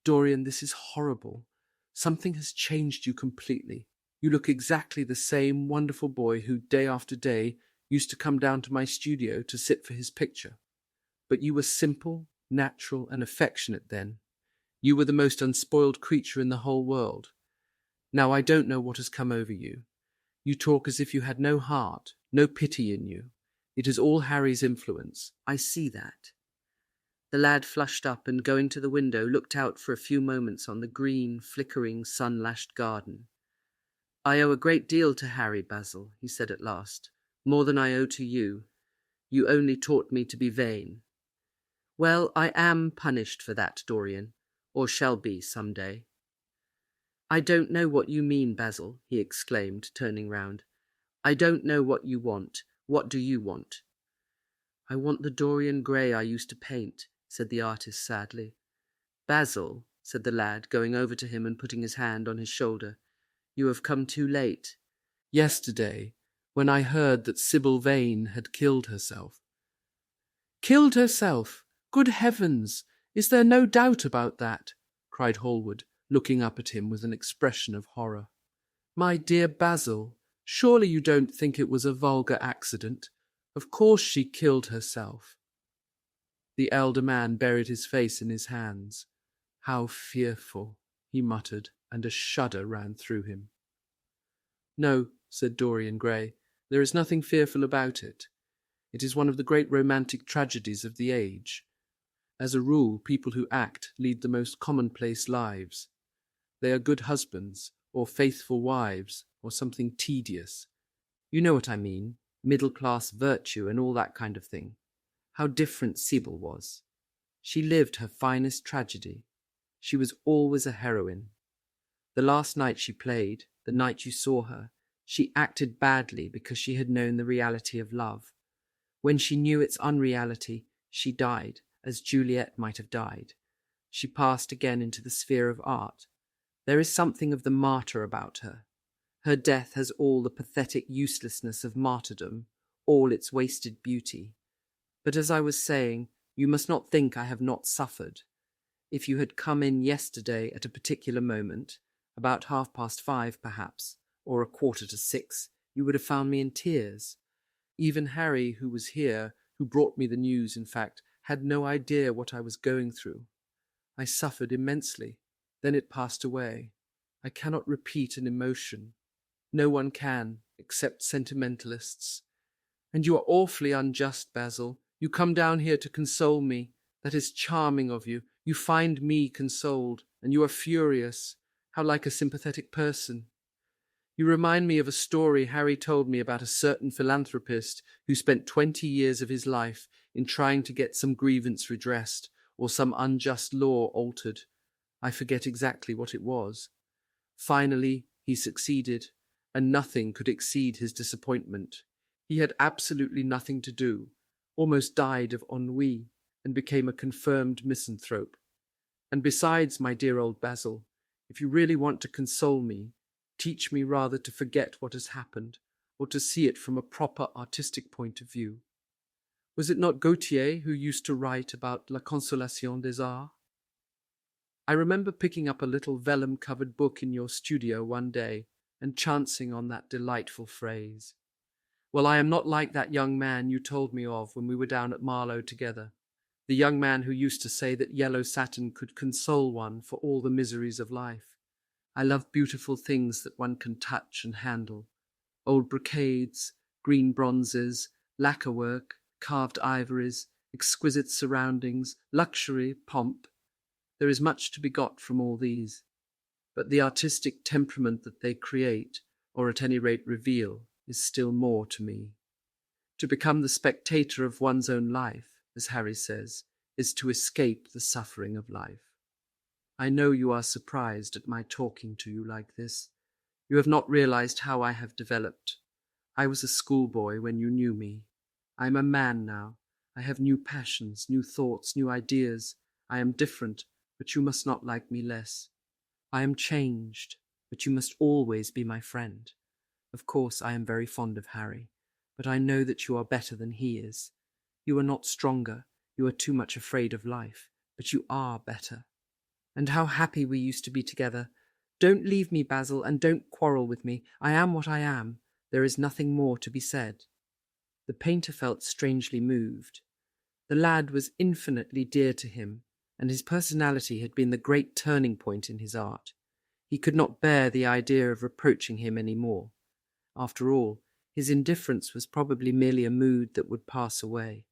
Dorian, this is horrible. Something has changed you completely. You look exactly the same wonderful boy who, day after day, used to come down to my studio to sit for his picture. But you were simple, natural, and affectionate then. You were the most unspoiled creature in the whole world. Now I don't know what has come over you. You talk as if you had no heart, no pity in you. It is all Harry's influence. I see that." The lad flushed up and, going to the window, looked out for a few moments on the green, flickering, sun-lashed garden. I owe a great deal to Harry, Basil, he said at last, more than I owe to you. You only taught me to be vain. Well, I am punished for that, Dorian, or shall be some day. I don't know what you mean, Basil, he exclaimed, turning round. I don't know what you want. What do you want? I want the Dorian Gray I used to paint, said the artist sadly. Basil, said the lad, going over to him and putting his hand on his shoulder, you have come too late. Yesterday, when I heard that Sybil Vane had killed herself. Killed herself? Good heavens! Is there no doubt about that? Cried Hallward, looking up at him with an expression of horror. My dear Basil, surely you don't think it was a vulgar accident? Of course she killed herself. The elder man buried his face in his hands. How fearful, he muttered, and a shudder ran through him. No, said Dorian Gray, there is nothing fearful about it. It is one of the great romantic tragedies of the age. As a rule, people who act lead the most commonplace lives. They are good husbands, or faithful wives, or something tedious. You know what I mean, middle-class virtue and all that kind of thing. How different Sybil was. She lived her finest tragedy. She was always a heroine. The last night she played, the night you saw her, she acted badly because she had known the reality of love. When she knew its unreality, she died, as Juliet might have died. She passed again into the sphere of art. There is something of the martyr about her. Her death has all the pathetic uselessness of martyrdom, all its wasted beauty. But as I was saying, you must not think I have not suffered. If you had come in yesterday at a particular moment, about 5:30 perhaps, or 5:45, you would have found me in tears. Even Harry, who was here, who brought me the news, in fact, had no idea what I was going through. I suffered immensely. Then it passed away. I cannot repeat an emotion. No one can, except sentimentalists. And you are awfully unjust, Basil. You come down here to console me. That is charming of you. You find me consoled, and you are furious. How like a sympathetic person. You remind me of a story Harry told me about a certain philanthropist who spent 20 years of his life in trying to get some grievance redressed or some unjust law altered. I forget exactly what it was. Finally, he succeeded, and nothing could exceed his disappointment. He had absolutely nothing to do, almost died of ennui, and became a confirmed misanthrope. And besides, my dear old Basil, if you really want to console me, teach me rather to forget what has happened, or to see it from a proper artistic point of view. Was it not Gautier who used to write about La Consolation des Arts? I remember picking up a little vellum-covered book in your studio one day and chancing on that delightful phrase. Well, I am not like that young man you told me of when we were down at Marlow together, the young man who used to say that yellow satin could console one for all the miseries of life. I love beautiful things that one can touch and handle. Old brocades, green bronzes, lacquer work, carved ivories, exquisite surroundings, luxury, pomp. There is much to be got from all these. But the artistic temperament that they create, or at any rate reveal, is still more to me. To become the spectator of one's own life, as Harry says, is to escape the suffering of life. I know you are surprised at my talking to you like this. You have not realized how I have developed. I was a schoolboy when you knew me. I am a man now. I have new passions, new thoughts, new ideas. I am different, but you must not like me less. I am changed, but you must always be my friend. Of course, I am very fond of Harry, but I know that you are better than he is. You are not stronger, you are too much afraid of life, but you are better. And how happy we used to be together. Don't leave me, Basil, and don't quarrel with me. I am what I am. There is nothing more to be said. The painter felt strangely moved. The lad was infinitely dear to him, and his personality had been the great turning point in his art. He could not bear the idea of reproaching him any more. After all, his indifference was probably merely a mood that would pass away.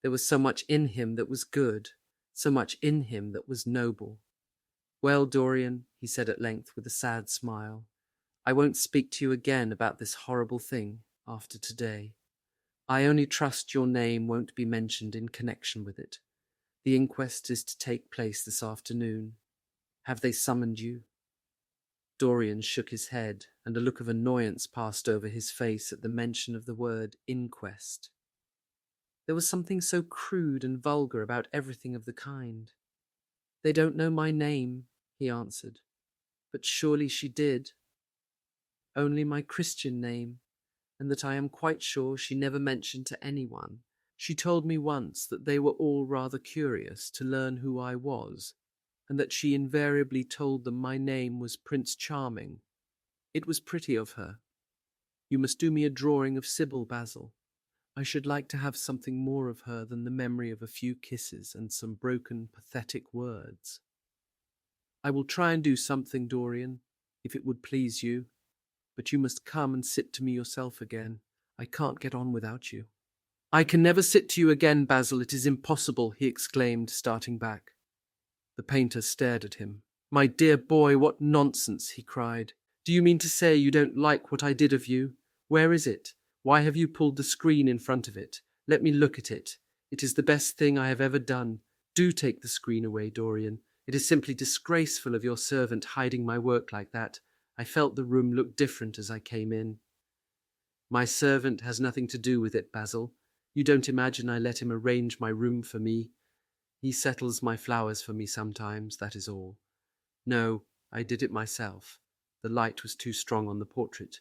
There was so much in him that was good, so much in him that was noble. Well, Dorian, he said at length with a sad smile, I won't speak to you again about this horrible thing after today. I only trust your name won't be mentioned in connection with it. The inquest is to take place this afternoon. Have they summoned you?" Dorian shook his head, and a look of annoyance passed over his face at the mention of the word inquest. There was something so crude and vulgar about everything of the kind. "They don't know my name," he answered. "But surely she did." "Only my Christian name, and that I am quite sure she never mentioned to anyone. She told me once that they were all rather curious to learn who I was, and that she invariably told them my name was Prince Charming. It was pretty of her. You must do me a drawing of Sybil, Basil. I should like to have something more of her than the memory of a few kisses and some broken, pathetic words." "I will try and do something, Dorian, if it would please you, but you must come and sit to me yourself again. I can't get on without you." "I can never sit to you again, Basil, it is impossible," he exclaimed, starting back. The painter stared at him. "My dear boy, what nonsense!" he cried. "Do you mean to say you don't like what I did of you? Where is it? Why have you pulled the screen in front of it? Let me look at it. It is the best thing I have ever done. Do take the screen away, Dorian. It is simply disgraceful of your servant hiding my work like that. I felt the room looked different as I came in." "My servant has nothing to do with it, Basil. You don't imagine I let him arrange my room for me. He settles my flowers for me sometimes, that is all. No, I did it myself. The light was too strong on the portrait."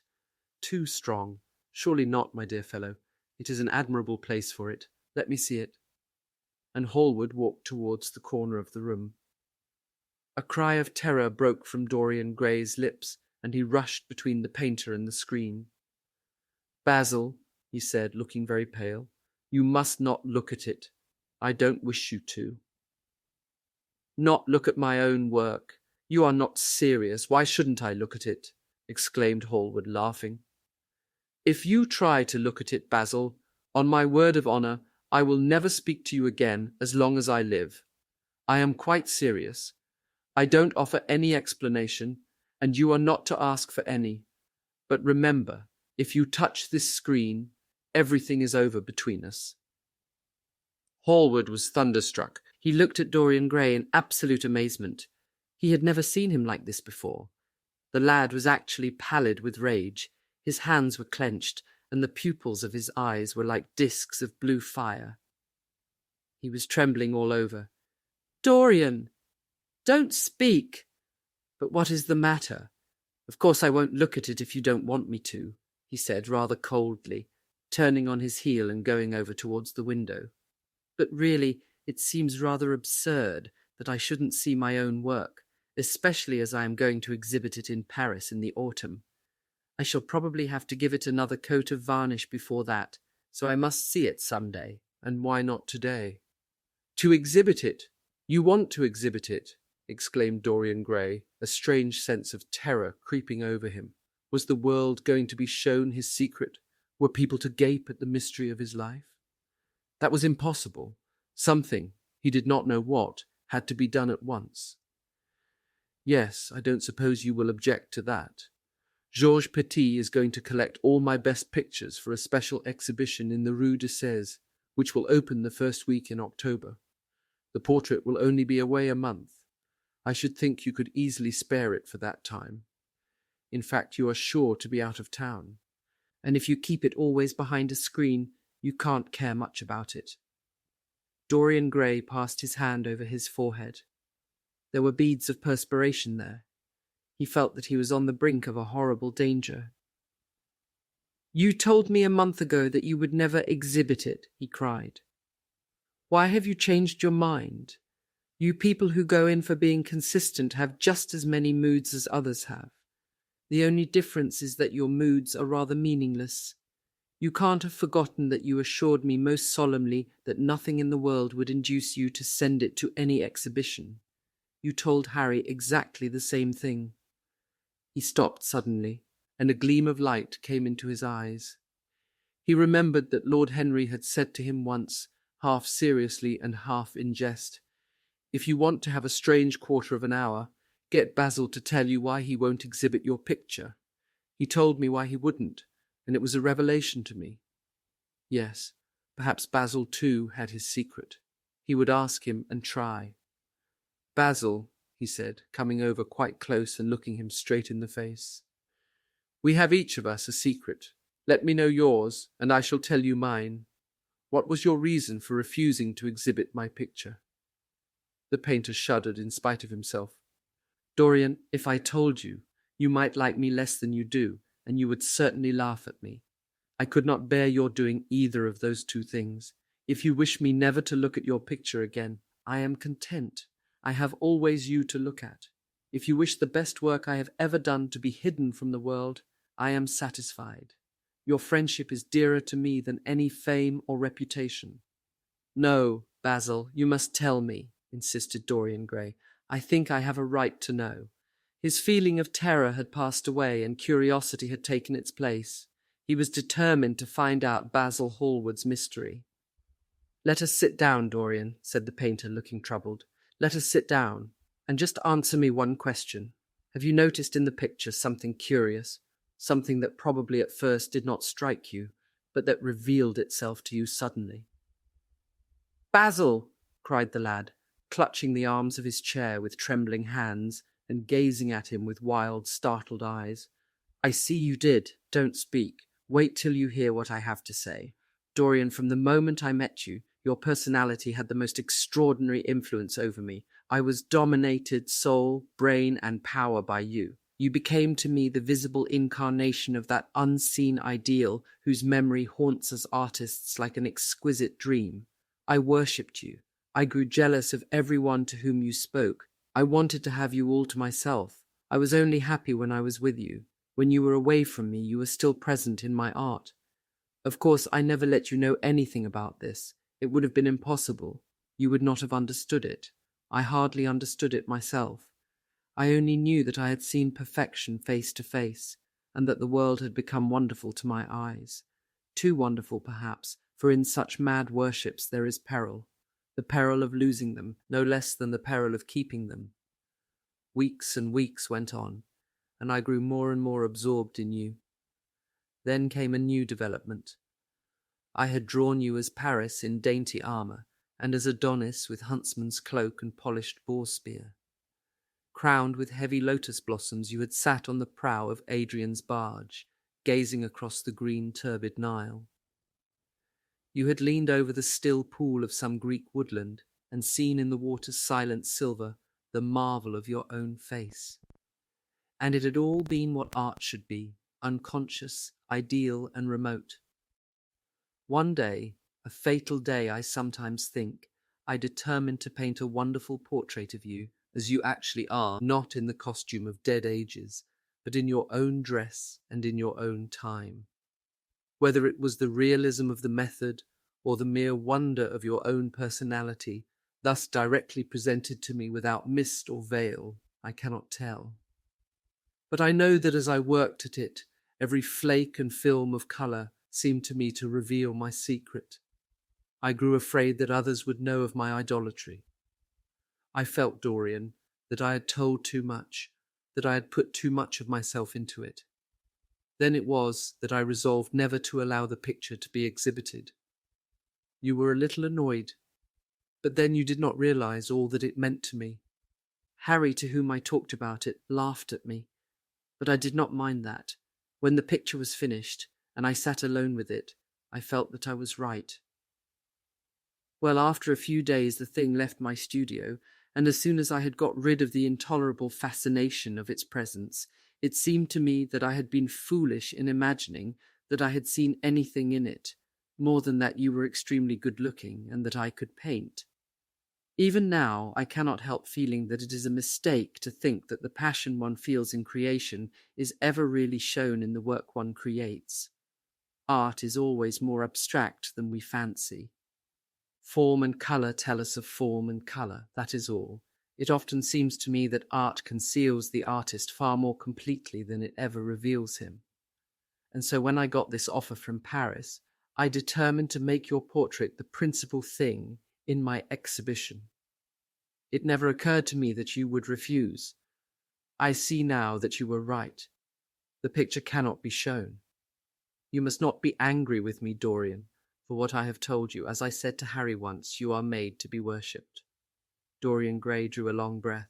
"Too strong? Surely not, my dear fellow. It is an admirable place for it. Let me see it." And Hallward walked towards the corner of the room. A cry of terror broke from Dorian Gray's lips, and he rushed between the painter and the screen. "Basil," he said, looking very pale, "you must not look at it. I don't wish you to." "Not look at my own work? You are not serious. Why shouldn't I look at it?" exclaimed Hallward, laughing. "If you try to look at it, Basil, on my word of honour, I will never speak to you again as long as I live. I am quite serious. I don't offer any explanation, and you are not to ask for any. But remember, if you touch this screen, everything is over between us." Hallward was thunderstruck. He looked at Dorian Gray in absolute amazement. He had never seen him like this before. The lad was actually pallid with rage. His hands were clenched, and the pupils of his eyes were like discs of blue fire. He was trembling all over. "Dorian! Don't speak!" "But what is the matter? Of course I won't look at it if you don't want me to," he said rather coldly, turning on his heel and going over towards the window. "But really, it seems rather absurd that I shouldn't see my own work, especially as I am going to exhibit it in Paris in the autumn. I shall probably have to give it another coat of varnish before that, so I must see it some day." "And why not today?" "To exhibit it? You want to exhibit it?" exclaimed Dorian Gray, a strange sense of terror creeping over him. Was the world going to be shown his secret? Were people to gape at the mystery of his life? That was impossible. Something, he did not know what, had to be done at once. "Yes, I don't suppose you will object to that. Georges Petit is going to collect all my best pictures for a special exhibition in the Rue de Sèze, which will open the first week in October. The portrait will only be away a month. I should think you could easily spare it for that time. In fact, you are sure to be out of town. And if you keep it always behind a screen, you can't care much about it." Dorian Gray passed his hand over his forehead. There were beads of perspiration there. He felt that he was on the brink of a horrible danger. "You told me a month ago that you would never exhibit it," he cried. "Why have you changed your mind? You people who go in for being consistent have just as many moods as others have. The only difference is that your moods are rather meaningless. You can't have forgotten that you assured me most solemnly that nothing in the world would induce you to send it to any exhibition. You told Harry exactly the same thing." He stopped suddenly, and a gleam of light came into his eyes. He remembered that Lord Henry had said to him once, half seriously and half in jest, "If you want to have a strange quarter of an hour, get Basil to tell you why he won't exhibit your picture. He told me why he wouldn't, and it was a revelation to me. Yes, perhaps Basil too had his secret. He would ask him and try. Basil, he said, coming over quite close and looking him straight in the face, we have each of us a secret. Let me know yours, and I shall tell you mine. What was your reason for refusing to exhibit my picture? The painter shuddered in spite of himself. Dorian, if I told you, you might like me less than you do, and you would certainly laugh at me. I could not bear your doing either of those two things. If you wish me never to look at your picture again, I am content. I have always you to look at. If you wish the best work I have ever done to be hidden from the world, I am satisfied. Your friendship is dearer to me than any fame or reputation. No, Basil, you must tell me, insisted Dorian Gray. I think I have a right to know. His feeling of terror had passed away and curiosity had taken its place. He was determined to find out Basil Hallward's mystery. Let us sit down, Dorian, said the painter, looking troubled. Let us sit down, and just answer me one question. Have you noticed in the picture something curious, something that probably at first did not strike you, but that revealed itself to you suddenly? Basil, cried the lad, clutching the arms of his chair with trembling hands and gazing at him with wild, startled eyes. I see you did. Don't speak. Wait till you hear what I have to say. Dorian, from the moment I met you, your personality had the most extraordinary influence over me. I was dominated soul, brain, and power by you. You became to me the visible incarnation of that unseen ideal whose memory haunts us artists like an exquisite dream. I worshipped you. I grew jealous of everyone to whom you spoke. I wanted to have you all to myself. I was only happy when I was with you. When you were away from me, you were still present in my art. Of course, I never let you know anything about this. It would have been impossible. You would not have understood it. I hardly understood it myself. I only knew that I had seen perfection face to face, and that the world had become wonderful to my eyes. Too wonderful, perhaps, for in such mad worships there is peril. The peril of losing them, no less than the peril of keeping them. Weeks and weeks went on, and I grew more and more absorbed in you. Then came a new development. I had drawn you as Paris in dainty armour, and as Adonis with huntsman's cloak and polished boar spear. Crowned with heavy lotus blossoms, you had sat on the prow of Adrian's barge, gazing across the green turbid Nile. You had leaned over the still pool of some Greek woodland, and seen in the water's silent silver the marvel of your own face. And it had all been what art should be, unconscious, ideal, and remote. One day, a fatal day I sometimes think, I determined to paint a wonderful portrait of you, as you actually are, not in the costume of dead ages, but in your own dress and in your own time. Whether it was the realism of the method, or the mere wonder of your own personality, thus directly presented to me without mist or veil, I cannot tell. But I know that as I worked at it, every flake and film of colour seemed to me to reveal my secret. I grew afraid that others would know of my idolatry. I felt, Dorian, that I had told too much, that I had put too much of myself into it. Then it was that I resolved never to allow the picture to be exhibited. You were a little annoyed, but then you did not realize all that it meant to me. Harry, to whom I talked about it, laughed at me, but I did not mind that. When the picture was finished, and I sat alone with it, I felt that I was right. Well, after a few days the thing left my studio, and as soon as I had got rid of the intolerable fascination of its presence, it seemed to me that I had been foolish in imagining that I had seen anything in it, more than that you were extremely good-looking and that I could paint. Even now, I cannot help feeling that it is a mistake to think that the passion one feels in creation is ever really shown in the work one creates. Art is always more abstract than we fancy. Form and colour tell us of form and colour, that is all. It often seems to me that art conceals the artist far more completely than it ever reveals him. And so when I got this offer from Paris, I determined to make your portrait the principal thing in my exhibition. It never occurred to me that you would refuse. I see now that you were right. The picture cannot be shown. You must not be angry with me, Dorian, for what I have told you. As I said to Harry once, you are made to be worshipped. Dorian Gray drew a long breath.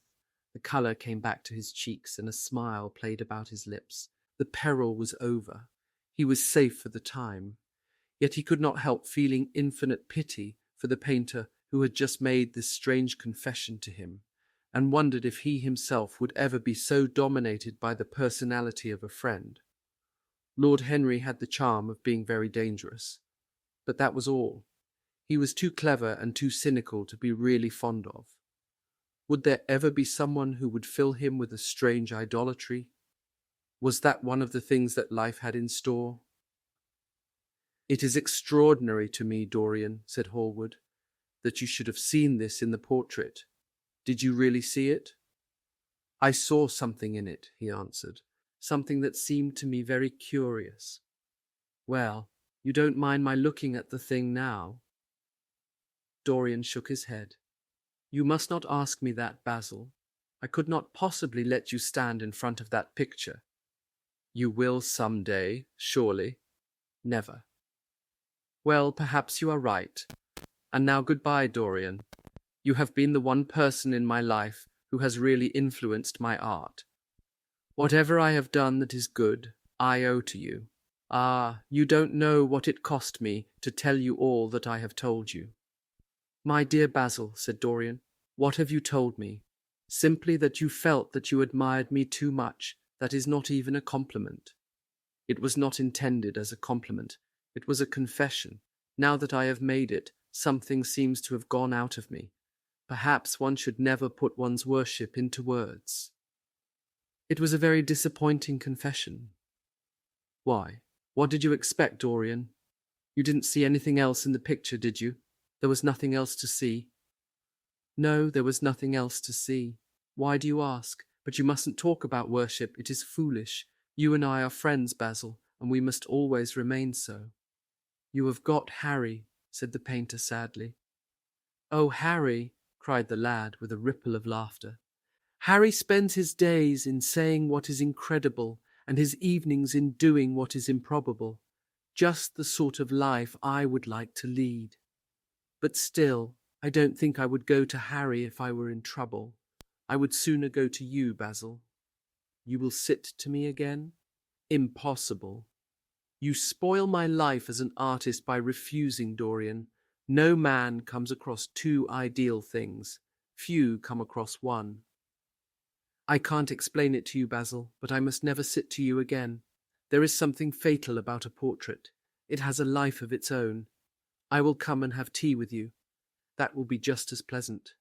The colour came back to his cheeks, and a smile played about his lips. The peril was over. He was safe for the time. Yet he could not help feeling infinite pity for the painter who had just made this strange confession to him, and wondered if he himself would ever be so dominated by the personality of a friend. Lord Henry had the charm of being very dangerous, but that was all. He was too clever and too cynical to be really fond of. Would there ever be someone who would fill him with a strange idolatry? Was that one of the things that life had in store? "It is extraordinary to me, Dorian," said Hallward, "that you should have seen this in the portrait. Did you really see it?" "I saw something in it," he answered, "something that seemed to me very curious." "Well, you don't mind my looking at the thing now?" Dorian shook his head. "You must not ask me that, Basil. I could not possibly let you stand in front of that picture." "You will some day, surely?" "Never." "Well, perhaps you are right. And now goodbye, Dorian. You have been the one person in my life who has really influenced my art. Whatever I have done that is good, I owe to you. Ah, you don't know what it cost me to tell you all that I have told you." "My dear Basil," said Dorian, "what have you told me? Simply that you felt that you admired me too much. That is not even a compliment." "It was not intended as a compliment. It was a confession. Now that I have made it, something seems to have gone out of me. Perhaps one should never put one's worship into words." "It was a very disappointing confession." "Why? What did you expect, Dorian? You didn't see anything else in the picture, did you? There was nothing else to see?" "No, there was nothing else to see. Why do you ask? But you mustn't talk about worship. It is foolish. You and I are friends, Basil, and we must always remain so." "You have got Harry," said the painter sadly. "Oh, Harry!" cried the lad with a ripple of laughter. "Harry spends his days in saying what is incredible and his evenings in doing what is improbable. Just the sort of life I would like to lead. But still, I don't think I would go to Harry if I were in trouble. I would sooner go to you, Basil." "You will sit to me again?" "Impossible. You spoil my life as an artist by refusing, Dorian. No man comes across two ideal things. Few come across one." "I can't explain it to you, Basil, but I must never sit to you again. There is something fatal about a portrait. It has a life of its own. I will come and have tea with you. That will be just as pleasant."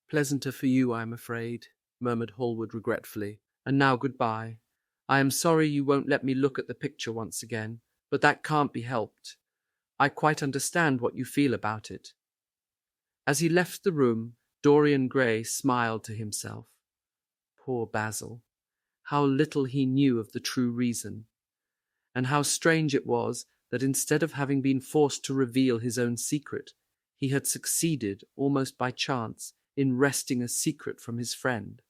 "Pleasanter for you, I am afraid," murmured Hallward regretfully. "And now goodbye. I am sorry you won't let me look at the picture once again, but that can't be helped. I quite understand what you feel about it." As he left the room, Dorian Gray smiled to himself. Poor Basil! How little he knew of the true reason! And how strange it was that instead of having been forced to reveal his own secret, he had succeeded, almost by chance, in wresting a secret from his friend.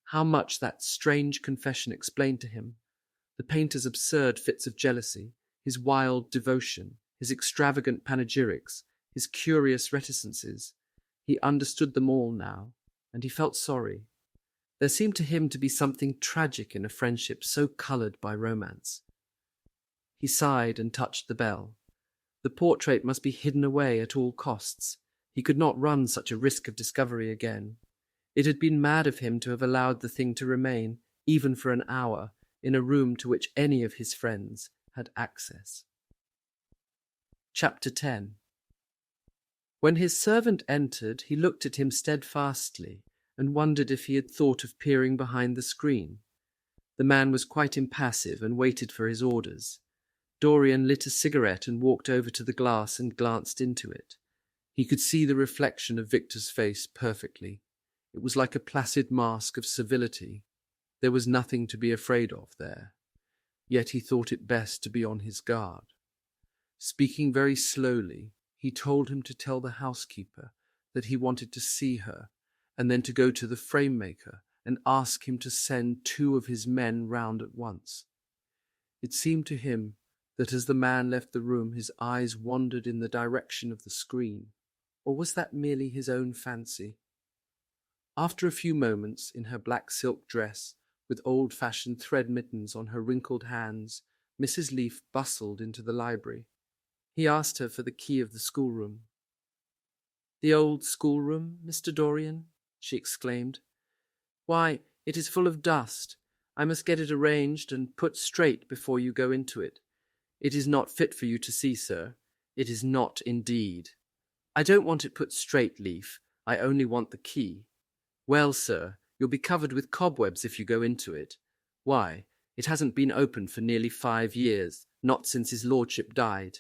How much that strange confession explained to him, the painter's absurd fits of jealousy, his wild devotion, his extravagant panegyrics, his curious reticences. He understood them all now, and he felt sorry. There seemed to him to be something tragic in a friendship so coloured by romance. He sighed and touched the bell. The portrait must be hidden away at all costs. He could not run such a risk of discovery again. It had been mad of him to have allowed the thing to remain, even for an hour, in a room to which any of his friends had access. Chapter 10. When his servant entered, he looked at him steadfastly and wondered if he had thought of peering behind the screen. The man was quite impassive and waited for his orders. Dorian lit a cigarette and walked over to the glass and glanced into it. He could see the reflection of Victor's face perfectly. It was like a placid mask of civility. There was nothing to be afraid of there. Yet he thought it best to be on his guard. Speaking very slowly, he told him to tell the housekeeper that he wanted to see her, and then to go to the frame-maker and ask him to send 2 of his men round at once. It seemed to him that as the man left the room his eyes wandered in the direction of the screen, or was that merely his own fancy? After a few moments, in her black silk dress, with old-fashioned thread mittens on her wrinkled hands, Mrs. Leaf bustled into the library. He asked her for the key of the schoolroom. "The old schoolroom, Mr. Dorian?" she exclaimed. "Why, it is full of dust. I must get it arranged and put straight before you go into it. It is not fit for you to see, sir. It is not indeed. I don't want it put straight, Leaf. I only want the key. Well, sir, you'll be covered with cobwebs if you go into it. Why, it hasn't been opened for nearly 5 years, not since his lordship died."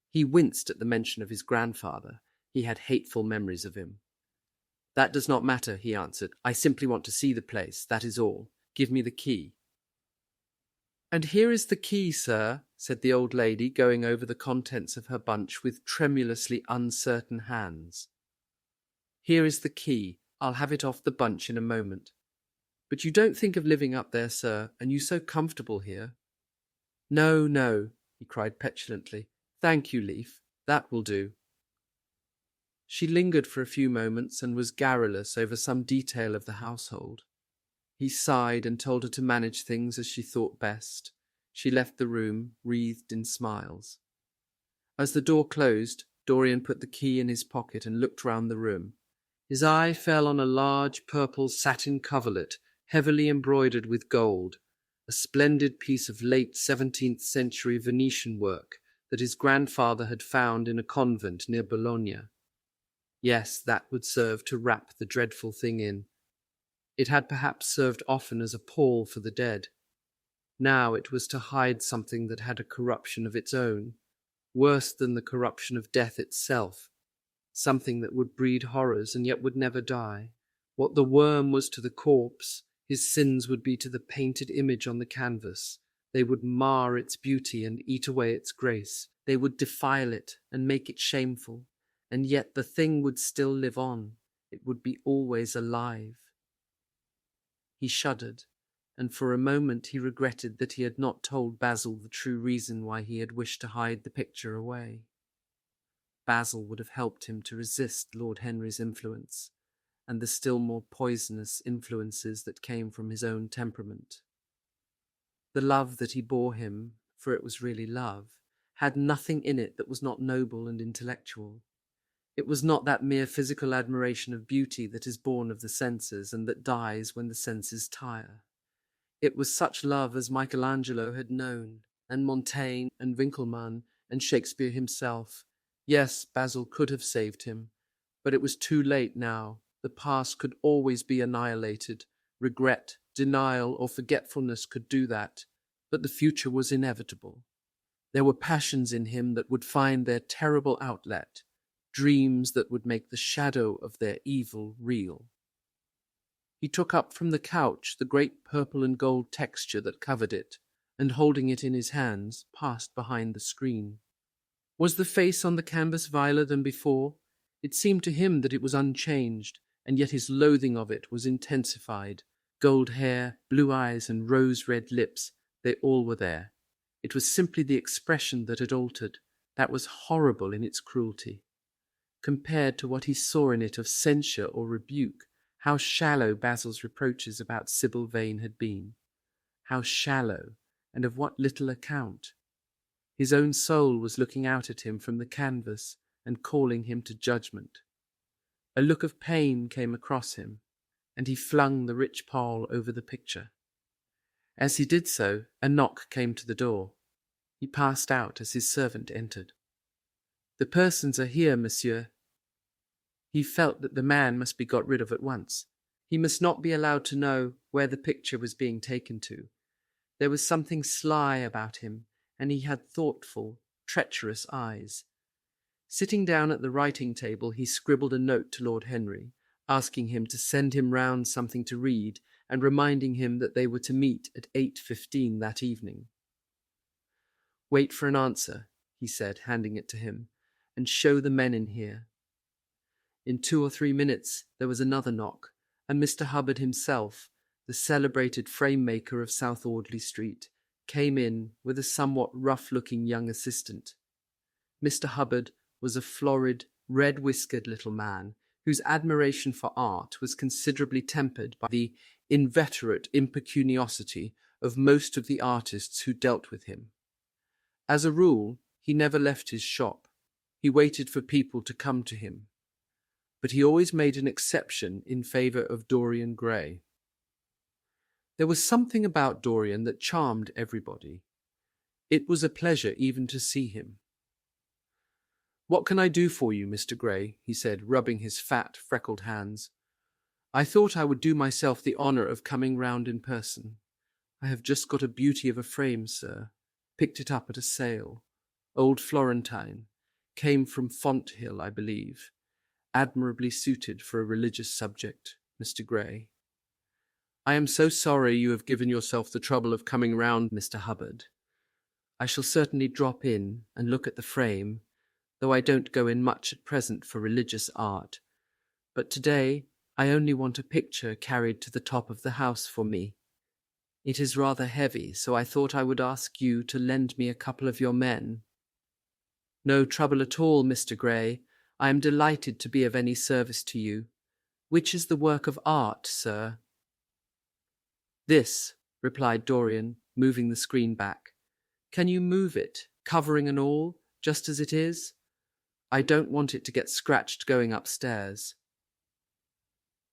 He winced at the mention of his grandfather. He had hateful memories of him. "That does not matter," he answered. "I simply want to see the place, that is all. Give me the key." "And here is the key, sir," said the old lady, going over the contents of her bunch with tremulously uncertain hands. "Here is the key. I'll have it off the bunch in a moment. But you don't think of living up there, sir, and you so comfortable here." "No, no," he cried petulantly. "Thank you, Leaf. That will do." She lingered for a few moments and was garrulous over some detail of the household. He sighed and told her to manage things as she thought best. She left the room, wreathed in smiles. As the door closed, Dorian put the key in his pocket and looked round the room. His eye fell on a large purple satin coverlet, heavily embroidered with gold, a splendid piece of late 17th century Venetian work that his grandfather had found in a convent near Bologna. Yes, that would serve to wrap the dreadful thing in. It had perhaps served often as a pall for the dead. Now it was to hide something that had a corruption of its own, worse than the corruption of death itself, something that would breed horrors and yet would never die. What the worm was to the corpse, his sins would be to the painted image on the canvas. They would mar its beauty and eat away its grace. They would defile it and make it shameful. And yet the thing would still live on. It would be always alive. He shuddered, and for a moment he regretted that he had not told Basil the true reason why he had wished to hide the picture away. Basil would have helped him to resist Lord Henry's influence, and the still more poisonous influences that came from his own temperament. The love that he bore him, for it was really love, had nothing in it that was not noble and intellectual. It was not that mere physical admiration of beauty that is born of the senses and that dies when the senses tire. It was such love as Michelangelo had known, and Montaigne and Winckelmann and Shakespeare himself. Yes, Basil could have saved him, but it was too late now. The past could always be annihilated. Regret, denial, or forgetfulness could do that, but the future was inevitable. There were passions in him that would find their terrible outlet, dreams that would make the shadow of their evil real. He took up from the couch the great purple and gold texture that covered it, and holding it in his hands, passed behind the screen. Was the face on the canvas viler than before? It seemed to him that it was unchanged, and yet his loathing of it was intensified. Gold hair, blue eyes, and rose-red lips, they all were there. It was simply the expression that had altered. That was horrible in its cruelty. Compared to what he saw in it of censure or rebuke, how shallow Basil's reproaches about Sybil Vane had been. How shallow, and of what little account. His own soul was looking out at him from the canvas and calling him to judgment. A look of pain came across him, and he flung the rich pall over the picture. As he did so, a knock came to the door. He passed out as his servant entered. "The persons are here, monsieur." He felt that the man must be got rid of at once. He must not be allowed to know where the picture was being taken to. There was something sly about him, and he had thoughtful, treacherous eyes. Sitting down at the writing table, he scribbled a note to Lord Henry, asking him to send him round something to read, and reminding him that they were to meet at 8:15 that evening. "Wait for an answer," he said, handing it to him, "and show the men in here." In 2 or 3 minutes there was another knock, and Mr. Hubbard himself, the celebrated frame-maker of South Audley Street, came in with a somewhat rough-looking young assistant. Mr. Hubbard was a florid, red-whiskered little man whose admiration for art was considerably tempered by the inveterate impecuniosity of most of the artists who dealt with him. As a rule, he never left his shop. He waited for people to come to him. But he always made an exception in favour of Dorian Gray. There was something about Dorian that charmed everybody. It was a pleasure even to see him. "What can I do for you, Mr. Gray?" he said, rubbing his fat, freckled hands. "I thought I would do myself the honour of coming round in person. I have just got a beauty of a frame, sir. Picked it up at a sale. Old Florentine. Came from Fonthill, I believe. Admirably suited for a religious subject, Mr. Gray." "I am so sorry you have given yourself the trouble of coming round, Mr. Hubbard. I shall certainly drop in and look at the frame, though I don't go in much at present for religious art. But today I only want a picture carried to the top of the house for me. It is rather heavy, so I thought I would ask you to lend me a couple of your men." "No trouble at all, Mr. Gray. I am delighted to be of any service to you. Which is the work of art, sir?" "This," replied Dorian, moving the screen back. "Can you move it, covering and all, just as it is? I don't want it to get scratched going upstairs."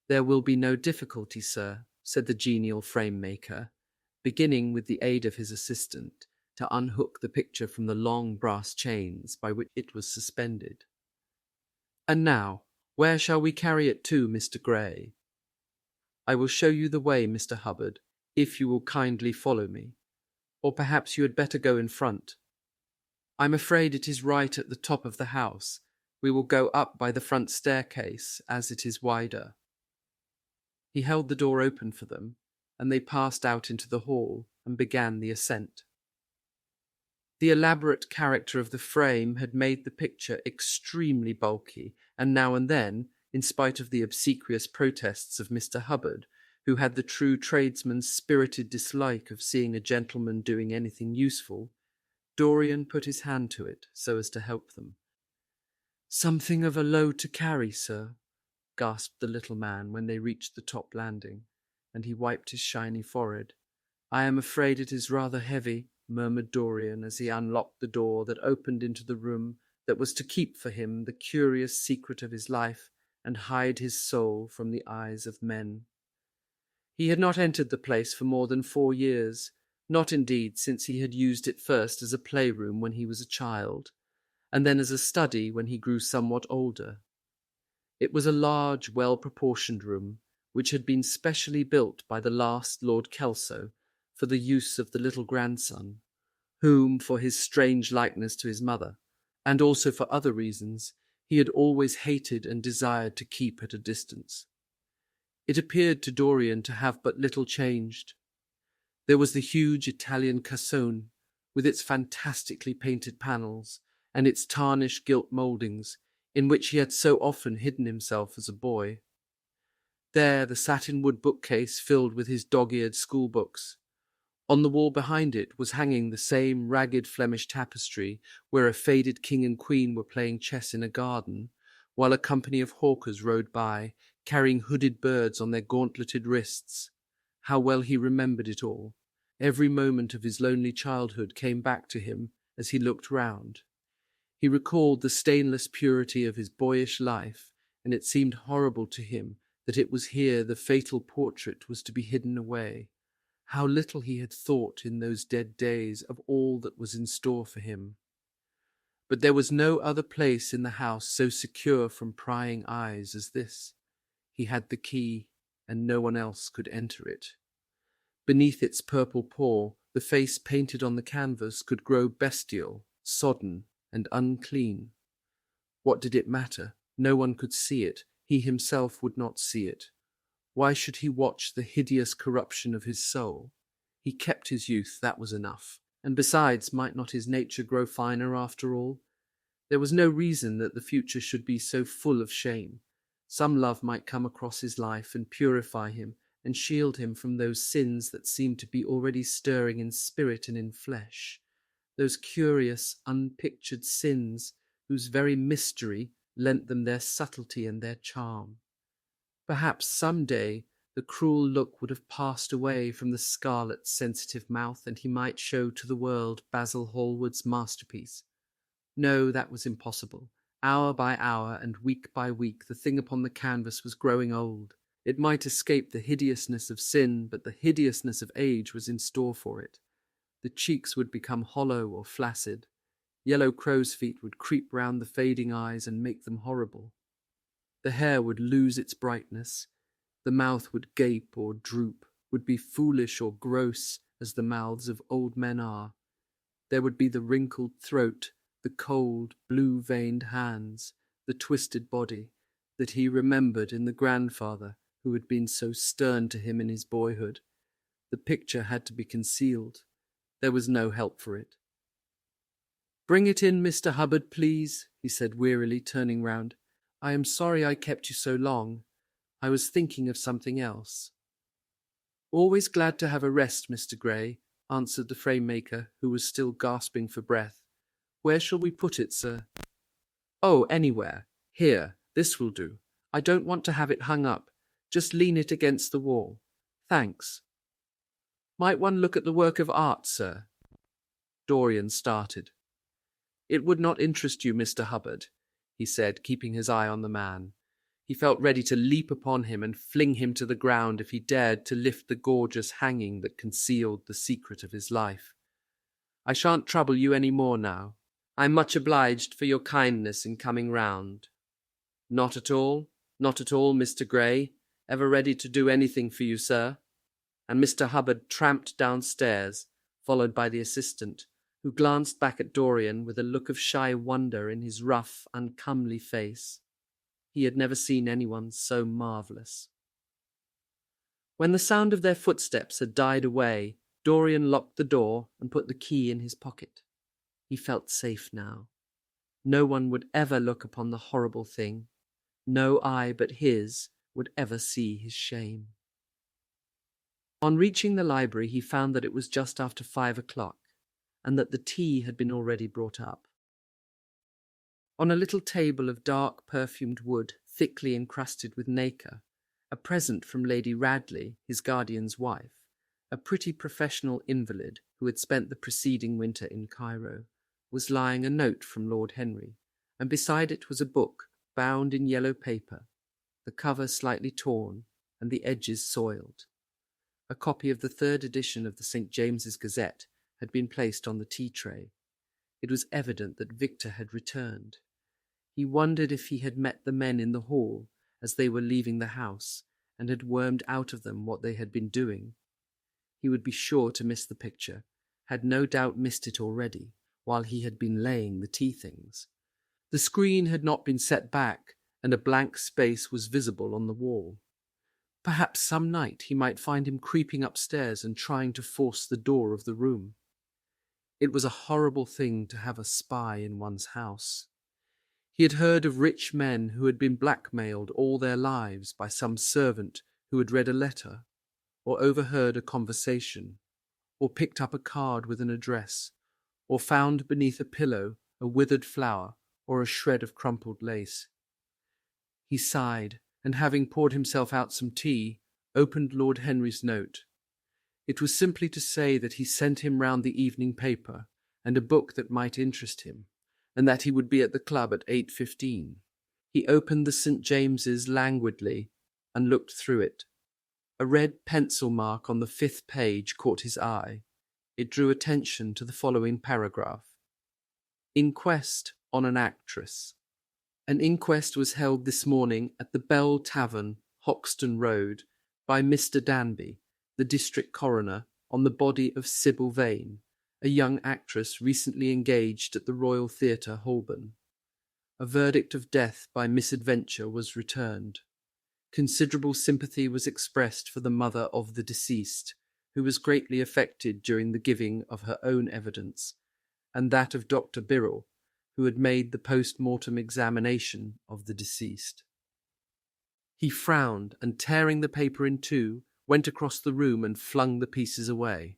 "There will be no difficulty, sir," said the genial frame-maker, beginning with the aid of his assistant to unhook the picture from the long brass chains by which it was suspended. "And now, where shall we carry it to, Mr. Gray?" "I will show you the way, Mr. Hubbard, if you will kindly follow me. Or perhaps you had better go in front. I'm afraid it is right at the top of the house. We will go up by the front staircase, as it is wider." He held the door open for them, and they passed out into the hall and began the ascent. The elaborate character of the frame had made the picture extremely bulky, and now and then, in spite of the obsequious protests of Mr. Hubbard, who had the true tradesman's spirited dislike of seeing a gentleman doing anything useful, Dorian put his hand to it so as to help them. "Something of a load to carry, sir," gasped the little man when they reached the top landing, and he wiped his shiny forehead. "I am afraid it is rather heavy," murmured Dorian as he unlocked the door that opened into the room that was to keep for him the curious secret of his life and hide his soul from the eyes of men. He had not entered the place for more than 4 years, not indeed since he had used it first as a playroom when he was a child, and then as a study when he grew somewhat older. It was a large, well-proportioned room, which had been specially built by the last Lord Kelso for the use of the little grandson, whom, for his strange likeness to his mother, and also for other reasons, he had always hated and desired to keep at a distance. It appeared to Dorian to have but little changed. There was the huge Italian cassone, with its fantastically painted panels, and its tarnished gilt mouldings, in which he had so often hidden himself as a boy. There the satin-wood bookcase filled with his dog-eared schoolbooks. On the wall behind it was hanging the same ragged Flemish tapestry where a faded king and queen were playing chess in a garden, while a company of hawkers rode by, carrying hooded birds on their gauntleted wrists. How well he remembered it all. Every moment of his lonely childhood came back to him as he looked round. He recalled the stainless purity of his boyish life, and it seemed horrible to him that it was here the fatal portrait was to be hidden away. How little he had thought in those dead days of all that was in store for him. But there was no other place in the house so secure from prying eyes as this. He had the key, and no one else could enter it. Beneath its purple pall, the face painted on the canvas could grow bestial, sodden, and unclean. What did it matter? No one could see it. He himself would not see it. Why should he watch the hideous corruption of his soul? He kept his youth, that was enough. And besides, might not his nature grow finer after all? There was no reason that the future should be so full of shame. Some love might come across his life and purify him and shield him from those sins that seemed to be already stirring in spirit and in flesh, those curious, unpictured sins whose very mystery lent them their subtlety and their charm. Perhaps some day the cruel look would have passed away from the scarlet, sensitive mouth, and he might show to the world Basil Hallward's masterpiece. No, that was impossible. Hour by hour and week by week the thing upon the canvas was growing old. It might escape the hideousness of sin, but the hideousness of age was in store for it. The cheeks would become hollow or flaccid. Yellow crow's feet would creep round the fading eyes and make them horrible. The hair would lose its brightness. The mouth would gape or droop, would be foolish or gross as the mouths of old men are. There would be the wrinkled throat, the cold, blue-veined hands, the twisted body, that he remembered in the grandfather who had been so stern to him in his boyhood. The picture had to be concealed. There was no help for it. "Bring it in, Mr. Hubbard, please," he said wearily, turning round. "I am sorry I kept you so long. I was thinking of something else." "Always glad to have a rest, Mr. Gray," answered the frame-maker, who was still gasping for breath. "Where shall we put it, sir?" "Oh, anywhere. Here, this will do. I don't want to have it hung up. Just lean it against the wall. Thanks." "Might one look at the work of art, sir?" Dorian started. "It would not interest you, Mr. Hubbard," he said, keeping his eye on the man. He felt ready to leap upon him and fling him to the ground if he dared to lift the gorgeous hanging that concealed the secret of his life. "I shan't trouble you any more now. I'm much obliged for your kindness in coming round." Not at all, Mr. Gray. Ever ready to do anything for you, sir." And Mr. Hubbard tramped downstairs, followed by the assistant, who glanced back at Dorian with a look of shy wonder in his rough, uncomely face. He had never seen anyone so marvellous. When the sound of their footsteps had died away, Dorian locked the door and put the key in his pocket. He felt safe now. No one would ever look upon the horrible thing. No eye but his would ever see his shame. On reaching the library, he found that it was just after 5 o'clock, and that the tea had been already brought up. On a little table of dark perfumed wood, thickly encrusted with nacre, a present from Lady Radley, his guardian's wife, a pretty professional invalid who had spent the preceding winter in Cairo, was lying a note from Lord Henry, and beside it was a book bound in yellow paper, the cover slightly torn and the edges soiled. A copy of the 3rd edition of the St. James's Gazette had been placed on the tea-tray. It was evident that Victor had returned. He wondered if he had met the men in the hall as they were leaving the house, and had wormed out of them what they had been doing. He would be sure to miss the picture, had no doubt missed it already, while he had been laying the tea-things. The screen had not been set back, and a blank space was visible on the wall. Perhaps some night he might find him creeping upstairs and trying to force the door of the room. It was a horrible thing to have a spy in one's house. He had heard of rich men who had been blackmailed all their lives by some servant who had read a letter, or overheard a conversation, or picked up a card with an address, or found beneath a pillow a withered flower or a shred of crumpled lace. He sighed, and having poured himself out some tea, opened Lord Henry's note. It was simply to say that he sent him round the evening paper and a book that might interest him, and that he would be at the club at 8:15. He opened the St. James's languidly and looked through it. A red pencil mark on the 5th page caught his eye. It drew attention to the following paragraph. Inquest on an actress. An inquest was held this morning at the Bell Tavern, Hoxton Road, by Mr. Danby, the district coroner, on the body of Sybil Vane, a young actress recently engaged at the Royal Theatre, Holborn. A verdict of death by misadventure was returned. Considerable sympathy was expressed for the mother of the deceased, who was greatly affected during the giving of her own evidence, and that of Dr. Birrell, who had made the post-mortem examination of the deceased. He frowned and, tearing the paper in two, went across the room and flung the pieces away.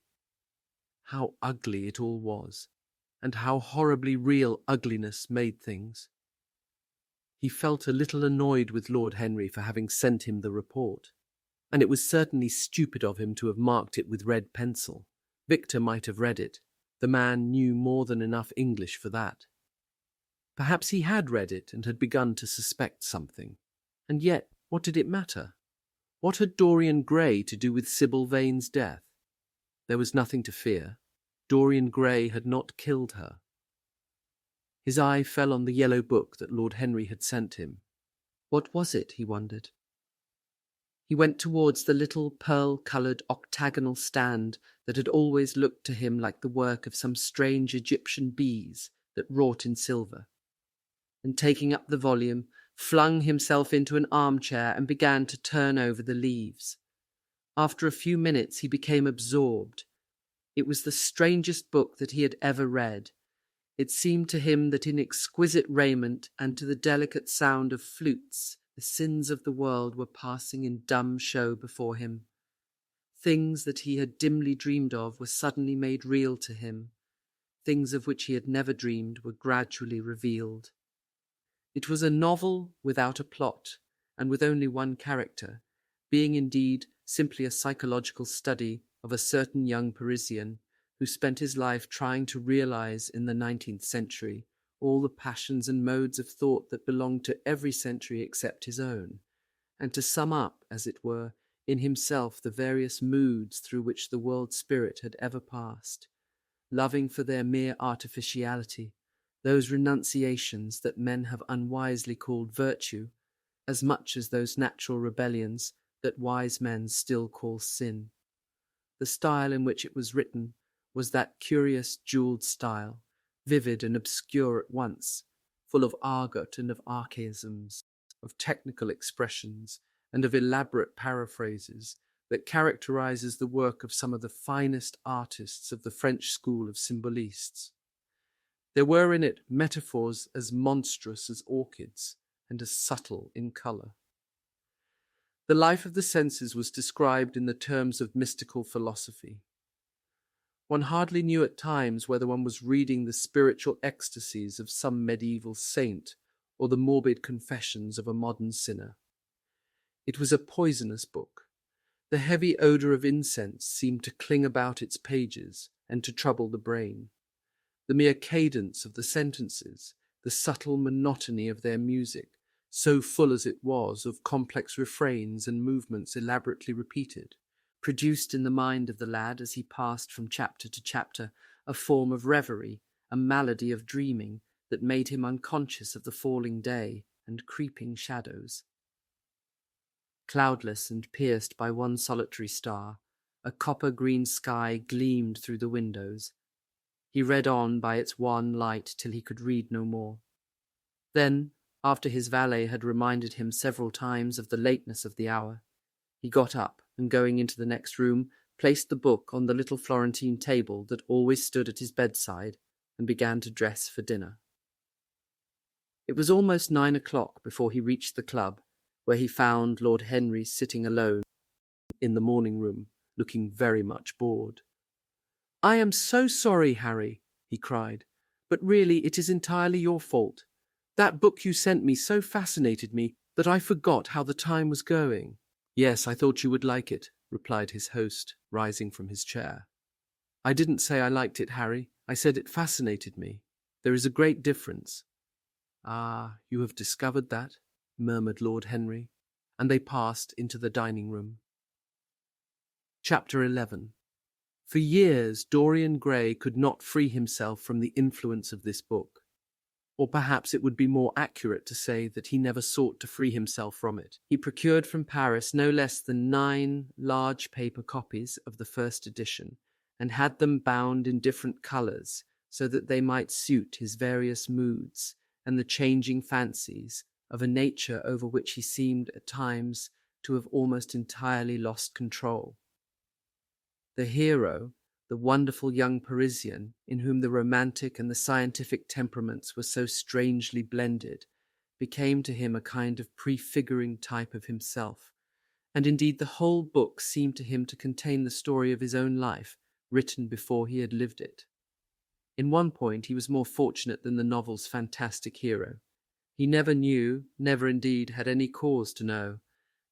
How ugly it all was, and how horribly real ugliness made things. He felt a little annoyed with Lord Henry for having sent him the report, and it was certainly stupid of him to have marked it with red pencil. Victor might have read it. The man knew more than enough English for that. Perhaps he had read it and had begun to suspect something. And yet, what did it matter? What had Dorian Gray to do with Sybil Vane's death? There was nothing to fear. Dorian Gray had not killed her. His eye fell on the yellow book that Lord Henry had sent him. What was it, he wondered? He went towards the little pearl-coloured octagonal stand that had always looked to him like the work of some strange Egyptian bees that wrought in silver, and taking up the volume, flung himself into an armchair and began to turn over the leaves. After a few minutes he became absorbed. It was the strangest book that he had ever read. It seemed to him that in exquisite raiment and to the delicate sound of flutes, the sins of the world were passing in dumb show before him. Things that he had dimly dreamed of were suddenly made real to him. Things of which he had never dreamed were gradually revealed. It was a novel without a plot, and with only one character, being indeed simply a psychological study of a certain young Parisian who spent his life trying to realize in the 19th century all the passions and modes of thought that belonged to every century except his own, and to sum up, as it were, in himself the various moods through which the world spirit had ever passed, loving for their mere artificiality those renunciations that men have unwisely called virtue, as much as those natural rebellions that wise men still call sin. The style in which it was written was that curious jewelled style, vivid and obscure at once, full of argot and of archaisms, of technical expressions and of elaborate paraphrases, that characterizes the work of some of the finest artists of the French school of symbolists. There were in it metaphors as monstrous as orchids and as subtle in colour. The life of the senses was described in the terms of mystical philosophy. One hardly knew at times whether one was reading the spiritual ecstasies of some medieval saint or the morbid confessions of a modern sinner. It was a poisonous book. The heavy odour of incense seemed to cling about its pages and to trouble the brain. The mere cadence of the sentences, the subtle monotony of their music, so full as it was of complex refrains and movements elaborately repeated, produced in the mind of the lad as he passed from chapter to chapter a form of reverie, a malady of dreaming that made him unconscious of the falling day and creeping shadows. Cloudless and pierced by one solitary star, a copper-green sky gleamed through the windows. He read on by its wan light till he could read no more. Then, after his valet had reminded him several times of the lateness of the hour, he got up and, going into the next room, placed the book on the little Florentine table that always stood at his bedside and began to dress for dinner. It was almost 9 o'clock before he reached the club, where he found Lord Henry sitting alone in the morning room, looking very much bored. "I am so sorry, Harry," he cried, "but really it is entirely your fault. That book you sent me so fascinated me that I forgot how the time was going." "Yes, I thought you would like it," replied his host, rising from his chair. "I didn't say I liked it, Harry. I said it fascinated me. There is a great difference." "Ah, you have discovered that?" murmured Lord Henry, and they passed into the dining-room. Chapter 11. For years Dorian Gray could not free himself from the influence of this book. Or perhaps it would be more accurate to say that he never sought to free himself from it. He procured from Paris no less than 9 large paper copies of the first edition, and had them bound in different colours, so that they might suit his various moods and the changing fancies of a nature over which he seemed at times to have almost entirely lost control. The hero, the wonderful young Parisian, in whom the romantic and the scientific temperaments were so strangely blended, became to him a kind of prefiguring type of himself, and indeed the whole book seemed to him to contain the story of his own life, written before he had lived it. In one point he was more fortunate than the novel's fantastic hero. He never knew, never indeed had any cause to know,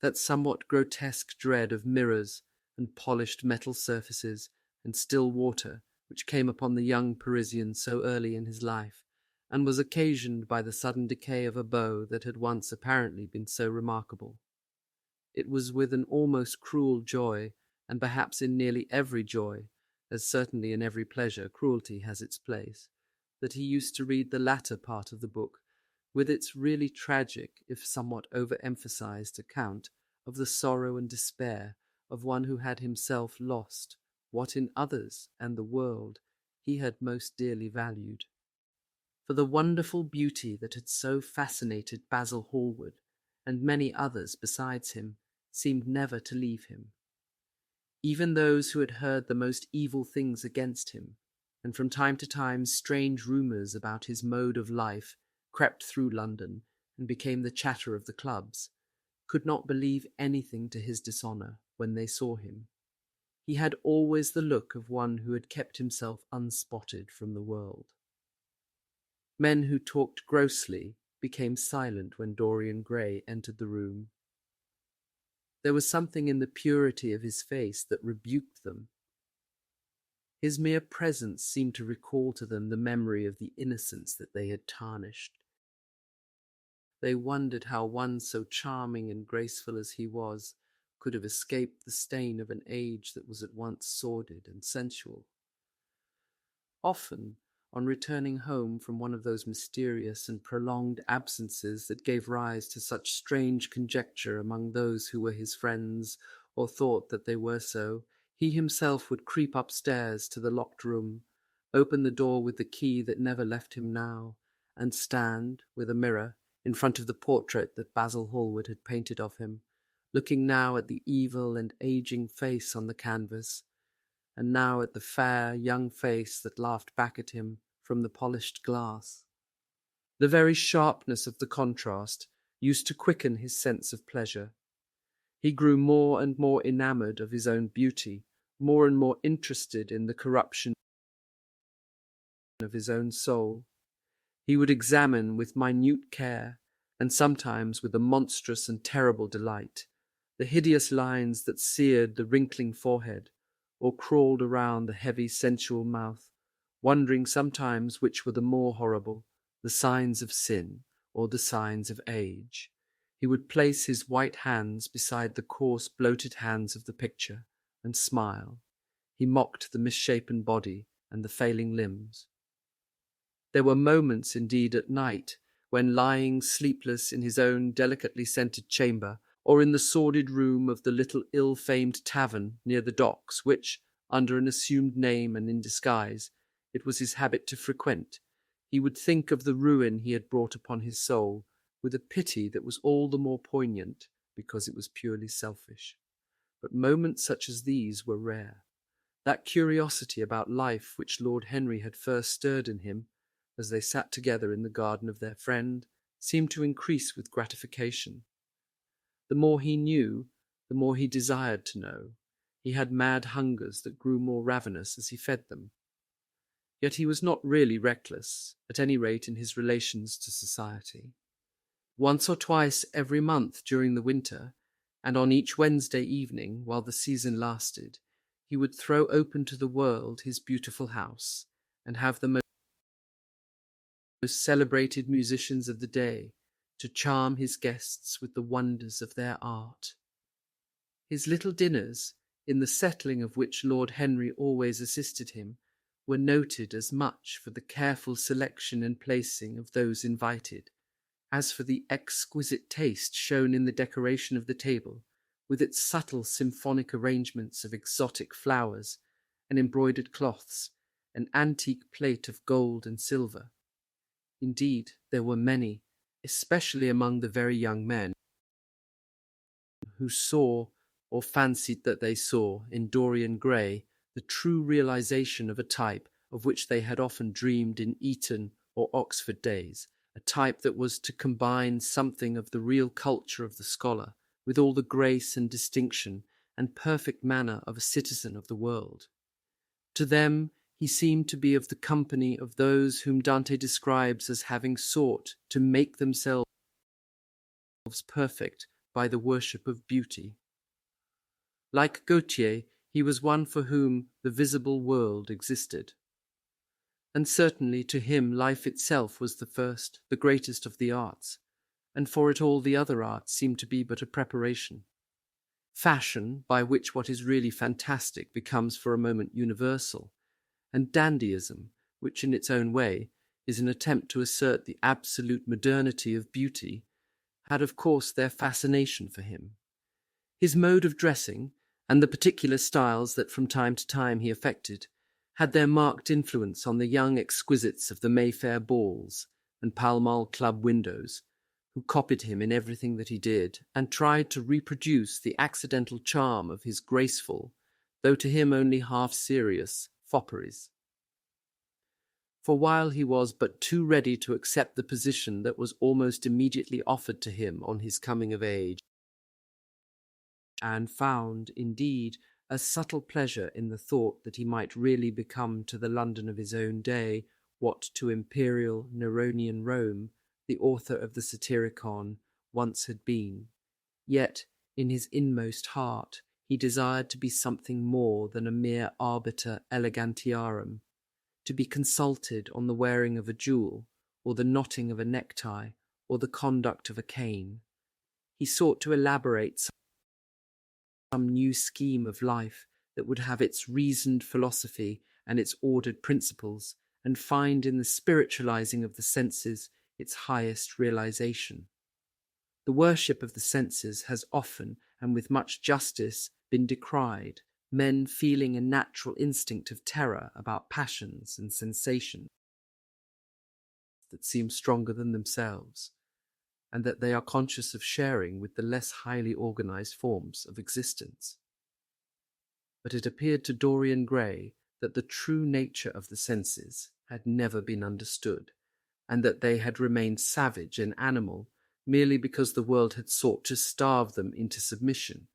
that somewhat grotesque dread of mirrors and polished metal surfaces and still water which came upon the young Parisian so early in his life, and was occasioned by the sudden decay of a beau that had once apparently been so remarkable. It was with an almost cruel joy, and perhaps in nearly every joy, as certainly in every pleasure cruelty has its place, that he used to read the latter part of the book, with its really tragic, if somewhat over-emphasized account of the sorrow and despair of one who had himself lost what in others and the world he had most dearly valued. For the wonderful beauty that had so fascinated Basil Hallward, and many others besides him, seemed never to leave him. Even those who had heard the most evil things against him, and from time to time strange rumours about his mode of life crept through London and became the chatter of the clubs, could not believe anything to his dishonour when they saw him. He had always the look of one who had kept himself unspotted from the world. Men who talked grossly became silent when Dorian Gray entered the room. There was something in the purity of his face that rebuked them. His mere presence seemed to recall to them the memory of the innocence that they had tarnished. They wondered how one so charming and graceful as he was could have escaped the stain of an age that was at once sordid and sensual. Often, on returning home from one of those mysterious and prolonged absences that gave rise to such strange conjecture among those who were his friends or thought that they were so, he himself would creep upstairs to the locked room, open the door with the key that never left him now, and stand, with a mirror, in front of the portrait that Basil Hallward had painted of him, looking now at the evil and aging face on the canvas, and now at the fair young face that laughed back at him from the polished glass. The very sharpness of the contrast used to quicken his sense of pleasure. He grew more and more enamoured of his own beauty, more and more interested in the corruption of his own soul. He would examine with minute care, and sometimes with a monstrous and terrible delight, the hideous lines that seared the wrinkling forehead, or crawled around the heavy sensual mouth, wondering sometimes which were the more horrible, the signs of sin or the signs of age. He would place his white hands beside the coarse bloated hands of the picture, and smile. He mocked the misshapen body and the failing limbs. There were moments indeed at night, when lying sleepless in his own delicately scented chamber, or in the sordid room of the little ill-famed tavern near the docks, which, under an assumed name and in disguise, it was his habit to frequent, he would think of the ruin he had brought upon his soul, with a pity that was all the more poignant because it was purely selfish. But moments such as these were rare. That curiosity about life which Lord Henry had first stirred in him, as they sat together in the garden of their friend, seemed to increase with gratification. The more he knew, the more he desired to know. He had mad hungers that grew more ravenous as he fed them. Yet he was not really reckless, at any rate in his relations to society. Once or twice every month during the winter, and on each Wednesday evening while the season lasted, he would throw open to the world his beautiful house, and have the most celebrated musicians of the day to charm his guests with the wonders of their art. His little dinners, in the settling of which Lord Henry always assisted him, were noted as much for the careful selection and placing of those invited, as for the exquisite taste shown in the decoration of the table, with its subtle symphonic arrangements of exotic flowers and embroidered cloths, and antique plate of gold and silver. Indeed, there were many, especially among the very young men, who saw, or fancied that they saw, in Dorian Gray the true realization of a type of which they had often dreamed in Eton or Oxford days, a type that was to combine something of the real culture of the scholar with all the grace and distinction and perfect manner of a citizen of the world. To them he seemed to be of the company of those whom Dante describes as having sought to make themselves perfect by the worship of beauty. Like Gautier, he was one for whom the visible world existed. And certainly to him life itself was the first, the greatest of the arts, and for it all the other arts seemed to be but a preparation. Fashion, by which what is really fantastic becomes for a moment universal, and dandyism, which in its own way is an attempt to assert the absolute modernity of beauty, had of course their fascination for him. His mode of dressing, and the particular styles that from time to time he affected, had their marked influence on the young exquisites of the Mayfair balls and Pall Mall Club windows, who copied him in everything that he did, and tried to reproduce the accidental charm of his graceful, though to him only half-serious, fopperies. For while he was but too ready to accept the position that was almost immediately offered to him on his coming of age, and found, indeed, a subtle pleasure in the thought that he might really become to the London of his own day what to imperial Neronian Rome the author of the Satyricon once had been, yet in his inmost heart he desired to be something more than a mere arbiter elegantiarum, to be consulted on the wearing of a jewel, or the knotting of a necktie, or the conduct of a cane. He sought to elaborate some new scheme of life that would have its reasoned philosophy and its ordered principles, and find in the spiritualizing of the senses its highest realization. The worship of the senses has often, and with much justice, been decried, men feeling a natural instinct of terror about passions and sensations that seem stronger than themselves, and that they are conscious of sharing with the less highly organized forms of existence. But it appeared to Dorian Gray that the true nature of the senses had never been understood, and that they had remained savage and animal merely because the world had sought to starve them into submission,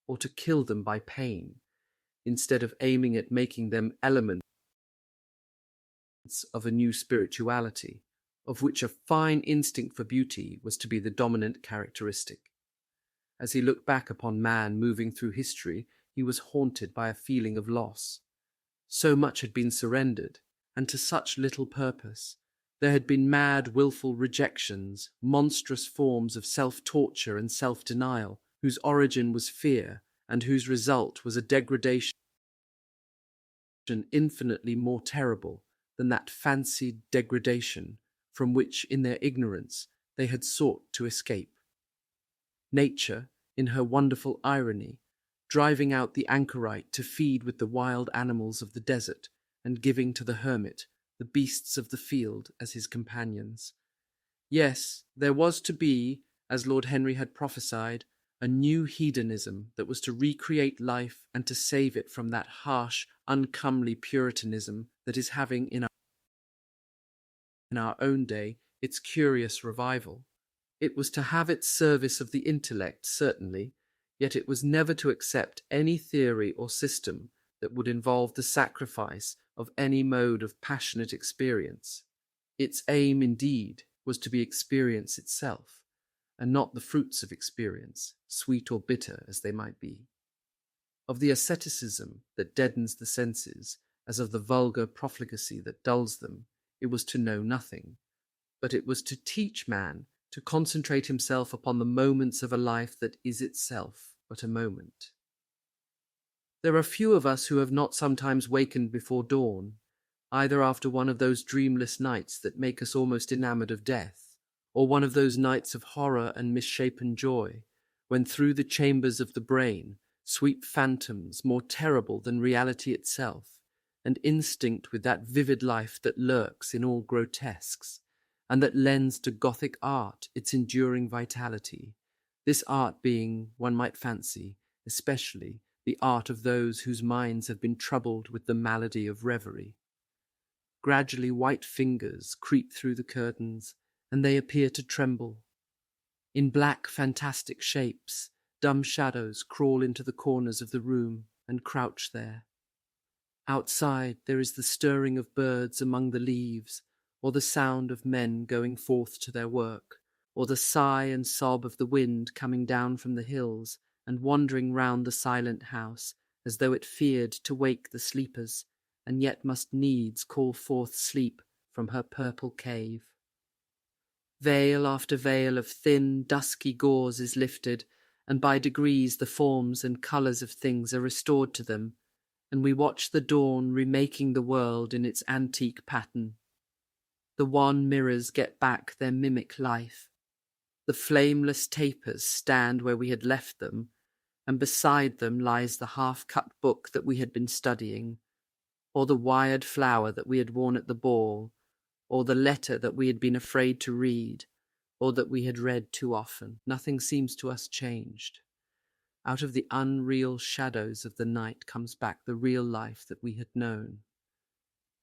or to kill them by pain, instead of aiming at making them elements of a new spirituality, of which a fine instinct for beauty was to be the dominant characteristic. As he looked back upon man moving through history, he was haunted by a feeling of loss. So much had been surrendered, and to such little purpose. There had been mad, wilful rejections, monstrous forms of self-torture and self-denial, whose origin was fear, and whose result was a degradation infinitely more terrible than that fancied degradation from which, in their ignorance, they had sought to escape. Nature, in her wonderful irony, driving out the anchorite to feed with the wild animals of the desert, and giving to the hermit the beasts of the field as his companions. Yes, there was to be, as Lord Henry had prophesied, a new hedonism that was to recreate life and to save it from that harsh, uncomely puritanism that is having in our own day its curious revival. It was to have its service of the intellect, certainly, yet it was never to accept any theory or system that would involve the sacrifice of any mode of passionate experience. Its aim, indeed, was to be experience itself, and not the fruits of experience, sweet or bitter as they might be. Of the asceticism that deadens the senses, as of the vulgar profligacy that dulls them, it was to know nothing, but it was to teach man to concentrate himself upon the moments of a life that is itself but a moment. There are few of us who have not sometimes wakened before dawn, either after one of those dreamless nights that make us almost enamoured of death, or one of those nights of horror and misshapen joy, when through the chambers of the brain sweep phantoms more terrible than reality itself, and instinct with that vivid life that lurks in all grotesques, and that lends to Gothic art its enduring vitality, this art being, one might fancy, especially the art of those whose minds have been troubled with the malady of reverie. Gradually white fingers creep through the curtains, and they appear to tremble. In black, fantastic shapes, dumb shadows crawl into the corners of the room and crouch there. Outside there is the stirring of birds among the leaves, or the sound of men going forth to their work, or the sigh and sob of the wind coming down from the hills and wandering round the silent house, as though it feared to wake the sleepers, and yet must needs call forth sleep from her purple cave. Veil after veil of thin, dusky gauze is lifted, and by degrees the forms and colours of things are restored to them, and we watch the dawn remaking the world in its antique pattern. The wan mirrors get back their mimic life. The flameless tapers stand where we had left them, and beside them lies the half-cut book that we had been studying, or the wired flower that we had worn at the ball, or the letter that we had been afraid to read, or that we had read too often. Nothing seems to us changed. Out of the unreal shadows of the night comes back the real life that we had known.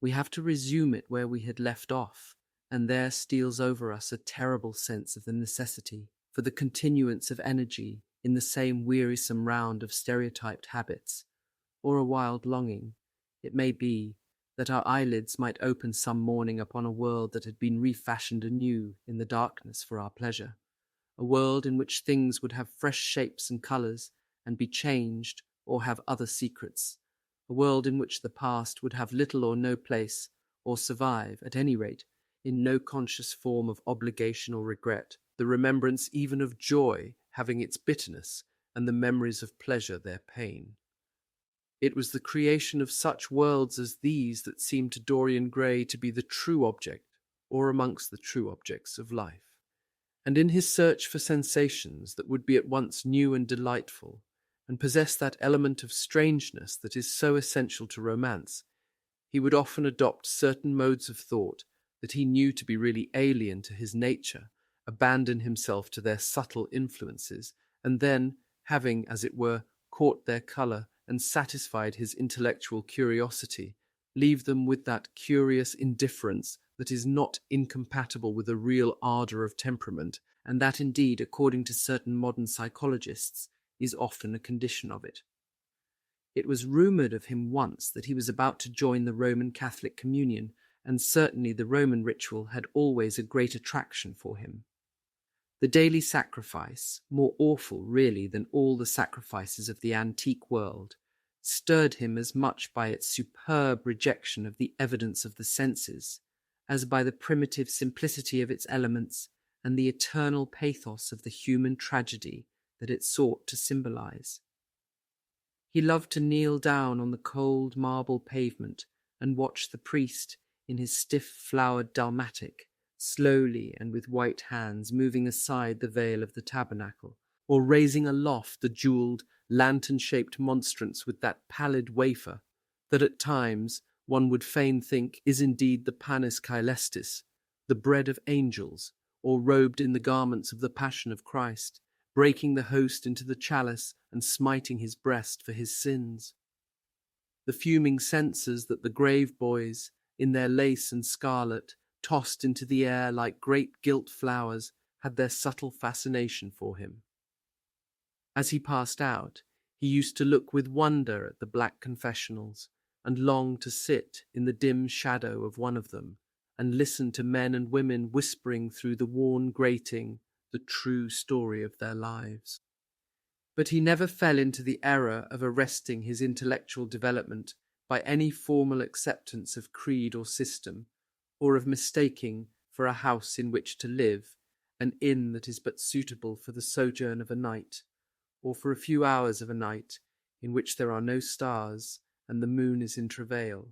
We have to resume it where we had left off, and there steals over us a terrible sense of the necessity for the continuance of energy in the same wearisome round of stereotyped habits, or a wild longing, it may be, that our eyelids might open some morning upon a world that had been refashioned anew in the darkness for our pleasure, a world in which things would have fresh shapes and colours and be changed or have other secrets, a world in which the past would have little or no place, or survive, at any rate, in no conscious form of obligation or regret, the remembrance even of joy having its bitterness, and the memories of pleasure their pain. It was the creation of such worlds as these that seemed to Dorian Gray to be the true object, or amongst the true objects, of life. And in his search for sensations that would be at once new and delightful, and possess that element of strangeness that is so essential to romance, he would often adopt certain modes of thought that he knew to be really alien to his nature, abandon himself to their subtle influences, and then, having, as it were, caught their colour and satisfied his intellectual curiosity, leave them with that curious indifference that is not incompatible with a real ardour of temperament, and that indeed, according to certain modern psychologists, is often a condition of it. It was rumoured of him once that he was about to join the Roman Catholic communion, and certainly the Roman ritual had always a great attraction for him. The daily sacrifice, more awful really than all the sacrifices of the antique world, stirred him as much by its superb rejection of the evidence of the senses, as by the primitive simplicity of its elements and the eternal pathos of the human tragedy that it sought to symbolize. He loved to kneel down on the cold marble pavement and watch the priest, in his stiff flowered dalmatic, slowly and with white hands moving aside the veil of the tabernacle, or raising aloft the jewelled, lantern-shaped monstrance with that pallid wafer that at times one would fain think is indeed the panis caelestis, the bread of angels, or robed in the garments of the Passion of Christ, breaking the host into the chalice and smiting his breast for his sins. The fuming censers that the grave boys, in their lace and scarlet, tossed into the air like great gilt flowers, had their subtle fascination for him. As he passed out, he used to look with wonder at the black confessionals, and long to sit in the dim shadow of one of them, and listen to men and women whispering through the worn grating the true story of their lives. But he never fell into the error of arresting his intellectual development by any formal acceptance of creed or system, or of mistaking for a house in which to live an inn that is but suitable for the sojourn of a night, or for a few hours of a night in which there are no stars and the moon is in travail.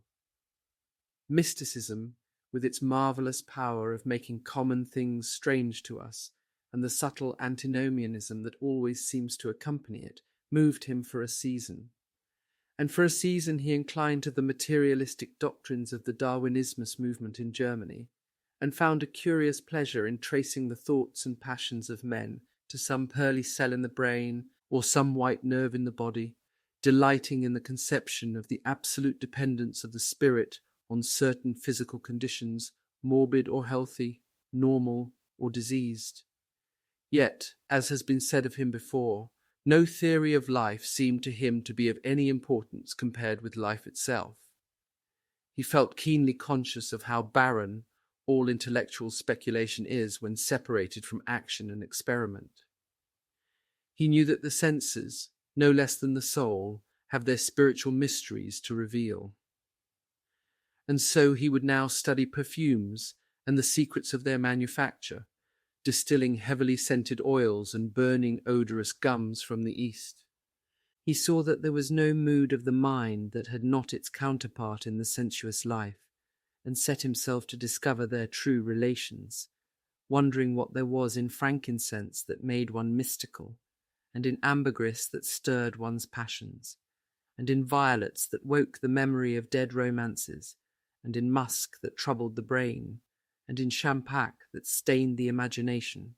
Mysticism, with its marvellous power of making common things strange to us, and the subtle antinomianism that always seems to accompany it, moved him for a season. And for a season he inclined to the materialistic doctrines of the Darwinismus movement in Germany, and found a curious pleasure in tracing the thoughts and passions of men to some pearly cell in the brain or some white nerve in the body, delighting in the conception of the absolute dependence of the spirit on certain physical conditions, morbid or healthy, normal or diseased. Yet, as has been said of him before, no theory of life seemed to him to be of any importance compared with life itself. He felt keenly conscious of how barren all intellectual speculation is when separated from action and experiment. He knew that the senses, no less than the soul, have their spiritual mysteries to reveal. And so he would now study perfumes and the secrets of their manufacture, distilling heavily scented oils and burning odorous gums from the East. He saw that there was no mood of the mind that had not its counterpart in the sensuous life, and set himself to discover their true relations, wondering what there was in frankincense that made one mystical, and in ambergris that stirred one's passions, and in violets that woke the memory of dead romances, and in musk that troubled the brain, and in champagne that stained the imagination,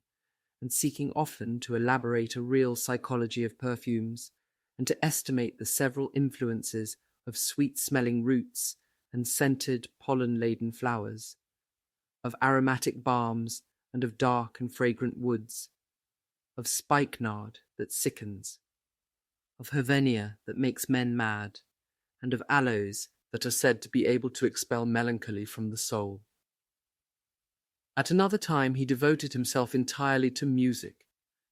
and seeking often to elaborate a real psychology of perfumes, and to estimate the several influences of sweet-smelling roots and scented, pollen-laden flowers, of aromatic balms and of dark and fragrant woods, of spikenard that sickens, of Hevenia that makes men mad, and of aloes that are said to be able to expel melancholy from the soul. At another time he devoted himself entirely to music,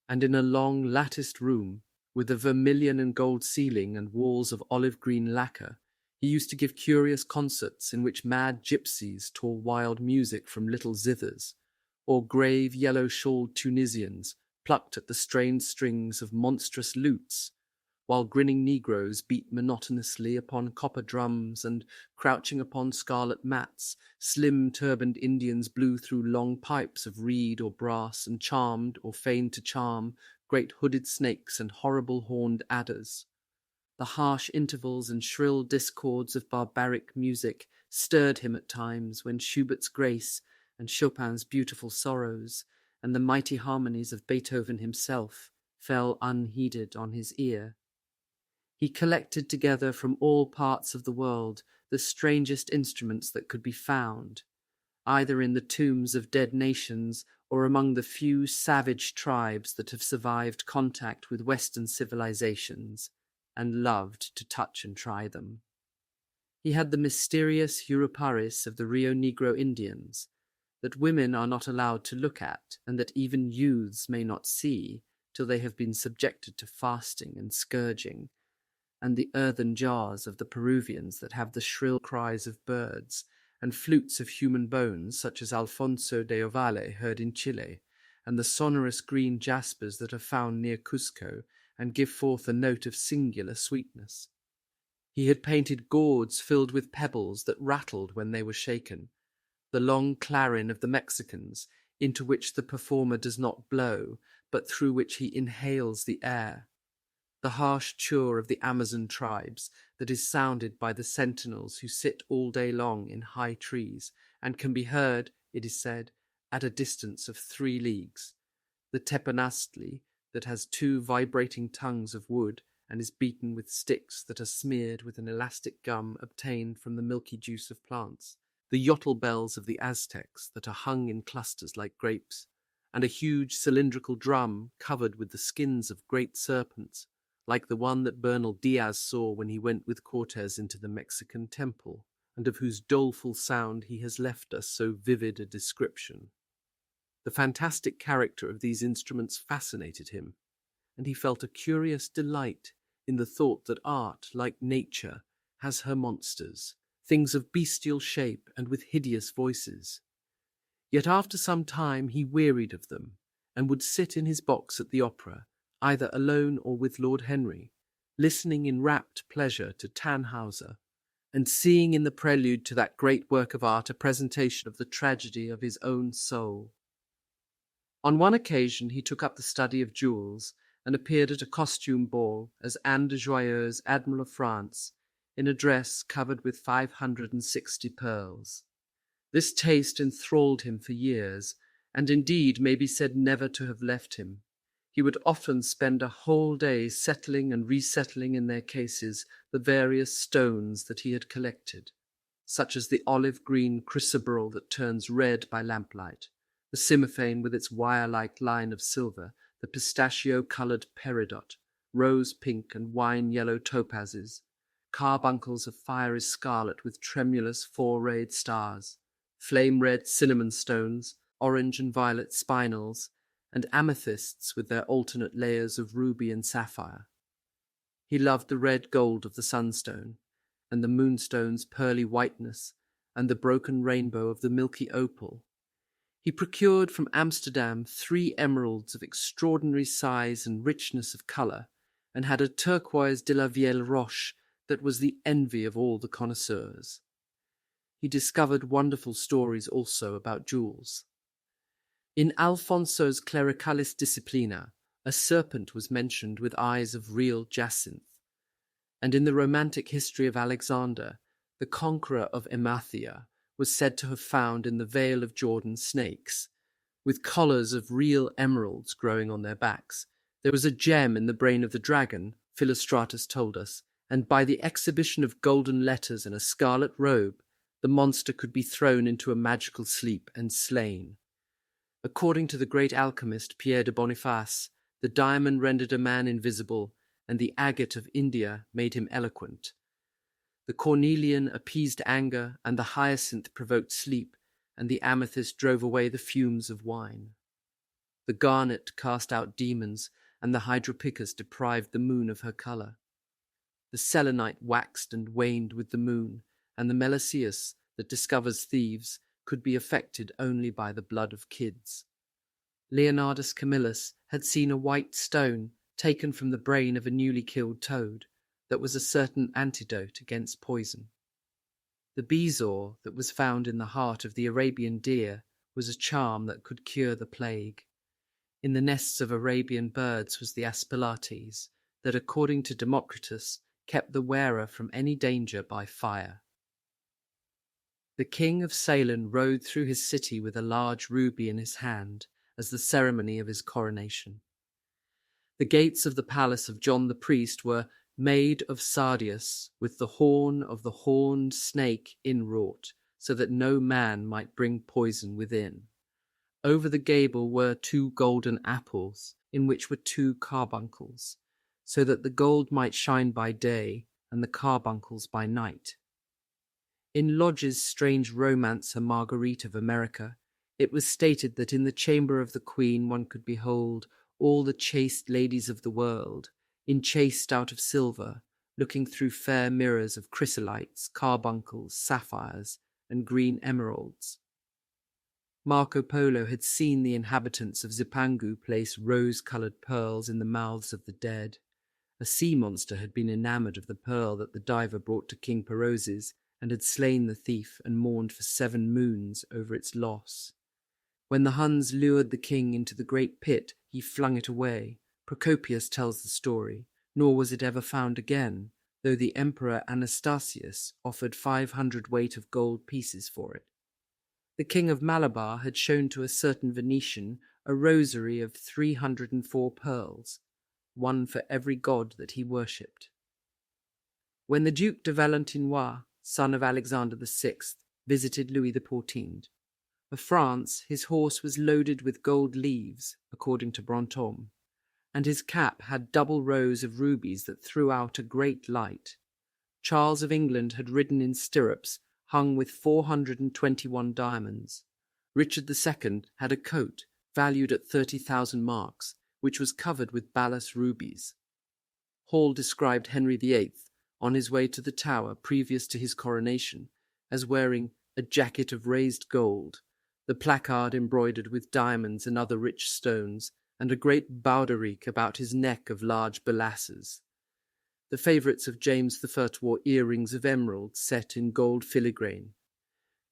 and in a long latticed room, with a vermilion and gold ceiling and walls of olive-green lacquer, he used to give curious concerts in which mad gypsies tore wild music from little zithers, or grave yellow-shawled Tunisians plucked at the strained strings of monstrous lutes, while grinning Negroes beat monotonously upon copper drums, and, crouching upon scarlet mats, slim turbaned Indians blew through long pipes of reed or brass, and charmed, or feigned to charm, great hooded snakes and horrible horned adders. The harsh intervals and shrill discords of barbaric music stirred him at times, when Schubert's Grace and Chopin's Beautiful Sorrows and the mighty harmonies of Beethoven himself fell unheeded on his ear. He collected together from all parts of the world the strangest instruments that could be found, either in the tombs of dead nations or among the few savage tribes that have survived contact with Western civilizations and loved to touch and try them. He had the mysterious Europaris of the Rio Negro Indians, that women are not allowed to look at, and that even youths may not see till they have been subjected to fasting and scourging, and the earthen jars of the Peruvians that have the shrill cries of birds, and flutes of human bones such as Alfonso de Ovalle heard in Chile, and the sonorous green jaspers that are found near Cusco, and give forth a note of singular sweetness. He had painted gourds filled with pebbles that rattled when they were shaken, the long clarin of the Mexicans, into which the performer does not blow, but through which he inhales the air, the harsh chur of the Amazon tribes that is sounded by the sentinels who sit all day long in high trees, and can be heard, it is said, at a distance of 3 leagues, the teponastli that has 2 vibrating tongues of wood and is beaten with sticks that are smeared with an elastic gum obtained from the milky juice of plants, the yotl bells of the Aztecs that are hung in clusters like grapes, and a huge cylindrical drum covered with the skins of great serpents, like the one that Bernal Diaz saw when he went with Cortes into the Mexican temple, and of whose doleful sound he has left us so vivid a description. The fantastic character of these instruments fascinated him, and he felt a curious delight in the thought that art, like nature, has her monsters, things of bestial shape and with hideous voices. Yet after some time he wearied of them, and would sit in his box at the opera, either alone or with Lord Henry, listening in rapt pleasure to Tannhauser, and seeing in the prelude to that great work of art a presentation of the tragedy of his own soul. On one occasion he took up the study of jewels, and appeared at a costume ball as Anne de Joyeuse, Admiral of France, in a dress covered with 560 pearls. This taste enthralled him for years, and indeed may be said never to have left him. He would often spend a whole day settling and resettling in their cases the various stones that he had collected, such as the olive-green chrysoberyl that turns red by lamplight, the cymophane with its wire-like line of silver, the pistachio-coloured peridot, rose-pink and wine-yellow topazes, carbuncles of fiery scarlet with tremulous four-rayed stars, flame-red cinnamon stones, orange and violet spinels, and amethysts with their alternate layers of ruby and sapphire. He loved the red gold of the sunstone, and the moonstone's pearly whiteness, and the broken rainbow of the milky opal. He procured from Amsterdam 3 emeralds of extraordinary size and richness of colour, and had a turquoise de la Vieille Roche that was the envy of all the connoisseurs. He discovered wonderful stories also about jewels. In Alfonso's Clericalis Disciplina, a serpent was mentioned with eyes of real jacinth, and in the romantic history of Alexander, the conqueror of Emathia was said to have found in the Vale of Jordan snakes, with collars of real emeralds growing on their backs. There was a gem in the brain of the dragon, Philostratus told us, and by the exhibition of golden letters and a scarlet robe, the monster could be thrown into a magical sleep and slain. According to the great alchemist Pierre de Boniface, the diamond rendered a man invisible, and the agate of India made him eloquent. The cornelian appeased anger, and the hyacinth provoked sleep, and the amethyst drove away the fumes of wine. The garnet cast out demons, and the hydropicus deprived the moon of her colour. The selenite waxed and waned with the moon, and the meliseus that discovers thieves could be affected only by the blood of kids. Leonardus Camillus had seen a white stone taken from the brain of a newly killed toad that was a certain antidote against poison. The bezoar that was found in the heart of the Arabian deer was a charm that could cure the plague. In the nests of Arabian birds was the aspelates that, according to Democritus, kept the wearer from any danger by fire. The king of Ceylon rode through his city with a large ruby in his hand as the ceremony of his coronation. The gates of the palace of John the priest were made of sardius, with the horn of the horned snake inwrought, so that no man might bring poison within. Over the gable were 2 golden apples, in which were 2 carbuncles, so that the gold might shine by day and the carbuncles by night. In Lodge's strange romancer Marguerite of America, it was stated that in the chamber of the queen one could behold all the chaste ladies of the world, enchased out of silver, looking through fair mirrors of chrysolites, carbuncles, sapphires, and green emeralds. Marco Polo had seen the inhabitants of Zipangu place rose-coloured pearls in the mouths of the dead. A sea monster had been enamoured of the pearl that the diver brought to King Perozes, and had slain the thief and mourned for 7 moons over its loss. When the Huns lured the king into the great pit, he flung it away. Procopius tells the story, nor was it ever found again, though the Emperor Anastasius offered 500 weight of gold pieces for it. The king of Malabar had shown to a certain Venetian a rosary of 304 pearls, one for every god that he worshipped. When the Duke de Valentinois, son of Alexander VI, visited Louis XIV, of France, his horse was loaded with gold leaves, according to Brantôme, and his cap had double rows of rubies that threw out a great light. Charles of England had ridden in stirrups hung with 421 diamonds. Richard II had a coat valued at 30,000 marks, which was covered with balas rubies. Hall described Henry VIII on his way to the Tower previous to his coronation as wearing a jacket of raised gold, the placard embroidered with diamonds and other rich stones, and a great baldric about his neck of large balasses. The favourites of James I wore earrings of emerald set in gold filigrane.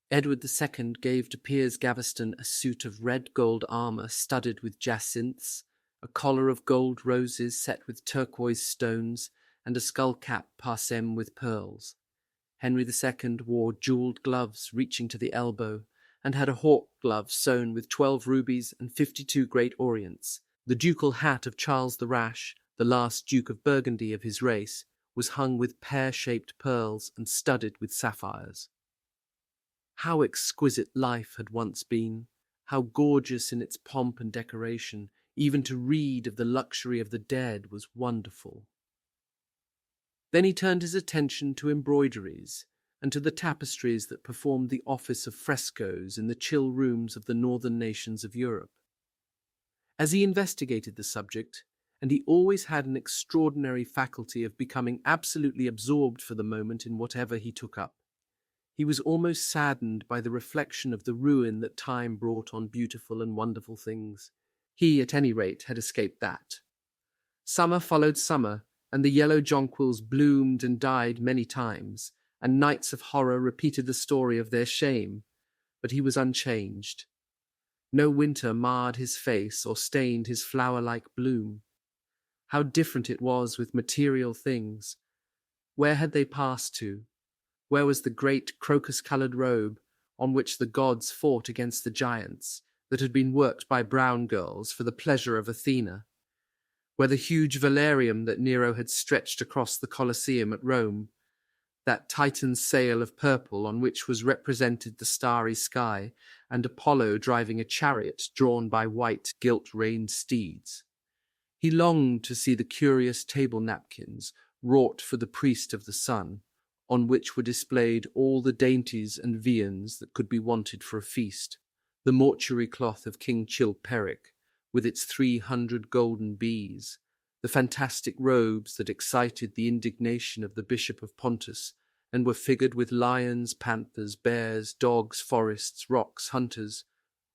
Edward II gave to Piers Gaveston a suit of red gold armour studded with jacinths, a collar of gold roses set with turquoise stones, and a skull-cap parsem with pearls. Henry II wore jewelled gloves reaching to the elbow, and had a hawk glove sewn with 12 rubies and 52 great orients. The ducal hat of Charles the Rash, the last Duke of Burgundy of his race, was hung with pear-shaped pearls and studded with sapphires. How exquisite life had once been, how gorgeous in its pomp and decoration, even to read of the luxury of the dead was wonderful. Then he turned his attention to embroideries and to the tapestries that performed the office of frescoes in the chill rooms of the northern nations of Europe. As he investigated the subject, and he always had an extraordinary faculty of becoming absolutely absorbed for the moment in whatever he took up, he was almost saddened by the reflection of the ruin that time brought on beautiful and wonderful things. He, at any rate, had escaped that. Summer followed summer, and the yellow jonquils bloomed and died many times, and nights of horror repeated the story of their shame, but he was unchanged. No winter marred his face or stained his flower-like bloom. How different it was with material things. Where had they passed to? Where was the great crocus-coloured robe on which the gods fought against the giants, that had been worked by brown girls for the pleasure of Athena? Where the huge velarium that Nero had stretched across the Colosseum at Rome, that Titan's sail of purple on which was represented the starry sky, and Apollo driving a chariot drawn by white gilt-reined steeds? He longed to see the curious table napkins wrought for the priest of the sun, on which were displayed all the dainties and viands that could be wanted for a feast, the mortuary cloth of King Chilperic, with its 300 golden bees, the fantastic robes that excited the indignation of the Bishop of Pontus, and were figured with lions, panthers, bears, dogs, forests, rocks, hunters,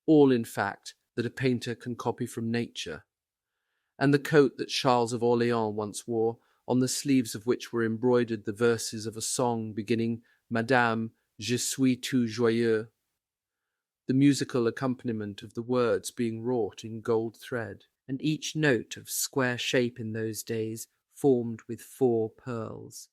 all, in fact, that a painter can copy from nature. And the coat that Charles of Orléans once wore, on the sleeves of which were embroidered the verses of a song beginning Madame, je suis tout joyeux, the musical accompaniment of the words being wrought in gold thread, and each note of square shape in those days formed with 4 pearls.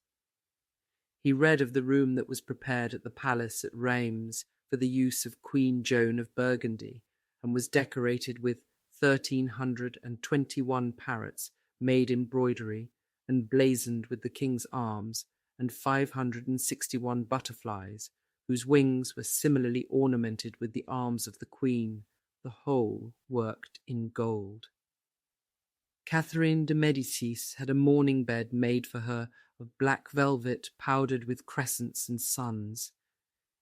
He read of the room that was prepared at the palace at Reims for the use of Queen Joan of Burgundy, and was decorated with 1,321 parrots made in broidery and blazoned with the king's arms, and 561 butterflies, whose wings were similarly ornamented with the arms of the queen, the whole worked in gold. Catherine de Medicis had a mourning bed made for her of black velvet powdered with crescents and suns.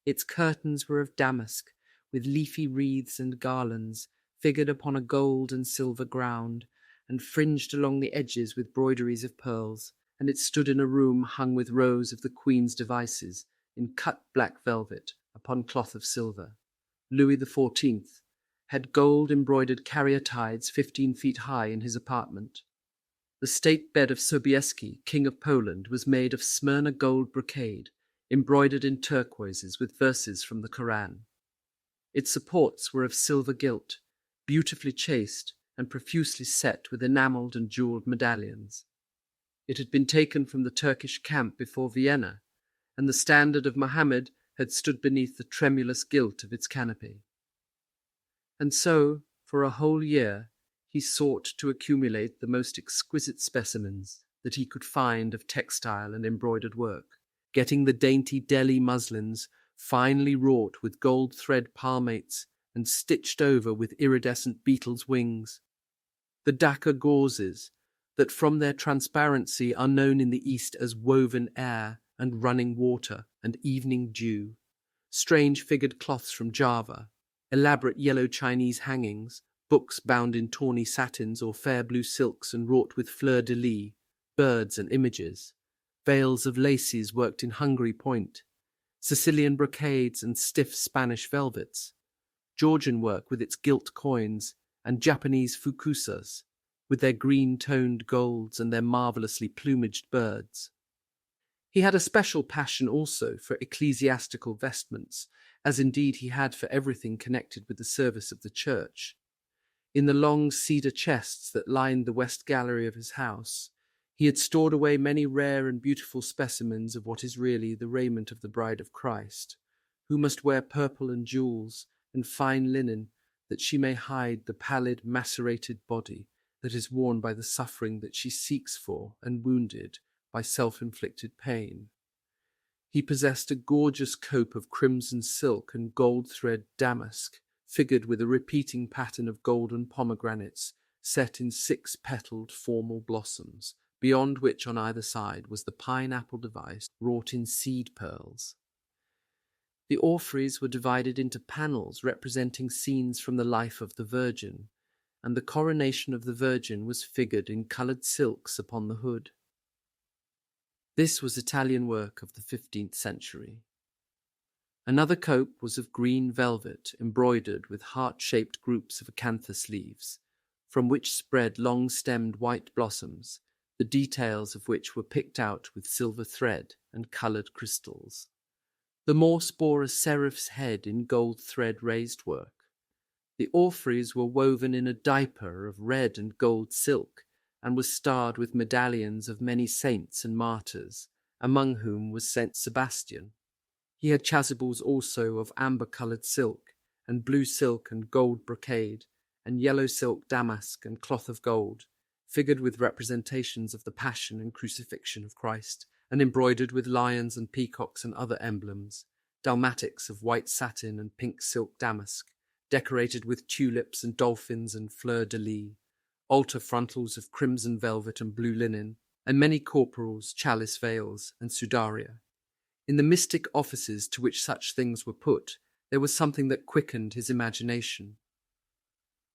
Its curtains were of damask, with leafy wreaths and garlands, figured upon a gold and silver ground, and fringed along the edges with broideries of pearls, and it stood in a room hung with rows of the queen's devices, in cut black velvet, upon cloth of silver. Louis XIV had gold-embroidered caryatides 15 feet high in his apartment. The state bed of Sobieski, King of Poland, was made of Smyrna gold brocade, embroidered in turquoises with verses from the Koran. Its supports were of silver gilt, beautifully chased and profusely set with enamelled and jewelled medallions. It had been taken from the Turkish camp before Vienna, and the standard of Mohammed had stood beneath the tremulous gilt of its canopy. And so, for a whole year, he sought to accumulate the most exquisite specimens that he could find of textile and embroidered work, getting the dainty Delhi muslins finely wrought with gold thread palmates and stitched over with iridescent beetles' wings, the Dhaka gauzes that from their transparency are known in the East as woven air and running water and evening dew, strange figured cloths from Java, elaborate yellow Chinese hangings, books bound in tawny satins or fair blue silks and wrought with fleur-de-lis, birds and images, veils of laces worked in Hungary point, Sicilian brocades and stiff Spanish velvets, Georgian work with its gilt coins, and Japanese fukusas, with their green-toned golds and their marvellously plumaged birds. He had a special passion also for ecclesiastical vestments, as indeed he had for everything connected with the service of the church. In the long cedar chests that lined the west gallery of his house, he had stored away many rare and beautiful specimens of what is really the raiment of the Bride of Christ, who must wear purple and jewels and fine linen, that she may hide the pallid, macerated body that is worn by the suffering that she seeks for and wounded by self-inflicted pain. He possessed a gorgeous cope of crimson silk and gold thread damask, figured with a repeating pattern of golden pomegranates set in 6-petaled formal blossoms, beyond which on either side was the pineapple device wrought in seed pearls. The orphreys were divided into panels representing scenes from the life of the Virgin, and the coronation of the Virgin was figured in coloured silks upon the hood. This was Italian work of the 15th century. Another cope was of green velvet embroidered with heart-shaped groups of acanthus leaves, from which spread long-stemmed white blossoms, the details of which were picked out with silver thread and coloured crystals. The morse bore a seraph's head in gold thread raised work. The orphreys were woven in a diaper of red and gold silk, and was starred with medallions of many saints and martyrs, among whom was Saint Sebastian. He had chasubles also of amber-coloured silk, and blue silk and gold brocade, and yellow silk damask and cloth of gold, figured with representations of the Passion and Crucifixion of Christ, and embroidered with lions and peacocks and other emblems, dalmatics of white satin and pink silk damask, decorated with tulips and dolphins and fleur-de-lis, altar frontals of crimson velvet and blue linen, and many corporals, chalice veils, and sudaria. In the mystic offices to which such things were put, there was something that quickened his imagination.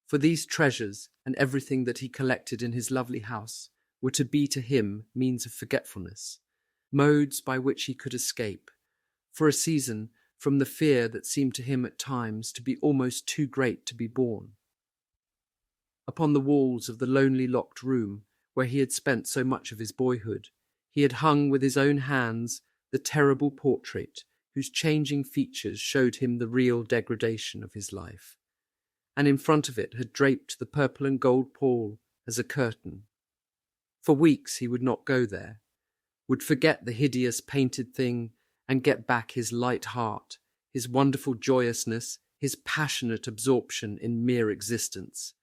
For these treasures, and everything that he collected in his lovely house, were to be to him means of forgetfulness, modes by which he could escape, for a season, from the fear that seemed to him at times to be almost too great to be borne. Upon the walls of the lonely locked room, where he had spent so much of his boyhood, he had hung with his own hands the terrible portrait whose changing features showed him the real degradation of his life, and in front of it had draped the purple and gold pall as a curtain. For weeks he would not go there, would forget the hideous painted thing and get back his light heart, his wonderful joyousness, his passionate absorption in mere existence.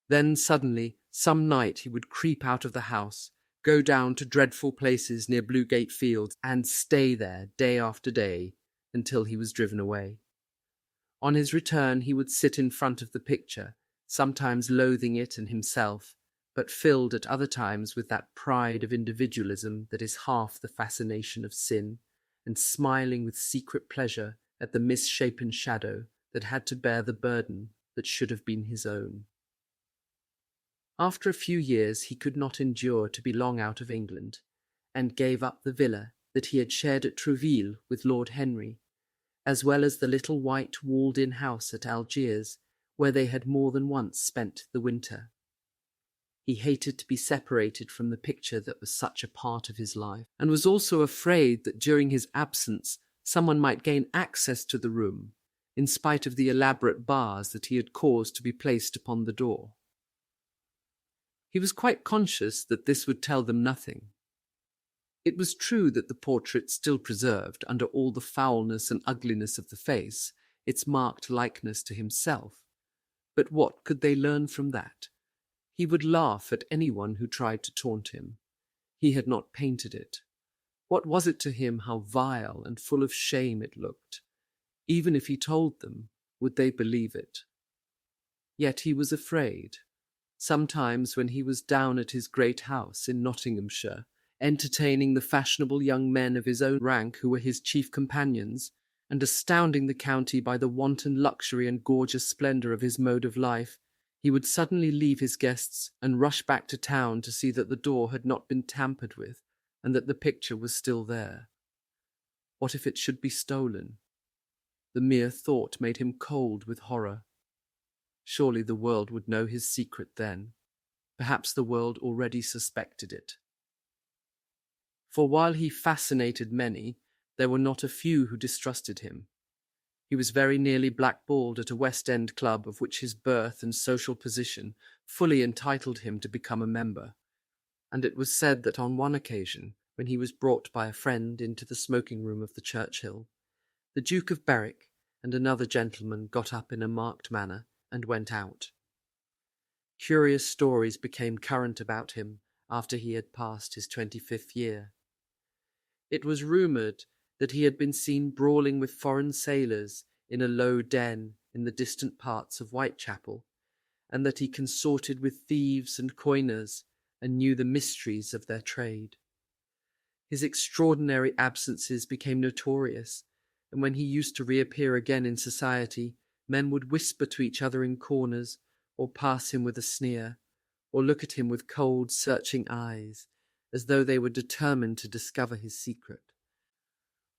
Then suddenly, some night he would creep out of the house, go down to dreadful places near Bluegate Fields, and stay there day after day until he was driven away. On his return he would sit in front of the picture, sometimes loathing it and himself, but filled at other times with that pride of individualism that is half the fascination of sin, and smiling with secret pleasure at the misshapen shadow that had to bear the burden that should have been his own. After a few years he could not endure to be long out of England, and gave up the villa that he had shared at Trouville with Lord Henry, as well as the little white walled-in house at Algiers, where they had more than once spent the winter. He hated to be separated from the picture that was such a part of his life, and was also afraid that during his absence someone might gain access to the room, in spite of the elaborate bars that he had caused to be placed upon the door. He was quite conscious that this would tell them nothing. It was true that the portrait still preserved, under all the foulness and ugliness of the face, its marked likeness to himself. But what could they learn from that? He would laugh at anyone who tried to taunt him. He had not painted it. What was it to him how vile and full of shame it looked? Even if he told them, would they believe it? Yet he was afraid. Sometimes when he was down at his great house in Nottinghamshire, entertaining the fashionable young men of his own rank who were his chief companions, and astounding the county by the wanton luxury and gorgeous splendour of his mode of life, he would suddenly leave his guests and rush back to town to see that the door had not been tampered with, and that the picture was still there. What if it should be stolen? The mere thought made him cold with horror. Surely the world would know his secret then. Perhaps the world already suspected it. For while he fascinated many, there were not a few who distrusted him. He was very nearly blackballed at a West End club of which his birth and social position fully entitled him to become a member, and it was said that on one occasion, when he was brought by a friend into the smoking-room of the Churchill, the Duke of Berwick and another gentleman got up in a marked manner and went out. Curious stories became current about him after he had passed his 25th year. It was rumoured that he had been seen brawling with foreign sailors in a low den in the distant parts of Whitechapel, and that he consorted with thieves and coiners and knew the mysteries of their trade. His extraordinary absences became notorious, and when he used to reappear again in society, men would whisper to each other in corners, or pass him with a sneer, or look at him with cold, searching eyes, as though they were determined to discover his secret.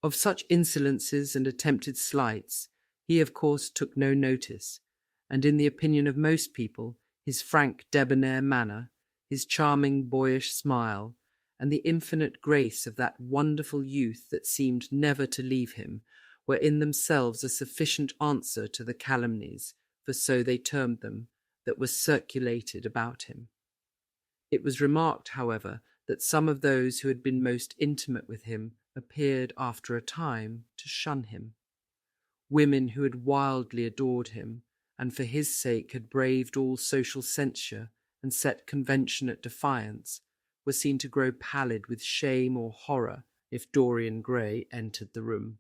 Of such insolences and attempted slights he of course took no notice, and in the opinion of most people his frank debonair manner, his charming boyish smile, and the infinite grace of that wonderful youth that seemed never to leave him were in themselves a sufficient answer to the calumnies, for so they termed them, that were circulated about him. It was remarked, however, that some of those who had been most intimate with him appeared after a time to shun him. Women who had wildly adored him, and for his sake had braved all social censure and set convention at defiance, were seen to grow pallid with shame or horror if Dorian Gray entered the room.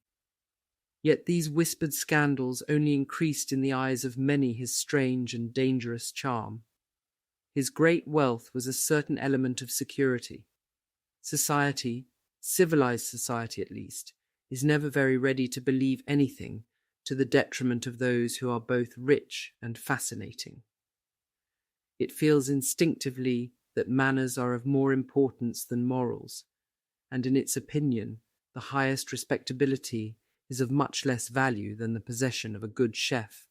Yet these whispered scandals only increased in the eyes of many his strange and dangerous charm. His great wealth was a certain element of security. Society, civilized society at least, is never very ready to believe anything to the detriment of those who are both rich and fascinating. It feels instinctively that manners are of more importance than morals, and in its opinion, the highest respectability is of much less value than the possession of a good chef.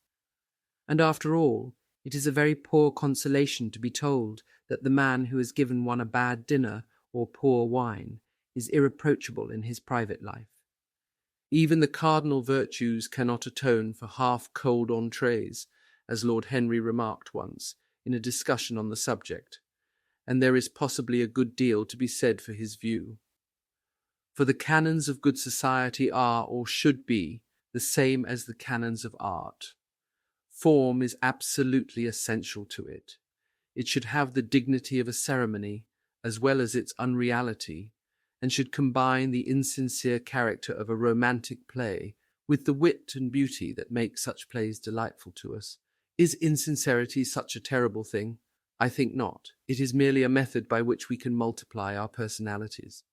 And after all, it is a very poor consolation to be told that the man who has given one a bad dinner or poor wine is irreproachable in his private life. Even the cardinal virtues cannot atone for half-cold entrees, as Lord Henry remarked once in a discussion on the subject, and there is possibly a good deal to be said for his view. For the canons of good society are, or should be, the same as the canons of art. Form is absolutely essential to it. It should have the dignity of a ceremony, as well as its unreality, and should combine the insincere character of a romantic play with the wit and beauty that make such plays delightful to us. Is insincerity such a terrible thing? I think not. It is merely a method by which we can multiply our personalities.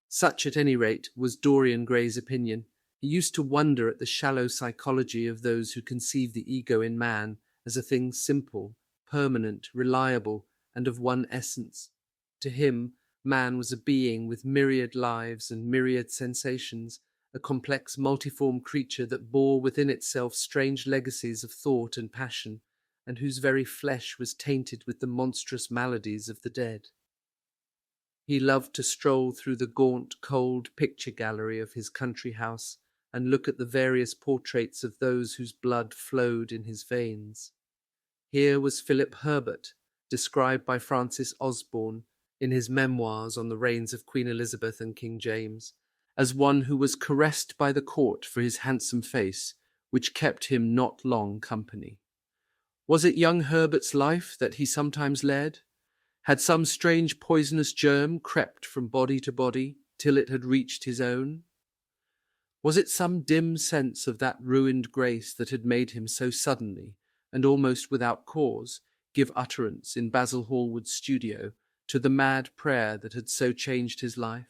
Such, at any rate, was Dorian Gray's opinion. He used to wonder at the shallow psychology of those who conceive the ego in man as a thing simple, permanent, reliable, and of one essence. To him, man was a being with myriad lives and myriad sensations, a complex, multiform creature that bore within itself strange legacies of thought and passion, and whose very flesh was tainted with the monstrous maladies of the dead. He loved to stroll through the gaunt, cold picture gallery of his country house and look at the various portraits of those whose blood flowed in his veins. Here was Philip Herbert, described by Francis Osborne in his memoirs on the reigns of Queen Elizabeth and King James, as one who was caressed by the court for his handsome face, which kept him not long company. Was it young Herbert's life that he sometimes led? Had some strange poisonous germ crept from body to body till it had reached his own? Was it some dim sense of that ruined grace that had made him so suddenly, and almost without cause, give utterance in Basil Hallward's studio to the mad prayer that had so changed his life?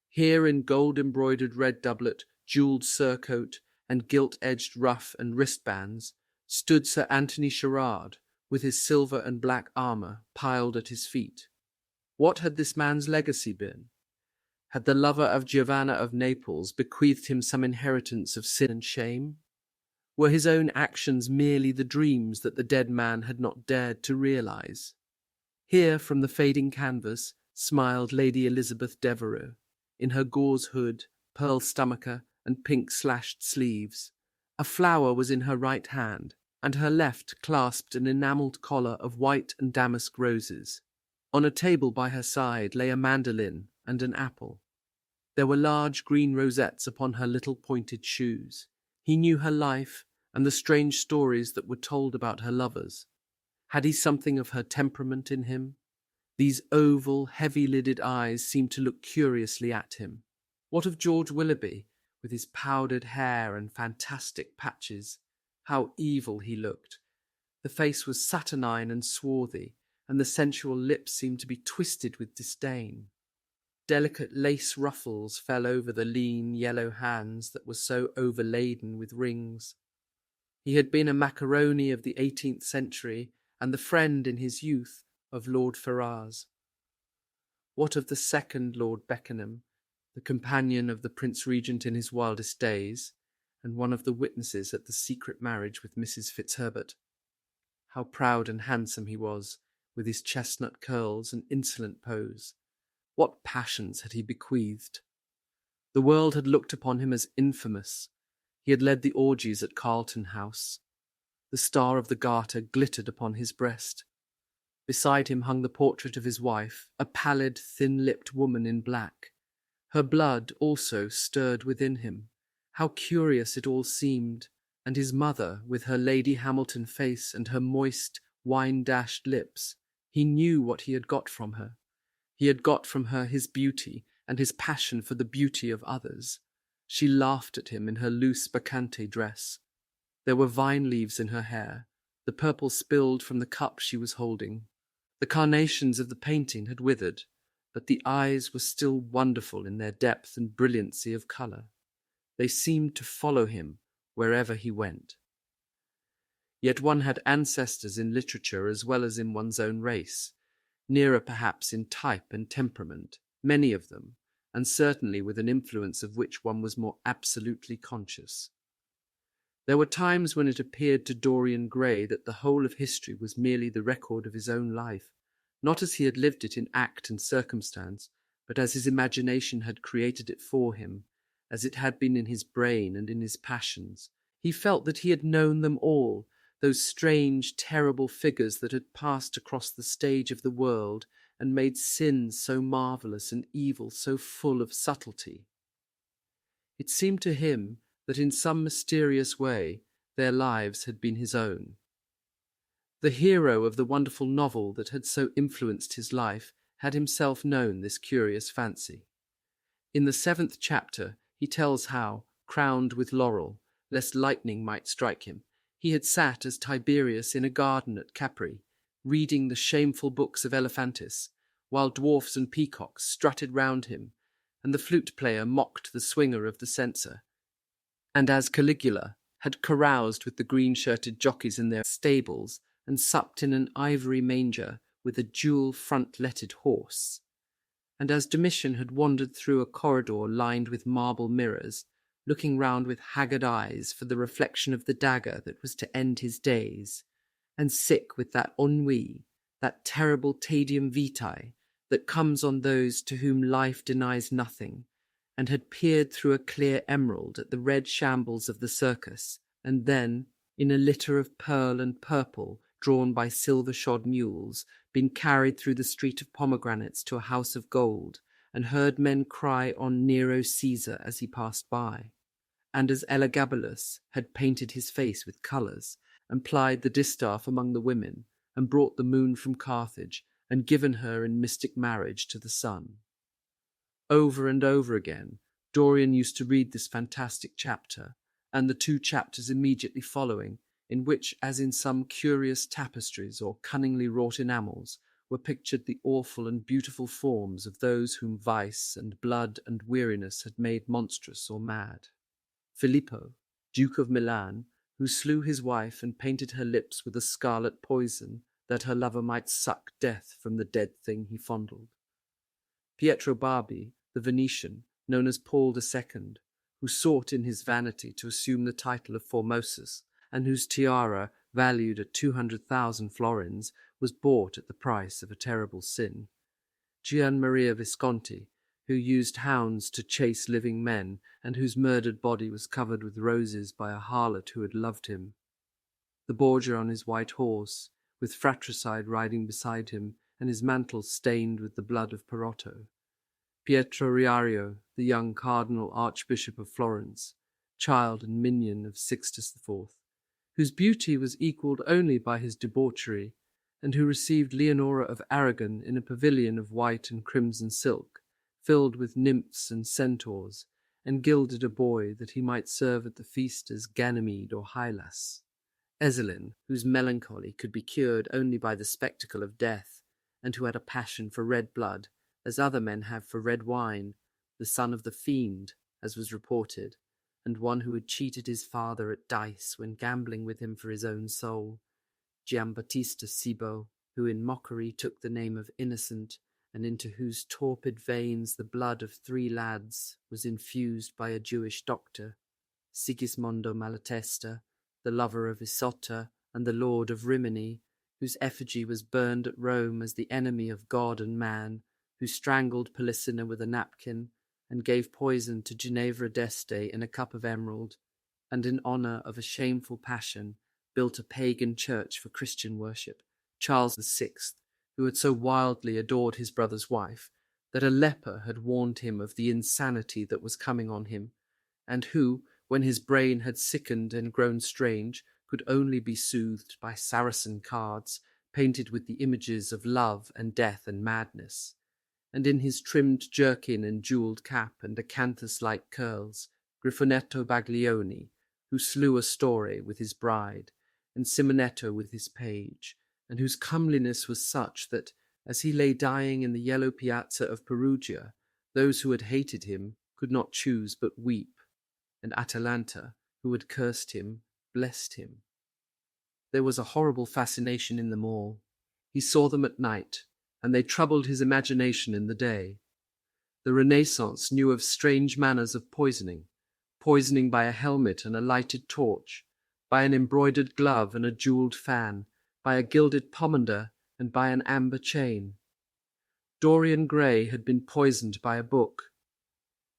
Here in gold-embroidered red doublet, jewelled surcoat, and gilt-edged ruff and wristbands, stood Sir Anthony Sherard, with his silver and black armour piled at his feet. What had this man's legacy been? Had the lover of Giovanna of Naples bequeathed him some inheritance of sin and shame? Were his own actions merely the dreams that the dead man had not dared to realize? Here, from the fading canvas, smiled Lady Elizabeth Devereux, in her gauze hood, pearl stomacher, and pink slashed sleeves. A flower was in her right hand, and her left clasped an enamelled collar of white and damask roses. On a table by her side lay a mandolin and an apple. There were large green rosettes upon her little pointed shoes. He knew her life and the strange stories that were told about her lovers. Had he something of her temperament in him? These oval, heavy-lidded eyes seemed to look curiously at him. What of George Willoughby, with his powdered hair and fantastic patches? How evil he looked! The face was saturnine and swarthy, and the sensual lips seemed to be twisted with disdain. Delicate lace ruffles fell over the lean yellow hands that were so overladen with rings. He had been a macaroni of the 18th century, and the friend in his youth of Lord Ferrars. What of the second Lord Beckenham, the companion of the Prince Regent in his wildest days, and one of the witnesses at the secret marriage with Mrs. Fitzherbert? How proud and handsome he was, with his chestnut curls and insolent pose! What passions had he bequeathed! The world had looked upon him as infamous. He had led the orgies at Carlton House. The star of the Garter glittered upon his breast. Beside him hung the portrait of his wife, a pallid, thin-lipped woman in black. Her blood also stirred within him. How curious it all seemed! And his mother, with her Lady Hamilton face and her moist, wine-dashed lips, he knew what he had got from her. He had got from her his beauty and his passion for the beauty of others. She laughed at him in her loose bacchante dress. There were vine leaves in her hair. The purple spilled from the cup she was holding. The carnations of the painting had withered, but the eyes were still wonderful in their depth and brilliancy of colour. They seemed to follow him wherever he went. Yet one had ancestors in literature as well as in one's own race, nearer perhaps in type and temperament, many of them, and certainly with an influence of which one was more absolutely conscious. There were times when it appeared to Dorian Gray that the whole of history was merely the record of his own life, not as he had lived it in act and circumstance, but as his imagination had created it for him, as it had been in his brain and in his passions. He felt that he had known them all, those strange, terrible figures that had passed across the stage of the world and made sin so marvellous and evil so full of subtlety. It seemed to him that in some mysterious way their lives had been his own. The hero of the wonderful novel that had so influenced his life had himself known this curious fancy. In the 7th chapter he tells how, crowned with laurel, lest lightning might strike him, he had sat as Tiberius in a garden at Capri, reading the shameful books of Elephantis, while dwarfs and peacocks strutted round him, and the flute-player mocked the swinger of the censer, and as Caligula had caroused with the green-shirted jockeys in their stables, and supped in an ivory manger with a jewel-front-lettered horse, and as Domitian had wandered through a corridor lined with marble mirrors, looking round with haggard eyes for the reflection of the dagger that was to end his days, and sick with that ennui, that terrible tedium vitae, that comes on those to whom life denies nothing, and had peered through a clear emerald at the red shambles of the circus, and then, in a litter of pearl and purple, drawn by silver-shod mules, been carried through the street of pomegranates to a house of gold, and heard men cry on Nero Caesar as he passed by, and as Elagabalus had painted his face with colours, and plied the distaff among the women, and brought the moon from Carthage, and given her in mystic marriage to the sun. Over and over again, Dorian used to read this fantastic chapter, and the 2 chapters immediately following, in which, as in some curious tapestries or cunningly wrought enamels, were pictured the awful and beautiful forms of those whom vice and blood and weariness had made monstrous or mad. Filippo, Duke of Milan, who slew his wife and painted her lips with a scarlet poison, that her lover might suck death from the dead thing he fondled. Pietro Barbi, the Venetian, known as Paul II, who sought in his vanity to assume the title of Formosus, and whose tiara, valued at 200,000 florins, was bought at the price of a terrible sin. Gian Maria Visconti, who used hounds to chase living men, and whose murdered body was covered with roses by a harlot who had loved him. The Borgia on his white horse, with fratricide riding beside him, and his mantle stained with the blood of Perotto. Pietro Riario, the young Cardinal Archbishop of Florence, child and minion of Sixtus IV, whose beauty was equalled only by his debauchery, and who received Leonora of Aragon in a pavilion of white and crimson silk, filled with nymphs and centaurs, and gilded a boy that he might serve at the feast as Ganymede or Hylas. Ezelin, whose melancholy could be cured only by the spectacle of death, and who had a passion for red blood, as other men have for red wine, the son of the fiend, as was reported, and one who had cheated his father at dice when gambling with him for his own soul, Giambattista Cibo, who in mockery took the name of innocent, and into whose torpid veins the blood of 3 lads was infused by a Jewish doctor, Sigismondo Malatesta, the lover of Isotta and the lord of Rimini, whose effigy was burned at Rome as the enemy of God and man, who strangled Polyssena with a napkin, and gave poison to Ginevra d'Este in a cup of emerald, and in honour of a shameful passion built a pagan church for Christian worship, Charles VI, who had so wildly adored his brother's wife that a leper had warned him of the insanity that was coming on him, and who, when his brain had sickened and grown strange, could only be soothed by Saracen cards painted with the images of love and death and madness, and in his trimmed jerkin and jewelled cap and acanthus-like curls, Griffonetto Baglioni, who slew a story with his bride, and Simonetto with his page, and whose comeliness was such that, as he lay dying in the yellow piazza of Perugia, those who had hated him could not choose but weep, and Atalanta, who had cursed him, blessed him. There was a horrible fascination in them all. He saw them at night, and they troubled his imagination in the day. The Renaissance knew of strange manners of poisoning by a helmet and a lighted torch, by an embroidered glove and a jewelled fan, by a gilded pomander and by an amber chain. Dorian Gray had been poisoned by a book.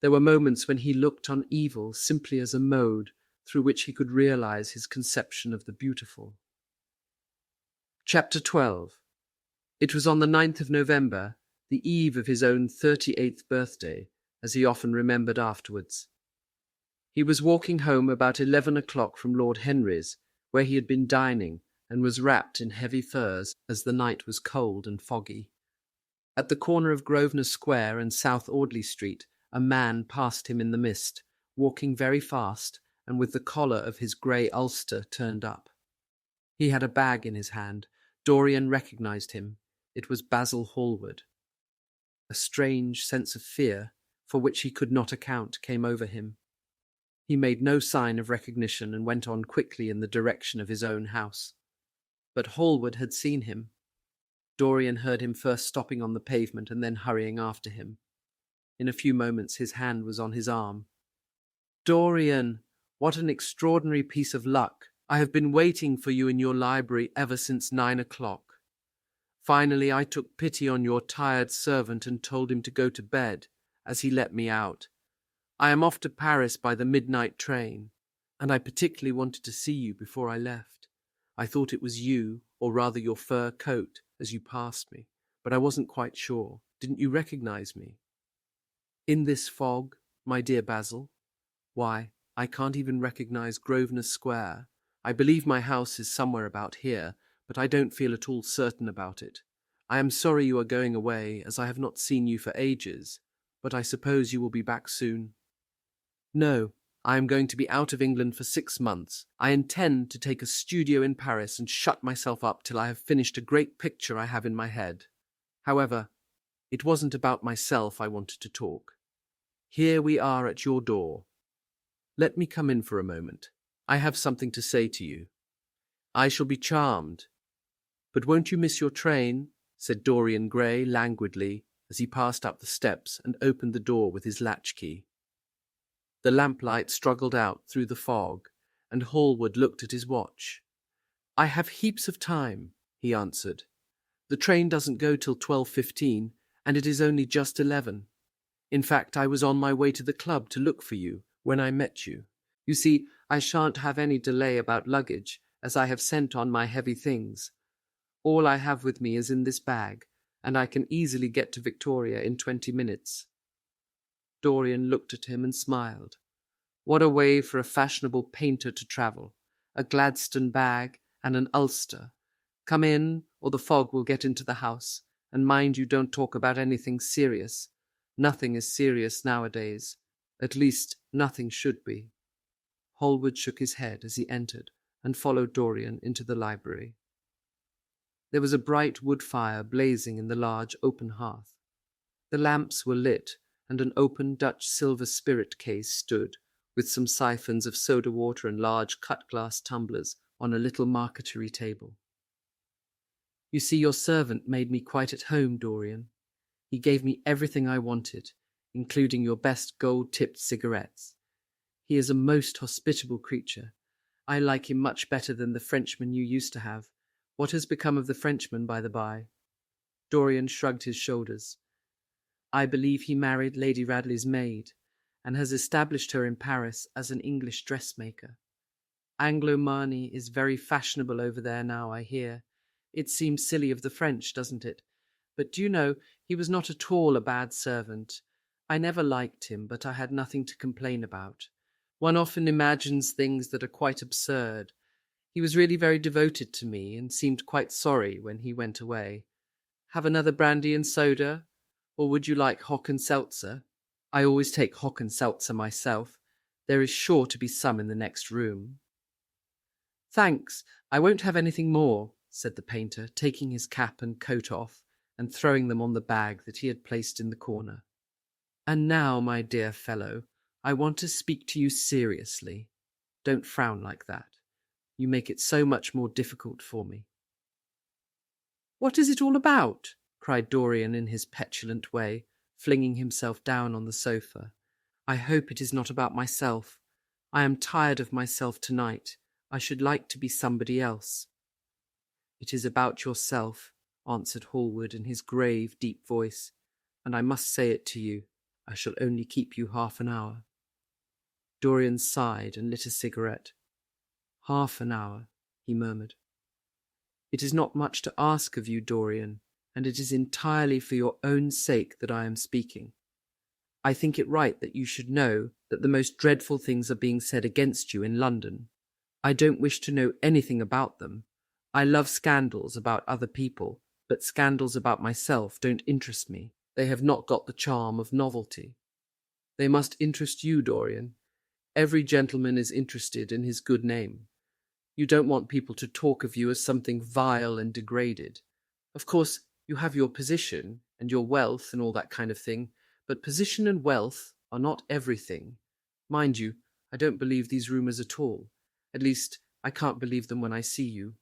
There were moments when he looked on evil simply as a mode through which he could realize his conception of the beautiful. Chapter 12. It was on the 9th of November, the eve of his own 38th birthday, as he often remembered afterwards. He was walking home about 11 o'clock from Lord Henry's, where he had been dining, and was wrapped in heavy furs, as the night was cold and foggy. At the corner of Grosvenor Square and South Audley Street, a man passed him in the mist, walking very fast, and with the collar of his grey ulster turned up. He had a bag in his hand. Dorian recognized him. It was Basil Hallward. A strange sense of fear, for which he could not account, came over him. He made no sign of recognition and went on quickly in the direction of his own house. But Hallward had seen him. Dorian heard him first stopping on the pavement and then hurrying after him. In a few moments his hand was on his arm. "Dorian, what an extraordinary piece of luck! I have been waiting for you in your library ever since 9 o'clock. Finally I took pity on your tired servant and told him to go to bed, as he let me out. I am off to Paris by the midnight train, and I particularly wanted to see you before I left. I thought it was you, or rather your fur coat, as you passed me, but I wasn't quite sure. Didn't you recognize me?" "In this fog, my dear Basil? Why, I can't even recognize Grosvenor Square. I believe my house is somewhere about here, but I don't feel at all certain about it. I am sorry you are going away, as I have not seen you for ages, but I suppose you will be back soon." "No, I am going to be out of England for 6 months. I intend to take a studio in Paris and shut myself up till I have finished a great picture I have in my head. However, it wasn't about myself I wanted to talk. Here we are at your door. Let me come in for a moment. I have something to say to you. I shall be charmed. But won't you miss your train?" said Dorian Gray languidly, as he passed up the steps and opened the door with his latchkey. The lamplight struggled out through the fog, and Hallward looked at his watch. "I have heaps of time," he answered. "The train doesn't go till 12:15, and it is only just 11. In fact, I was on my way to the club to look for you when I met you. You see, I shan't have any delay about luggage, as I have sent on my heavy things. All I have with me is in this bag, and I can easily get to Victoria in 20 minutes. Dorian looked at him and smiled. What a way for a fashionable painter to travel! A Gladstone bag and an ulster. Come in, or the fog will get into the house, and mind you don't talk about anything serious. Nothing is serious nowadays. At least, nothing should be." Hallward shook his head as he entered. and followed Dorian into the library. There was a bright wood fire blazing in the large open hearth. The lamps were lit, and an open Dutch silver spirit case stood, with some siphons of soda water and large cut-glass tumblers on a little marqueterie table. "You see, your servant made me quite at home, Dorian. He gave me everything I wanted, including your best gold-tipped cigarettes. He is a most hospitable creature. I like him much better than the Frenchman you used to have. What has become of the Frenchman, by the by?" Dorian shrugged his shoulders. "I believe he married Lady Radley's maid, and has established her in Paris as an English dressmaker. Anglomanie is very fashionable over there now, I hear. It seems silly of the French, doesn't it? But do you know, he was not at all a bad servant. I never liked him, but I had nothing to complain about. One often imagines things that are quite absurd. He was really very devoted to me, and seemed quite sorry when he went away. Have another brandy and soda? Or would you like hock and seltzer? I always take hock and seltzer myself. There is sure to be some in the next room." "Thanks, I won't have anything more," said the painter, taking his cap and coat off, and throwing them on the bag that he had placed in the corner. "And now, my dear fellow, I want to speak to you seriously. Don't frown like that. You make it so much more difficult for me." "What is it all about?" cried Dorian in his petulant way, flinging himself down on the sofa. "I hope it is not about myself. I am tired of myself tonight. I should like to be somebody else." "It is about yourself," answered Hallward in his grave, deep voice, "and I must say it to you. I shall only keep you half an hour." Dorian sighed and lit a cigarette. "Half an hour," he murmured. "It is not much to ask of you, Dorian, and it is entirely for your own sake that I am speaking. I think it right that you should know that the most dreadful things are being said against you in London. I don't wish to know anything about them. I love scandals about other people, but scandals about myself don't interest me. They have not got the charm of novelty. They must interest you, Dorian. Every gentleman is interested in his good name. You don't want people to talk of you as something vile and degraded. Of course, you have your position, and your wealth, and all that kind of thing, but position and wealth are not everything. Mind you, I don't believe these rumours at all. At least, I can't believe them when I see you.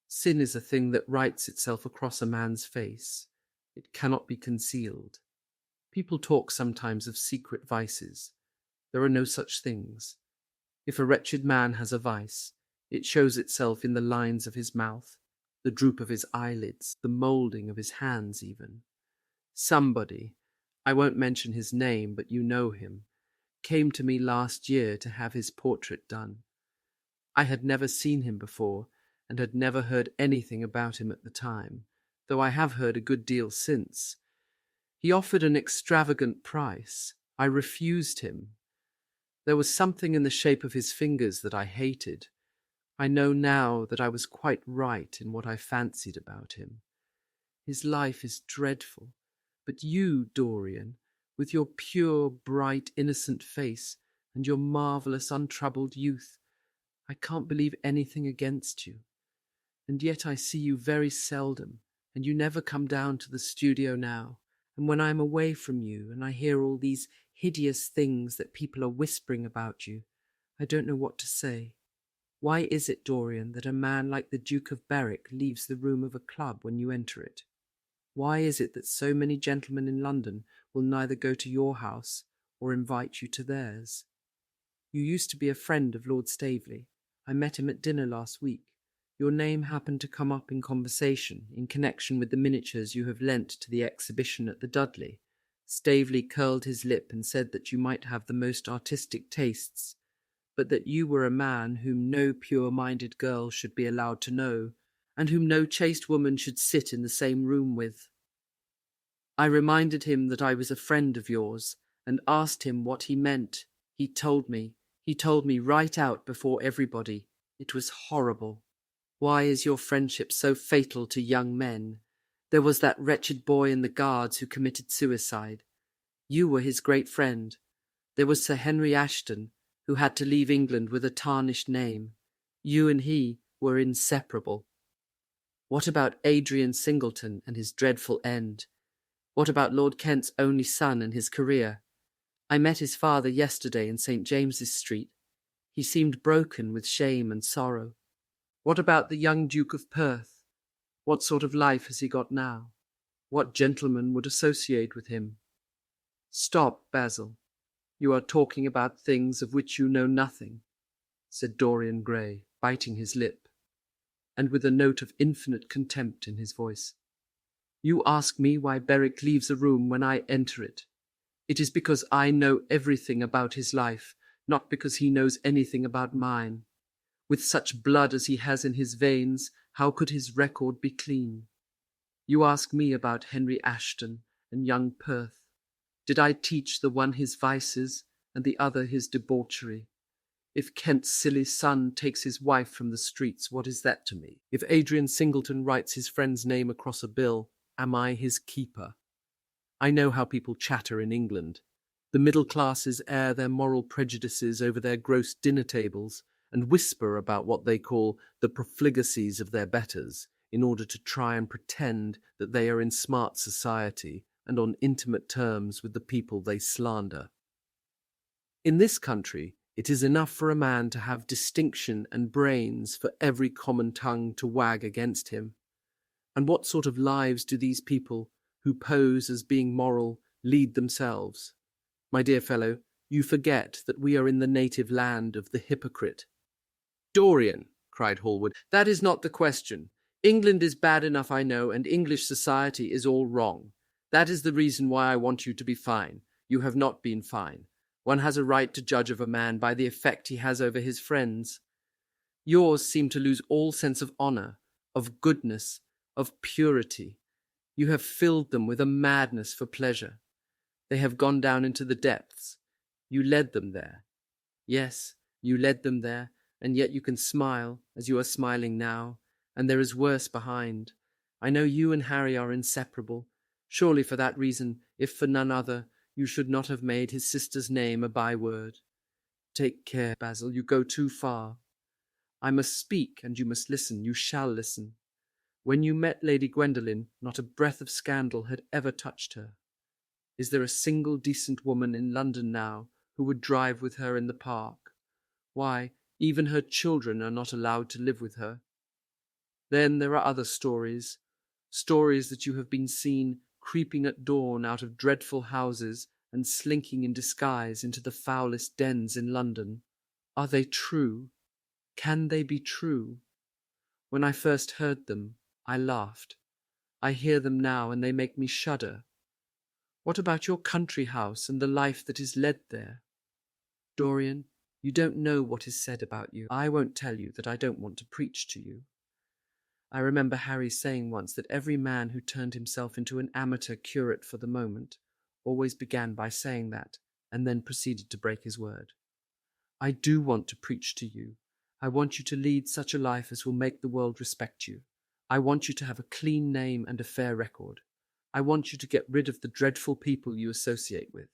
Sin is a thing that writes itself across a man's face. It cannot be concealed. People talk sometimes of secret vices. There are no such things. If a wretched man has a vice, it shows itself in the lines of his mouth, the droop of his eyelids, the moulding of his hands even. Somebody, I won't mention his name, but you know him, came to me last year to have his portrait done. I had never seen him before, and had never heard anything about him at the time, though I have heard a good deal since. He offered an extravagant price. I refused him. There was something in the shape of his fingers that I hated. I know now that I was quite right in what I fancied about him. His life is dreadful, but you, Dorian, with your pure, bright, innocent face, and your marvellous, untroubled youth, I can't believe anything against you. And yet I see you very seldom, and you never come down to the studio now, and when I am away from you, and I hear all these hideous things that people are whispering about you, I don't know what to say. Why is it, Dorian, that a man like the Duke of Berwick leaves the room of a club when you enter it? Why is it that so many gentlemen in London will neither go to your house or invite you to theirs? You used to be a friend of Lord Staveley. I met him at dinner last week. Your name happened to come up in conversation in connection with the miniatures you have lent to the exhibition at the Dudley. Staveley curled his lip and said that you might have the most artistic tastes, but that you were a man whom no pure-minded girl should be allowed to know, and whom no chaste woman should sit in the same room with. I reminded him that I was a friend of yours, and asked him what he meant. He told me right out before everybody. It was horrible. Why is your friendship so fatal to young men? There was that wretched boy in the Guards who committed suicide. You were his great friend. There was Sir Henry Ashton, who had to leave England with a tarnished name. You and he were inseparable. What about Adrian Singleton and his dreadful end? What about Lord Kent's only son and his career? I met his father yesterday in St. James's Street. He seemed broken with shame and sorrow. What about the young Duke of Perth? What sort of life has he got now? What gentleman would associate with him? Stop, Basil. You are talking about things of which you know nothing, said Dorian Gray, biting his lip, and with a note of infinite contempt in his voice. You ask me why Berwick leaves a room when I enter it. It is because I know everything about his life, not because he knows anything about mine. With such blood as he has in his veins, how could his record be clean? You ask me about Henry Ashton and young Perth. Did I teach the one his vices and the other his debauchery? If Kent's silly son takes his wife from the streets, what is that to me? If Adrian Singleton writes his friend's name across a bill, am I his keeper? I know how people chatter in England. The middle classes air their moral prejudices over their gross dinner tables and whisper about what they call the profligacies of their betters in order to try and pretend that they are in smart society and on intimate terms with the people they slander. In this country, it is enough for a man to have distinction and brains for every common tongue to wag against him. And what sort of lives do these people, who pose as being moral, lead themselves? My dear fellow, you forget that we are in the native land of the hypocrite. Dorian, cried Hallward, that is not the question. England is bad enough, I know, and English society is all wrong. That is the reason why I want you to be fine. You have not been fine. One has a right to judge of a man by the effect he has over his friends. Yours seem to lose all sense of honour, of goodness, of purity. You have filled them with a madness for pleasure. They have gone down into the depths. You led them there. Yes, you led them there, and yet you can smile, as you are smiling now, and there is worse behind. I know you and Harry are inseparable. Surely for that reason, if for none other, you should not have made his sister's name a byword. Take care, Basil, you go too far. I must speak, and you must listen. You shall listen. When you met Lady Gwendolen, not a breath of scandal had ever touched her. Is there a single decent woman in London now who would drive with her in the park? Why, even her children are not allowed to live with her. Then there are other stories that you have been seen creeping at dawn out of dreadful houses and slinking in disguise into the foulest dens in London. Are they true? Can they be true? When I first heard them, I laughed. I hear them now, and they make me shudder. What about your country house and the life that is led there? Dorian, you don't know what is said about you. I won't tell you that I don't want to preach to you. I remember Harry saying once that every man who turned himself into an amateur curate for the moment always began by saying that, and then proceeded to break his word. I do want to preach to you. I want you to lead such a life as will make the world respect you. I want you to have a clean name and a fair record. I want you to get rid of the dreadful people you associate with.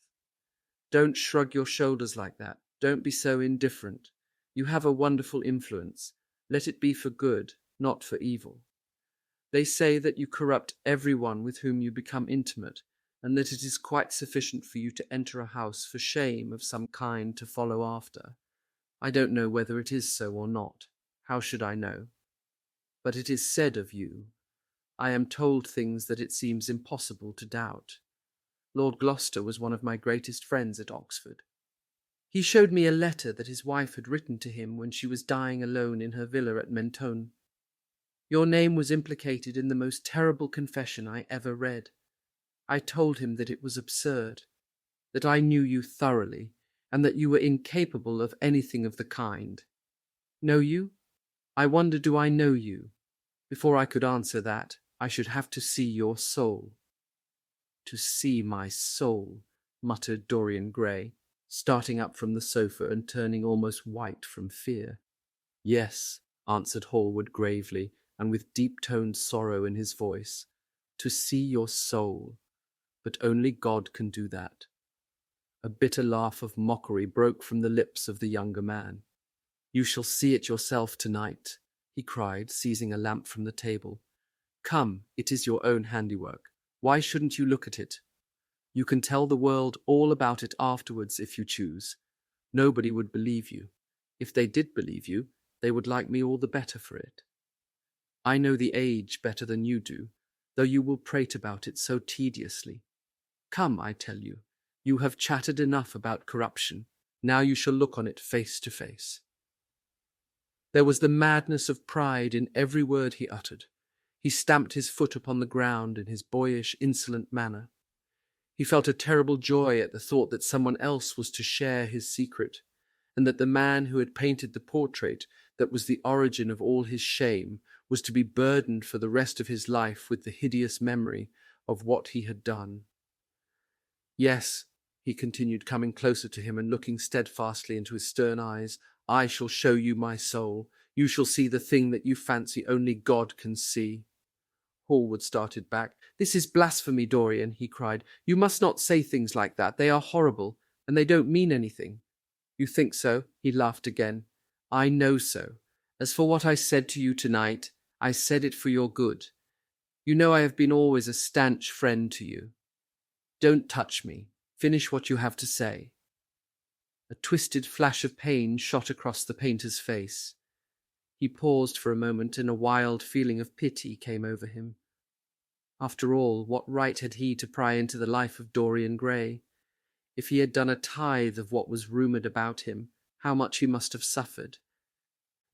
Don't shrug your shoulders like that. Don't be so indifferent. You have a wonderful influence. Let it be for good, not for evil. They say that you corrupt everyone with whom you become intimate, and that it is quite sufficient for you to enter a house for shame of some kind to follow after. I don't know whether it is so or not. How should I know? But it is said of you. I am told things that it seems impossible to doubt. Lord Gloucester was one of my greatest friends at Oxford. He showed me a letter that his wife had written to him when she was dying alone in her villa at Mentone. Your name was implicated in the most terrible confession I ever read. I told him that it was absurd, that I knew you thoroughly, and that you were incapable of anything of the kind. Know you? I wonder, do I know you? Before I could answer that, I should have to see your soul. To see my soul, muttered Dorian Gray, starting up from the sofa and turning almost white from fear. Yes, answered Hallward gravely, and with deep-toned sorrow in his voice, to see your soul, but only God can do that. A bitter laugh of mockery broke from the lips of the younger man. You shall see it yourself tonight, he cried, seizing a lamp from the table. Come, it is your own handiwork. Why shouldn't you look at it? You can tell the world all about it afterwards if you choose. Nobody would believe you. If they did believe you, they would like me all the better for it. I know the age better than you do, though you will prate about it so tediously. Come, I tell you, you have chattered enough about corruption. Now you shall look on it face to face. There was the madness of pride in every word he uttered. He stamped his foot upon the ground in his boyish, insolent manner. He felt a terrible joy at the thought that someone else was to share his secret, and that the man who had painted the portrait that was the origin of all his shame was to be burdened for the rest of his life with the hideous memory of what he had done. Yes, he continued, coming closer to him and looking steadfastly into his stern eyes, I shall show you my soul. You shall see the thing that you fancy only God can see. Hallward started back. This is blasphemy, Dorian, he cried. You must not say things like that. They are horrible, and they don't mean anything. You think so? He laughed again. I know so. As for what I said to you tonight, I said it for your good. You know I have been always a stanch friend to you. Don't touch me. Finish what you have to say. A twisted flash of pain shot across the painter's face. He paused for a moment, and a wild feeling of pity came over him. After all, what right had he to pry into the life of Dorian Gray? If he had done a tithe of what was rumoured about him, how much he must have suffered.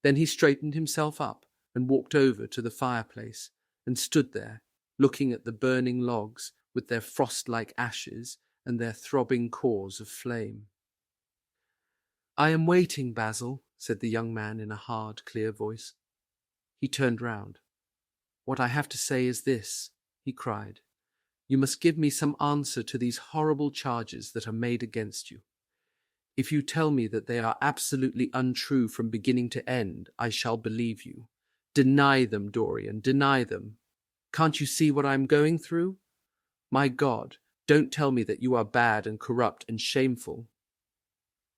Then he straightened himself up and walked over to the fireplace and stood there, looking at the burning logs with their frost-like ashes and their throbbing cores of flame. I am waiting, Basil, said the young man in a hard, clear voice. He turned round. What I have to say is this, he cried. You must give me some answer to these horrible charges that are made against you. If you tell me that they are absolutely untrue from beginning to end, I shall believe you. Deny them, Dorian, deny them. Can't you see what I am going through? My God, don't tell me that you are bad and corrupt and shameful.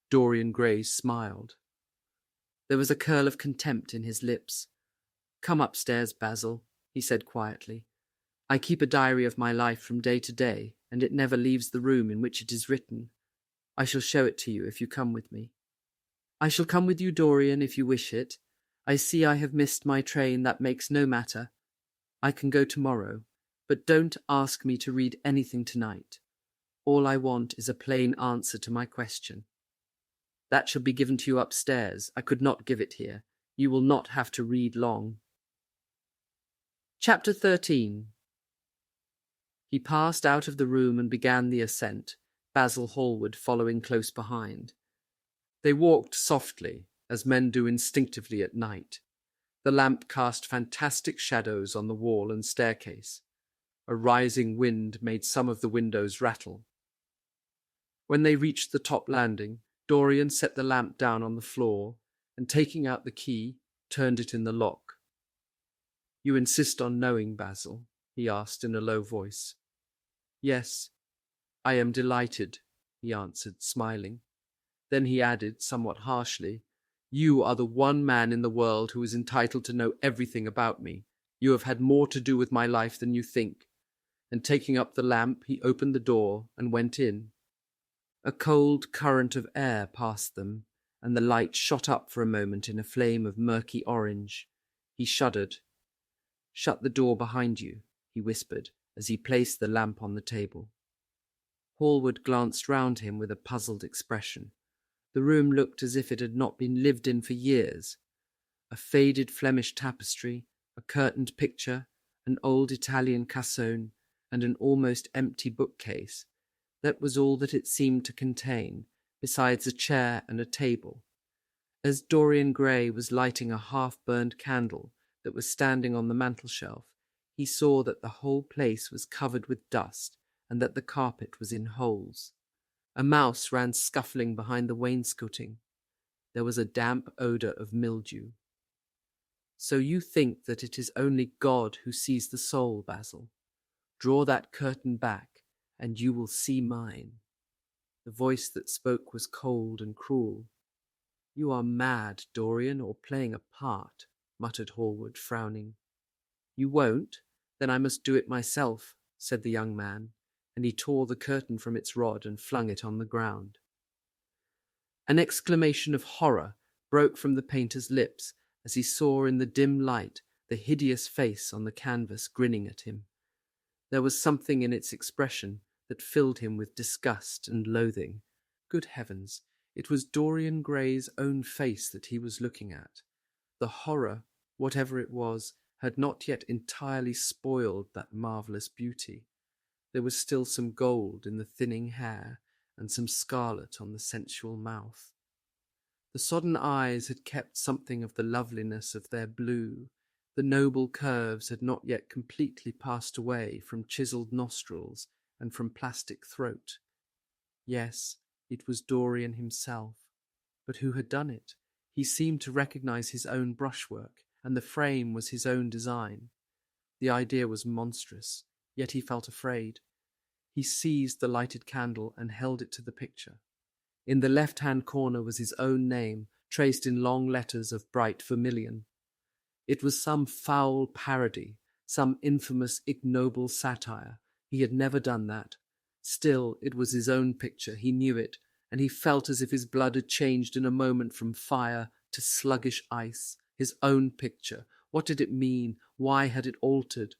Dorian Gray smiled. There was a curl of contempt in his lips. Come upstairs, Basil, he said quietly. I keep a diary of my life from day to day, and it never leaves the room in which it is written. I shall show it to you if you come with me. I shall come with you, Dorian, if you wish it. I see I have missed my train. That makes no matter. I can go tomorrow, but don't ask me to read anything tonight. All I want is a plain answer to my question. That shall be given to you upstairs. I could not give it here. You will not have to read long. Chapter 13. He passed out of the room and began the ascent, Basil Hallward following close behind. They walked softly, as men do instinctively at night. The lamp cast fantastic shadows on the wall and staircase. A rising wind made some of the windows rattle. When they reached the top landing, Dorian set the lamp down on the floor, and taking out the key, turned it in the lock. You insist on knowing, Basil? He asked in a low voice. Yes, I am delighted, he answered, smiling. Then he added, somewhat harshly, You are the one man in the world who is entitled to know everything about me. You have had more to do with my life than you think. And taking up the lamp, he opened the door and went in. A cold current of air passed them, and the light shot up for a moment in a flame of murky orange. He shuddered. Shut the door behind you, he whispered, as he placed the lamp on the table. Hallward glanced round him with a puzzled expression. The room looked as if it had not been lived in for years. A faded Flemish tapestry, a curtained picture, an old Italian cassone, and an almost empty bookcase. That was all that it seemed to contain, besides a chair and a table. As Dorian Gray was lighting a half-burned candle that was standing on the mantel-shelf, he saw that the whole place was covered with dust and that the carpet was in holes. A mouse ran scuffling behind the wainscoting. There was a damp odour of mildew. So you think that it is only God who sees the soul, Basil? Draw that curtain back, and you will see mine. The voice that spoke was cold and cruel. You are mad, Dorian, or playing a part, muttered Hallward, frowning. You won't? Then I must do it myself, said the young man, and he tore the curtain from its rod and flung it on the ground. An exclamation of horror broke from the painter's lips as he saw in the dim light the hideous face on the canvas grinning at him. There was something in its expression that filled him with disgust and loathing. Good heavens, it was Dorian Gray's own face that he was looking at. The horror, whatever it was, had not yet entirely spoiled that marvellous beauty. There was still some gold in the thinning hair and some scarlet on the sensual mouth. The sodden eyes had kept something of the loveliness of their blue. The noble curves had not yet completely passed away from chiselled nostrils and from plastic throat. Yes, it was Dorian himself. But who had done it? He seemed to recognize his own brushwork, and the frame was his own design. The idea was monstrous, yet he felt afraid. He seized the lighted candle and held it to the picture. In the left-hand corner was his own name, traced in long letters of bright vermilion. It was some foul parody, some infamous, ignoble satire. He had never done that. Still, it was his own picture, he knew it, and he felt as if his blood had changed in a moment from fire to sluggish ice. His own picture. What did it mean? Why had it altered?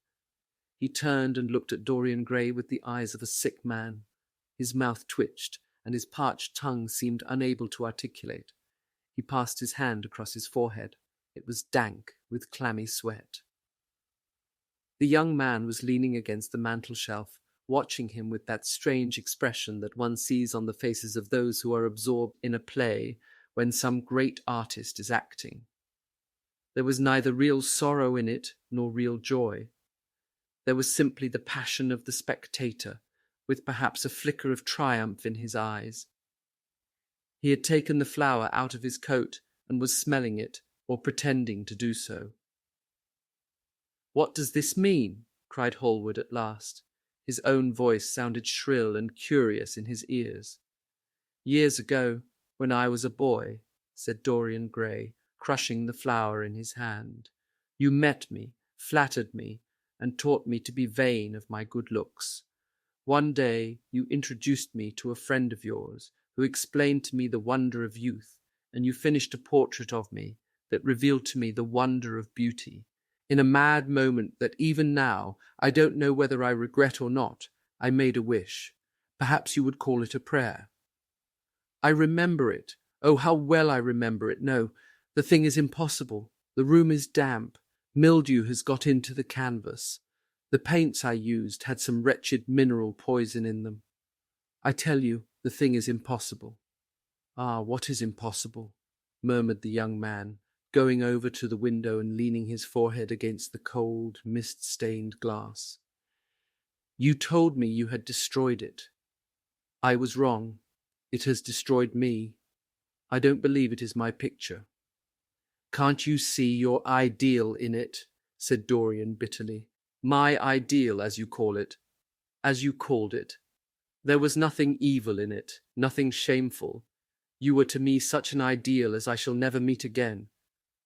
He turned and looked at Dorian Gray with the eyes of a sick man. His mouth twitched, and his parched tongue seemed unable to articulate. He passed his hand across his forehead. It was dank with clammy sweat. The young man was leaning against the mantel-shelf, watching him with that strange expression that one sees on the faces of those who are absorbed in a play when some great artist is acting. There was neither real sorrow in it nor real joy. There was simply the passion of the spectator, with perhaps a flicker of triumph in his eyes. He had taken the flower out of his coat and was smelling it, or pretending to do so. "What does this mean?" cried Hallward at last. His own voice sounded shrill and curious in his ears. "Years ago, when I was a boy," said Dorian Gray, crushing the flower in his hand, "you met me, flattered me, and taught me to be vain of my good looks. One day you introduced me to a friend of yours, who explained to me the wonder of youth, and you finished a portrait of me that revealed to me the wonder of beauty. In a mad moment that even now, I don't know whether I regret or not, I made a wish. Perhaps you would call it a prayer. I remember it. Oh, how well I remember it. No, the thing is impossible. The room is damp. Mildew has got into the canvas. The paints I used had some wretched mineral poison in them. I tell you, the thing is impossible." "Ah, what is impossible?" murmured the young man, going over to the window and leaning his forehead against the cold, mist-stained glass. "You told me you had destroyed it. I was wrong. It has destroyed me. I don't believe it is my picture." "Can't you see your ideal in it?" said Dorian bitterly. "My ideal, as you call it. As you called it. There was nothing evil in it, nothing shameful. You were to me such an ideal as I shall never meet again.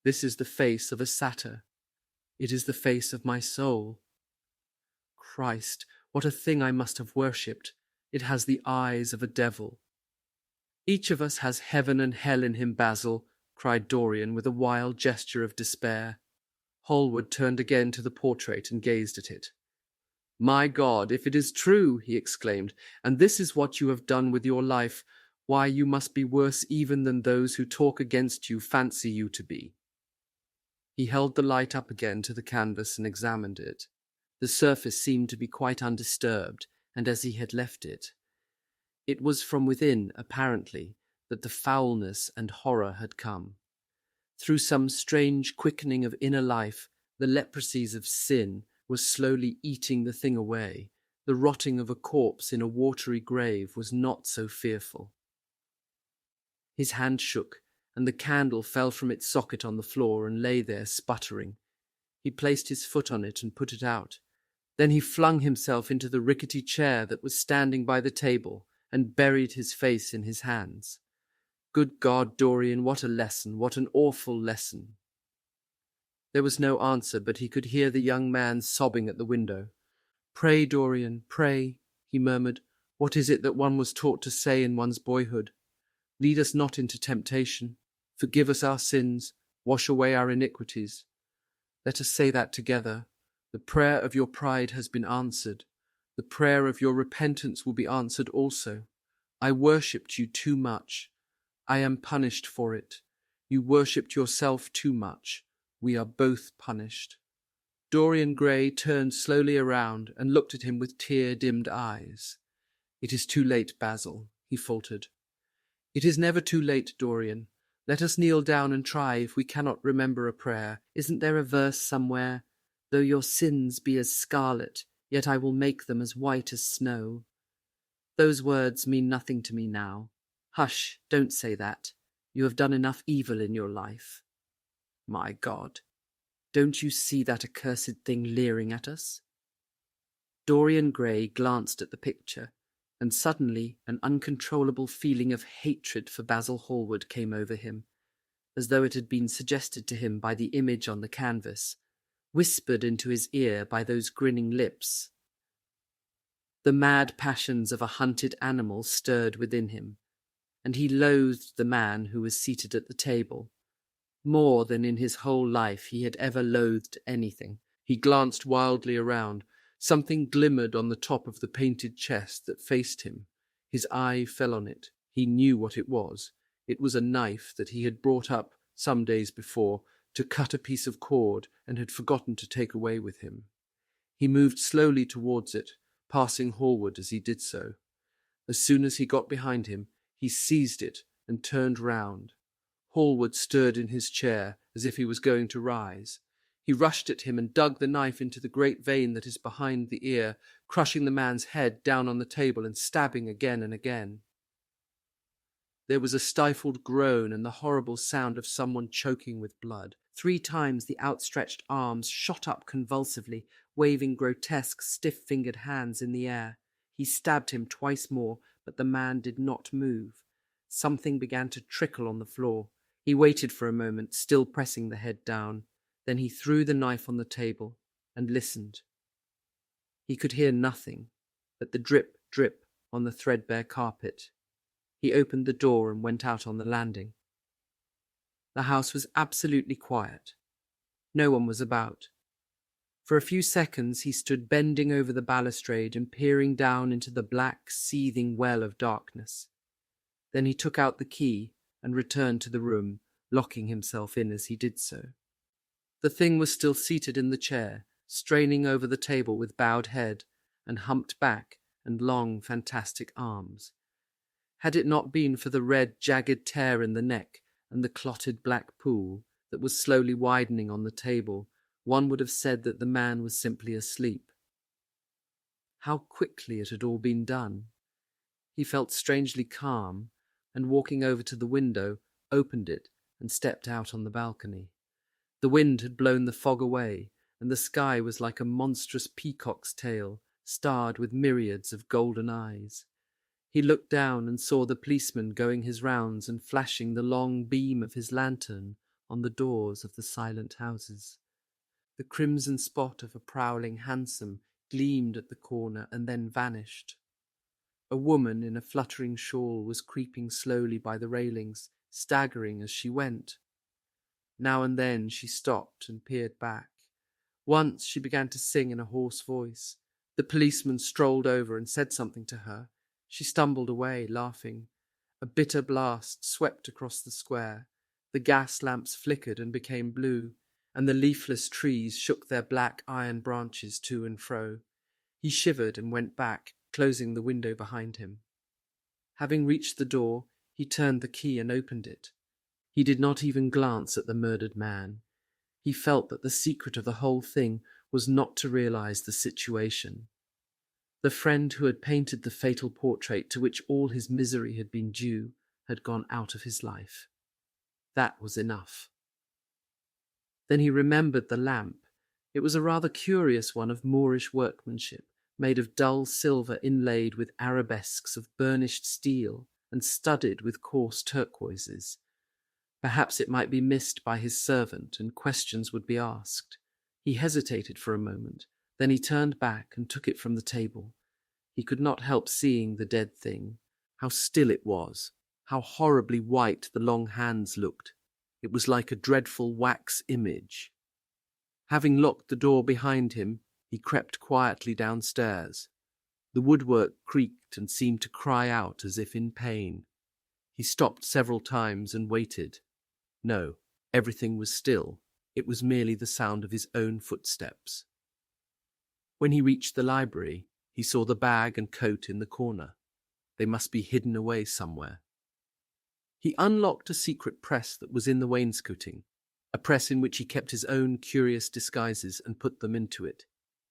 This is the face of a satyr. It is the face of my soul. Christ, what a thing I must have worshipped. It has the eyes of a devil." "Each of us has heaven and hell in him, Basil," cried Dorian with a wild gesture of despair. Hallward turned again to the portrait and gazed at it. "My God, if it is true," he exclaimed, "and this is what you have done with your life, why, you must be worse even than those who talk against you fancy you to be." He held the light up again to the canvas and examined it. The surface seemed to be quite undisturbed, and as he had left it. It was from within, apparently, that the foulness and horror had come. Through some strange quickening of inner life, the leprosies of sin were slowly eating the thing away. The rotting of a corpse in a watery grave was not so fearful. His hand shook, and the candle fell from its socket on the floor and lay there sputtering. He placed his foot on it and put it out. Then he flung himself into the rickety chair that was standing by the table and buried his face in his hands. Good God, Dorian, what a lesson, what an awful lesson. There was no answer, but he could hear the young man sobbing at the window. Pray, Dorian, pray, he murmured. What is it that one was taught to say in one's boyhood? Lead us not into temptation. Forgive us our sins. Wash away our iniquities. Let us say that together. The prayer of your pride has been answered. The prayer of your repentance will be answered also. I worshipped you too much. I am punished for it. You worshipped yourself too much. We are both punished. Dorian Gray turned slowly around and looked at him with tear-dimmed eyes. It is too late, Basil, he faltered. It is never too late, Dorian. Let us kneel down and try if we cannot remember a prayer. Isn't there a verse somewhere? Though your sins be as scarlet, yet I will make them as white as snow. Those words mean nothing to me now. Hush, don't say that. You have done enough evil in your life. My God, don't you see that accursed thing leering at us? Dorian Gray glanced at the picture, and suddenly an uncontrollable feeling of hatred for Basil Hallward came over him, as though it had been suggested to him by the image on the canvas, whispered into his ear by those grinning lips. The mad passions of a hunted animal stirred within him, and he loathed the man who was seated at the table. More than in his whole life he had ever loathed anything. He glanced wildly around. Something glimmered on the top of the painted chest that faced him. His eye fell on it. He knew what it was. It was a knife that he had brought up some days before to cut a piece of cord and had forgotten to take away with him. He moved slowly towards it, passing Hallward as he did so. As soon as he got behind him, he seized it and turned round. Hallward stirred in his chair as if he was going to rise. He rushed at him and dug the knife into the great vein that is behind the ear, crushing the man's head down on the table and stabbing again and again. There was a stifled groan and the horrible sound of someone choking with blood. 3 times the outstretched arms shot up convulsively, waving grotesque, stiff-fingered hands in the air. He stabbed him twice more, but the man did not move. Something began to trickle on the floor. He waited for a moment, still pressing the head down. Then he threw the knife on the table and listened. He could hear nothing but the drip, drip on the threadbare carpet. He opened the door and went out on the landing. The house was absolutely quiet. No one was about. For a few seconds he stood bending over the balustrade and peering down into the black, seething well of darkness. Then he took out the key and returned to the room, locking himself in as he did so. The thing was still seated in the chair, straining over the table with bowed head and humped back and long, fantastic arms. Had it not been for the red, jagged tear in the neck and the clotted black pool that was slowly widening on the table, one would have said that the man was simply asleep. How quickly it had all been done! He felt strangely calm, and walking over to the window, opened it and stepped out on the balcony. The wind had blown the fog away, and the sky was like a monstrous peacock's tail, starred with myriads of golden eyes. He looked down and saw the policeman going his rounds and flashing the long beam of his lantern on the doors of the silent houses. The crimson spot of a prowling hansom gleamed at the corner and then vanished. A woman in a fluttering shawl was creeping slowly by the railings, staggering as she went. Now and then she stopped and peered back. Once she began to sing in a hoarse voice. The policeman strolled over and said something to her. She stumbled away, laughing. A bitter blast swept across the square. The gas lamps flickered and became blue, and the leafless trees shook their black iron branches to and fro. He shivered and went back, closing the window behind him. Having reached the door, he turned the key and opened it. He did not even glance at the murdered man. He felt that the secret of the whole thing was not to realize the situation. The friend who had painted the fatal portrait to which all his misery had been due had gone out of his life. That was enough. Then he remembered the lamp. It was a rather curious one of Moorish workmanship, made of dull silver inlaid with arabesques of burnished steel. and studded with coarse turquoises. Perhaps it might be missed by his servant, and questions would be asked. He hesitated for a moment, then he turned back and took it from the table. He could not help seeing the dead thing. How still it was, how horribly white the long hands looked. It was like a dreadful wax image. Having locked the door behind him, he crept quietly downstairs. The woodwork creaked and seemed to cry out as if in pain. He stopped several times and waited. No, everything was still. It was merely the sound of his own footsteps. When he reached the library, he saw the bag and coat in the corner. They must be hidden away somewhere. He unlocked a secret press that was in the wainscoting, a press in which he kept his own curious disguises and put them into it.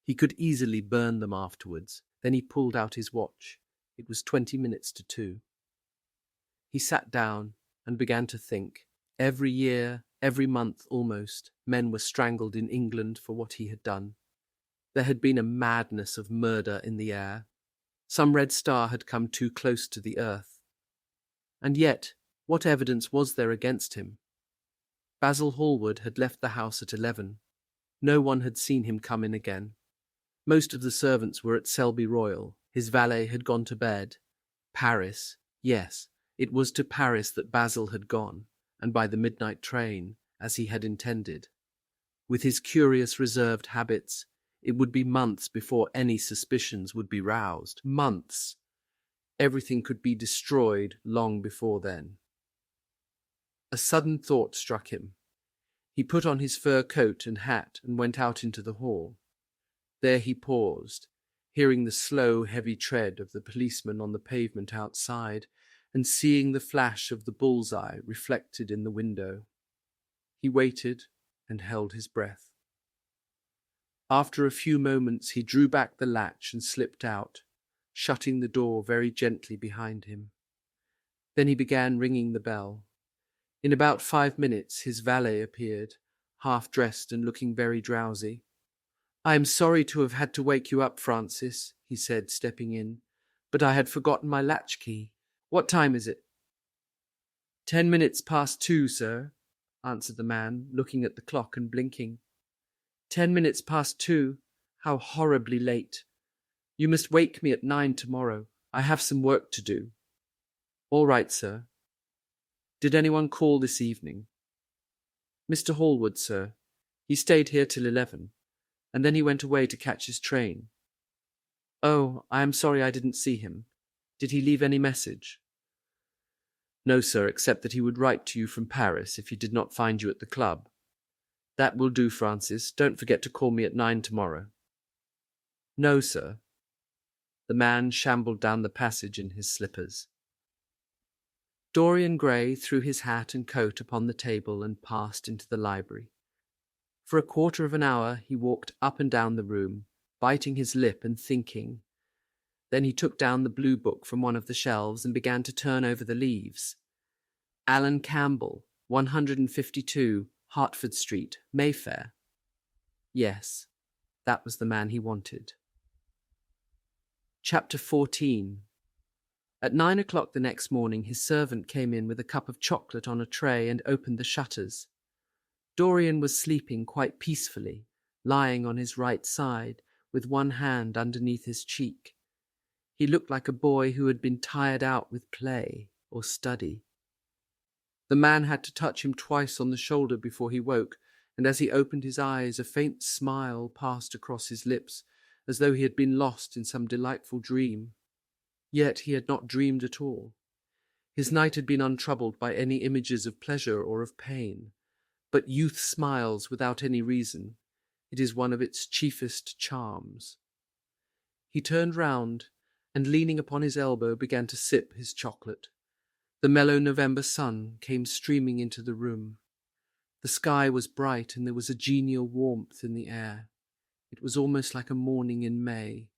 He could easily burn them afterwards. Then he pulled out his watch. It was 20 minutes to 2. He sat down and began to think. Every year, every month almost, men were strangled in England for what he had done. There had been a madness of murder in the air. Some red star had come too close to the earth. And yet, what evidence was there against him? Basil Hallward had left the house at 11. No one had seen him come in again. Most of the servants were at Selby Royal. His valet had gone to bed. Paris, yes, it was to Paris that Basil had gone, and by the midnight train, as he had intended. With his curious reserved habits, it would be months before any suspicions would be roused. Months. Everything could be destroyed long before then. A sudden thought struck him. He put on his fur coat and hat and went out into the hall. There he paused, hearing the slow, heavy tread of the policeman on the pavement outside, and seeing the flash of the bull's-eye reflected in the window. He waited and held his breath. After a few moments he drew back the latch and slipped out, shutting the door very gently behind him. Then he began ringing the bell. In about 5 minutes his valet appeared, half-dressed and looking very drowsy. "I am sorry to have had to wake you up, Francis," he said, stepping in, "but I had forgotten my latchkey. What time is it?" 10 minutes past 2, sir," answered the man, looking at the clock and blinking. 10 minutes past 2? How horribly late. You must wake me at 9 tomorrow. I have some work to do." "All right, sir." "Did anyone call this evening?" "Mr. Hallward, sir. He stayed here till 11, and then he went away to catch his train." "Oh, I am sorry I didn't see him. Did he leave any message?" "No, sir, except that he would write to you from Paris if he did not find you at the club." "That will do, Francis. Don't forget to call me at 9 tomorrow." "No, sir." The man shambled down the passage in his slippers. Dorian Gray threw his hat and coat upon the table and passed into the library. For a quarter of an hour he walked up and down the room, biting his lip and thinking. Then he took down the blue book from one of the shelves and began to turn over the leaves. Alan Campbell, 152, Hertford Street, Mayfair. Yes, that was the man he wanted. Chapter 14. At 9 o'clock the next morning his servant came in with a cup of chocolate on a tray and opened the shutters. Dorian was sleeping quite peacefully, lying on his right side, with one hand underneath his cheek. He looked like a boy who had been tired out with play or study. The man had to touch him twice on the shoulder before he woke, and as he opened his eyes a faint smile passed across his lips, as though he had been lost in some delightful dream. Yet he had not dreamed at all. His night had been untroubled by any images of pleasure or of pain. But youth smiles without any reason. It is one of its chiefest charms. He turned round, and leaning upon his elbow began to sip his chocolate. The mellow November sun came streaming into the room. The sky was bright, and there was a genial warmth in the air. It was almost like a morning in May.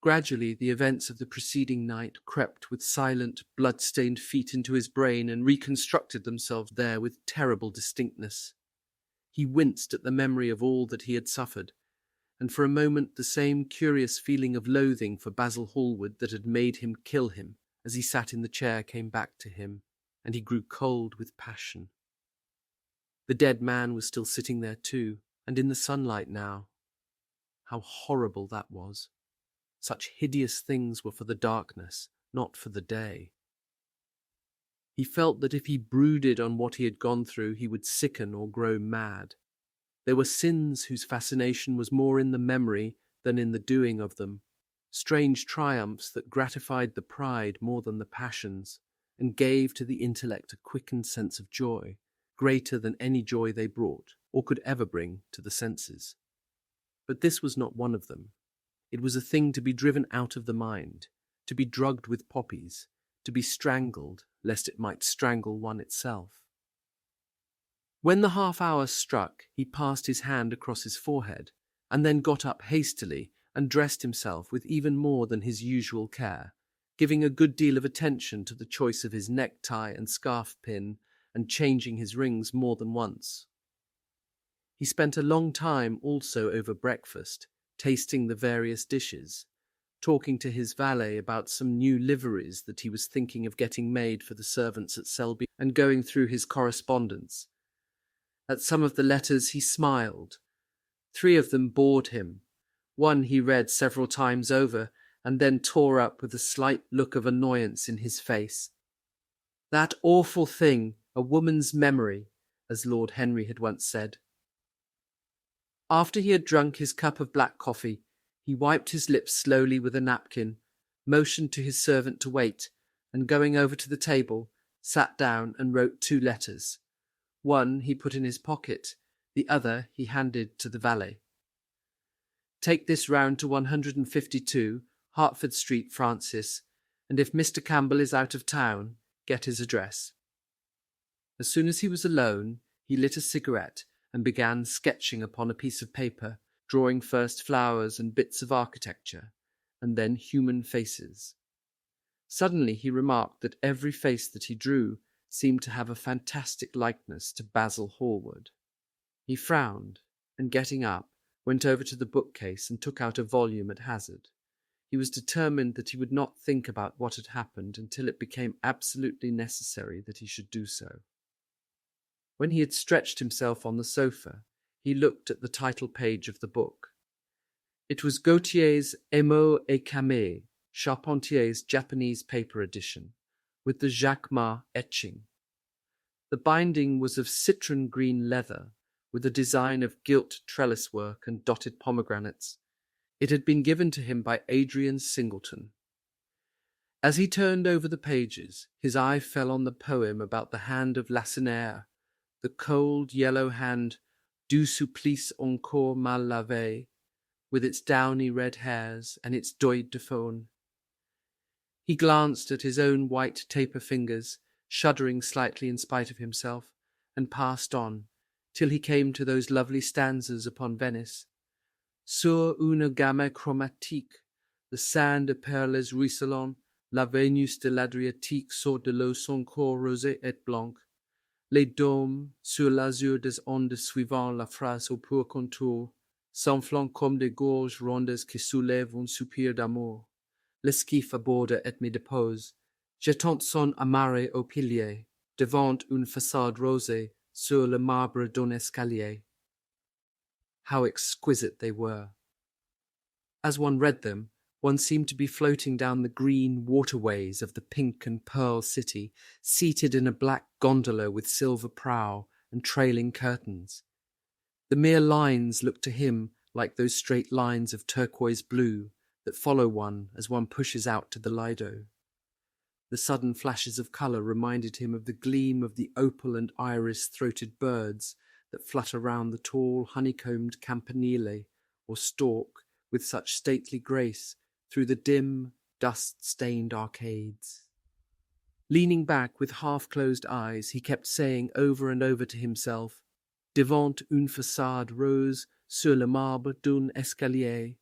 Gradually the events of the preceding night crept with silent, blood-stained feet into his brain and reconstructed themselves there with terrible distinctness. He winced at the memory of all that he had suffered, and for a moment the same curious feeling of loathing for Basil Hallward that had made him kill him as he sat in the chair came back to him, and he grew cold with passion. The dead man was still sitting there too, and in the sunlight now. How horrible that was! Such hideous things were for the darkness, not for the day. He felt that if he brooded on what he had gone through, he would sicken or grow mad. There were sins whose fascination was more in the memory than in the doing of them, strange triumphs that gratified the pride more than the passions, and gave to the intellect a quickened sense of joy, greater than any joy they brought, or could ever bring, to the senses. But this was not one of them. It was a thing to be driven out of the mind, to be drugged with poppies, to be strangled, lest it might strangle one itself. When the half-hour struck, he passed his hand across his forehead, and then got up hastily and dressed himself with even more than his usual care, giving a good deal of attention to the choice of his necktie and scarf pin, and changing his rings more than once. He spent a long time also over breakfast, tasting the various dishes, talking to his valet about some new liveries that he was thinking of getting made for the servants at Selby, and going through his correspondence. At some of the letters he smiled. 3 of them bored him. One he read several times over, and then tore up with a slight look of annoyance in his face. That awful thing, a woman's memory, as Lord Henry had once said. After he had drunk his cup of black coffee, he wiped his lips slowly with a napkin, motioned to his servant to wait, and going over to the table, sat down and wrote 2 letters. One he put in his pocket, the other he handed to the valet. Take this round to 152, Hertford Street, Francis, and if Mr. Campbell is out of town, get his address. As soon as he was alone, he lit a cigarette and began sketching upon a piece of paper, drawing first flowers and bits of architecture, and then human faces. Suddenly he remarked that every face that he drew seemed to have a fantastic likeness to Basil Hallward. He frowned, and getting up, went over to the bookcase and took out a volume at hazard. He was determined that he would not think about what had happened until it became absolutely necessary that he should do so. When he had stretched himself on the sofa, he looked at the title page of the book. It was Gautier's Émaux et Camée, Charpentier's Japanese paper edition, with the Jacquemart etching. The binding was of citron green leather, with a design of gilt trellis work and dotted pomegranates. It had been given to him by Adrian Singleton. As he turned over the pages, his eye fell on the poem about the hand of Lacenaire, the cold yellow hand du supplice encore mal lavé, with its downy red hairs and its doigt de faune. He glanced at his own white taper fingers, shuddering slightly in spite of himself, and passed on, till he came to those lovely stanzas upon Venice. Sur une gamme chromatique, le sein de perles ruisselant, la Vénus de l'Adriatique sort de l'eau son corps rosé et blanc. Les dômes, sur l'azur des ondes suivant la phrase au pur contour, s'enflant comme des gorges rondes qui soulèvent un soupir d'amour. L'esquif aborde et me dépose, jetant son amarre au pilier, devant une façade rosée sur le marbre d'un escalier. How exquisite they were! As one read them, one seemed to be floating down the green waterways of the pink and pearl city, seated in a black gondola with silver prow and trailing curtains. The mere lines looked to him like those straight lines of turquoise blue that follow one as one pushes out to the Lido. The sudden flashes of colour reminded him of the gleam of the opal and iris-throated birds that flutter round the tall honeycombed campanile or stalk with such stately grace through the dim, dust-stained arcades. Leaning back with half-closed eyes, he kept saying over and over to himself, devant une façade rose sur le marbre d'un escalier.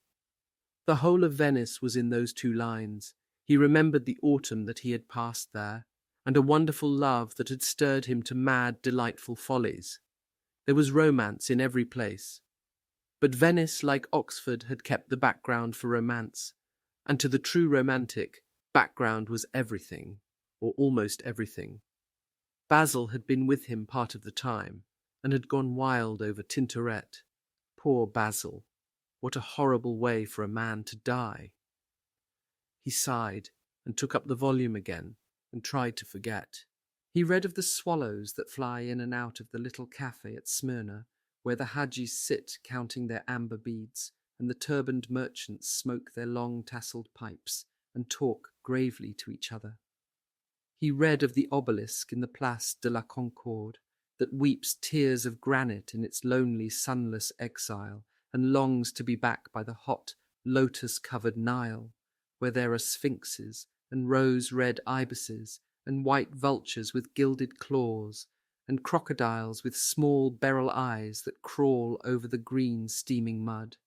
The whole of Venice was in those 2 lines. He remembered the autumn that he had passed there, and a wonderful love that had stirred him to mad, delightful follies. There was romance in every place. But Venice, like Oxford, had kept the background for romance, and to the true romantic, background was everything, or almost everything. Basil had been with him part of the time, and had gone wild over Tintoret. Poor Basil! What a horrible way for a man to die! He sighed, and took up the volume again, and tried to forget. He read of the swallows that fly in and out of the little cafe at Smyrna, where the Hajis sit counting their amber beads, and the turbaned merchants smoke their long tasselled pipes, and talk gravely to each other. He read of the obelisk in the Place de la Concorde, that weeps tears of granite in its lonely, sunless exile, and longs to be back by the hot, lotus-covered Nile, where there are sphinxes, and rose-red ibises, and white vultures with gilded claws, and crocodiles with small beryl eyes that crawl over the green steaming mud.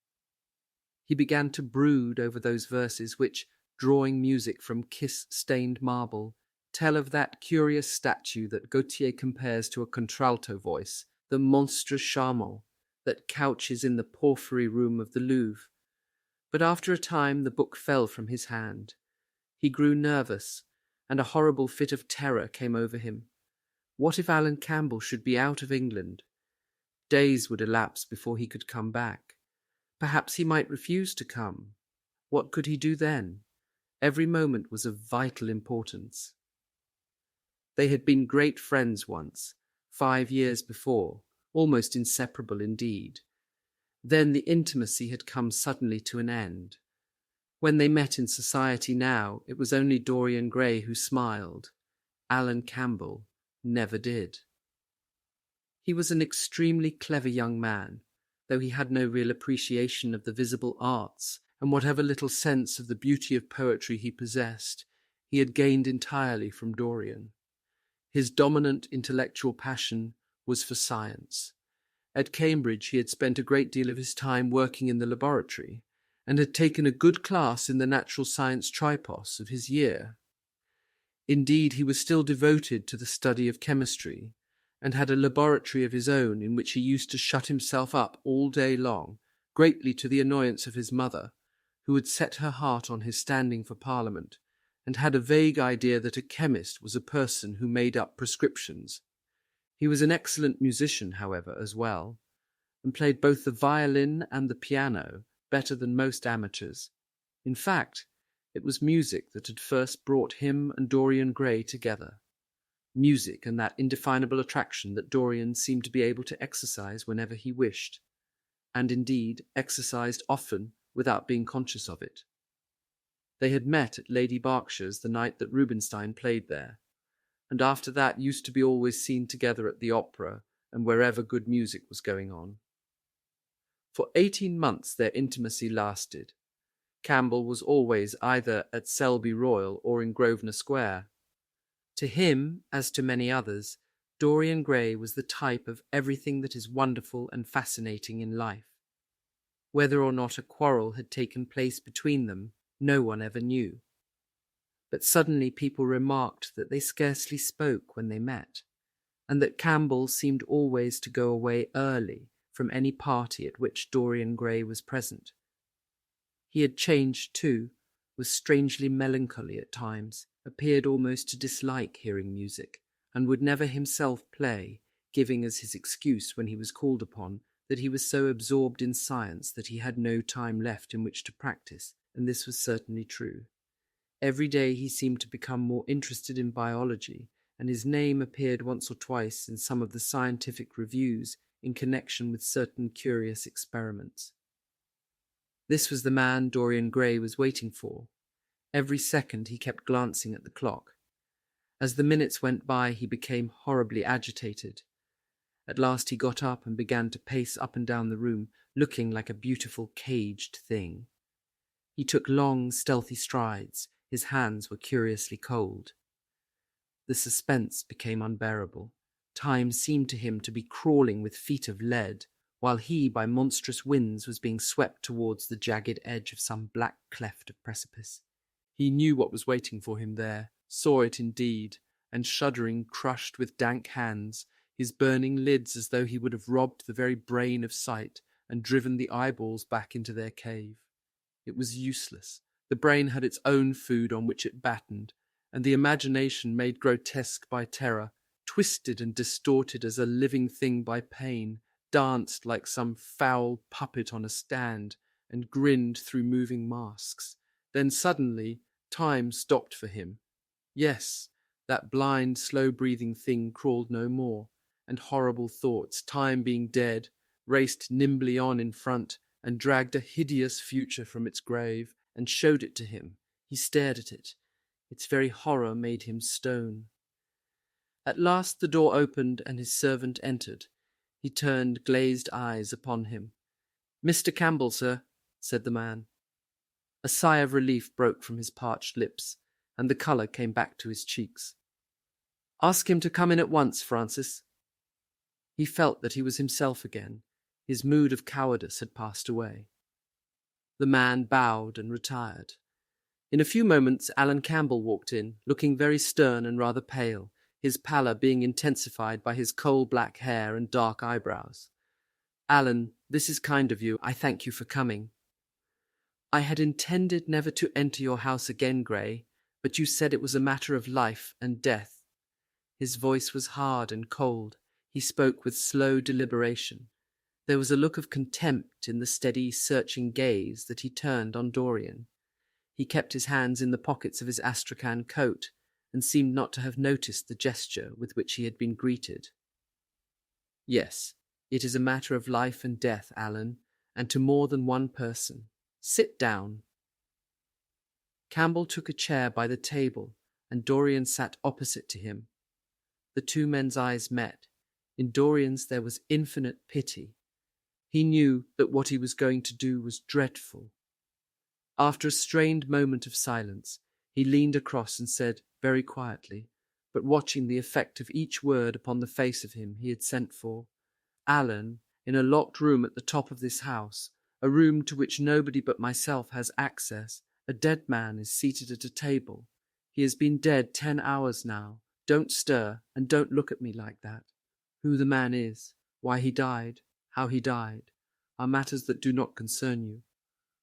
He began to brood over those verses which, drawing music from kiss-stained marble, tell of that curious statue that Gautier compares to a contralto voice, the monstre charmant, that couches in the porphyry room of the Louvre. But after a time the book fell from his hand. He grew nervous, and a horrible fit of terror came over him. What if Alan Campbell should be out of England? Days would elapse before he could come back. Perhaps he might refuse to come. What could he do then? Every moment was of vital importance. They had been great friends once, 5 years before, almost inseparable indeed. Then the intimacy had come suddenly to an end. When they met in society now, it was only Dorian Gray who smiled. Alan Campbell never did. He was an extremely clever young man, though he had no real appreciation of the visible arts, and whatever little sense of the beauty of poetry he possessed, he had gained entirely from Dorian. His dominant intellectual passion was for science. At Cambridge he had spent a great deal of his time working in the laboratory, and had taken a good class in the natural science tripos of his year. Indeed, he was still devoted to the study of chemistry, and had a laboratory of his own in which he used to shut himself up all day long, greatly to the annoyance of his mother, who had set her heart on his standing for Parliament, and had a vague idea that a chemist was a person who made up prescriptions. He was an excellent musician, however, as well, and played both the violin and the piano better than most amateurs. In fact, it was music that had first brought him and Dorian Gray together. Music and that indefinable attraction that Dorian seemed to be able to exercise whenever he wished, and indeed exercised often without being conscious of it. They had met at Lady Berkshire's the night that Rubinstein played there, and after that used to be always seen together at the opera and wherever good music was going on. For 18 months their intimacy lasted. Campbell was always either at Selby Royal or in Grosvenor Square. To him, as to many others, Dorian Gray was the type of everything that is wonderful and fascinating in life. Whether or not a quarrel had taken place between them, no one ever knew. But suddenly people remarked that they scarcely spoke when they met, and that Campbell seemed always to go away early from any party at which Dorian Gray was present. He had changed too, was strangely melancholy at times, appeared almost to dislike hearing music, and would never himself play, giving as his excuse when he was called upon that he was so absorbed in science that he had no time left in which to practice, and this was certainly true. Every day he seemed to become more interested in biology, and his name appeared once or twice in some of the scientific reviews in connection with certain curious experiments. This was the man Dorian Gray was waiting for. Every second he kept glancing at the clock. As the minutes went by, he became horribly agitated. At last he got up and began to pace up and down the room, looking like a beautiful caged thing. He took long, stealthy strides. His hands were curiously cold. The suspense became unbearable. Time seemed to him to be crawling with feet of lead, while he, by monstrous winds, was being swept towards the jagged edge of some black cleft of precipice. He knew what was waiting for him there, saw it indeed, and shuddering, crushed with dank hands, his burning lids as though he would have robbed the very brain of sight and driven the eyeballs back into their cave. It was useless. The brain had its own food on which it battened, and the imagination, made grotesque by terror, twisted and distorted as a living thing by pain, danced like some foul puppet on a stand, and grinned through moving masks. Then suddenly, time stopped for him. Yes, that blind, slow-breathing thing crawled no more, and horrible thoughts, time being dead, raced nimbly on in front, and dragged a hideous future from its grave, and showed it to him. He stared at it. Its very horror made him stone. At last the door opened, and his servant entered. He turned glazed eyes upon him. "Mr. Campbell, sir," said the man. A sigh of relief broke from his parched lips, and the colour came back to his cheeks. "Ask him to come in at once, Francis." He felt that he was himself again. His mood of cowardice had passed away. The man bowed and retired. In a few moments Alan Campbell walked in, looking very stern and rather pale, his pallor being intensified by his coal-black hair and dark eyebrows. "Alan, this is kind of you. I thank you for coming." "I had intended never to enter your house again, Gray, but you said it was a matter of life and death." His voice was hard and cold. He spoke with slow deliberation. There was a look of contempt in the steady, searching gaze that he turned on Dorian. He kept his hands in the pockets of his astrakhan coat, and seemed not to have noticed the gesture with which he had been greeted. "Yes, it is a matter of life and death, Alan, and to more than one person. Sit down." Campbell took a chair by the table, and Dorian sat opposite to him. The two men's eyes met. In Dorian's there was infinite pity. He knew that what he was going to do was dreadful. After a strained moment of silence, he leaned across and said, very quietly, but watching the effect of each word upon the face of him he had sent for, "Alan, in a locked room at the top of this house, a room to which nobody but myself has access, a dead man is seated at a table. He has been dead 10 hours now. Don't stir, and don't look at me like that. Who the man is, why he died, how he died, are matters that do not concern you.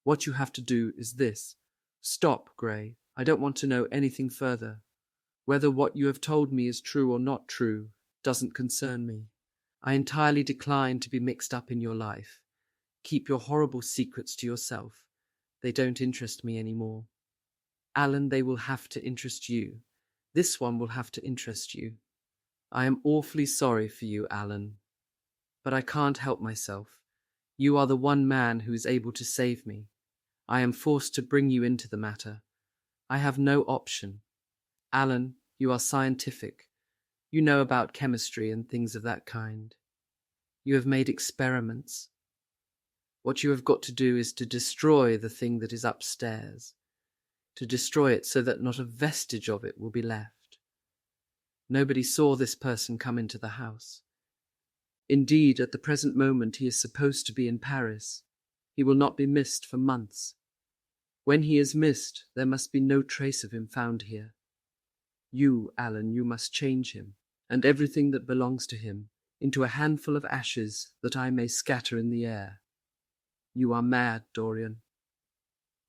What you have to do is this. Stop, Gray. I don't want to know anything further. Whether what you have told me is true or not true doesn't concern me. I entirely decline to be mixed up in your life. Keep your horrible secrets to yourself. They don't interest me any more. Alan, they will have to interest you. This one will have to interest you. I am awfully sorry for you, Alan. But I can't help myself. You are the one man who is able to save me. I am forced to bring you into the matter. I have no option. Alan, you are scientific. You know about chemistry and things of that kind. You have made experiments. What you have got to do is to destroy the thing that is upstairs, to destroy it so that not a vestige of it will be left. Nobody saw this person come into the house. Indeed, at the present moment he is supposed to be in Paris. He will not be missed for months. When he is missed, there must be no trace of him found here. You, Alan, you must change him, and everything that belongs to him, into a handful of ashes that I may scatter in the air. You are mad, Dorian.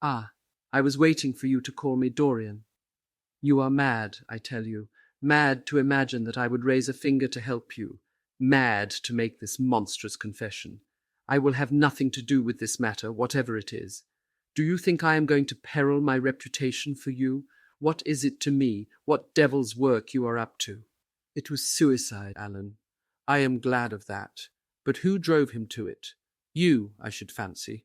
Ah, I was waiting for you to call me Dorian. You are mad, I tell you, mad to imagine that I would raise a finger to help you, mad to make this monstrous confession. I will have nothing to do with this matter, whatever it is. Do you think I am going to peril my reputation for you? What is it to me, what devil's work you are up to? It was suicide, Alan. I am glad of that. But who drove him to it? You, I should fancy.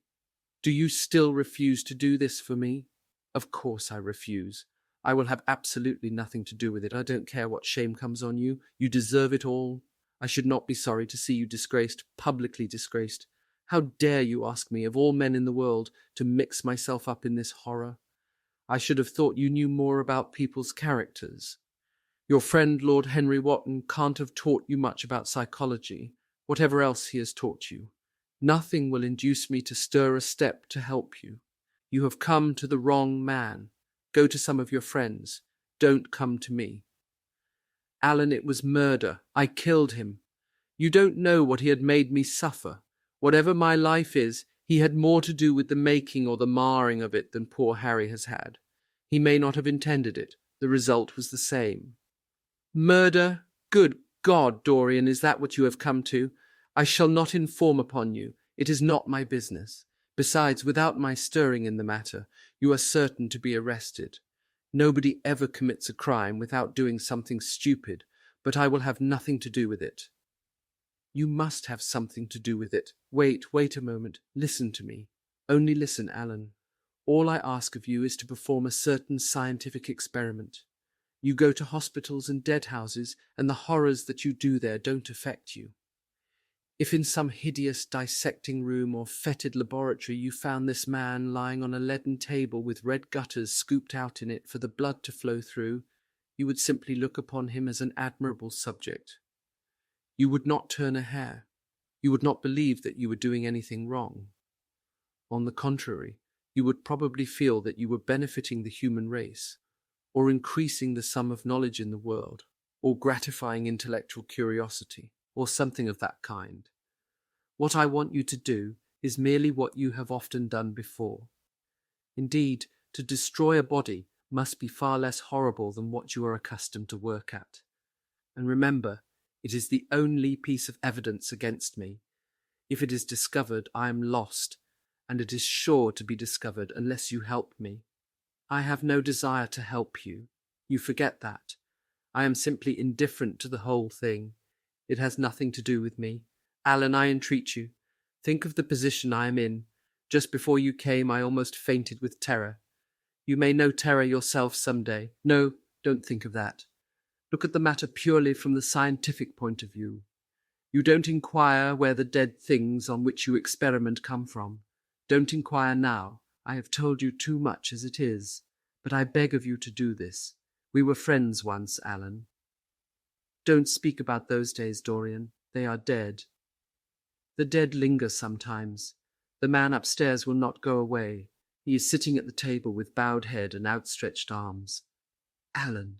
Do you still refuse to do this for me? Of course I refuse. I will have absolutely nothing to do with it. I don't care what shame comes on you. You deserve it all. I should not be sorry to see you disgraced, publicly disgraced. How dare you ask me, of all men in the world, to mix myself up in this horror? I should have thought you knew more about people's characters. Your friend Lord Henry Wotton can't have taught you much about psychology, whatever else he has taught you. Nothing will induce me to stir a step to help you. You have come to the wrong man. Go to some of your friends. Don't come to me. Alan, it was murder. I killed him. You don't know what he had made me suffer. Whatever my life is, He had more to do with the making or the marring of it than poor Harry has had. He may not have intended it. The result was the same. Murder? Good God, Dorian, is that what you have come to? I shall not inform upon you. It is not my business. Besides, without my stirring in the matter, you are certain to be arrested. Nobody ever commits a crime without doing something stupid, but I will have nothing to do with it. You must have something to do with it. Wait a moment. Listen to me. Only listen, Alan. All I ask of you is to perform a certain scientific experiment. You go to hospitals and dead houses, and the horrors that you do there don't affect you. If in some hideous dissecting room or fetid laboratory you found this man lying on a leaden table with red gutters scooped out in it for the blood to flow through, you would simply look upon him as an admirable subject. You would not turn a hair. You would not believe that you were doing anything wrong. On the contrary, you would probably feel that you were benefiting the human race, or increasing the sum of knowledge in the world, or gratifying intellectual curiosity, or something of that kind. What I want you to do is merely what you have often done before. Indeed, to destroy a body must be far less horrible than what you are accustomed to work at. And remember, it is the only piece of evidence against me. If it is discovered, I am lost, and it is sure to be discovered unless you help me. I have no desire to help you. You forget that. I am simply indifferent to the whole thing. It has nothing to do with me. Alan, I entreat you, think of the position I am in. Just before you came, I almost fainted with terror. You may know terror yourself some day. No, don't think of that. Look at the matter purely from the scientific point of view. You don't inquire where the dead things on which you experiment come from. Don't inquire now. I have told you too much as it is, but I beg of you to do this. We were friends once, Alan. Don't speak about those days, Dorian. They are dead. The dead linger sometimes. The man upstairs will not go away. He is sitting at the table with bowed head and outstretched arms. Alan,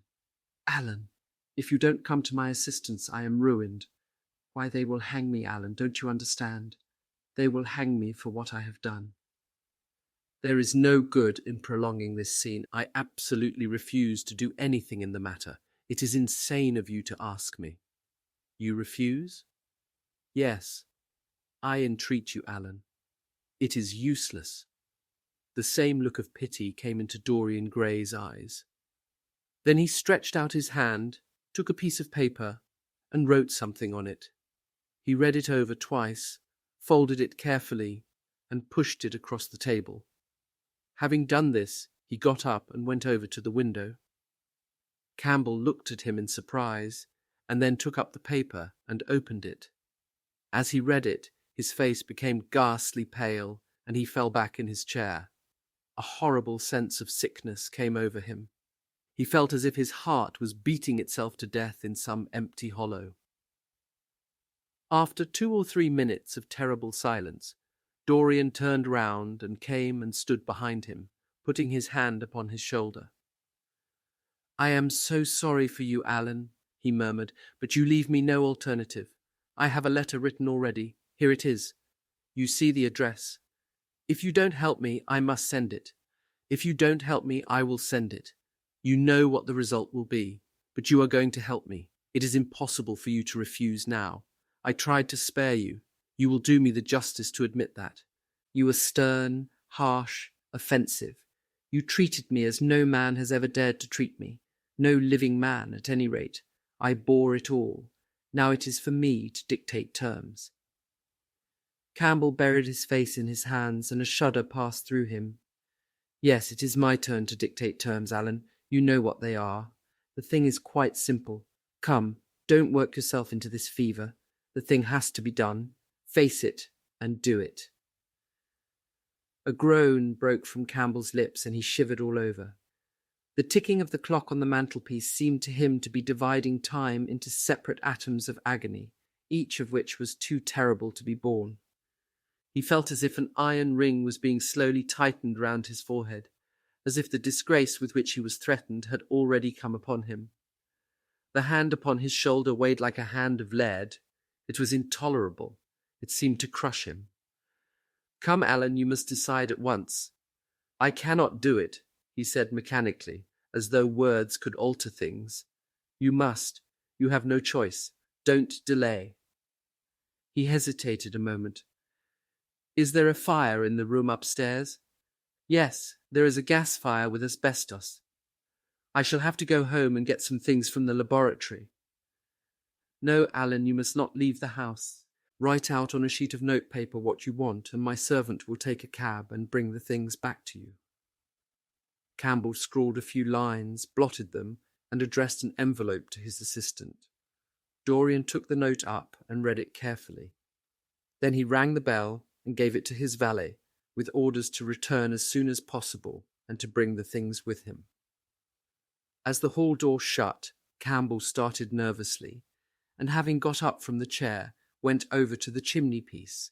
if you don't come to my assistance, I am ruined. Why, they will hang me, Alan, don't you understand? They will hang me for what I have done. There is no good in prolonging this scene. I absolutely refuse to do anything in the matter. It is insane of you to ask me. You refuse? Yes. I entreat you, Alan. It is useless. The same look of pity came into Dorian Gray's eyes. Then he stretched out his hand, took a piece of paper, and wrote something on it. He read it over twice, folded it carefully, and pushed it across the table. Having done this, he got up and went over to the window. Campbell looked at him in surprise, and then took up the paper and opened it. As he read it, his face became ghastly pale, and he fell back in his chair. A horrible sense of sickness came over him. He felt as if his heart was beating itself to death in some empty hollow. After 2 or 3 minutes of terrible silence, Dorian turned round and came and stood behind him, putting his hand upon his shoulder. "I am so sorry for you, Alan," he murmured, "but you leave me no alternative. I have a letter written already. Here it is. You see the address. If you don't help me, I must send it. If you don't help me, I will send it. You know what the result will be, but you are going to help me. It is impossible for you to refuse now. I tried to spare you. You will do me the justice to admit that. You were stern, harsh, offensive. You treated me as no man has ever dared to treat me. No living man, at any rate. I bore it all. Now it is for me to dictate terms." Campbell buried his face in his hands, and a shudder passed through him. "Yes, it is my turn to dictate terms, Alan. You know what they are. The thing is quite simple. Come, don't work yourself into this fever. The thing has to be done. Face it, and do it." A groan broke from Campbell's lips, and he shivered all over. The ticking of the clock on the mantelpiece seemed to him to be dividing time into separate atoms of agony, each of which was too terrible to be borne. He felt as if an iron ring was being slowly tightened round his forehead, as if the disgrace with which he was threatened had already come upon him. The hand upon his shoulder weighed like a hand of lead. It was intolerable. It seemed to crush him. Come, Alan, you must decide at once. I cannot do it, he said mechanically, as though words could alter things. You must. You have no choice. Don't delay. He hesitated a moment. Is there a fire in the room upstairs? Yes, there is a gas fire with asbestos. I shall have to go home and get some things from the laboratory. No, Alan, you must not leave the house. Write out on a sheet of notepaper what you want, and my servant will take a cab and bring the things back to you. Campbell scrawled a few lines, blotted them, and addressed an envelope to his assistant. Dorian took the note up and read it carefully. Then he rang the bell and gave it to his valet, with orders to return as soon as possible and to bring the things with him. As the hall door shut, Campbell started nervously, and having got up from the chair, went over to the chimney-piece.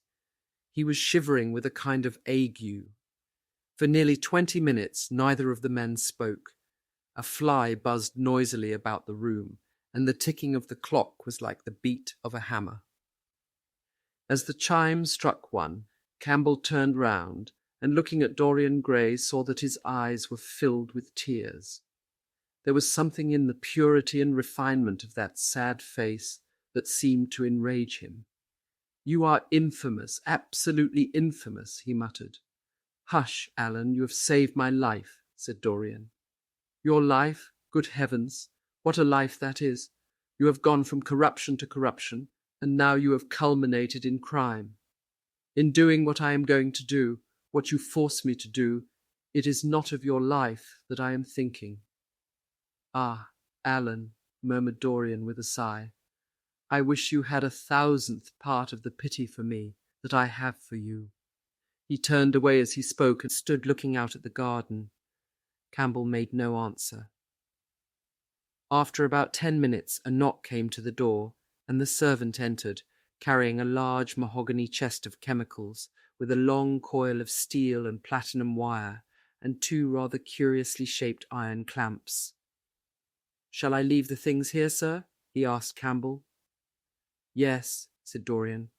He was shivering with a kind of ague. For nearly 20 minutes neither of the men spoke. A fly buzzed noisily about the room, and the ticking of the clock was like the beat of a hammer. As the chime struck one, Campbell turned round, and looking at Dorian Gray saw that his eyes were filled with tears. There was something in the purity and refinement of that sad face that seemed to enrage him. You are infamous, absolutely infamous, he muttered. Hush, Alan, you have saved my life, said Dorian. Your life? Good heavens, what a life that is! You have gone from corruption to corruption, and now you have culminated in crime. In doing what I am going to do, what you force me to do, it is not of your life that I am thinking. Ah, Alan, murmured Dorian with a sigh, I wish you had 1,000th part of the pity for me that I have for you. He turned away as he spoke and stood looking out at the garden. Campbell made no answer. After about 10 minutes, a knock came to the door, and the servant entered, carrying a large mahogany chest of chemicals, with a long coil of steel and platinum wire, and 2 rather curiously shaped iron clamps. Shall I leave the things here, sir? He asked Campbell. Yes, said Dorian,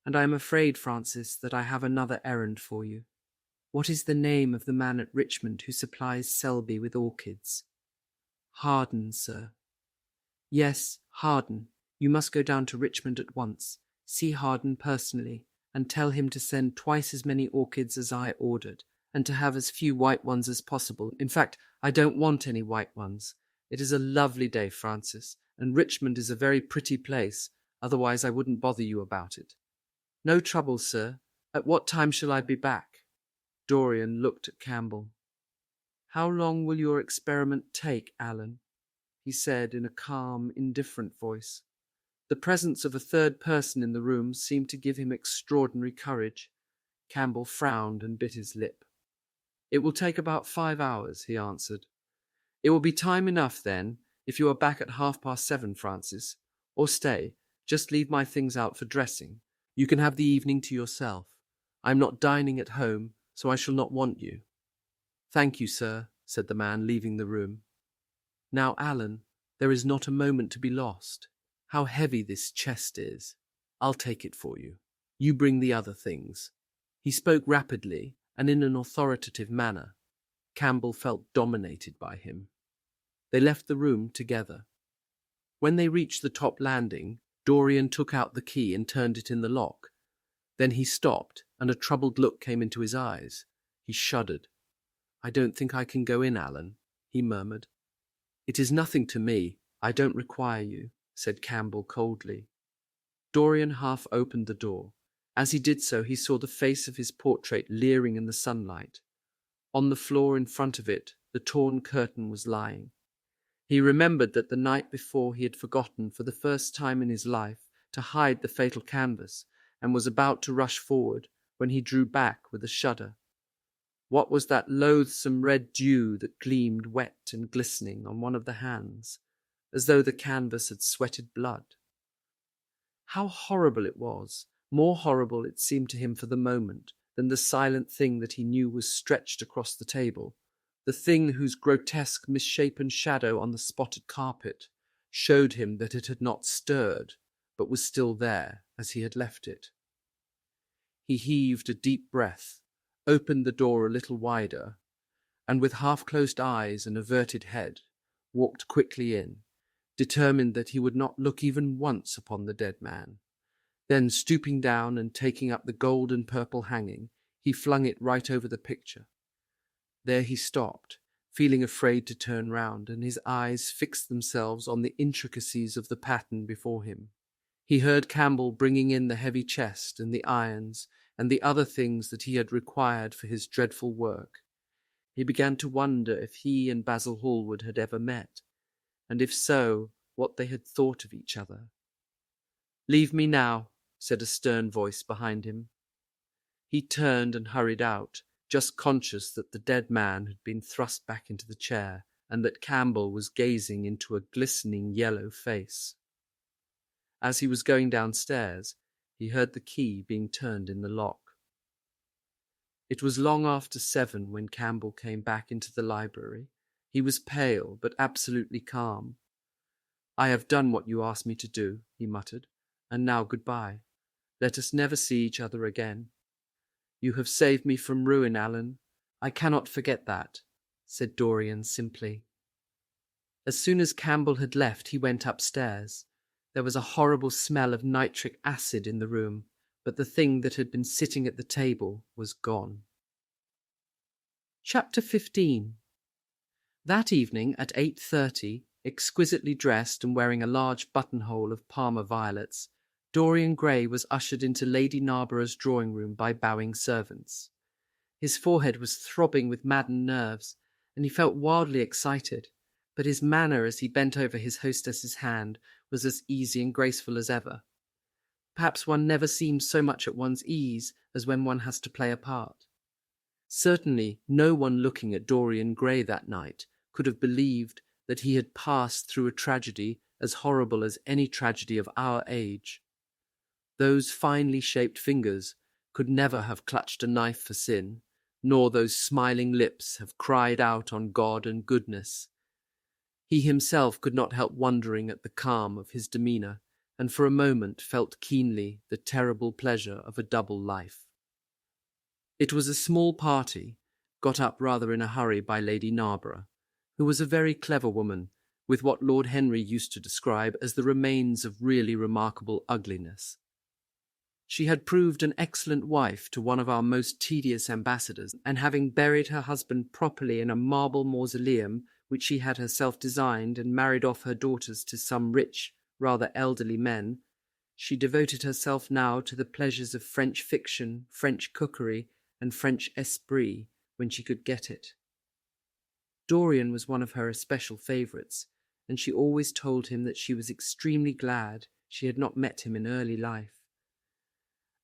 and I am afraid, Francis, that I have another errand for you. What is the name of the man at Richmond who supplies Selby with orchids? Harden, sir. Yes, Harden. You must go down to Richmond at once, see Harden personally, and tell him to send twice as many orchids as I ordered, and to have as few white ones as possible. In fact, I don't want any white ones. It is a lovely day, Francis, and Richmond is a very pretty place, otherwise I wouldn't bother you about it. No trouble, sir. At what time shall I be back? Dorian looked at Campbell. How long will your experiment take, Alan? He said in a calm, indifferent voice. The presence of a third person in the room seemed to give him extraordinary courage. Campbell frowned and bit his lip. It will take about 5 hours, he answered. It will be time enough, then, if you are back at 7:30, Francis. Or stay, just leave my things out for dressing. You can have the evening to yourself. I am not dining at home, so I shall not want you. Thank you, sir, said the man, leaving the room. Now, Alan, there is not a moment to be lost. How heavy this chest is. I'll take it for you. You bring the other things. He spoke rapidly and in an authoritative manner. Campbell felt dominated by him. They left the room together. When they reached the top landing, Dorian took out the key and turned it in the lock. Then he stopped, and a troubled look came into his eyes. He shuddered. I don't think I can go in, Alan, he murmured. It is nothing to me. I don't require you, said Campbell coldly. Dorian half opened the door. As he did so, he saw the face of his portrait leering in the sunlight. On the floor in front of it, the torn curtain was lying. He remembered that the night before he had forgotten for the first time in his life to hide the fatal canvas, and was about to rush forward when he drew back with a shudder. What was that loathsome red dew that gleamed wet and glistening on one of the hands, as though the canvas had sweated blood? How horrible it was! More horrible it seemed to him for the moment than the silent thing that he knew was stretched across the table, the thing whose grotesque misshapen shadow on the spotted carpet showed him that it had not stirred, but was still there as he had left it. He heaved a deep breath, opened the door a little wider, and with half-closed eyes and averted head, walked quickly in, determined that he would not look even once upon the dead man. Then, stooping down and taking up the gold and purple hanging, he flung it right over the picture. There he stopped, feeling afraid to turn round, and his eyes fixed themselves on the intricacies of the pattern before him. He heard Campbell bringing in the heavy chest and the irons and the other things that he had required for his dreadful work. He began to wonder if he and Basil Hallward had ever met, and if so, what they had thought of each other. "Leave me now," said a stern voice behind him. He turned and hurried out, just conscious that the dead man had been thrust back into the chair, and that Campbell was gazing into a glistening yellow face. As he was going downstairs, he heard the key being turned in the lock. It was long after 7 when Campbell came back into the library. He was pale, but absolutely calm. "I have done what you asked me to do," he muttered, "and now goodbye. Let us never see each other again." "You have saved me from ruin, Alan. I cannot forget that," said Dorian simply. As soon as Campbell had left, he went upstairs. There was a horrible smell of nitric acid in the room, but the thing that had been sitting at the table was gone. Chapter 15. That evening at 8:30, exquisitely dressed and wearing a large buttonhole of Parma violets, Dorian Gray was ushered into Lady Narborough's drawing-room by bowing servants. His forehead was throbbing with maddened nerves, and he felt wildly excited, but his manner as he bent over his hostess's hand was as easy and graceful as ever. Perhaps one never seems so much at one's ease as when one has to play a part. Certainly no one looking at Dorian Gray that night could have believed that he had passed through a tragedy as horrible as any tragedy of our age. Those finely shaped fingers could never have clutched a knife for sin, nor those smiling lips have cried out on God and goodness. He himself could not help wondering at the calm of his demeanour, and for a moment felt keenly the terrible pleasure of a double life. It was a small party, got up rather in a hurry by Lady Narborough, who was a very clever woman, with what Lord Henry used to describe as the remains of really remarkable ugliness. She had proved an excellent wife to one of our most tedious ambassadors, and having buried her husband properly in a marble mausoleum which she had herself designed, and married off her daughters to some rich, rather elderly men, she devoted herself now to the pleasures of French fiction, French cookery, and French esprit when she could get it. Dorian was one of her especial favourites, and she always told him that she was extremely glad she had not met him in early life.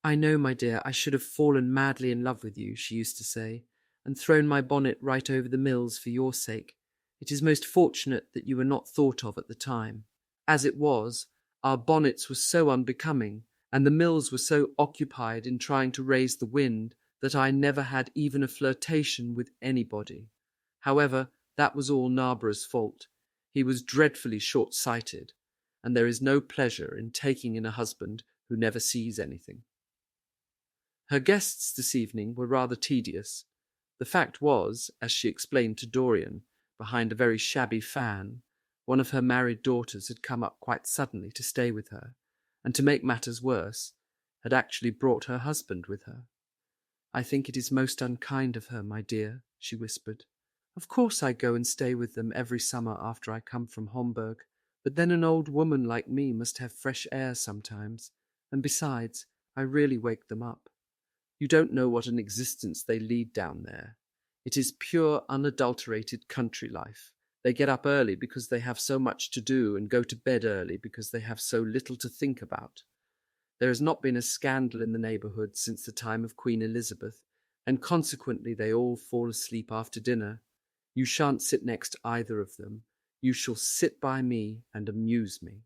"I know, my dear, I should have fallen madly in love with you," she used to say, "and thrown my bonnet right over the mills for your sake. It is most fortunate that you were not thought of at the time. As it was, our bonnets were so unbecoming, and the mills were so occupied in trying to raise the wind, that I never had even a flirtation with anybody. However, that was all Narborough's fault. He was dreadfully short-sighted, and there is no pleasure in taking in a husband who never sees anything." Her guests this evening were rather tedious. The fact was, as she explained to Dorian, behind a very shabby fan, one of her married daughters had come up quite suddenly to stay with her, and to make matters worse, had actually brought her husband with her. "I think it is most unkind of her, my dear," she whispered. "Of course I go and stay with them every summer after I come from Homburg, but then an old woman like me must have fresh air sometimes, and besides, I really wake them up. You don't know what an existence they lead down there. It is pure, unadulterated country life. They get up early because they have so much to do, and go to bed early because they have so little to think about. There has not been a scandal in the neighbourhood since the time of Queen Elizabeth, and consequently they all fall asleep after dinner. You shan't sit next either of them. You shall sit by me and amuse me."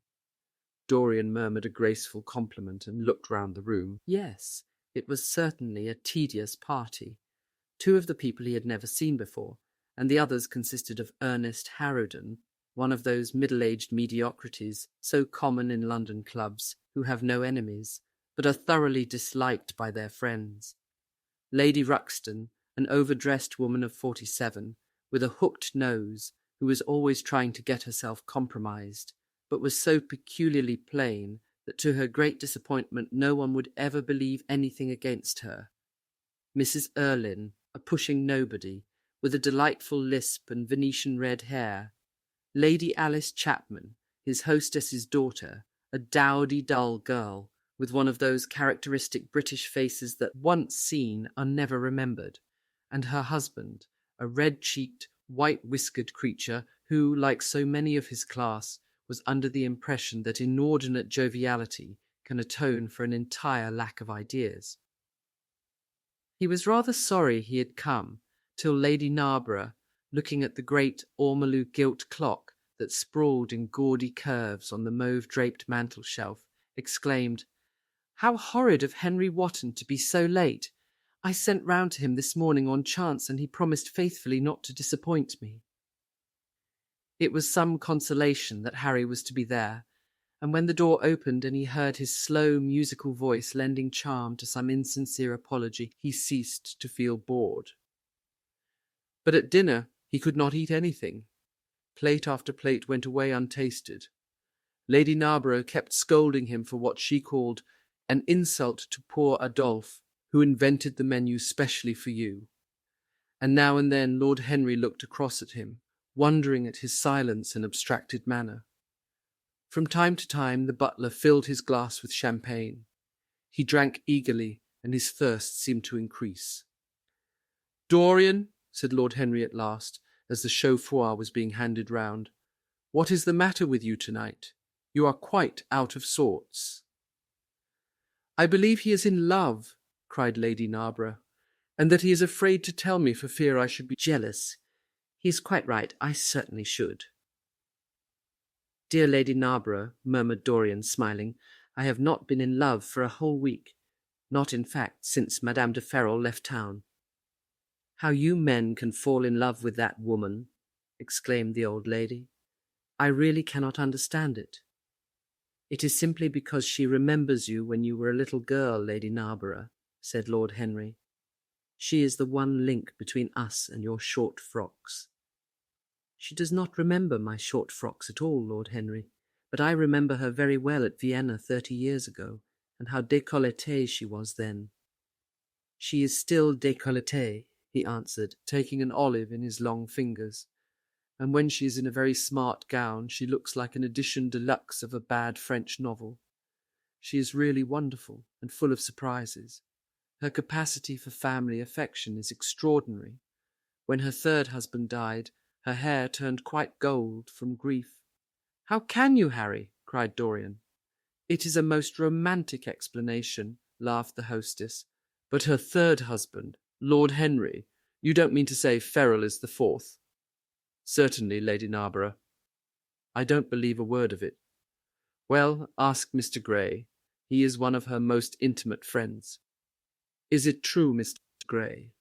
Dorian murmured a graceful compliment and looked round the room. Yes, it was certainly a tedious party. 2 of the people he had never seen before, and the others consisted of Ernest Harrowden, one of those middle-aged mediocrities so common in London clubs, who have no enemies, but are thoroughly disliked by their friends. Lady Ruxton, an overdressed woman of 47, with a hooked nose, who was always trying to get herself compromised, but was so peculiarly plain that to her great disappointment no one would ever believe anything against her. Mrs. Erlynne, a pushing nobody, with a delightful lisp and Venetian red hair. Lady Alice Chapman, his hostess's daughter, a dowdy, dull girl, with one of those characteristic British faces that, once seen, are never remembered, and her husband, a red-cheeked, white-whiskered creature who, like so many of his class, was under the impression that inordinate joviality can atone for an entire lack of ideas. He was rather sorry he had come, till Lady Narborough, looking at the great ormolu gilt clock that sprawled in gaudy curves on the mauve-draped mantel-shelf, exclaimed, "How horrid of Henry Wotton to be so late! I sent round to him this morning on chance, and he promised faithfully not to disappoint me." It was some consolation that Harry was to be there, and when the door opened and he heard his slow, musical voice lending charm to some insincere apology, he ceased to feel bored. But at dinner he could not eat anything. Plate after plate went away untasted. Lady Narborough kept scolding him for what she called an insult to poor Adolphe, who invented the menu specially for you. And now and then Lord Henry looked across at him, wondering at his silence and abstracted manner. From time to time the butler filled his glass with champagne. He drank eagerly, and his thirst seemed to increase. "Dorian," said Lord Henry at last, as the chaud-froid was being handed round, "what is the matter with you tonight? You are quite out of sorts." "I believe he is in love," cried Lady Narborough, "and that he is afraid to tell me for fear I should be jealous. He is quite right. I certainly should." "Dear Lady Narborough," murmured Dorian, smiling, "I have not been in love for a whole week. Not, in fact, since Madame de Ferrol left town." "How you men can fall in love with that woman," exclaimed the old lady, "I really cannot understand it." "It is simply because she remembers you when you were a little girl, Lady Narborough," said Lord Henry. "She is the one link between us and your short frocks." "She does not remember my short frocks at all, Lord Henry, but I remember her very well at Vienna 30 years ago, and how décolletée she was then." "She is still décolletée," he answered, taking an olive in his long fingers, "and when she is in a very smart gown she looks like an edition de luxe of a bad French novel. She is really wonderful and full of surprises. Her capacity for family affection is extraordinary. When her third husband died, her hair turned quite gold from grief." "How can you, Harry?" cried Dorian. "It is a most romantic explanation," laughed the hostess. "But her third husband, Lord Henry, you don't mean to say Ferrol is the fourth?" "Certainly, Lady Narborough." "I don't believe a word of it." "Well, ask Mr. Gray. He is one of her most intimate friends." "Is it true, Mr. Gray?"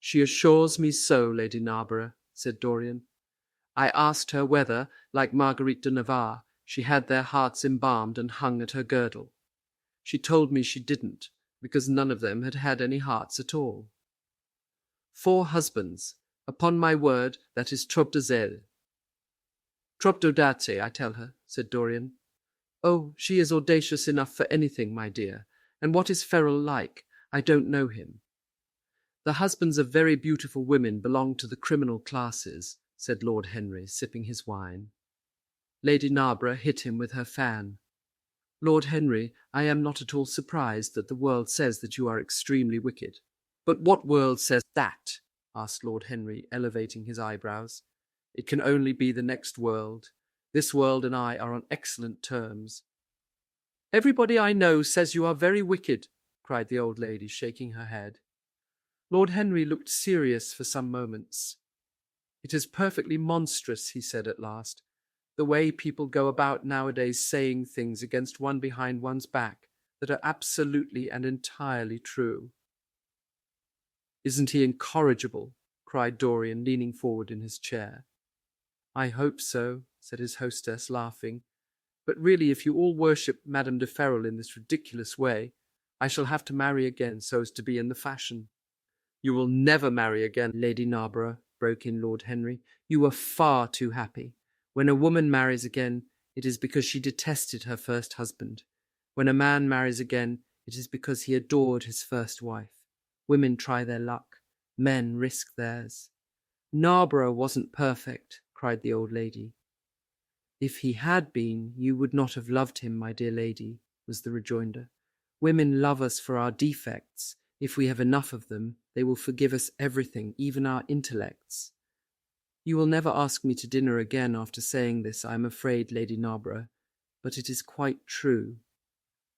"She assures me so, Lady Narborough," said Dorian. "I asked her whether, like Marguerite de Navarre, she had their hearts embalmed and hung at her girdle. She told me she didn't, because none of them had had any hearts at all." "4 husbands. Upon my word, that is trop de zèle." "Trop d'audace, I tell her," said Dorian. "Oh, she is audacious enough for anything, my dear. And what is Ferrol like? I don't know him." "The husbands of very beautiful women belong to the criminal classes," said Lord Henry, sipping his wine. Lady Narborough hit him with her fan. "Lord Henry, I am not at all surprised that the world says that you are extremely wicked." "But what world says that?" asked Lord Henry, elevating his eyebrows. "It can only be the next world. This world and I are on excellent terms." "Everybody I know says you are very wicked," cried the old lady, shaking her head. Lord Henry looked serious for some moments. "It is perfectly monstrous," he said at last, "the way people go about nowadays saying things against one behind one's back that are absolutely and entirely true." "Isn't he incorrigible?" cried Dorian, leaning forward in his chair. "I hope so," said his hostess, laughing. But really, if you all worship Madame de Ferrol in this ridiculous way, I shall have to marry again so as to be in the fashion." "You will never marry again, Lady Narborough," broke in Lord Henry. "You were far too happy. When a woman marries again, it is because she detested her first husband. When a man marries again, it is because he adored his first wife. Women try their luck. Men risk theirs." "Narborough wasn't perfect," cried the old lady. "If he had been, you would not have loved him, my dear lady," was the rejoinder. "Women love us for our defects. If we have enough of them, they will forgive us everything, even our intellects." "You will never ask me to dinner again after saying this, I am afraid, Lady Narborough, but it is quite true."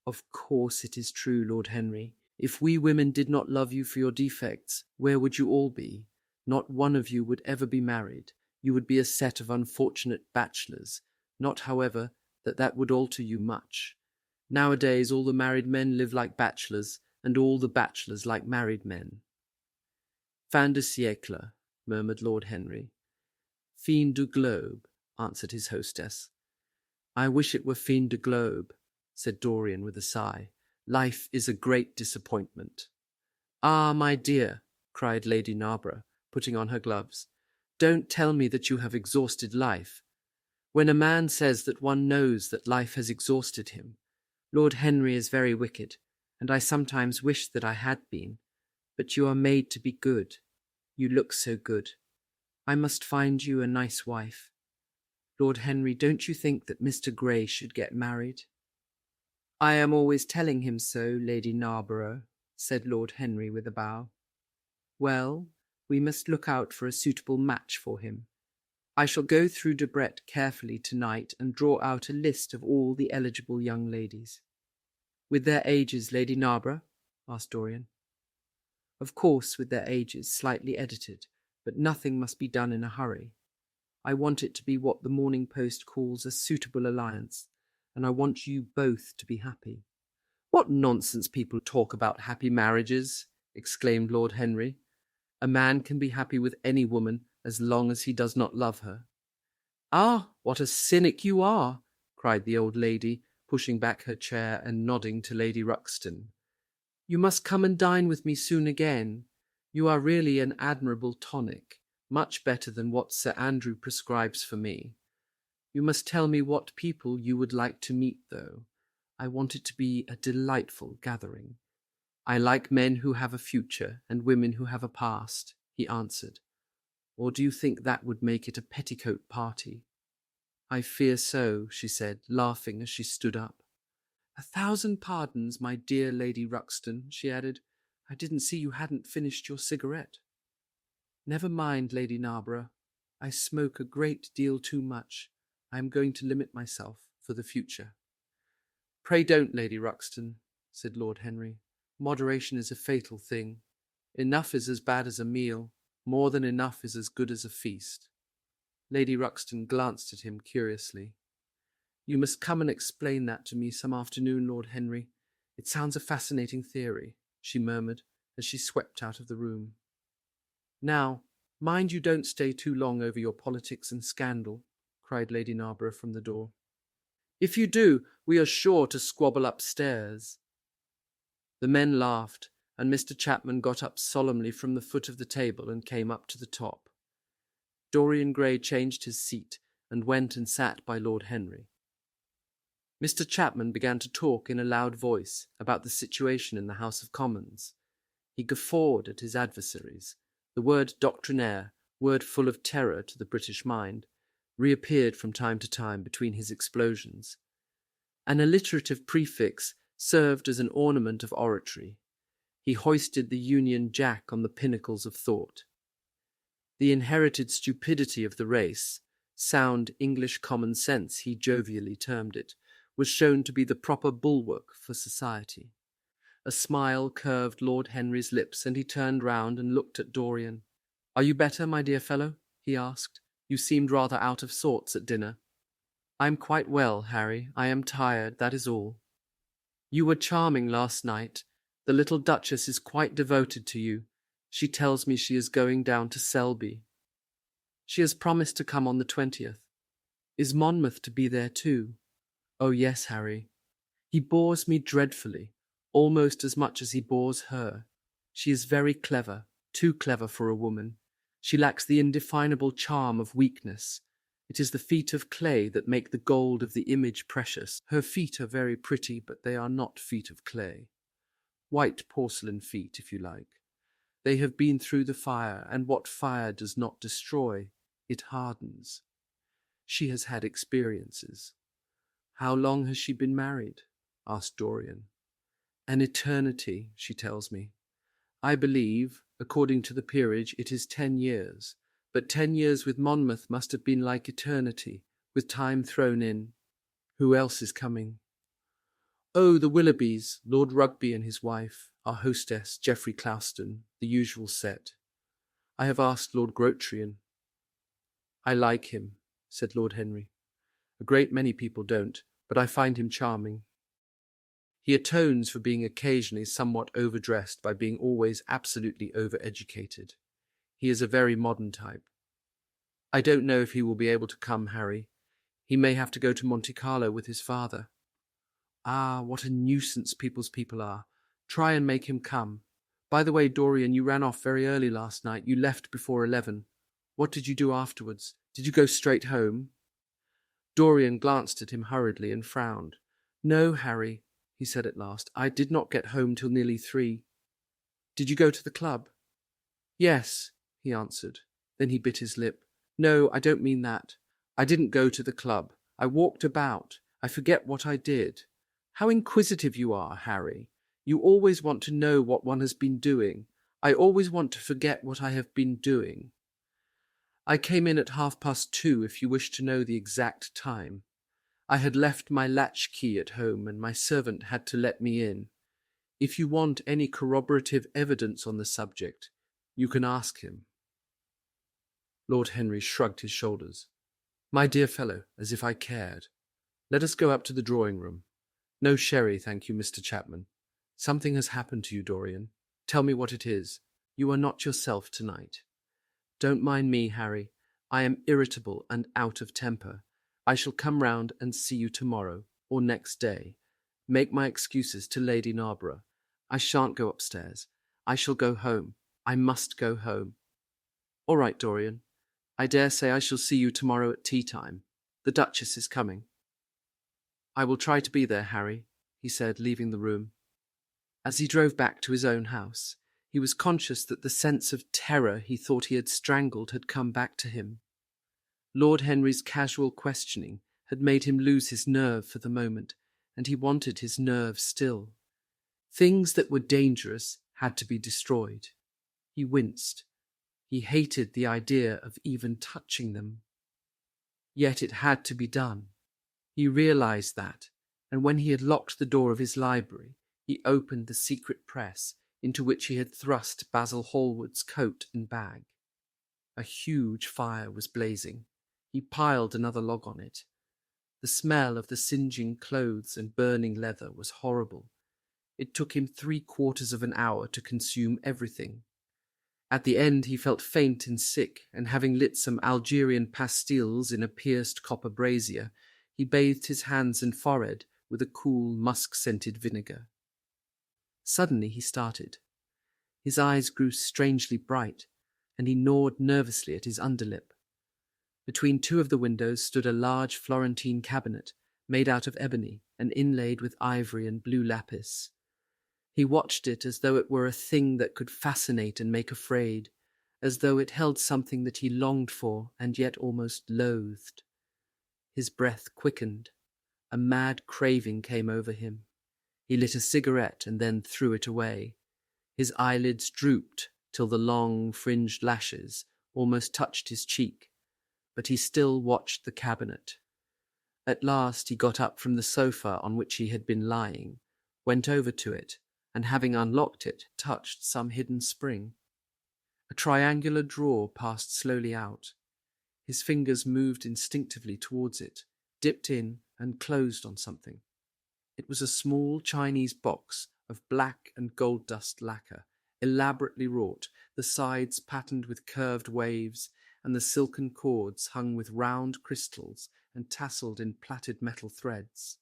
"Of course it is true, Lord Henry. If we women did not love you for your defects, where would you all be? Not one of you would ever be married. You would be a set of unfortunate bachelors. Not, however, that would alter you much. Nowadays all the married men live like bachelors, and all the bachelors like married men." "Fin de siècle," murmured Lord Henry. "Fin du globe," answered his hostess. "I wish it were fin de globe," said Dorian with a sigh. "Life is a great disappointment." "Ah, my dear," cried Lady Narborough, putting on her gloves, "don't tell me that you have exhausted life. When a man says that, one knows that life has exhausted him. Lord Henry is very wicked, and I sometimes wish that I had been. But you are made to be good. You look so good. I must find you a nice wife. Lord Henry, don't you think that Mr. Gray should get married?" "I am always telling him so, Lady Narborough," said Lord Henry with a bow. "Well, we must look out for a suitable match for him. I shall go through Debrett carefully tonight and draw out a list of all the eligible young ladies." "With their ages, Lady Narborough?" asked Dorian. "Of course, with their ages, slightly edited, but nothing must be done in a hurry. I want it to be what the Morning Post calls a suitable alliance, and I want you both to be happy." "What nonsense people talk about happy marriages!" exclaimed Lord Henry. "A man can be happy with any woman as long as he does not love her." "Ah, what a cynic you are!" cried the old lady, pushing back her chair and nodding to Lady Ruxton. "You must come and dine with me soon again. You are really an admirable tonic, much better than what Sir Andrew prescribes for me. You must tell me what people you would like to meet, though. I want it to be a delightful gathering." "I like men who have a future and women who have a past," he answered. "Or do you think that would make it a petticoat party?" "I fear so," she said, laughing as she stood up. "1,000 pardons, my dear Lady Ruxton," she added. "I didn't see you hadn't finished your cigarette." "Never mind, Lady Narborough. I smoke a great deal too much. I am going to limit myself for the future." "Pray don't, Lady Ruxton," said Lord Henry. "Moderation is a fatal thing. Enough is as bad as a meal. More than enough is as good as a feast." Lady Ruxton glanced at him curiously. "You must come and explain that to me some afternoon, Lord Henry. It sounds a fascinating theory," she murmured as she swept out of the room. "Now, mind you don't stay too long over your politics and scandal," cried Lady Narborough from the door. "If you do, we are sure to squabble upstairs." The men laughed, and Mr. Chapman got up solemnly from the foot of the table and came up to the top. Dorian Gray changed his seat and went and sat by Lord Henry. Mr. Chapman began to talk in a loud voice about the situation in the House of Commons. He guffawed at his adversaries. The word doctrinaire, word full of terror to the British mind, reappeared from time to time between his explosions. An alliterative prefix served as an ornament of oratory. He hoisted the Union Jack on the pinnacles of thought. The inherited stupidity of the race, sound English common sense he jovially termed it, was shown to be the proper bulwark for society. A smile curved Lord Henry's lips, and he turned round and looked at Dorian. "Are you better, my dear fellow?" he asked. "You seemed rather out of sorts at dinner." "I am quite well, Harry. I am tired, that is all." "You were charming last night. The little Duchess is quite devoted to you. She tells me she is going down to Selby. She has promised to come on the 20th. Is Monmouth to be there too?" Oh yes, Harry. He bores me dreadfully, almost as much as he bores her. She is very clever, too clever for a woman. She lacks the indefinable charm of weakness. It is the feet of clay that make the gold of the image precious. Her feet are very pretty, but they are not feet of clay. White porcelain feet, if you like. They have been through the fire, and what fire does not destroy, it hardens. She has had experiences. How long has she been married? Asked Dorian. An eternity, she tells me. I believe, according to the peerage, it is 10 years, but 10 years with Monmouth must have been like eternity, with time thrown in. Who else is coming? Oh, the Willoughbys, Lord Rugby and his wife, our hostess, Geoffrey Clouston, the usual set. I have asked Lord Grotrian. I like him, said Lord Henry. A great many people don't, but I find him charming. He atones for being occasionally somewhat overdressed by being always absolutely overeducated. He is a very modern type. I don't know if he will be able to come, Harry. He may have to go to Monte Carlo with his father. Ah, what a nuisance people's people are. Try and make him come. By the way, Dorian, you ran off very early last night. You left before 11. What did you do afterwards? Did you go straight home? Dorian glanced at him hurriedly and frowned. No, Harry, he said at last. I did not get home till nearly 3. Did you go to the club? Yes, he answered. Then he bit his lip. No, I don't mean that. I didn't go to the club. I walked about. I forget what I did. How inquisitive you are, Harry. You always want to know what one has been doing. I always want to forget what I have been doing. I came in at 2:30 if you wish to know the exact time. I had left my latchkey at home and my servant had to let me in. If you want any corroborative evidence on the subject, you can ask him. Lord Henry shrugged his shoulders. My dear fellow, as if I cared. Let us go up to the drawing-room. No sherry, thank you, Mr. Chapman. Something has happened to you, Dorian. Tell me what it is. You are not yourself tonight. Don't mind me, Harry. I am irritable and out of temper. I shall come round and see you tomorrow, or next day. Make my excuses to Lady Narborough. I shan't go upstairs. I shall go home. I must go home. All right, Dorian. I dare say I shall see you tomorrow at tea-time. The Duchess is coming. I will try to be there, Harry, he said, leaving the room. As he drove back to his own house, he was conscious that the sense of terror he thought he had strangled had come back to him. Lord Henry's casual questioning had made him lose his nerve for the moment, and he wanted his nerve still. Things that were dangerous had to be destroyed. He winced. He hated the idea of even touching them. Yet it had to be done. He realized that, and when he had locked the door of his library, he opened the secret press into which he had thrust Basil Hallward's coat and bag. A huge fire was blazing. He piled another log on it. The smell of the singeing clothes and burning leather was horrible. It took him 3/4 of an hour to consume everything. At the end he felt faint and sick, and having lit some Algerian pastilles in a pierced copper brazier, he bathed his hands and forehead with a cool, musk-scented vinegar. Suddenly he started. His eyes grew strangely bright, and he gnawed nervously at his underlip. Between 2 of the windows stood a large Florentine cabinet, made out of ebony and inlaid with ivory and blue lapis. He watched it as though it were a thing that could fascinate and make afraid, as though it held something that he longed for and yet almost loathed. His breath quickened. A mad craving came over him. He lit a cigarette and then threw it away. His eyelids drooped till the long, fringed lashes almost touched his cheek, but he still watched the cabinet. At last he got up from the sofa on which he had been lying, went over to it, and having unlocked it, touched some hidden spring. A triangular drawer passed slowly out. His fingers moved instinctively towards it, dipped in, and closed on something. It was a small Chinese box of black and gold dust lacquer, elaborately wrought, the sides patterned with curved waves, and the silken cords hung with round crystals and tasselled in plaited metal threads.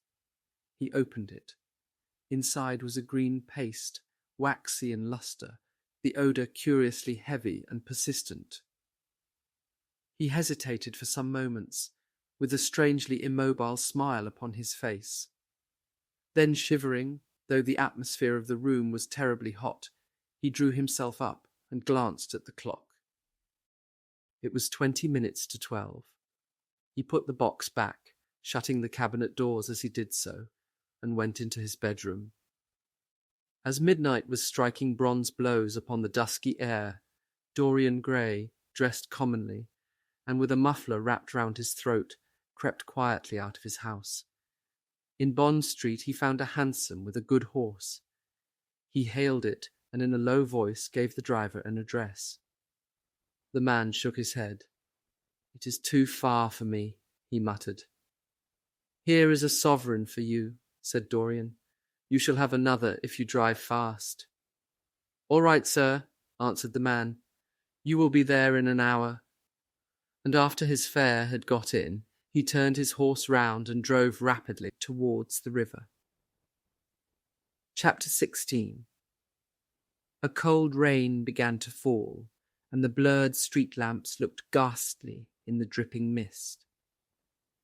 He opened it. Inside was a green paste, waxy in lustre, the odour curiously heavy and persistent. He hesitated for some moments, with a strangely immobile smile upon his face. Then, shivering, though the atmosphere of the room was terribly hot, he drew himself up and glanced at the clock. It was 20 minutes to 12. He put the box back, shutting the cabinet doors as he did so, and went into his bedroom. As midnight was striking bronze blows upon the dusky air, Dorian Gray, dressed commonly, and with a muffler wrapped round his throat, crept quietly out of his house. In Bond Street he found a hansom with a good horse. He hailed it, and in a low voice gave the driver an address. The man shook his head. "It is too far for me," he muttered. "Here is a sovereign for you," said Dorian. "You shall have another if you drive fast." "All right, sir," answered the man. "You will be there in an hour." And after his fare had got in, he turned his horse round and drove rapidly towards the river. Chapter 16. A cold rain began to fall, and the blurred street lamps looked ghastly in the dripping mist.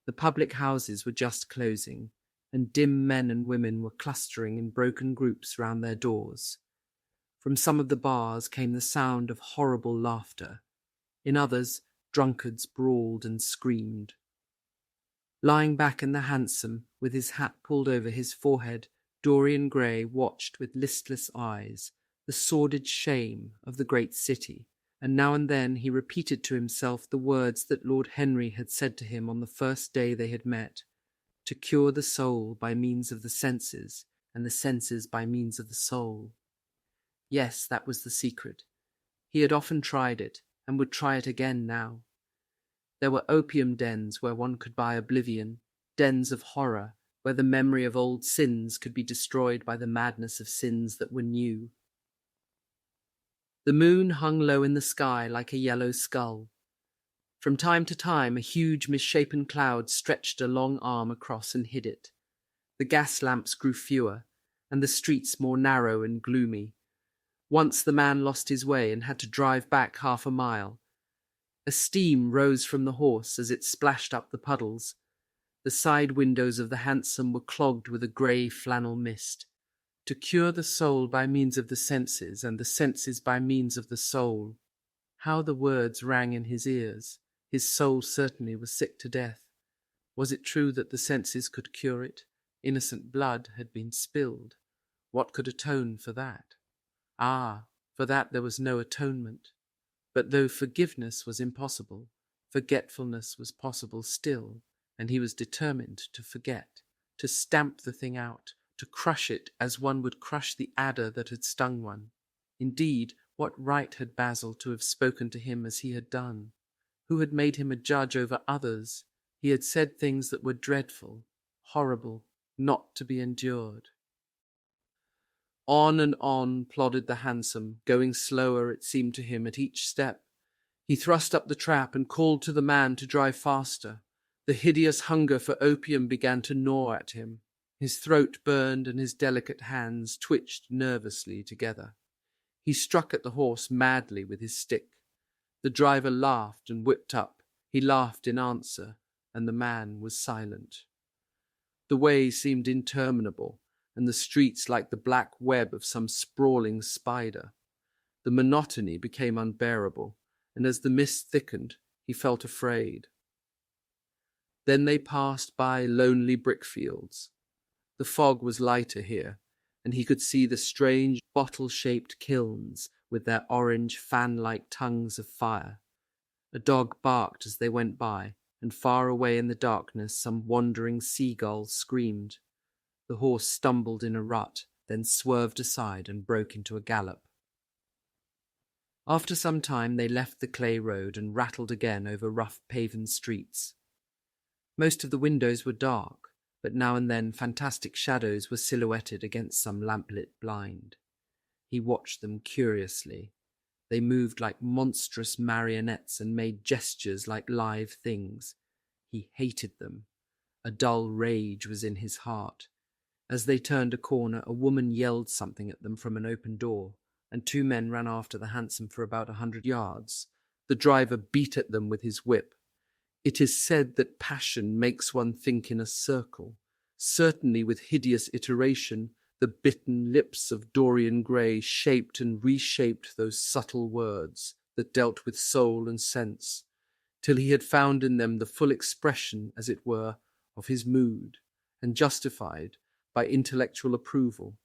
The public houses were just closing, and dim men and women were clustering in broken groups round their doors. From some of the bars came the sound of horrible laughter. In others, drunkards brawled and screamed. Lying back in the hansom, with his hat pulled over his forehead, Dorian Gray watched with listless eyes the sordid shame of the great city, and now and then he repeated to himself the words that Lord Henry had said to him on the first day they had met, to cure the soul by means of the senses, and the senses by means of the soul. Yes, that was the secret. He had often tried it, and would try it again now. There were opium dens where one could buy oblivion, dens of horror, where the memory of old sins could be destroyed by the madness of sins that were new. The moon hung low in the sky like a yellow skull. From time to time a huge misshapen cloud stretched a long arm across and hid it. The gas lamps grew fewer, and the streets more narrow and gloomy. Once the man lost his way and had to drive back 1/2 mile. A steam rose from the horse as it splashed up the puddles. The side windows of the hansom were clogged with a grey flannel mist. To cure the soul by means of the senses, and the senses by means of the soul. How the words rang in his ears. His soul certainly was sick to death. Was it true that the senses could cure it? Innocent blood had been spilled. What could atone for that? Ah, for that there was no atonement. But though forgiveness was impossible, forgetfulness was possible still, and he was determined to forget, to stamp the thing out, to crush it as one would crush the adder that had stung one. Indeed, what right had Basil to have spoken to him as he had done? Who had made him a judge over others? He had said things that were dreadful, horrible, not to be endured. On and on plodded the hansom, going slower, it seemed to him, at each step. He thrust up the trap and called to the man to drive faster. The hideous hunger for opium began to gnaw at him. His throat burned and his delicate hands twitched nervously together. He struck at the horse madly with his stick. The driver laughed and whipped up. He laughed in answer, and the man was silent. The way seemed interminable, and the streets like the black web of some sprawling spider. The monotony became unbearable, and as the mist thickened, he felt afraid. Then they passed by lonely brickfields. The fog was lighter here, and he could see the strange bottle-shaped kilns with their orange fan-like tongues of fire. A dog barked as they went by, and far away in the darkness some wandering seagull screamed. The horse stumbled in a rut, then swerved aside and broke into a gallop. After some time they left the clay road and rattled again over rough paven streets. Most of the windows were dark, but now and then fantastic shadows were silhouetted against some lamplit blind. He watched them curiously. They moved like monstrous marionettes and made gestures like live things. He hated them. A dull rage was in his heart. As they turned a corner, a woman yelled something at them from an open door, and two men ran after the hansom for about 100 yards. The driver beat at them with his whip. It is said that passion makes one think in a circle. Certainly with hideous iteration, the bitten lips of Dorian Gray shaped and reshaped those subtle words that dealt with soul and sense, till he had found in them the full expression, as it were, of his mood, and justified, by intellectual approval,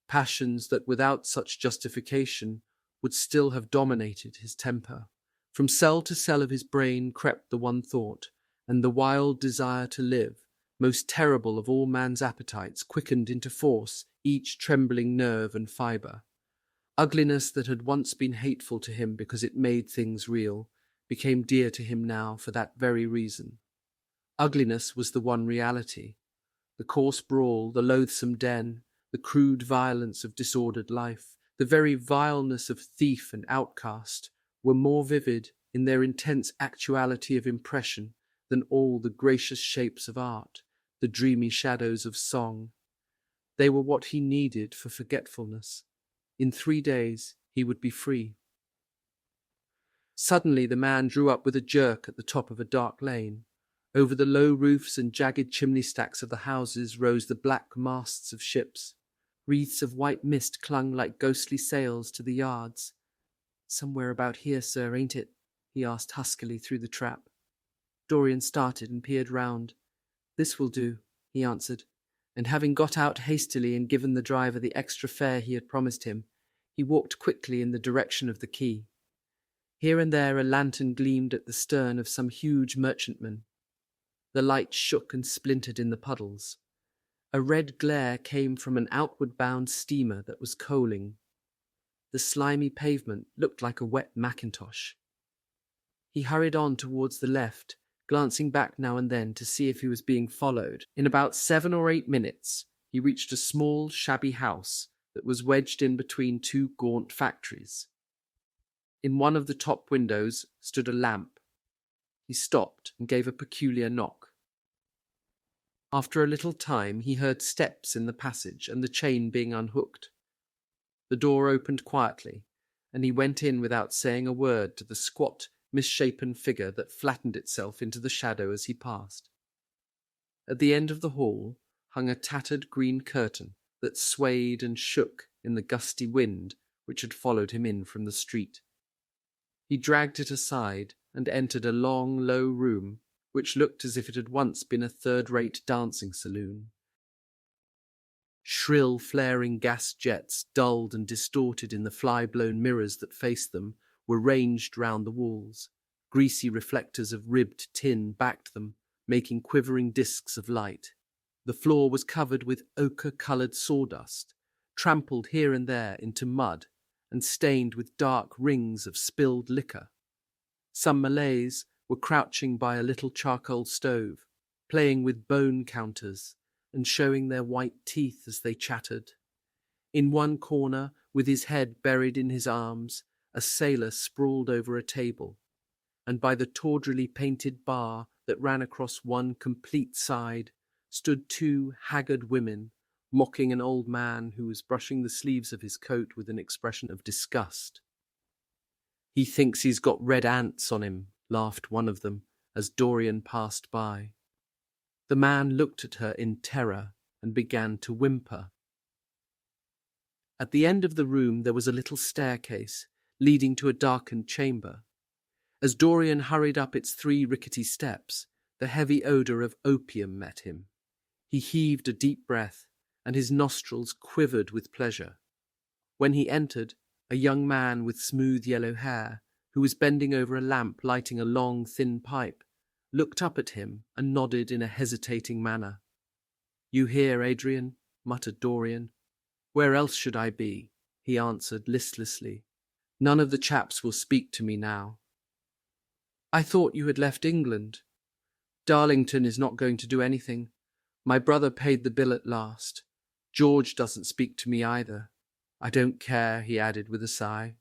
passions that without such justification would still have dominated his temper. From cell to cell of his brain crept the one thought, and the wild desire to live, most terrible of all man's appetites, quickened into force each trembling nerve and fibre. Ugliness that had once been hateful to him because it made things real, became dear to him now for that very reason. Ugliness was the one reality. The coarse brawl, the loathsome den, the crude violence of disordered life, the very vileness of thief and outcast, were more vivid in their intense actuality of impression than all the gracious shapes of art, the dreamy shadows of song. They were what he needed for forgetfulness. In 3 days he would be free. Suddenly the man drew up with a jerk at the top of a dark lane. Over the low roofs and jagged chimney stacks of the houses rose the black masts of ships. Wreaths of white mist clung like ghostly sails to the yards. "Somewhere about here, sir, ain't it?" he asked huskily through the trap. Dorian started and peered round. "This will do," he answered, and having got out hastily and given the driver the extra fare he had promised him, he walked quickly in the direction of the quay. Here and there a lantern gleamed at the stern of some huge merchantman. The light shook and splintered in the puddles. A red glare came from an outward-bound steamer that was coaling. The slimy pavement looked like a wet mackintosh. He hurried on towards the left, glancing back now and then to see if he was being followed. In about 7 or 8 minutes, he reached a small, shabby house that was wedged in between two gaunt factories. In one of the top windows stood a lamp. He stopped and gave a peculiar knock. After a little time he heard steps in the passage and the chain being unhooked. The door opened quietly, and he went in without saying a word to the squat, misshapen figure that flattened itself into the shadow as he passed. At the end of the hall hung a tattered green curtain that swayed and shook in the gusty wind which had followed him in from the street. He dragged it aside and entered a long, low room which looked as if it had once been a third-rate dancing saloon. Shrill, flaring gas jets, dulled and distorted in the fly-blown mirrors that faced them, were ranged round the walls. Greasy reflectors of ribbed tin backed them, making quivering discs of light. The floor was covered with ochre-coloured sawdust, trampled here and there into mud, and stained with dark rings of spilled liquor. Some Malays were crouching by a little charcoal stove, playing with bone counters and showing their white teeth as they chattered. In one corner, with his head buried in his arms, a sailor sprawled over a table, and by the tawdrily painted bar that ran across one complete side stood 2 haggard women, mocking an old man who was brushing the sleeves of his coat with an expression of disgust. "He thinks he's got red ants on him," laughed one of them as Dorian passed by. The man looked at her in terror and began to whimper. At the end of the room there was a little staircase leading to a darkened chamber. As Dorian hurried up its 3 rickety steps, the heavy odour of opium met him. He heaved a deep breath, and his nostrils quivered with pleasure. When he entered, a young man with smooth yellow hair, who was bending over a lamp lighting a long, thin pipe, looked up at him and nodded in a hesitating manner. "You here, Adrian?" muttered Dorian. "Where else should I be?" he answered listlessly. "None of the chaps will speak to me now." "I thought you had left England." "Darlington is not going to do anything. My brother paid the bill at last. George doesn't speak to me either. I don't care," he added with a sigh.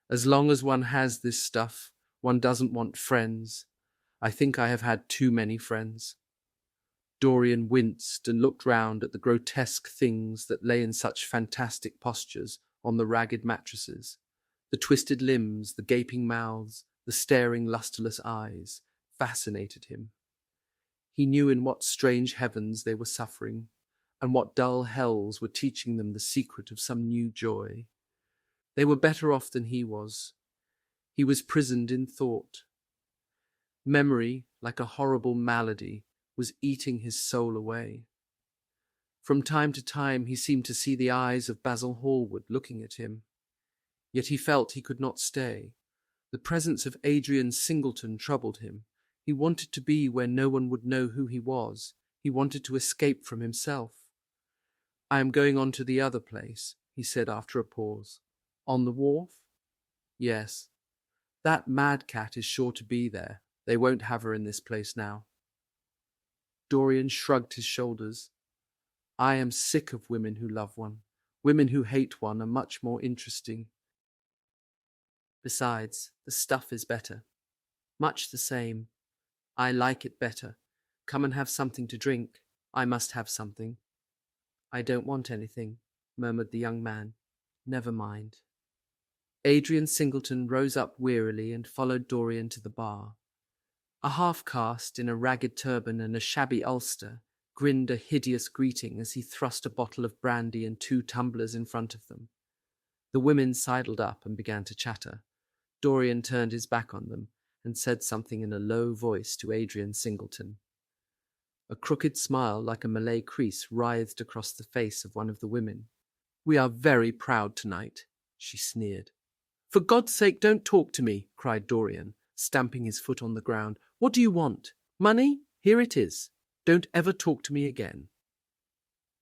"As long as one has this stuff, one doesn't want friends. I think I have had too many friends." Dorian winced and looked round at the grotesque things that lay in such fantastic postures on the ragged mattresses. The twisted limbs, the gaping mouths, the staring lustreless eyes fascinated him. He knew in what strange heavens they were suffering, and what dull hells were teaching them the secret of some new joy. They were better off than he was. He was prisoned in thought. Memory, like a horrible malady, was eating his soul away. From time to time he seemed to see the eyes of Basil Hallward looking at him. Yet he felt he could not stay. The presence of Adrian Singleton troubled him. He wanted to be where no one would know who he was. He wanted to escape from himself. "I am going on to the other place," he said after a pause. "On the wharf?" "Yes. That mad cat is sure to be there. They won't have her in this place now." Dorian shrugged his shoulders. "I am sick of women who love one. Women who hate one are much more interesting. Besides, the stuff is better. Much the same. I like it better. Come and have something to drink. I must have something." "I don't want anything," murmured the young man. "Never mind." Adrian Singleton rose up wearily and followed Dorian to the bar. A half-caste in a ragged turban and a shabby ulster grinned a hideous greeting as he thrust a bottle of brandy and 2 tumblers in front of them. The women sidled up and began to chatter. Dorian turned his back on them and said something in a low voice to Adrian Singleton. A crooked smile like a Malay crease writhed across the face of one of the women. "We are very proud tonight," she sneered. "For God's sake, don't talk to me," cried Dorian, stamping his foot on the ground. "What do you want? Money? Here it is. Don't ever talk to me again."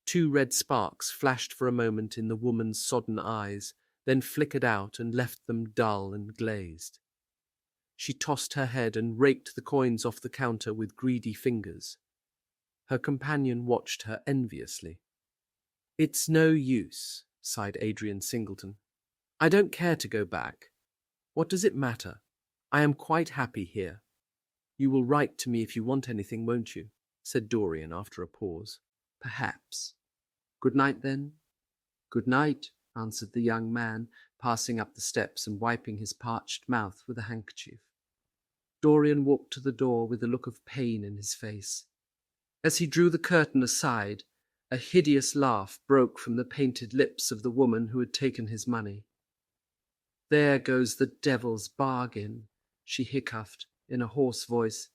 2 red sparks flashed for a moment in the woman's sodden eyes, then flickered out and left them dull and glazed. She tossed her head and raked the coins off the counter with greedy fingers. Her companion watched her enviously. "It's no use," sighed Adrian Singleton. "I don't care to go back. What does it matter? I am quite happy here." "You will write to me if you want anything, won't you?" said Dorian after a pause. "Perhaps. Good night, then." "Good night," answered the young man, passing up the steps and wiping his parched mouth with a handkerchief. Dorian walked to the door with a look of pain in his face. As he drew the curtain aside, a hideous laugh broke from the painted lips of the woman who had taken his money. "There goes the devil's bargain," she hiccuped in a hoarse voice.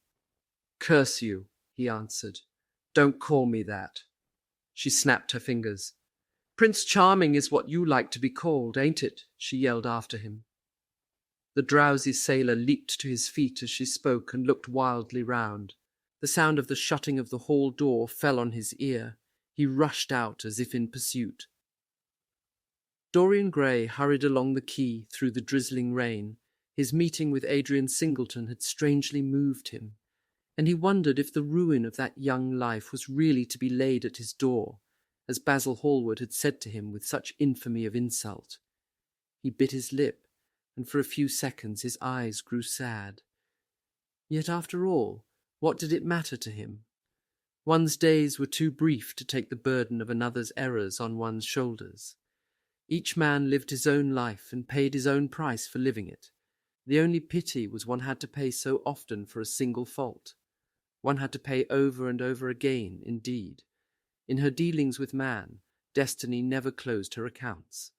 "Curse you," he answered. "Don't call me that." She snapped her fingers. "Prince Charming is what you like to be called, ain't it?" she yelled after him. The drowsy sailor leaped to his feet as she spoke and looked wildly round. The sound of the shutting of the hall door fell on his ear. He rushed out as if in pursuit. Dorian Gray hurried along the quay through the drizzling rain. His meeting with Adrian Singleton had strangely moved him, and he wondered if the ruin of that young life was really to be laid at his door, as Basil Hallward had said to him with such infamy of insult. He bit his lip, and for a few seconds his eyes grew sad. Yet after all, what did it matter to him? One's days were too brief to take the burden of another's errors on one's shoulders. Each man lived his own life and paid his own price for living it. The only pity was one had to pay so often for a single fault. One had to pay over and over again, indeed. In her dealings with man, destiny never closed her accounts.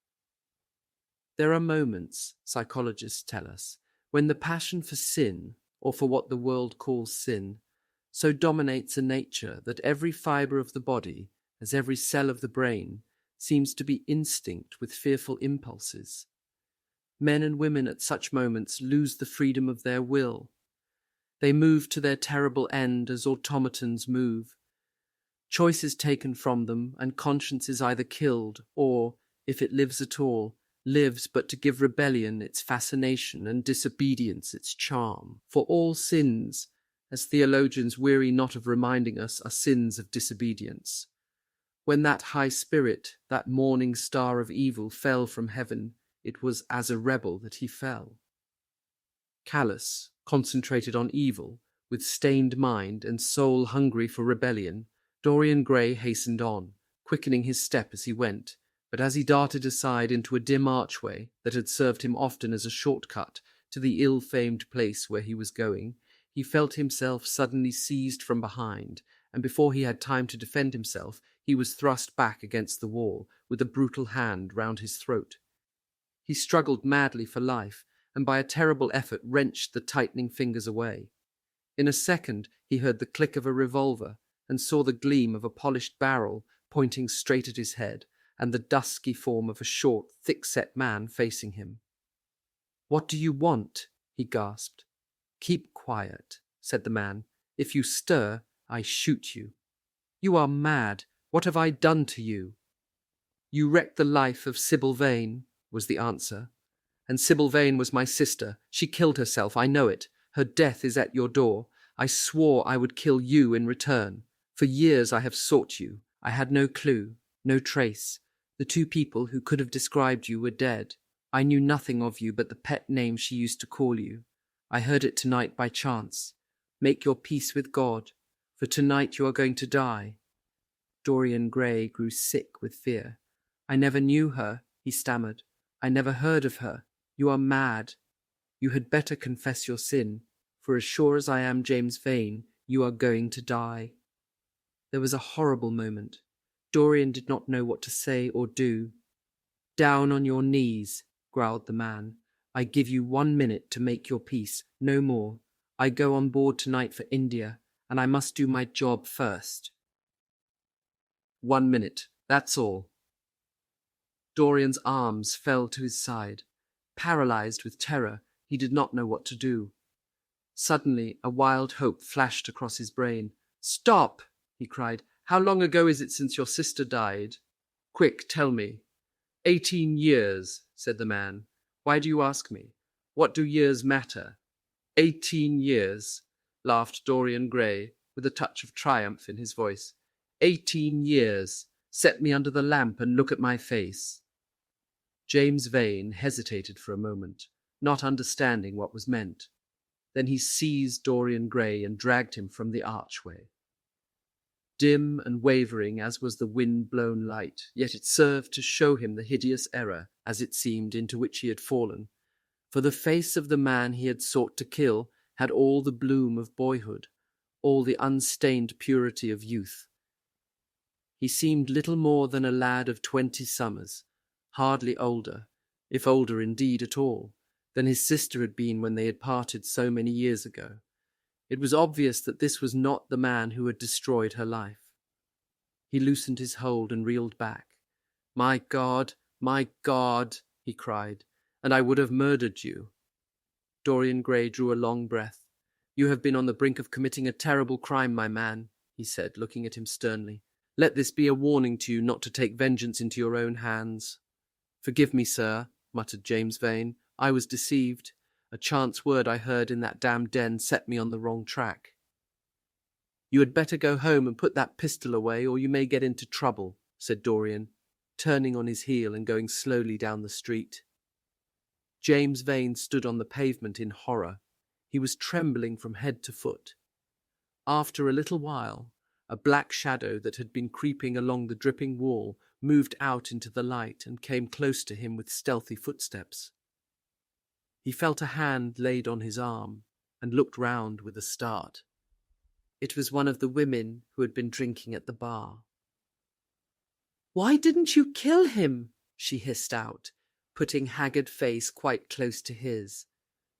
There are moments, psychologists tell us, when the passion for sin, or for what the world calls sin, so dominates a nature that every fibre of the body, as every cell of the brain, seems to be instinct with fearful impulses. Men and women at such moments lose the freedom of their will. They move to their terrible end as automatons move. Choice is taken from them, and conscience is either killed or, if it lives at all, lives but to give rebellion its fascination and disobedience its charm. For all sins, as theologians weary not of reminding us, are sins of disobedience. When that high spirit, that morning star of evil, fell from heaven, it was as a rebel that he fell. Callous, concentrated on evil, with stained mind and soul hungry for rebellion, Dorian Gray hastened on, quickening his step as he went, but as he darted aside into a dim archway that had served him often as a shortcut to the ill-famed place where he was going, he felt himself suddenly seized from behind, and before he had time to defend himself, he was thrust back against the wall, with a brutal hand round his throat. He struggled madly for life, and by a terrible effort wrenched the tightening fingers away. In a second he heard the click of a revolver, and saw the gleam of a polished barrel pointing straight at his head, and the dusky form of a short, thick-set man facing him. "What do you want?" he gasped. "Keep quiet," said the man. "If you stir, I shoot you." "You are mad. What have I done to you?" "You wrecked the life of Sybil Vane," was the answer. "And Sybil Vane was my sister. She killed herself, I know it. Her death is at your door. I swore I would kill you in return. For years I have sought you. I had no clue, no trace. The two people who could have described you were dead. I knew nothing of you but the pet name she used to call you. I heard it tonight by chance. Make your peace with God, for tonight you are going to die." Dorian Gray grew sick with fear. "I never knew her," he stammered. "I never heard of her. You are mad. You had better confess your sin, for as sure as I am James Vane, you are going to die." There was a horrible moment. Dorian did not know what to say or do. "Down on your knees," growled the man. "I give you 1 minute to make your peace, no more. I go on board tonight for India, and I must do my job first." 1 minute, that's all. Dorian's arms fell to his side. Paralyzed with terror, he did not know what to do. Suddenly, a wild hope flashed across his brain. "Stop!" he cried. "How long ago is it since your sister died? Quick, tell me." 18 years, said the man. "Why do you ask me? What do years matter?" 18 years, laughed Dorian Gray, with a touch of triumph in his voice. 18 years. Set me under the lamp and look at my face. James Vane hesitated for a moment, not understanding what was meant. Then he seized Dorian Gray and dragged him from the archway. Dim and wavering as was the wind-blown light, yet it served to show him the hideous error, as it seemed, into which he had fallen. For the face of the man he had sought to kill had all the bloom of boyhood, all the unstained purity of youth. He seemed little more than a lad of 20 summers, hardly older, if older indeed at all, than his sister had been when they had parted so many years ago. It was obvious that this was not the man who had destroyed her life. He loosened his hold and reeled back. My God, he cried, and I would have murdered you." Dorian Gray drew a long breath. "You have been on the brink of committing a terrible crime, my man," he said, looking at him sternly. "Let this be a warning to you not to take vengeance into your own hands." "Forgive me, sir," muttered James Vane. "I was deceived. A chance word I heard in that damned den set me on the wrong track." "You had better go home and put that pistol away, or you may get into trouble," said Dorian, turning on his heel and going slowly down the street. James Vane stood on the pavement in horror. He was trembling from head to foot. After a little while, a black shadow that had been creeping along the dripping wall moved out into the light and came close to him with stealthy footsteps. He felt a hand laid on his arm and looked round with a start. It was one of the women who had been drinking at the bar. "Why didn't you kill him?" she hissed out, putting haggard face quite close to his.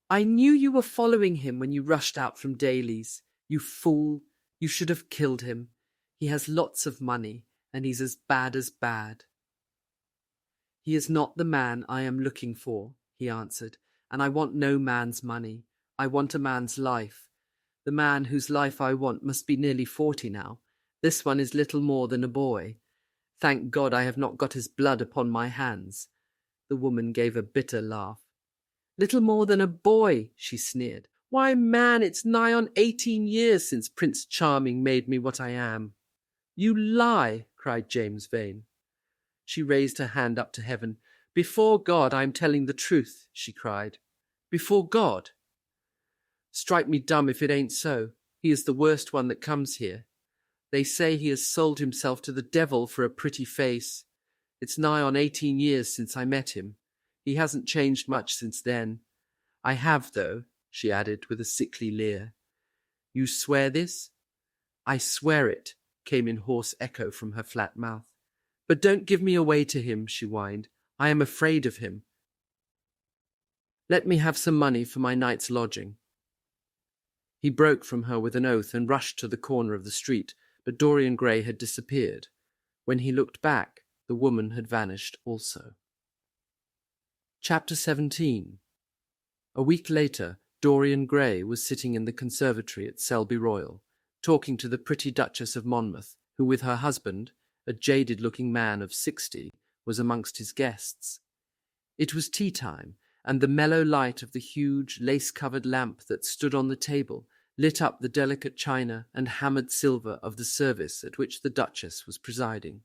"I knew you were following him when you rushed out from Daly's. You fool, you should have killed him. He has lots of money, and he's as bad as bad." "He is not the man I am looking for," he answered, "and I want no man's money. I want a man's life. The man whose life I want must be nearly 40 now. This one is little more than a boy. Thank God I have not got his blood upon my hands." The woman gave a bitter laugh. "Little more than a boy," she sneered. "Why, man, it's nigh on 18 years since Prince Charming made me what I am." "You lie," cried James Vane. She raised her hand up to heaven. "Before God, I am telling the truth," she cried. "Before God." "Strike me dumb if it ain't so. He is the worst one that comes here. They say he has sold himself to the devil for a pretty face. It's nigh on 18 years since I met him. He hasn't changed much since then. I have, though," she added with a sickly leer. "You swear this?" "I swear it," came in hoarse echo from her flat mouth. "But don't give me away to him," she whined. "I am afraid of him. Let me have some money for my night's lodging." He broke from her with an oath and rushed to the corner of the street, but Dorian Gray had disappeared. When he looked back, the woman had vanished also. Chapter 17. A week later, Dorian Gray was sitting in the conservatory at Selby Royal, talking to the pretty Duchess of Monmouth, who with her husband, a jaded-looking man of 60, was amongst his guests. It was tea-time, and the mellow light of the huge, lace-covered lamp that stood on the table lit up the delicate china and hammered silver of the service at which the Duchess was presiding.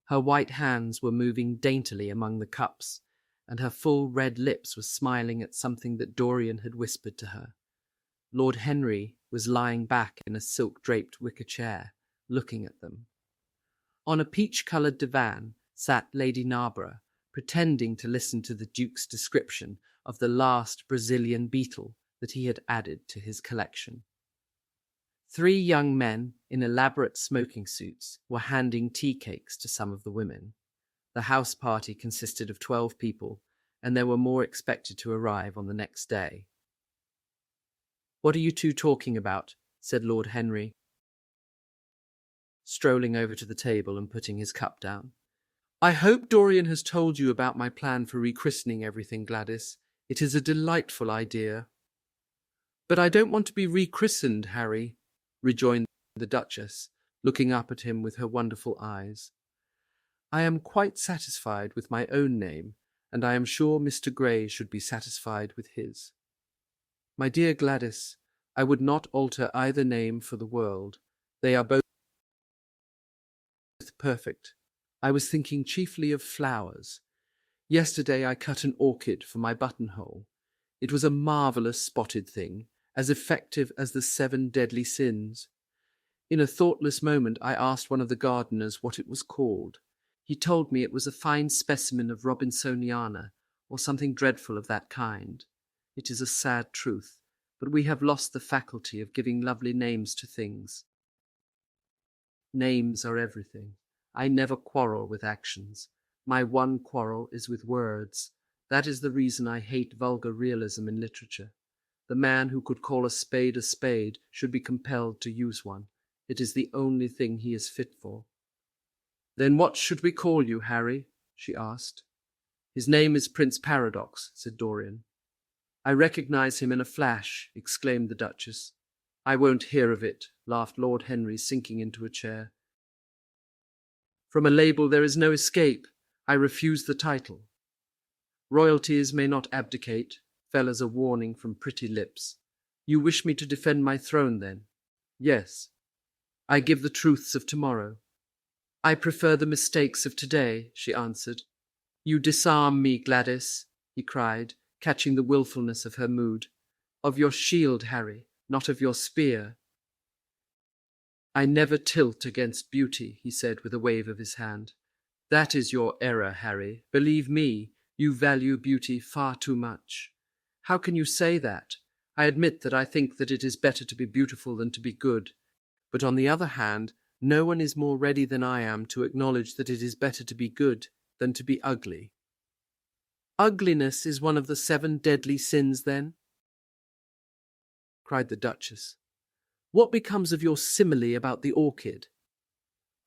Her white hands were moving daintily among the cups, and her full red lips were smiling at something that Dorian had whispered to her. Lord Henry was lying back in a silk-draped wicker chair, looking at them. On a peach-coloured divan sat Lady Narborough, pretending to listen to the Duke's description of the last Brazilian beetle that he had added to his collection. 3 young men in elaborate smoking suits were handing tea cakes to some of the women. The house party consisted of 12 people, and there were more expected to arrive on the next day. "What are you two talking about?" said Lord Henry, strolling over to the table and putting his cup down. "I hope Dorian has told you about my plan for rechristening everything, Gladys. It is a delightful idea." "But I don't want to be rechristened, Harry," rejoined the Duchess, looking up at him with her wonderful eyes. "I am quite satisfied with my own name, and I am sure Mr. Gray should be satisfied with his." "My dear Gladys, I would not alter either name for the world. They are both perfect. I was thinking chiefly of flowers. Yesterday I cut an orchid for my buttonhole. It was a marvellous spotted thing, as effective as the 7 deadly sins. In a thoughtless moment I asked one of the gardeners what it was called. He told me it was a fine specimen of Robinsoniana, or something dreadful of that kind. It is a sad truth, but we have lost the faculty of giving lovely names to things. Names are everything. I never quarrel with actions. My one quarrel is with words. That is the reason I hate vulgar realism in literature. The man who could call a spade should be compelled to use one. It is the only thing he is fit for. "Then what should we call you, Harry?" she asked. "His name is Prince Paradox," said Dorian. "I recognize him in a flash," exclaimed the Duchess. "I won't hear of it," laughed Lord Henry, sinking into a chair. "From a label there is no escape. I refuse the title." "Royalties may not abdicate," fell as a warning from pretty lips. "You wish me to defend my throne, then?" "Yes." "I give the truths of tomorrow." "I prefer the mistakes of today," she answered. "You disarm me, Gladys," he cried, catching the wilfulness of her mood. "Of your shield, Harry, not of your spear." "I never tilt against beauty," he said with a wave of his hand. "That is your error, Harry. Believe me, you value beauty far too much." "How can you say that? I admit that I think that it is better to be beautiful than to be good. But on the other hand, no one is more ready than I am to acknowledge that it is better to be good than to be ugly." "Ugliness is one of the 7 deadly sins, then?" cried the Duchess. "What becomes of your simile about the orchid?"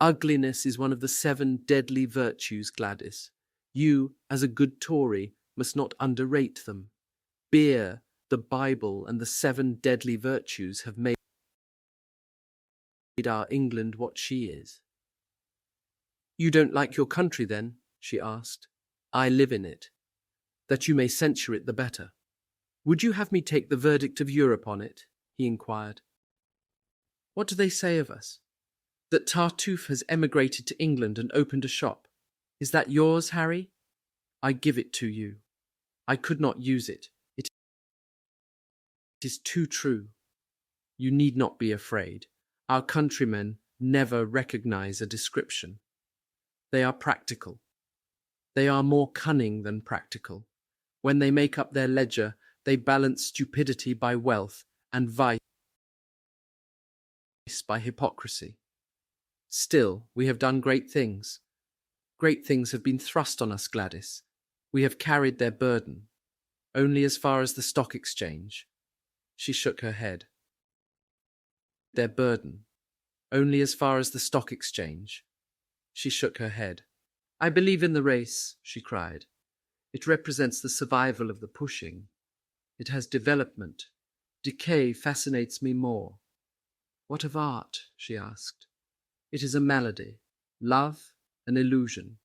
"Ugliness is one of the 7 deadly virtues, Gladys. You, as a good Tory, must not underrate them. Beer, the Bible, and the 7 deadly virtues have made our England what she is." "You don't like your country, then?" she asked. "I live in it. That you may censure it the better." "Would you have me take the verdict of Europe on it?" he inquired. "What do they say of us?" "That Tartuffe has emigrated to England and opened a shop. Is that yours, Harry? I give it to you. I could not use it. It is too true. You need not be afraid. Our countrymen never recognize a description. They are practical. They are more cunning than practical. When they make up their ledger, they balance stupidity by wealth and vice by hypocrisy. Still, we have done great things. Great things have been thrust on us, Gladys. We have carried their burden. Only as far as the stock exchange. She shook her head. Their burden. Only as far as the stock exchange. She shook her head. I believe in the race, she cried. It represents the survival of the pushing. It has development. Decay fascinates me more. What of art? She asked. It is a malady. Love, an illusion.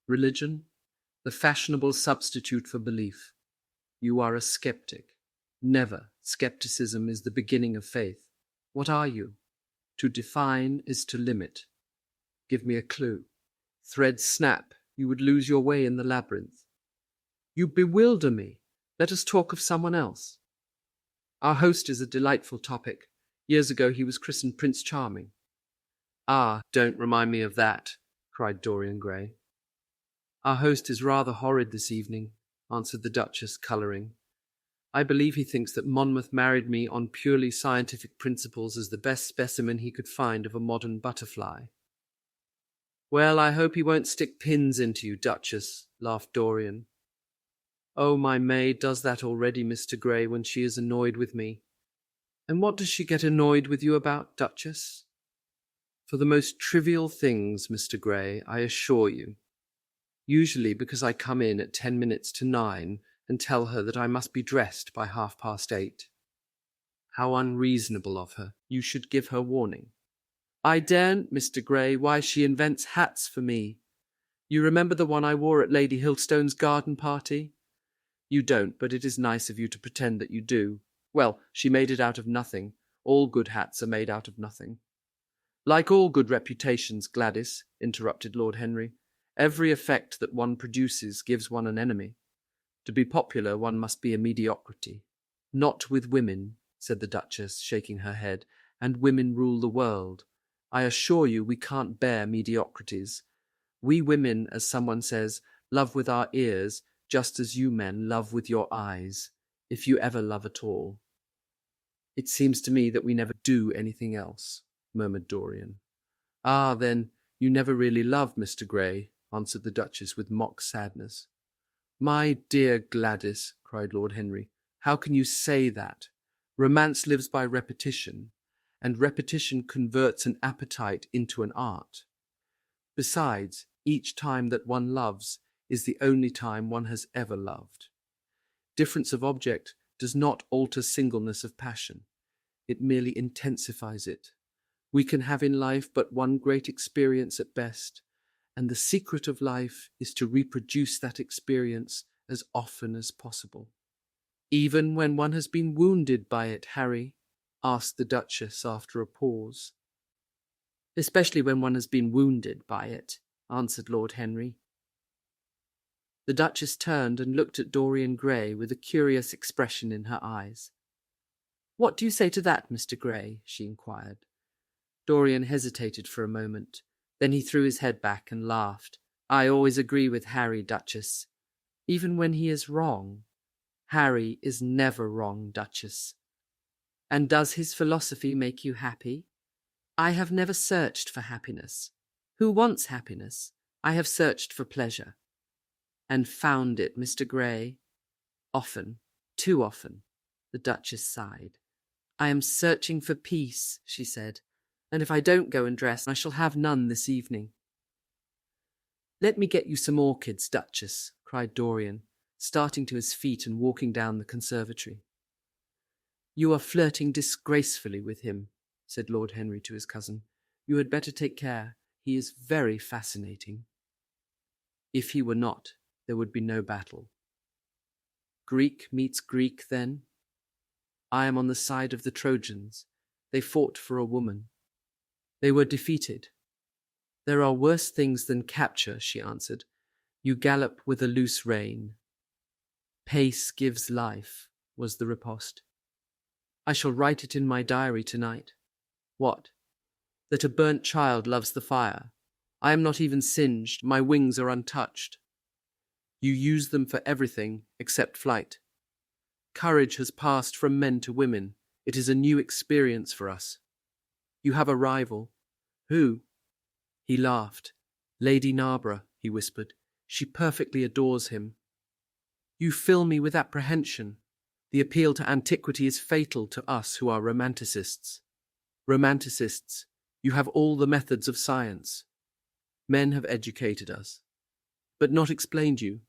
Religion, the fashionable substitute for belief. You are a skeptic. Never. Skepticism is the beginning of faith. What are you? To define is to limit. Give me a clue. Threads snap. You would lose your way in the labyrinth. You bewilder me. Let us talk of someone else. Our host is a delightful topic. Years ago he was christened Prince Charming. Ah, don't remind me of that, cried Dorian Gray. Our host is rather horrid this evening, answered the Duchess, colouring. I believe he thinks that Monmouth married me on purely scientific principles as the best specimen he could find of a modern butterfly. Well, I hope he won't stick pins into you, Duchess, laughed Dorian. Oh, my maid does that already, Mr. Gray, when she is annoyed with me. And what does she get annoyed with you about, Duchess? For the most trivial things, Mr. Gray, I assure you. Usually because I come in at 10 minutes to 9 and tell her that I must be dressed by 8:30. How unreasonable of her. You should give her warning. I daren't, Mr. Gray. Why, she invents hats for me. You remember the one I wore at Lady Hilstone's garden party? You don't, but it is nice of you to pretend that you do. Well, she made it out of nothing. All good hats are made out of nothing. Like all good reputations, Gladys, interrupted Lord Henry, every effect that one produces gives one an enemy. To be popular, one must be a mediocrity. Not with women, said the Duchess, shaking her head, and women rule the world. I assure you we can't bear mediocrities. We women, as someone says, love with our ears, just as you men love with your eyes, if you ever love at all. It seems to me that we never do anything else, murmured Dorian. Ah, then, you never really loved Mr. Gray, answered the Duchess with mock sadness. My dear Gladys, cried Lord Henry, how can you say that? Romance lives by repetition, and repetition converts an appetite into an art. Besides, each time that one loves is the only time one has ever loved. Difference of object does not alter singleness of passion. It merely intensifies it. We can have in life but one great experience at best, and the secret of life is to reproduce that experience as often as possible. Even when one has been wounded by it, Harry, asked the Duchess after a pause. Especially when one has been wounded by it, answered Lord Henry. The Duchess turned and looked at Dorian Gray with a curious expression in her eyes. What do you say to that, Mr. Gray? She inquired. Dorian hesitated for a moment. Then he threw his head back and laughed. I always agree with Harry, Duchess. Even when he is wrong. Harry is never wrong, Duchess. And does his philosophy make you happy? I have never searched for happiness. Who wants happiness? I have searched for pleasure. And found it, Mr. Gray. Often, too often, the Duchess sighed. I am searching for peace, she said, and if I don't go and dress, I shall have none this evening. Let me get you some orchids, Duchess, cried Dorian, starting to his feet and walking down the conservatory. You are flirting disgracefully with him, said Lord Henry to his cousin. You had better take care. He is very fascinating. If he were not, there would be no battle. Greek meets Greek, then? I am on the side of the Trojans. They fought for a woman. They were defeated. There are worse things than capture, she answered. You gallop with a loose rein. Pace gives life, was the riposte. I shall write it in my diary tonight. What? that a burnt child loves the fire. I am not even singed, my wings are untouched. You use them for everything except flight. Courage has passed from men to women. It is a new experience for us. You have a rival. Who? He laughed. Lady Narborough, he whispered. She perfectly adores him. You fill me with apprehension. The appeal to antiquity is fatal to us who are romanticists. Romanticists, you have all the methods of science. Men have educated us, but not explained you.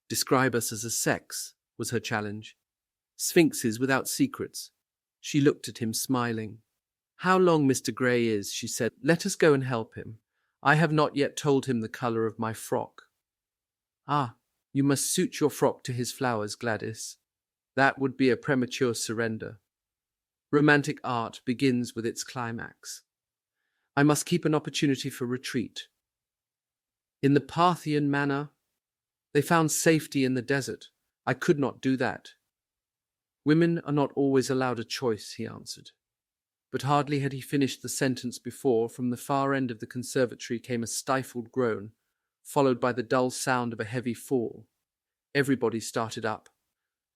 Describe us as a sex, was her challenge. Sphinxes without secrets. She looked at him, smiling. How long Mr. Gray is, she said. Let us go and help him. I have not yet told him the colour of my frock. Ah, you must suit your frock to his flowers, Gladys. That would be a premature surrender. Romantic art begins with its climax. I must keep an opportunity for retreat. In the Parthian manner, they found safety in the desert. I could not do that. Women are not always allowed a choice, he answered. But hardly had he finished the sentence before, from the far end of the conservatory came a stifled groan, followed by the dull sound of a heavy fall. Everybody started up.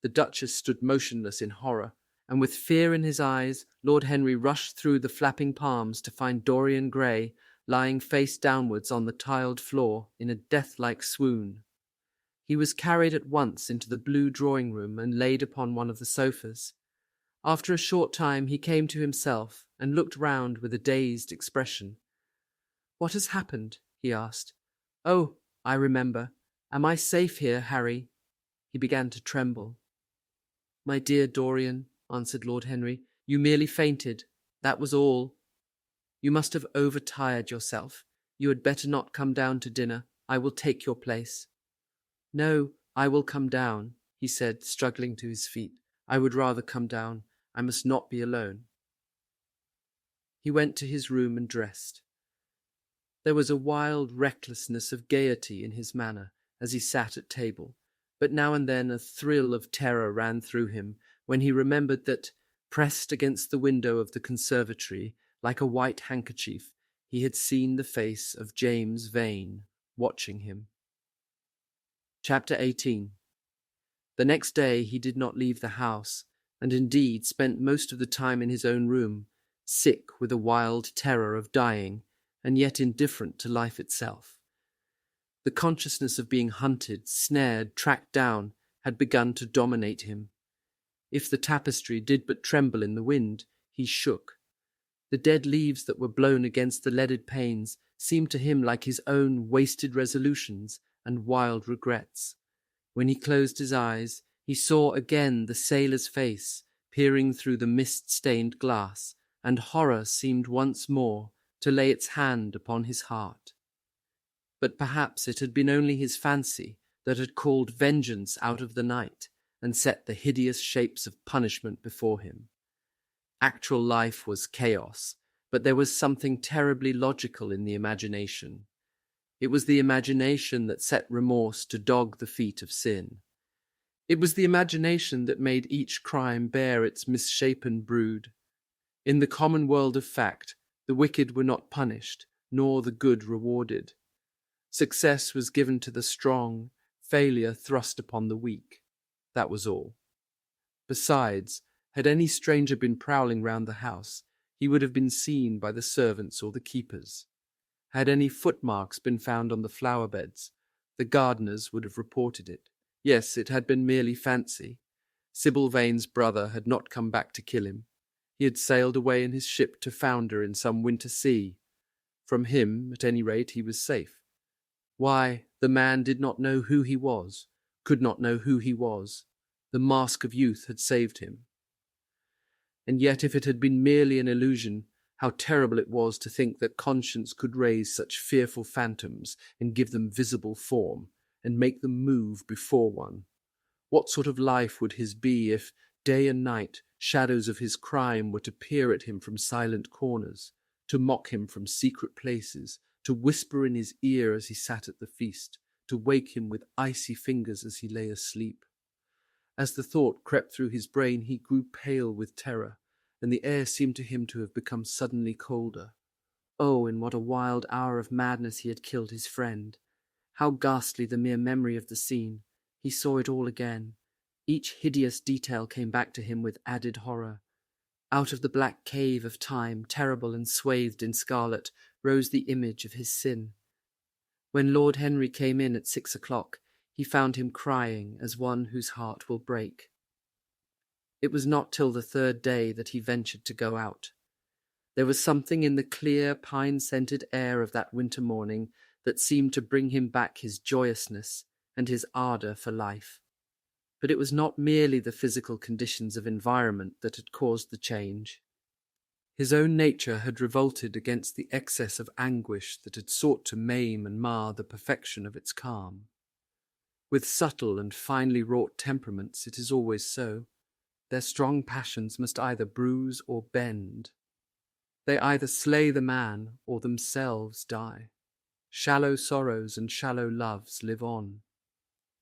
The Duchess stood motionless in horror, and with fear in his eyes, Lord Henry rushed through the flapping palms to find Dorian Gray lying face downwards on the tiled floor in a death-like swoon. He was carried at once into the blue drawing-room and laid upon one of the sofas. After a short time he came to himself and looked round with a dazed expression. "What has happened?" he asked. "Oh, I remember. Am I safe here, Harry?" He began to tremble. "My dear Dorian," answered Lord Henry, "you merely fainted. That was all. You must have overtired yourself. You had better not come down to dinner. I will take your place." "No, I will come down," he said, struggling to his feet. "I would rather come down. I must not be alone." He went to his room and dressed. There was a wild recklessness of gaiety in his manner as he sat at table, but now and then a thrill of terror ran through him when he remembered that, pressed against the window of the conservatory, like a white handkerchief, he had seen the face of James Vane watching him. Chapter 18. The next day he did not leave the house, and indeed spent most of the time in his own room, sick with a wild terror of dying, and yet indifferent to life itself. The consciousness of being hunted, snared, tracked down, had begun to dominate him. If the tapestry did but tremble in the wind, he shook. The dead leaves that were blown against the leaded panes seemed to him like his own wasted resolutions and wild regrets. When he closed his eyes, he saw again the sailor's face peering through the mist-stained glass, and horror seemed once more to lay its hand upon his heart. But perhaps it had been only his fancy that had called vengeance out of the night and set the hideous shapes of punishment before him. Actual life was chaos, but there was something terribly logical in the imagination. It was the imagination that set remorse to dog the feet of sin. It was the imagination that made each crime bear its misshapen brood. In the common world of fact, the wicked were not punished, nor the good rewarded. Success was given to the strong, failure thrust upon the weak. That was all. Besides, had any stranger been prowling round the house, he would have been seen by the servants or the keepers. Had any footmarks been found on the flower beds, the gardeners would have reported it. Yes, it had been merely fancy. Sybil Vane's brother had not come back to kill him. He had sailed away in his ship to founder in some winter sea. From him, at any rate, he was safe. Why, the man did not know who he was, could not know who he was. The mask of youth had saved him. And yet if it had been merely an illusion, how terrible it was to think that conscience could raise such fearful phantoms and give them visible form, and make them move before one. What sort of life would his be if, day and night, shadows of his crime were to peer at him from silent corners, to mock him from secret places, to whisper in his ear as he sat at the feast, to wake him with icy fingers as he lay asleep? As the thought crept through his brain, he grew pale with terror, and the air seemed to him to have become suddenly colder. Oh, in what a wild hour of madness he had killed his friend! How ghastly the mere memory of the scene! He saw it all again. Each hideous detail came back to him with added horror. Out of the black cave of time, terrible and swathed in scarlet, rose the image of his sin. When Lord Henry came in at 6 o'clock, he found him crying as one whose heart will break. It was not till the third day that he ventured to go out. There was something in the clear, pine-scented air of that winter morning that seemed to bring him back his joyousness and his ardour for life. But it was not merely the physical conditions of environment that had caused the change. His own nature had revolted against the excess of anguish that had sought to maim and mar the perfection of its calm. With subtle and finely wrought temperaments it is always so. Their strong passions must either bruise or bend. They either slay the man or themselves die. Shallow sorrows and shallow loves live on.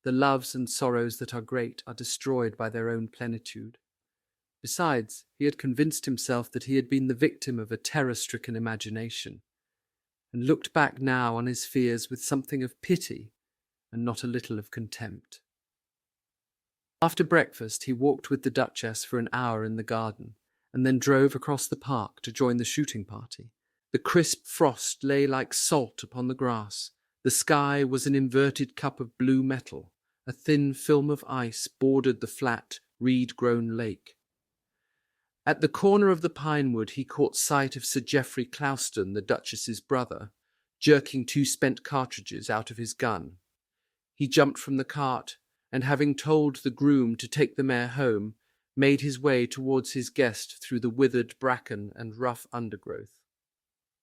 The loves and sorrows that are great are destroyed by their own plenitude. Besides, he had convinced himself that he had been the victim of a terror-stricken imagination, and looked back now on his fears with something of pity and not a little of contempt. After breakfast he walked with the Duchess for an hour in the garden, and then drove across the park to join the shooting party. The crisp frost lay like salt upon the grass. The sky was an inverted cup of blue metal. A thin film of ice bordered the flat, reed-grown lake. At the corner of the pine wood he caught sight of Sir Geoffrey Clouston, the Duchess's brother, jerking 2 spent cartridges out of his gun. He jumped from the cart, and having told the groom to take the mare home, made his way towards his guest through the withered bracken and rough undergrowth.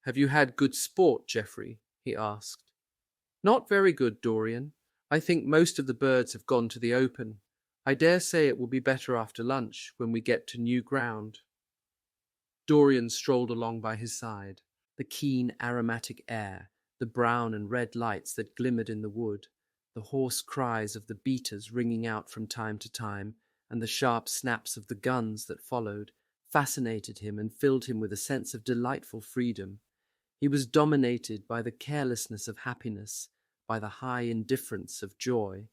"Have you had good sport, Geoffrey?" he asked. "Not very good, Dorian. I think most of the birds have gone to the open. I dare say it will be better after lunch, when we get to new ground." Dorian strolled along by his side. The keen aromatic air, the brown and red lights that glimmered in the wood, the hoarse cries of the beaters ringing out from time to time, and the sharp snaps of the guns that followed, fascinated him and filled him with a sense of delightful freedom. He was dominated by the carelessness of happiness, by the high indifference of joy.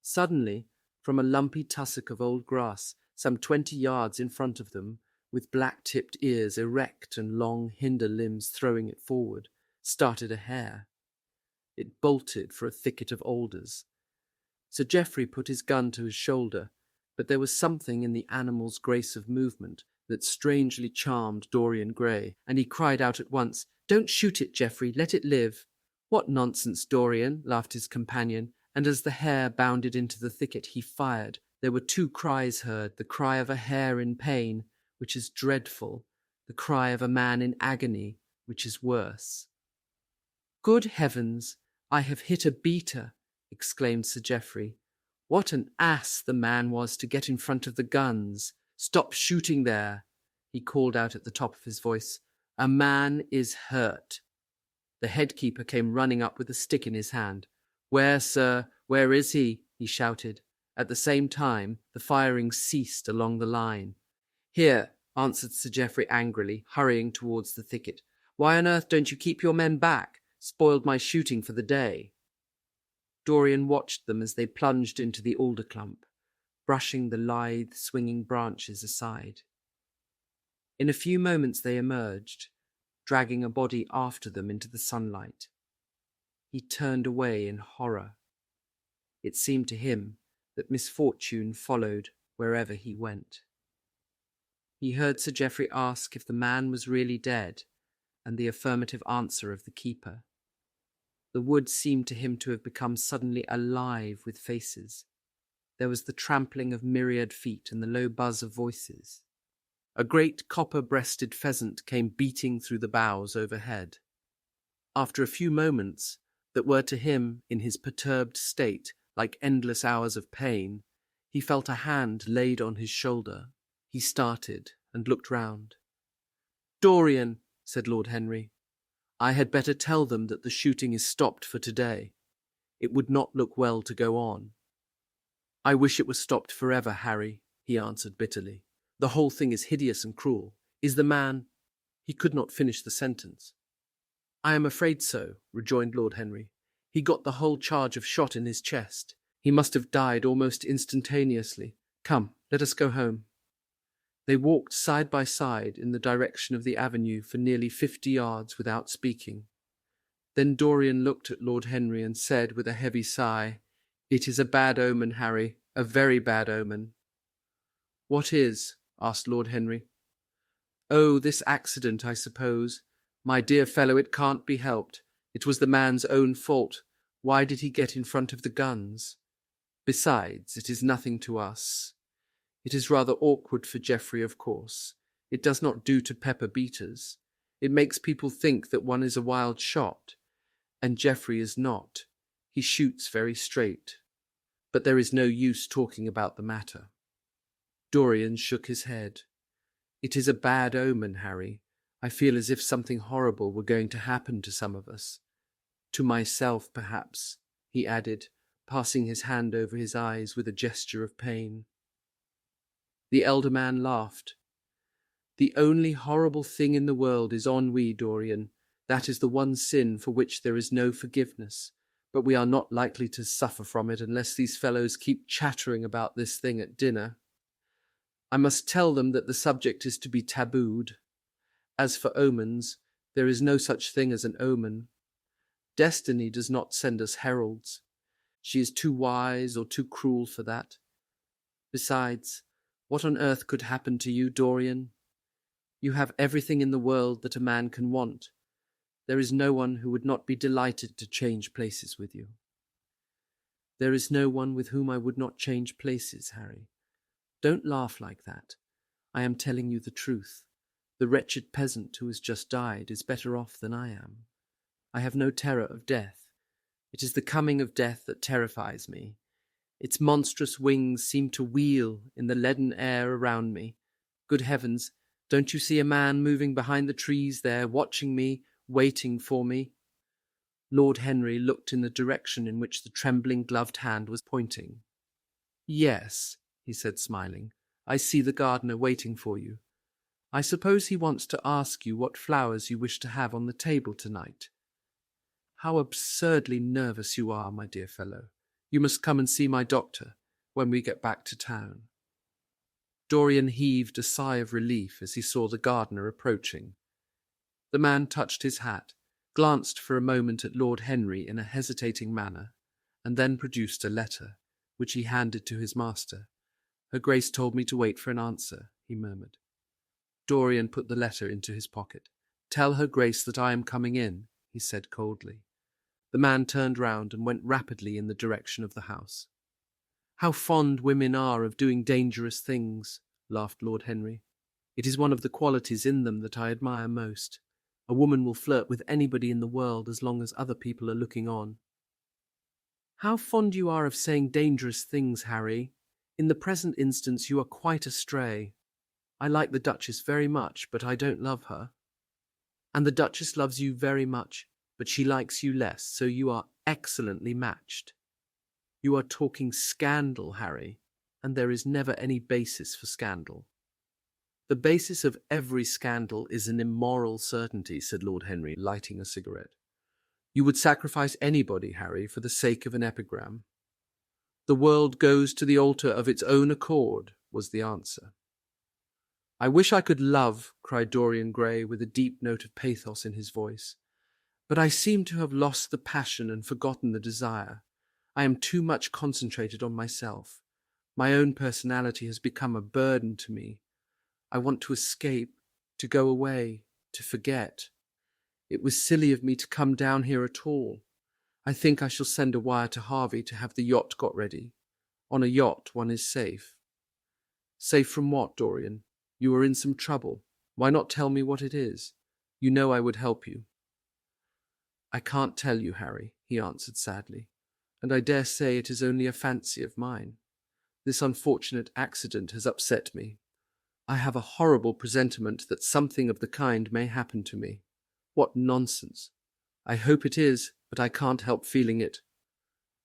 Suddenly, from a lumpy tussock of old grass, some 20 yards in front of them, with black-tipped ears erect and long hinder limbs throwing it forward, started a hare. It bolted for a thicket of alders. Sir Geoffrey put his gun to his shoulder, but there was something in the animal's grace of movement that strangely charmed Dorian Gray, and he cried out at once, "Don't shoot it, Geoffrey, let it live." "What nonsense, Dorian," laughed his companion, and as the hare bounded into the thicket he fired. There were 2 cries heard, the cry of a hare in pain, which is dreadful, the cry of a man in agony, which is worse. "Good heavens, I have hit a beater," exclaimed Sir Geoffrey. "What an ass the man was to get in front of the guns. Stop shooting there," he called out at the top of his voice. "A man is hurt." The headkeeper came running up with a stick in his hand. "Where, sir? Where is he?" he shouted. At the same time, the firing ceased along the line. "Here," answered Sir Geoffrey angrily, hurrying towards the thicket. "Why on earth don't you keep your men back? Spoiled my shooting for the day." Dorian watched them as they plunged into the alder clump, brushing the lithe, swinging branches aside. In a few moments they emerged, dragging a body after them into the sunlight. He turned away in horror. It seemed to him that misfortune followed wherever he went. He heard Sir Geoffrey ask if the man was really dead, and the affirmative answer of the keeper. The wood seemed to him to have become suddenly alive with faces. There was the trampling of myriad feet and the low buzz of voices. A great copper-breasted pheasant came beating through the boughs overhead. After a few moments, that were to him, in his perturbed state, like endless hours of pain, he felt a hand laid on his shoulder. He started and looked round. "Dorian," said Lord Henry, "I had better tell them that the shooting is stopped for today. It would not look well to go on." "I wish it was stopped forever, Harry," he answered bitterly. "The whole thing is hideous and cruel. Is the man—" He could not finish the sentence. "I am afraid so," rejoined Lord Henry. "He got the whole charge of shot in his chest. He must have died almost instantaneously. Come, let us go home." They walked side by side in the direction of the avenue for nearly 50 yards without speaking. Then Dorian looked at Lord Henry and said with a heavy sigh, "It is a bad omen, Harry, a very bad omen." "What is?" asked Lord Henry. "Oh, this accident, I suppose. My dear fellow, it can't be helped. It was the man's own fault. Why did he get in front of the guns? Besides, it is nothing to us. It is rather awkward for Geoffrey, of course. It does not do to pepper beaters. It makes people think that one is a wild shot. And Geoffrey is not. He shoots very straight. But there is no use talking about the matter." Dorian shook his head. "It is a bad omen, Harry. I feel as if something horrible were going to happen to some of us. To myself, perhaps," he added, passing his hand over his eyes with a gesture of pain. The elder man laughed. "The only horrible thing in the world is ennui, Dorian. That is the one sin for which there is no forgiveness. But we are not likely to suffer from it unless these fellows keep chattering about this thing at dinner. I must tell them that the subject is to be tabooed. As for omens, there is no such thing as an omen. Destiny does not send us heralds. She is too wise or too cruel for that. Besides, what on earth could happen to you, Dorian? You have everything in the world that a man can want. There is no one who would not be delighted to change places with you." "There is no one with whom I would not change places, Harry. Don't laugh like that. I am telling you the truth. The wretched peasant who has just died is better off than I am. I have no terror of death. It is the coming of death that terrifies me. Its monstrous wings seem to wheel in the leaden air around me. Good heavens, don't you see a man moving behind the trees there, watching me, waiting for me?" Lord Henry looked in the direction in which the trembling gloved hand was pointing. "Yes," he said, smiling, "I see the gardener waiting for you. I suppose he wants to ask you what flowers you wish to have on the table tonight. How absurdly nervous you are, my dear fellow. You must come and see my doctor when we get back to town." Dorian heaved a sigh of relief as he saw the gardener approaching. The man touched his hat, glanced for a moment at Lord Henry in a hesitating manner, and then produced a letter, which he handed to his master. "Her Grace told me to wait for an answer," he murmured. Dorian put the letter into his pocket. "Tell Her Grace that I am coming in," he said coldly. The man turned round and went rapidly in the direction of the house. "How fond women are of doing dangerous things," laughed Lord Henry. "It is one of the qualities in them that I admire most. A woman will flirt with anybody in the world as long as other people are looking on." "How fond you are of saying dangerous things, Harry. In the present instance you are quite astray. I like the Duchess very much, but I don't love her. And the Duchess loves you very much, but she likes you less, so you are excellently matched. You are talking scandal, Harry, and there is never any basis for scandal." "The basis of every scandal is an immoral certainty," said Lord Henry, lighting a cigarette. "You would sacrifice anybody, Harry, for the sake of an epigram." "The world goes to the altar of its own accord," was the answer. "I wish I could love," cried Dorian Gray with a deep note of pathos in his voice. "But I seem to have lost the passion and forgotten the desire. I am too much concentrated on myself. My own personality has become a burden to me. I want to escape, to go away, to forget. It was silly of me to come down here at all. I think I shall send a wire to Harvey to have the yacht got ready. On a yacht one is safe." "Safe from what, Dorian? You are in some trouble. Why not tell me what it is? You know I would help you." "I can't tell you, Harry," he answered sadly, "and I dare say it is only a fancy of mine. This unfortunate accident has upset me. I have a horrible presentiment that something of the kind may happen to me. What nonsense! I hope it is, but I can't help feeling it.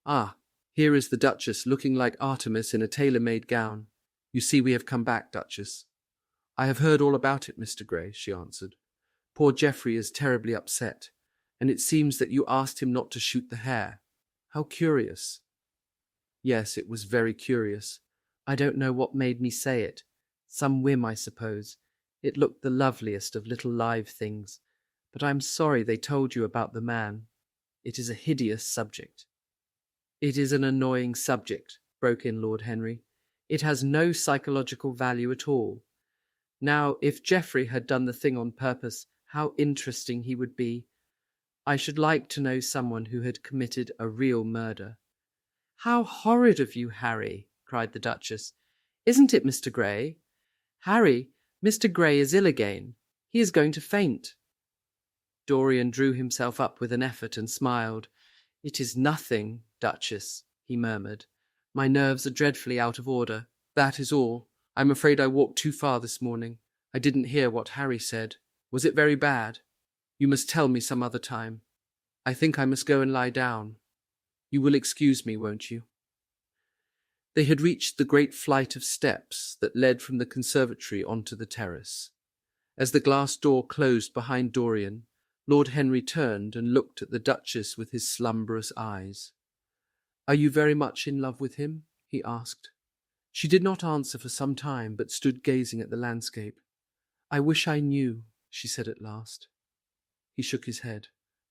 Ah, here is the Duchess, looking like Artemis in a tailor-made gown. You see we have come back, Duchess." "I have heard all about it, Mr. Gray," she answered. Poor Geoffrey is terribly upset, and it seems that you asked him not to shoot the hare. How curious." "Yes, it was very curious. I don't know what made me say it. Some whim, I suppose. It looked the loveliest of little live things. But I'm sorry they told you about the man. It is a hideous subject." "It is an annoying subject," broke in Lord Henry. "It has no psychological value at all. Now, if Geoffrey had done the thing on purpose, how interesting he would be. I should like to know someone who had committed a real murder." "How horrid of you, Harry!" cried the Duchess. "Isn't it, Mr. Gray? Harry, Mr. Gray is ill again. He is going to faint." Dorian drew himself up with an effort and smiled. "It is nothing, Duchess," he murmured. "My nerves are dreadfully out of order. That is all. I'm afraid I walked too far this morning. I didn't hear what Harry said. Was it very bad? You must tell me some other time. I think I must go and lie down. You will excuse me, won't you?" They had reached the great flight of steps that led from the conservatory onto the terrace. As the glass door closed behind Dorian, Lord Henry turned and looked at the Duchess with his slumberous eyes. "Are you very much in love with him?" he asked. She did not answer for some time, but stood gazing at the landscape. "I wish I knew," she said at last. He shook his head.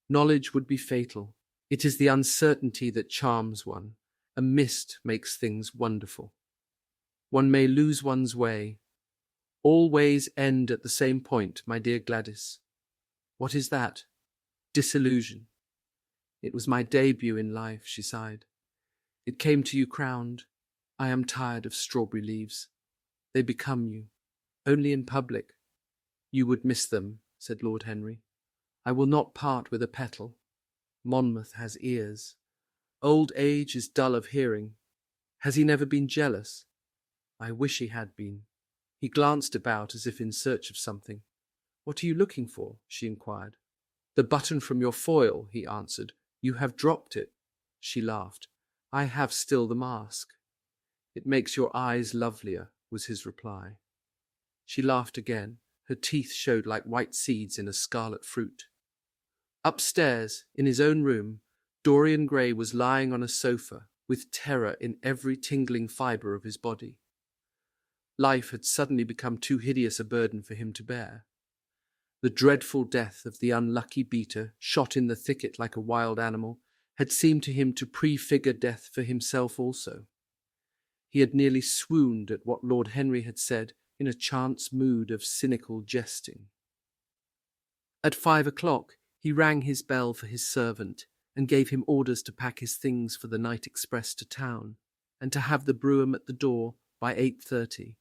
"Knowledge would be fatal. It is the uncertainty that charms one. A mist makes things wonderful. One may lose one's way. All ways end at the same point, my dear Gladys." "What is that?" "Disillusion. It was my debut in life," she sighed. "It came to you crowned. I am tired of strawberry leaves. They become you. Only in public." "You would miss them," said Lord Henry. "I will not part with a petal. Monmouth has ears. Old age is dull of hearing. Has he never been jealous? I wish he had been." He glanced about as if in search of something. "What are you looking for?" she inquired. "The button from your foil," he answered. "You have dropped it." She laughed. "I have still the mask." "It makes your eyes lovelier," was his reply. She laughed again. Her teeth showed like white seeds in a scarlet fruit. Upstairs, in his own room, Dorian Gray was lying on a sofa, with terror in every tingling fibre of his body. Life had suddenly become too hideous a burden for him to bear. The dreadful death of the unlucky beater, shot in the thicket like a wild animal, had seemed to him to prefigure death for himself also. He had nearly swooned at what Lord Henry had said in a chance mood of cynical jesting. At 5 o'clock he rang his bell for his servant and gave him orders to pack his things for the night express to town, and to have the brougham at the door by 8:30.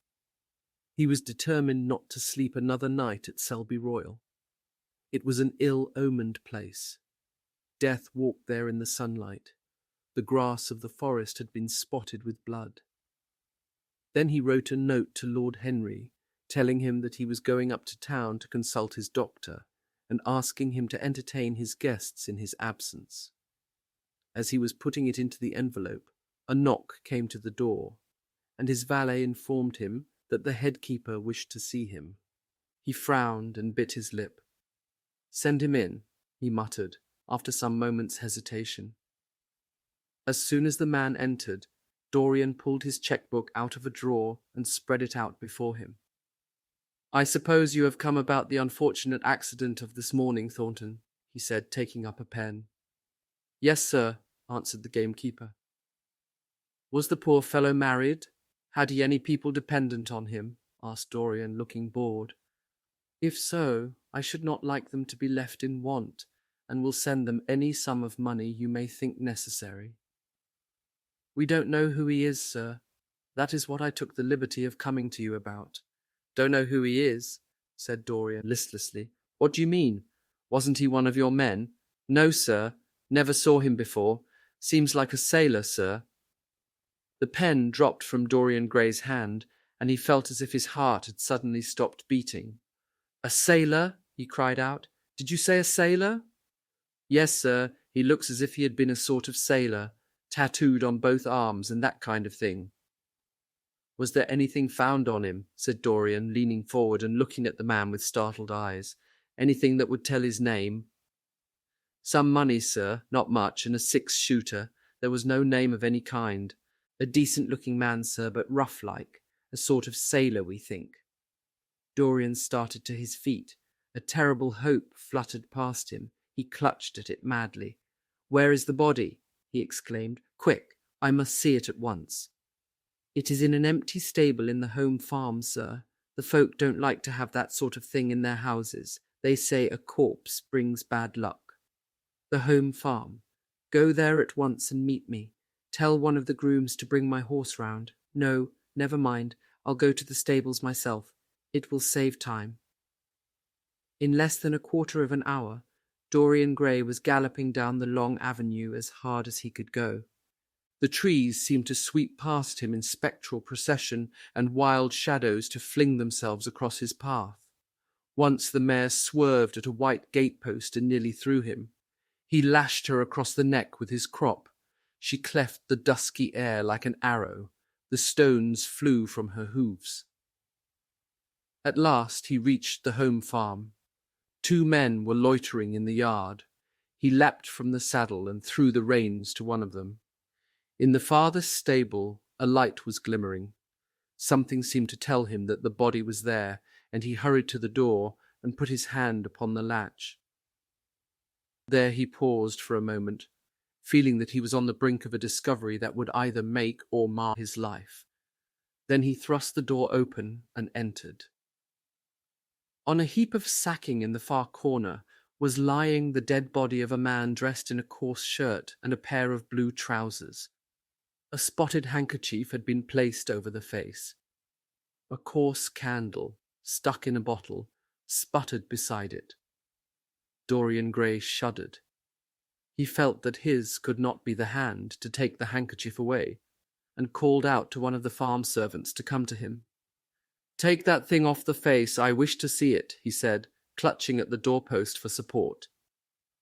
He was determined not to sleep another night at Selby Royal. It was an ill-omened place. Death walked there in the sunlight. The grass of the forest had been spotted with blood. Then he wrote a note to Lord Henry, telling him that he was going up to town to consult his doctor, and asking him to entertain his guests in his absence. As he was putting it into the envelope, a knock came to the door, and his valet informed him that the head-keeper wished to see him. He frowned and bit his lip. "Send him in," he muttered, after some moments' hesitation. As soon as the man entered, Dorian pulled his cheque-book out of a drawer and spread it out before him. "I suppose you have come about the unfortunate accident of this morning, Thornton," he said, taking up a pen. "Yes, sir," answered the gamekeeper. "Was the poor fellow married? Had he any people dependent on him?" asked Dorian, looking bored. "If so, I should not like them to be left in want, and will send them any sum of money you may think necessary." "We don't know who he is, sir. That is what I took the liberty of coming to you about." "Don't know who he is?" said Dorian listlessly. "What do you mean? Wasn't he one of your men?" "No, sir. Never saw him before. Seems like a sailor, sir." The pen dropped from Dorian Gray's hand, and he felt as if his heart had suddenly stopped beating. "A sailor?" he cried out. "Did you say a sailor?" "Yes, sir. He looks as if he had been a sort of sailor, tattooed on both arms and that kind of thing." "Was there anything found on him?" said Dorian, leaning forward and looking at the man with startled eyes. Anything that would tell his name? Some money, sir, not much, and a 6-shooter. There was no name of any kind. A decent-looking man, sir, but rough-like. A sort of sailor, we think. Dorian started to his feet. A terrible hope fluttered past him. He clutched at it madly. "Where is the body?" he exclaimed. "Quick, I must see it at once." "It is in an empty stable in the home farm, sir. The folk don't like to have that sort of thing in their houses. They say a corpse brings bad luck." "The home farm. Go there at once and meet me. Tell one of the grooms to bring my horse round. No, never mind. I'll go to the stables myself. It will save time." In less than a quarter of an hour, Dorian Gray was galloping down the long avenue as hard as he could go. The trees seemed to sweep past him in spectral procession, and wild shadows to fling themselves across his path. Once the mare swerved at a white gatepost and nearly threw him. He lashed her across the neck with his crop. She cleft the dusky air like an arrow. The stones flew from her hooves. At last he reached the home farm. 2 men were loitering in the yard. He leapt from the saddle and threw the reins to one of them. In the farthest stable, a light was glimmering. Something seemed to tell him that the body was there, and he hurried to the door and put his hand upon the latch. There he paused for a moment, feeling that he was on the brink of a discovery that would either make or mar his life. Then he thrust the door open and entered. On a heap of sacking in the far corner was lying the dead body of a man dressed in a coarse shirt and a pair of blue trousers. A spotted handkerchief had been placed over the face. A coarse candle, stuck in a bottle, sputtered beside it. Dorian Gray shuddered. He felt that his could not be the hand to take the handkerchief away, and called out to one of the farm servants to come to him. "Take that thing off the face, I wish to see it," he said, clutching at the doorpost for support.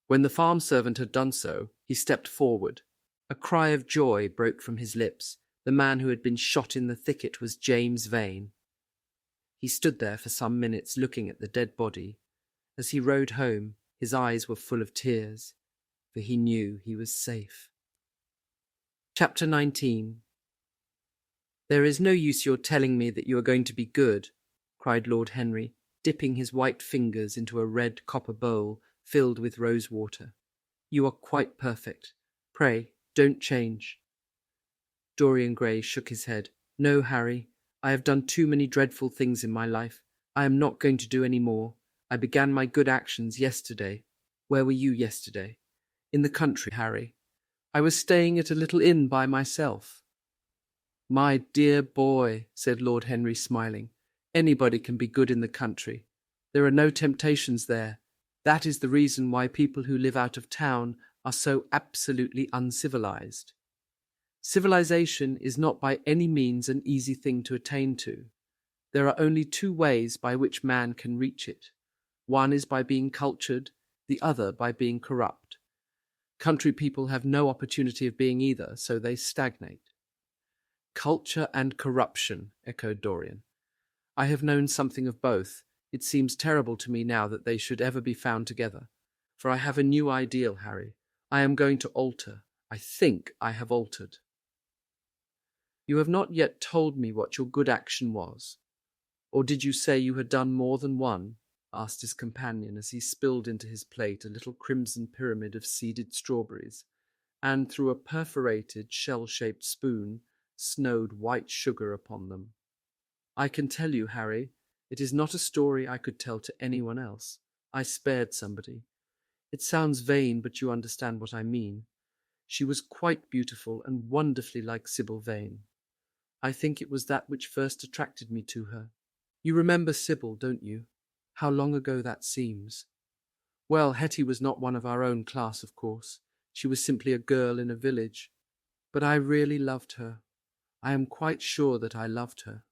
When the farm servant had done so, he stepped forward. A cry of joy broke from his lips. The man who had been shot in the thicket was James Vane. He stood there for some minutes looking at the dead body. As he rode home, his eyes were full of tears, for he knew he was safe. Chapter 19. "There is no use your telling me that you are going to be good," cried Lord Henry, dipping his white fingers into a red copper bowl filled with rose water. "You are quite perfect. Pray, don't change." Dorian Gray shook his head. "No, Harry, I have done too many dreadful things in my life. I am not going to do any more. I began my good actions yesterday." "Where were you yesterday?" "In the country, Harry. I was staying at a little inn by myself." "My dear boy," said Lord Henry, smiling, "anybody can be good in the country. There are no temptations there. That is the reason why people who live out of town are so absolutely uncivilized. Civilization is not by any means an easy thing to attain to. There are only 2 ways by which man can reach it. One is by being cultured, the other by being corrupt. Country people have no opportunity of being either, so they stagnate." "Culture and corruption," echoed Dorian. "I have known something of both. It seems terrible to me now that they should ever be found together. For I have a new ideal, Harry. I am going to alter. I think I have altered." "You have not yet told me what your good action was. Or did you say you had done more than one?" asked his companion as he spilled into his plate a little crimson pyramid of seeded strawberries, and through a perforated, shell-shaped spoon, snowed white sugar upon them. "I can tell you, Harry, it is not a story I could tell to anyone else. I spared somebody. It sounds vain, but you understand what I mean. She was quite beautiful and wonderfully like Sybil Vane. I think it was that which first attracted me to her. You remember Sybil, don't you? How long ago that seems. Well, Hetty was not one of our own class, of course. She was simply a girl in a village. But I really loved her. I am quite sure that I loved her.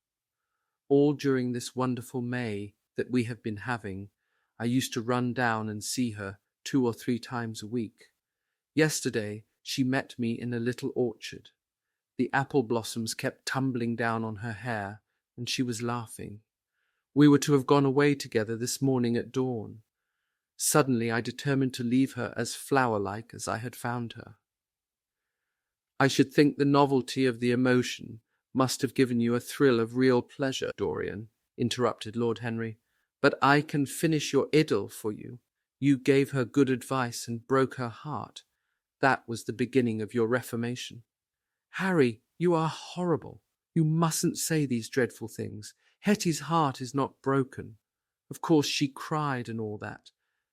All during this wonderful May that we have been having, I used to run down and see her 2 or 3 times a week. Yesterday she met me in a little orchard. The apple blossoms kept tumbling down on her hair, and she was laughing. We were to have gone away together this morning at dawn. Suddenly I determined to leave her as flower-like as I had found her. I should think the novelty of the emotion must have given you a thrill of real pleasure, Dorian, interrupted Lord Henry. But I can finish your idyll for you. You gave her good advice and broke her heart. That was the beginning of your reformation. Harry, you are horrible. You mustn't say these dreadful things. Hetty's heart is not broken. Of course she cried and all that,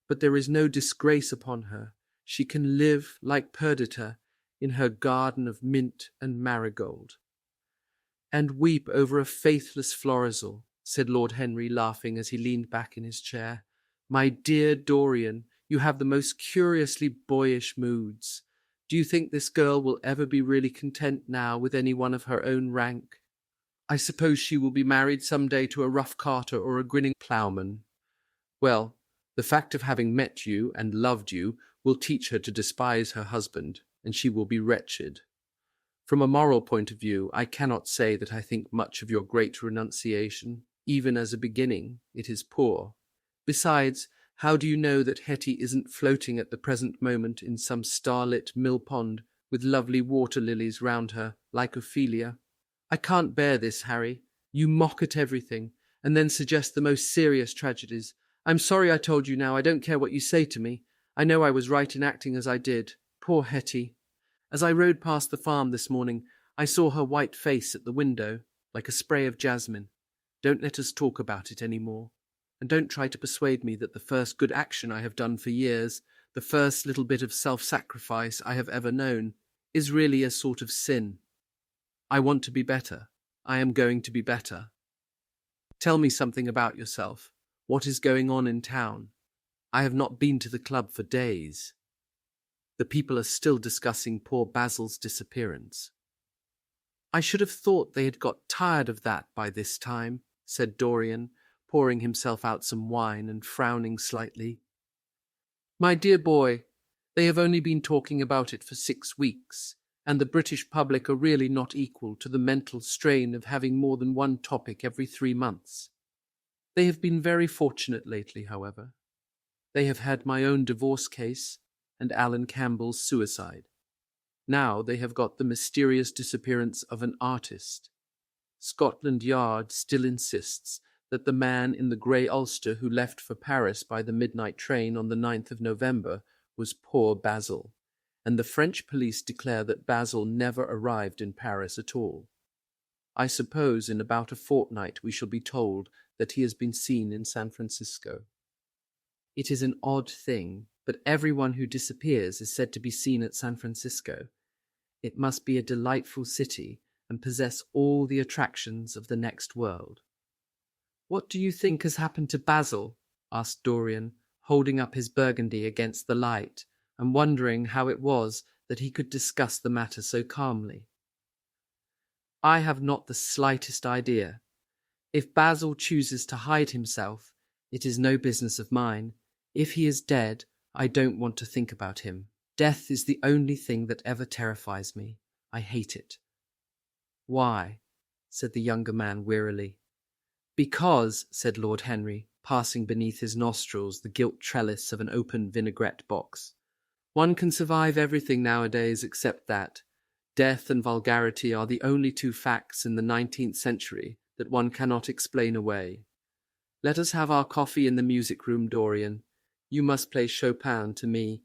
but there is no disgrace upon her. She can live, like Perdita, in her garden of mint and marigold. And weep over a faithless Florizel, said Lord Henry, laughing as he leaned back in his chair. My dear Dorian, you have the most curiously boyish moods. Do you think this girl will ever be really content now with any one of her own rank? I suppose she will be married some day to a rough carter or a grinning ploughman. Well, the fact of having met you and loved you will teach her to despise her husband, and she will be wretched. From a moral point of view, I cannot say that I think much of your great renunciation. Even as a beginning, it is poor. Besides, how do you know that Hetty isn't floating at the present moment in some starlit mill-pond with lovely water-lilies round her, like Ophelia? I can't bear this, Harry. You mock at everything, and then suggest the most serious tragedies. I'm sorry I told you now. I don't care what you say to me. I know I was right in acting as I did. Poor Hetty. As I rode past the farm this morning, I saw her white face at the window, like a spray of jasmine. Don't let us talk about it any more. And don't try to persuade me that the first good action I have done for years, the first little bit of self-sacrifice I have ever known, is really a sort of sin. I want to be better. I am going to be better. Tell me something about yourself. What is going on in town? I have not been to the club for days. The people are still discussing poor Basil's disappearance. I should have thought they had got tired of that by this time, said Dorian, pouring himself out some wine and frowning slightly. My dear boy, they have only been talking about it for 6 weeks, and the British public are really not equal to the mental strain of having more than one topic every 3 months. They have been very fortunate lately, however. They have had my own divorce case and Alan Campbell's suicide. Now they have got the mysterious disappearance of an artist. Scotland Yard still insists that the man in the grey ulster who left for Paris by the midnight train on the 9th of November was poor Basil, and the French police declare that Basil never arrived in Paris at all. I suppose in about a fortnight we shall be told that he has been seen in San Francisco. It is an odd thing, but everyone who disappears is said to be seen at San Francisco. It must be a delightful city and possess all the attractions of the next world. What do you think has happened to Basil? Asked Dorian, holding up his Burgundy against the light and wondering how it was that he could discuss the matter so calmly. I have not the slightest idea. If Basil chooses to hide himself, it is no business of mine. If he is dead, I don't want to think about him. Death is the only thing that ever terrifies me. I hate it. Why? Said the younger man wearily. Because, said Lord Henry, passing beneath his nostrils the gilt trellis of an open vinaigrette box, one can survive everything nowadays except that. Death and vulgarity are the only 2 facts in the 19th century that one cannot explain away. Let us have our coffee in the music-room, Dorian. You must play Chopin to me.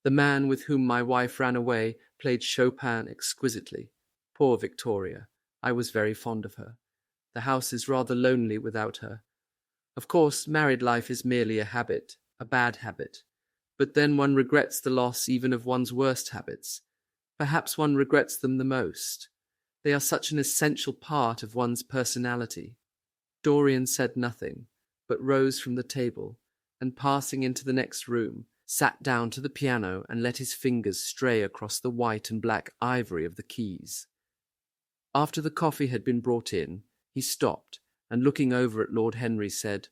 The man with whom my wife ran away played Chopin exquisitely. Poor Victoria. I was very fond of her. The house is rather lonely without her. Of course, married life is merely a habit, a bad habit. But then one regrets the loss even of one's worst habits. Perhaps one regrets them the most. They are such an essential part of one's personality. Dorian said nothing, but rose from the table, and passing into the next room, sat down to the piano and let his fingers stray across the white and black ivory of the keys. After the coffee had been brought in, he stopped, and looking over at Lord Henry said,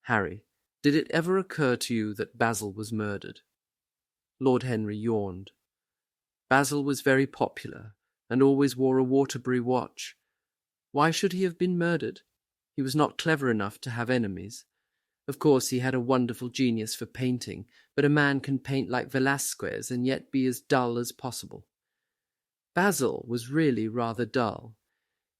Harry, did it ever occur to you that Basil was murdered? Lord Henry yawned. Basil was very popular, and always wore a Waterbury watch. Why should he have been murdered? He was not clever enough to have enemies. Of course, he had a wonderful genius for painting, but a man can paint like Velasquez and yet be as dull as possible. Basil was really rather dull.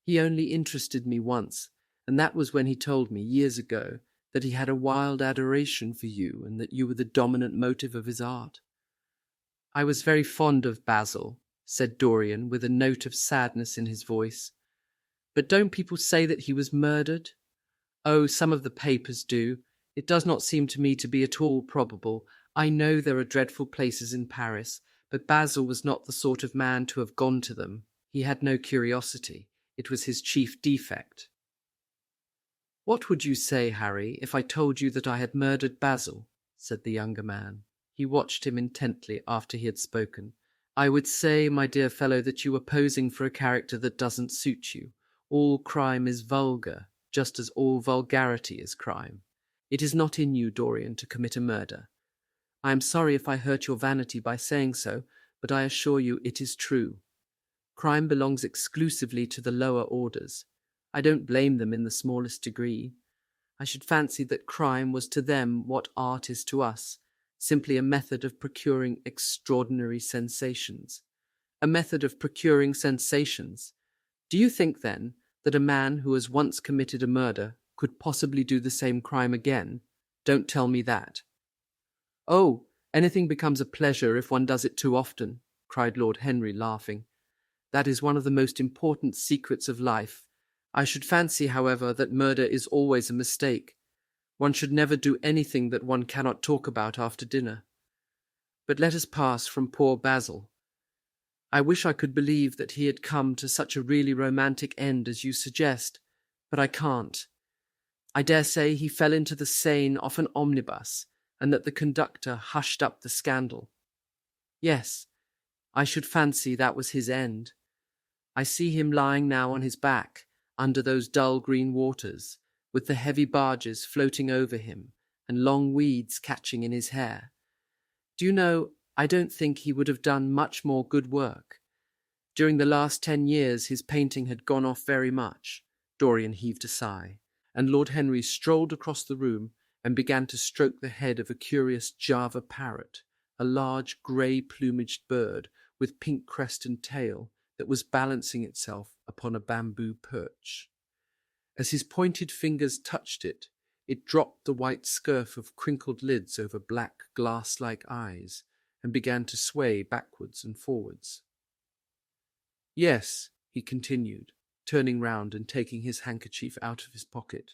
He only interested me once, and that was when he told me years ago that he had a wild adoration for you and that you were the dominant motive of his art. I was very fond of Basil, said Dorian, with a note of sadness in his voice. But don't people say that he was murdered? Oh, some of the papers do. It does not seem to me to be at all probable. I know there are dreadful places in Paris, but Basil was not the sort of man to have gone to them. He had no curiosity. It was his chief defect. What would you say, Harry, if I told you that I had murdered Basil? Said the younger man. He watched him intently after he had spoken. I would say, my dear fellow, that you were posing for a character that doesn't suit you. All crime is vulgar, just as all vulgarity is crime. It is not in you, Dorian, to commit a murder. I am sorry if I hurt your vanity by saying so, but I assure you it is true. Crime belongs exclusively to the lower orders. I don't blame them in the smallest degree. I should fancy that crime was to them what art is to us, simply a method of procuring extraordinary sensations. A method of procuring sensations. Do you think, then, that a man who has once committed a murder could possibly do the same crime again? Don't tell me that. Oh, anything becomes a pleasure if one does it too often, cried Lord Henry, laughing. That is one of the most important secrets of life. I should fancy, however, that murder is always a mistake. One should never do anything that one cannot talk about after dinner. But let us pass from poor Basil. I wish I could believe that he had come to such a really romantic end as you suggest, but I can't. I dare say he fell into the Seine off an omnibus, and that the conductor hushed up the scandal. Yes, I should fancy that was his end. I see him lying now on his back, under those dull green waters, with the heavy barges floating over him, and long weeds catching in his hair. Do you know, I don't think he would have done much more good work. During the last 10 years his painting had gone off very much. Dorian heaved a sigh, and Lord Henry strolled across the room and began to stroke the head of a curious Java parrot, a large grey-plumaged bird with pink crest and tail that was balancing itself upon a bamboo perch. As his pointed fingers touched it, it dropped the white scurf of crinkled lids over black glass-like eyes and began to sway backwards and forwards. Yes, he continued, turning round and taking his handkerchief out of his pocket.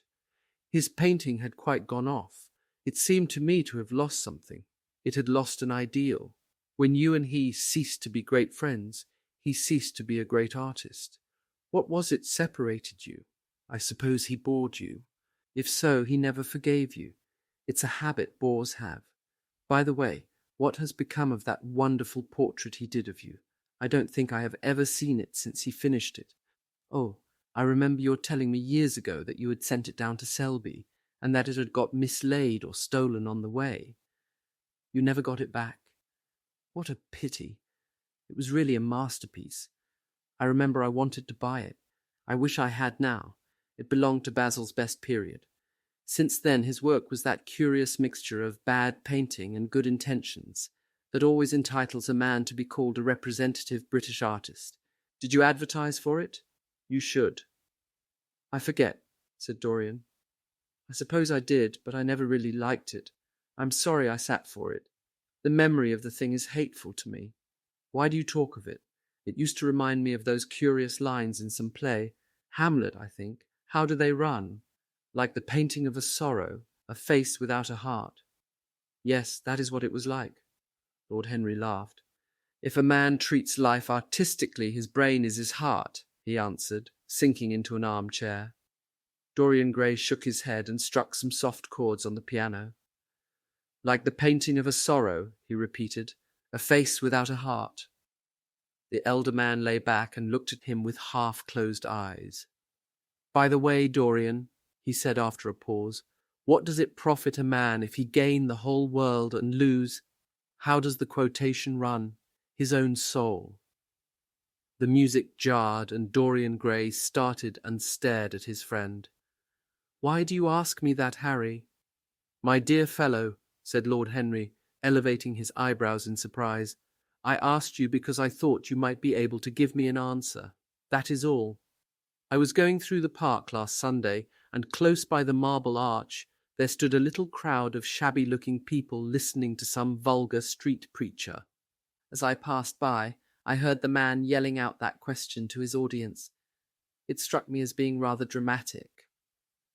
His painting had quite gone off. It seemed to me to have lost something. It had lost an ideal. When you and he ceased to be great friends, he ceased to be a great artist. What was it separated you? I suppose he bored you. If so, he never forgave you. It's a habit bores have. By the way, what has become of that wonderful portrait he did of you? I don't think I have ever seen it since he finished it. Oh, I remember your telling me years ago that you had sent it down to Selby, and that it had got mislaid or stolen on the way. You never got it back. What a pity. It was really a masterpiece. I remember I wanted to buy it. I wish I had now. It belonged to Basil's best period. Since then his work was that curious mixture of bad painting and good intentions that always entitles a man to be called a representative British artist. Did you advertise for it? You should. I forget, said Dorian. I suppose I did, but I never really liked it. I'm sorry I sat for it. The memory of the thing is hateful to me. Why do you talk of it? It used to remind me of those curious lines in some play. Hamlet, I think. How do they run? Like the painting of a sorrow, a face without a heart. Yes, that is what it was like. Lord Henry laughed. If a man treats life artistically, his brain is his heart, he answered, sinking into an armchair. Dorian Gray shook his head and struck some soft chords on the piano. Like the painting of a sorrow, he repeated, a face without a heart. The elder man lay back and looked at him with half-closed eyes. By the way, Dorian, he said after a pause, what does it profit a man if he gain the whole world and lose, how does the quotation run, his own soul? The music jarred, and Dorian Gray started and stared at his friend. Why do you ask me that, Harry? My dear fellow, said Lord Henry, elevating his eyebrows in surprise, I asked you because I thought you might be able to give me an answer. That is all. I was going through the park last Sunday, and close by the Marble Arch there stood a little crowd of shabby-looking people listening to some vulgar street preacher. As I passed by, I heard the man yelling out that question to his audience. It struck me as being rather dramatic.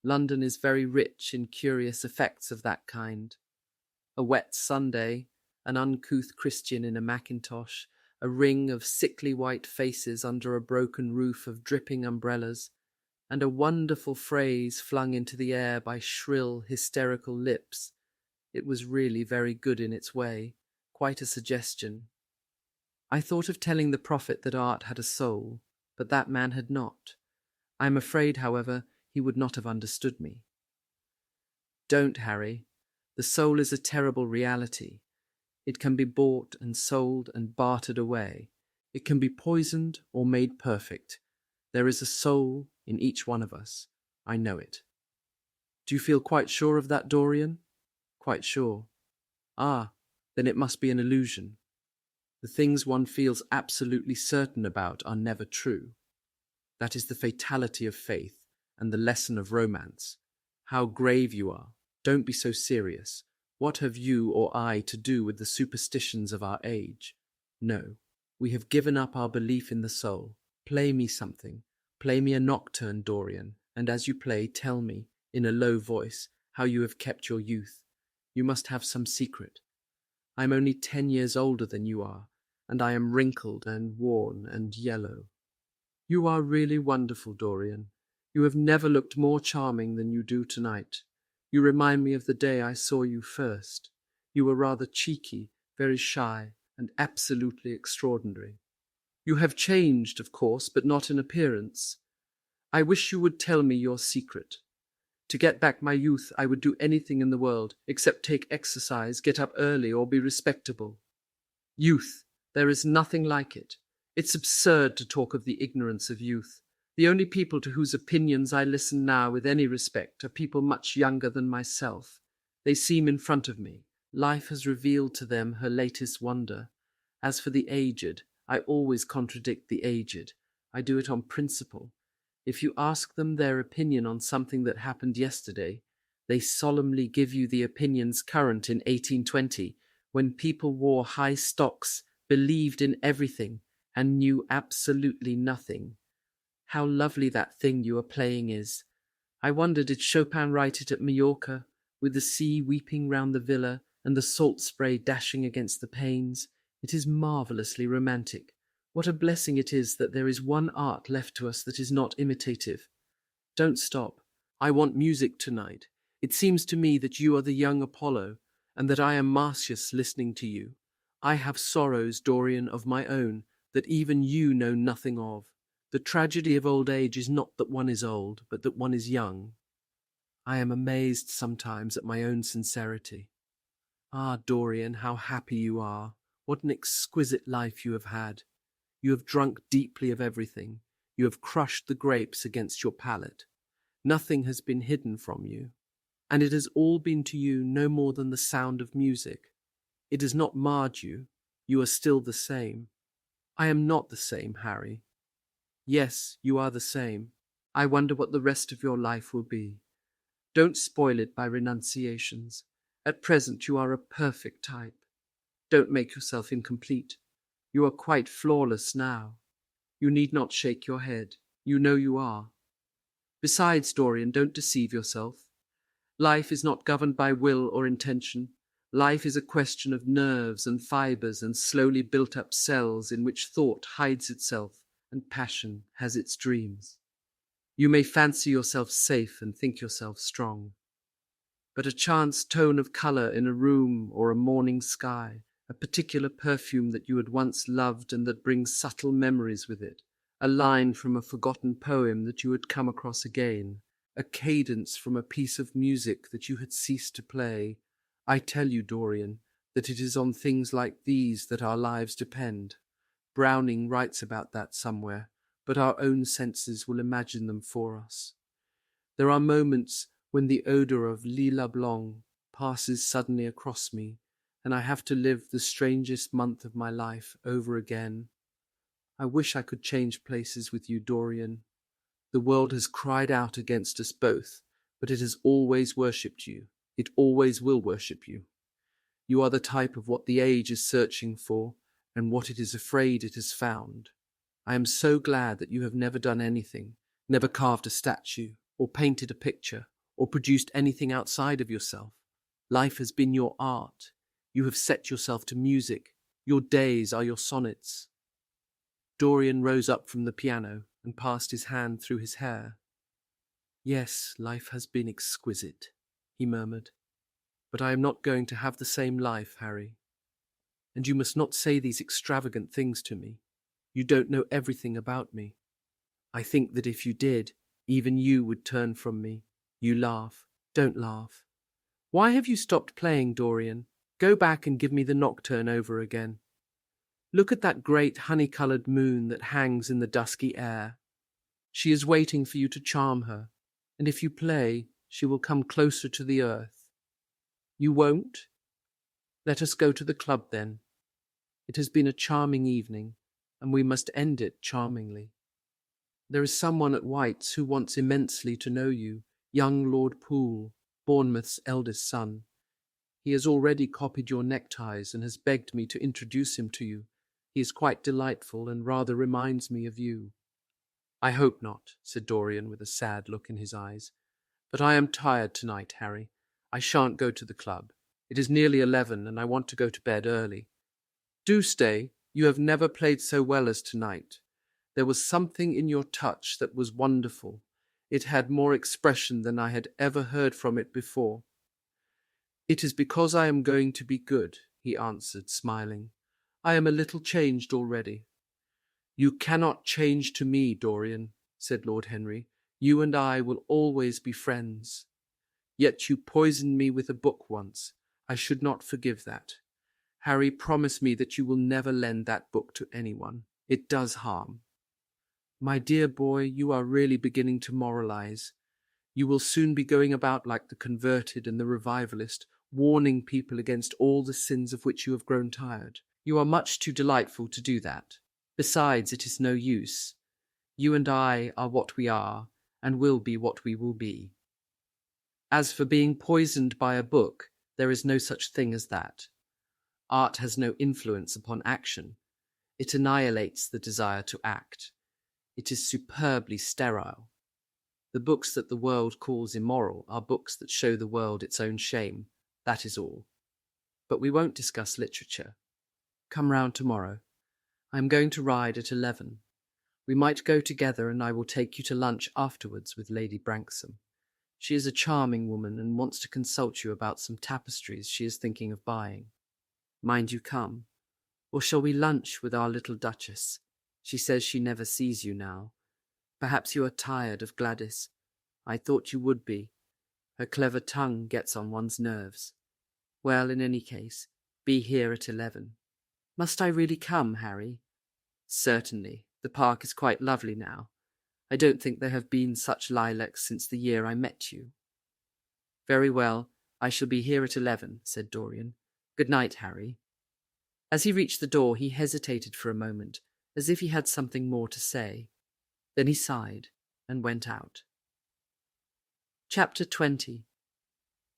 London is very rich in curious effects of that kind. A wet Sunday, an uncouth Christian in a mackintosh, a ring of sickly white faces under a broken roof of dripping umbrellas, and a wonderful phrase flung into the air by shrill, hysterical lips. It was really very good in its way, quite a suggestion. I thought of telling the prophet that art had a soul, but that man had not. I am afraid, however, he would not have understood me. Don't, Harry. The soul is a terrible reality. It can be bought and sold and bartered away. It can be poisoned or made perfect. There is a soul in each one of us. I know it. Do you feel quite sure of that, Dorian? Quite sure. Ah, then it must be an illusion. The things one feels absolutely certain about are never true. That is the fatality of faith and the lesson of romance. How grave you are. Don't be so serious. What have you or I to do with the superstitions of our age? No, we have given up our belief in the soul. Play me something. Play me a nocturne, Dorian, and as you play, tell me, in a low voice, how you have kept your youth. You must have some secret. I am only 10 years older than you are, and I am wrinkled and worn and yellow. You are really wonderful, Dorian. You have never looked more charming than you do tonight. You remind me of the day I saw you first. You were rather cheeky, very shy, and absolutely extraordinary. You have changed, of course, but not in appearance. I wish you would tell me your secret. To get back my youth, I would do anything in the world, except take exercise, get up early, or be respectable. Youth, there is nothing like it. It's absurd to talk of the ignorance of youth. The only people to whose opinions I listen now with any respect are people much younger than myself. They seem in front of me. Life has revealed to them her latest wonder. As for the aged, I always contradict the aged. I do it on principle. If you ask them their opinion on something that happened yesterday, they solemnly give you the opinions current in 1820, when people wore high stocks, believed in everything, and knew absolutely nothing. How lovely that thing you are playing is. I wonder, did Chopin write it at Majorca, with the sea weeping round the villa and the salt spray dashing against the panes? It is marvellously romantic. What a blessing it is that there is one art left to us that is not imitative. Don't stop. I want music tonight. It seems to me that you are the young Apollo, and that I am Marsyas listening to you. I have sorrows, Dorian, of my own, that even you know nothing of. The tragedy of old age is not that one is old, but that one is young. I am amazed sometimes at my own sincerity. Ah, Dorian, how happy you are. What an exquisite life you have had. You have drunk deeply of everything. You have crushed the grapes against your palate. Nothing has been hidden from you. And it has all been to you no more than the sound of music. It has not marred you. You are still the same. I am not the same, Harry. Yes, you are the same. I wonder what the rest of your life will be. Don't spoil it by renunciations. At present you are a perfect type. Don't make yourself incomplete. You are quite flawless now. You need not shake your head. You know you are. Besides, Dorian, don't deceive yourself. Life is not governed by will or intention. Life is a question of nerves and fibres and slowly built-up cells in which thought hides itself and passion has its dreams. You may fancy yourself safe and think yourself strong. But a chance tone of colour in a room or a morning sky, a particular perfume that you had once loved and that brings subtle memories with it, a line from a forgotten poem that you had come across again, a cadence from a piece of music that you had ceased to play. I tell you, Dorian, that it is on things like these that our lives depend. Browning writes about that somewhere, but our own senses will imagine them for us. There are moments when the odour of lilas blanc, passes suddenly across me, and I have to live the strangest month of my life over again. I wish I could change places with you, Dorian. The world has cried out against us both, but it has always worshipped you. It always will worship you. You are the type of what the age is searching for, and what it is afraid it has found. I am so glad that you have never done anything, never carved a statue, or painted a picture, or produced anything outside of yourself. Life has been your art. You have set yourself to music. Your days are your sonnets. Dorian rose up from the piano and passed his hand through his hair. Yes, life has been exquisite, he murmured. But I am not going to have the same life, Harry. And you must not say these extravagant things to me. You don't know everything about me. I think that if you did, even you would turn from me. You laugh. Don't laugh. Why have you stopped playing, Dorian? Go back and give me the nocturne over again. Look at that great honey-coloured moon that hangs in the dusky air. She is waiting for you to charm her, and if you play, she will come closer to the earth. You won't? Let us go to the club then. It has been a charming evening, and we must end it charmingly. There is someone at White's who wants immensely to know you, young Lord Poole, Bournemouth's eldest son. He has already copied your neckties and has begged me to introduce him to you. He is quite delightful and rather reminds me of you. I hope not, said Dorian with a sad look in his eyes. But I am tired tonight, Harry. I shan't go to the club. It is nearly 11 and I want to go to bed early. Do stay. You have never played so well as tonight. There was something in your touch that was wonderful. It had more expression than I had ever heard from it before. It is because I am going to be good, he answered, smiling. I am a little changed already. You cannot change to me, Dorian, said Lord Henry. You and I will always be friends. Yet you poisoned me with a book once. I should not forgive that. Harry, promise me that you will never lend that book to anyone. It does harm. My dear boy, you are really beginning to moralize. You will soon be going about like the converted and the revivalist, warning people against all the sins of which you have grown tired. You are much too delightful to do that. Besides, it is no use. You and I are what we are, and will be what we will be. As for being poisoned by a book, there is no such thing as that. Art has no influence upon action. It annihilates the desire to act. It is superbly sterile. The books that the world calls immoral are books that show the world its own shame. That is all. But we won't discuss literature. Come round tomorrow. I am going to ride at 11. We might go together and I will take you to lunch afterwards with Lady Branksome. She is a charming woman and wants to consult you about some tapestries she is thinking of buying. Mind you come. Or shall we lunch with our little Duchess? She says she never sees you now. Perhaps you are tired of Gladys. I thought you would be. Her clever tongue gets on one's nerves. Well, in any case, be here at 11. Must I really come, Harry? Certainly. The park is quite lovely now. I don't think there have been such lilacs since the year I met you. Very well. I shall be here at 11, said Dorian. Good night, Harry. As he reached the door, he hesitated for a moment, as if he had something more to say. Then he sighed and went out. Chapter 20.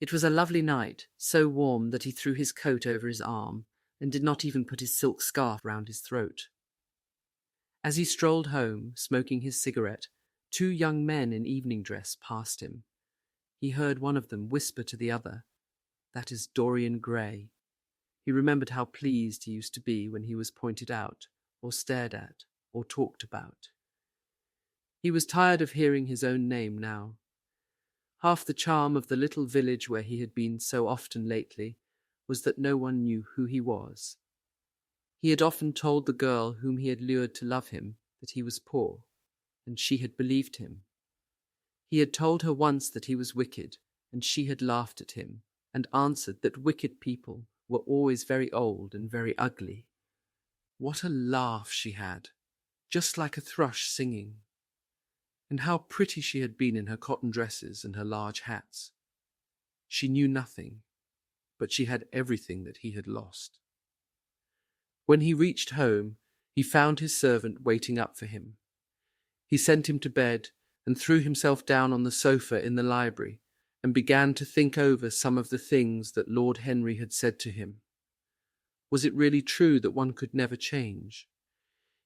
It was a lovely night, so warm that he threw his coat over his arm and did not even put his silk scarf round his throat. As he strolled home, smoking his cigarette, 2 young men in evening dress passed him. He heard one of them whisper to the other, "That is Dorian Gray." He remembered how pleased he used to be when he was pointed out, or stared at, or talked about. He was tired of hearing his own name now. Half the charm of the little village where he had been so often lately was that no one knew who he was. He had often told the girl whom he had lured to love him that he was poor, and she had believed him. He had told her once that he was wicked, and she had laughed at him, and answered that wicked people were always very old and very ugly. What a laugh she had, just like a thrush singing. And how pretty she had been in her cotton dresses and her large hats. She knew nothing. but she had everything that he had lost. When he reached home, he found his servant waiting up for him. He sent him to bed and threw himself down on the sofa in the library and began to think over some of the things that Lord Henry had said to him. Was it really true that one could never change?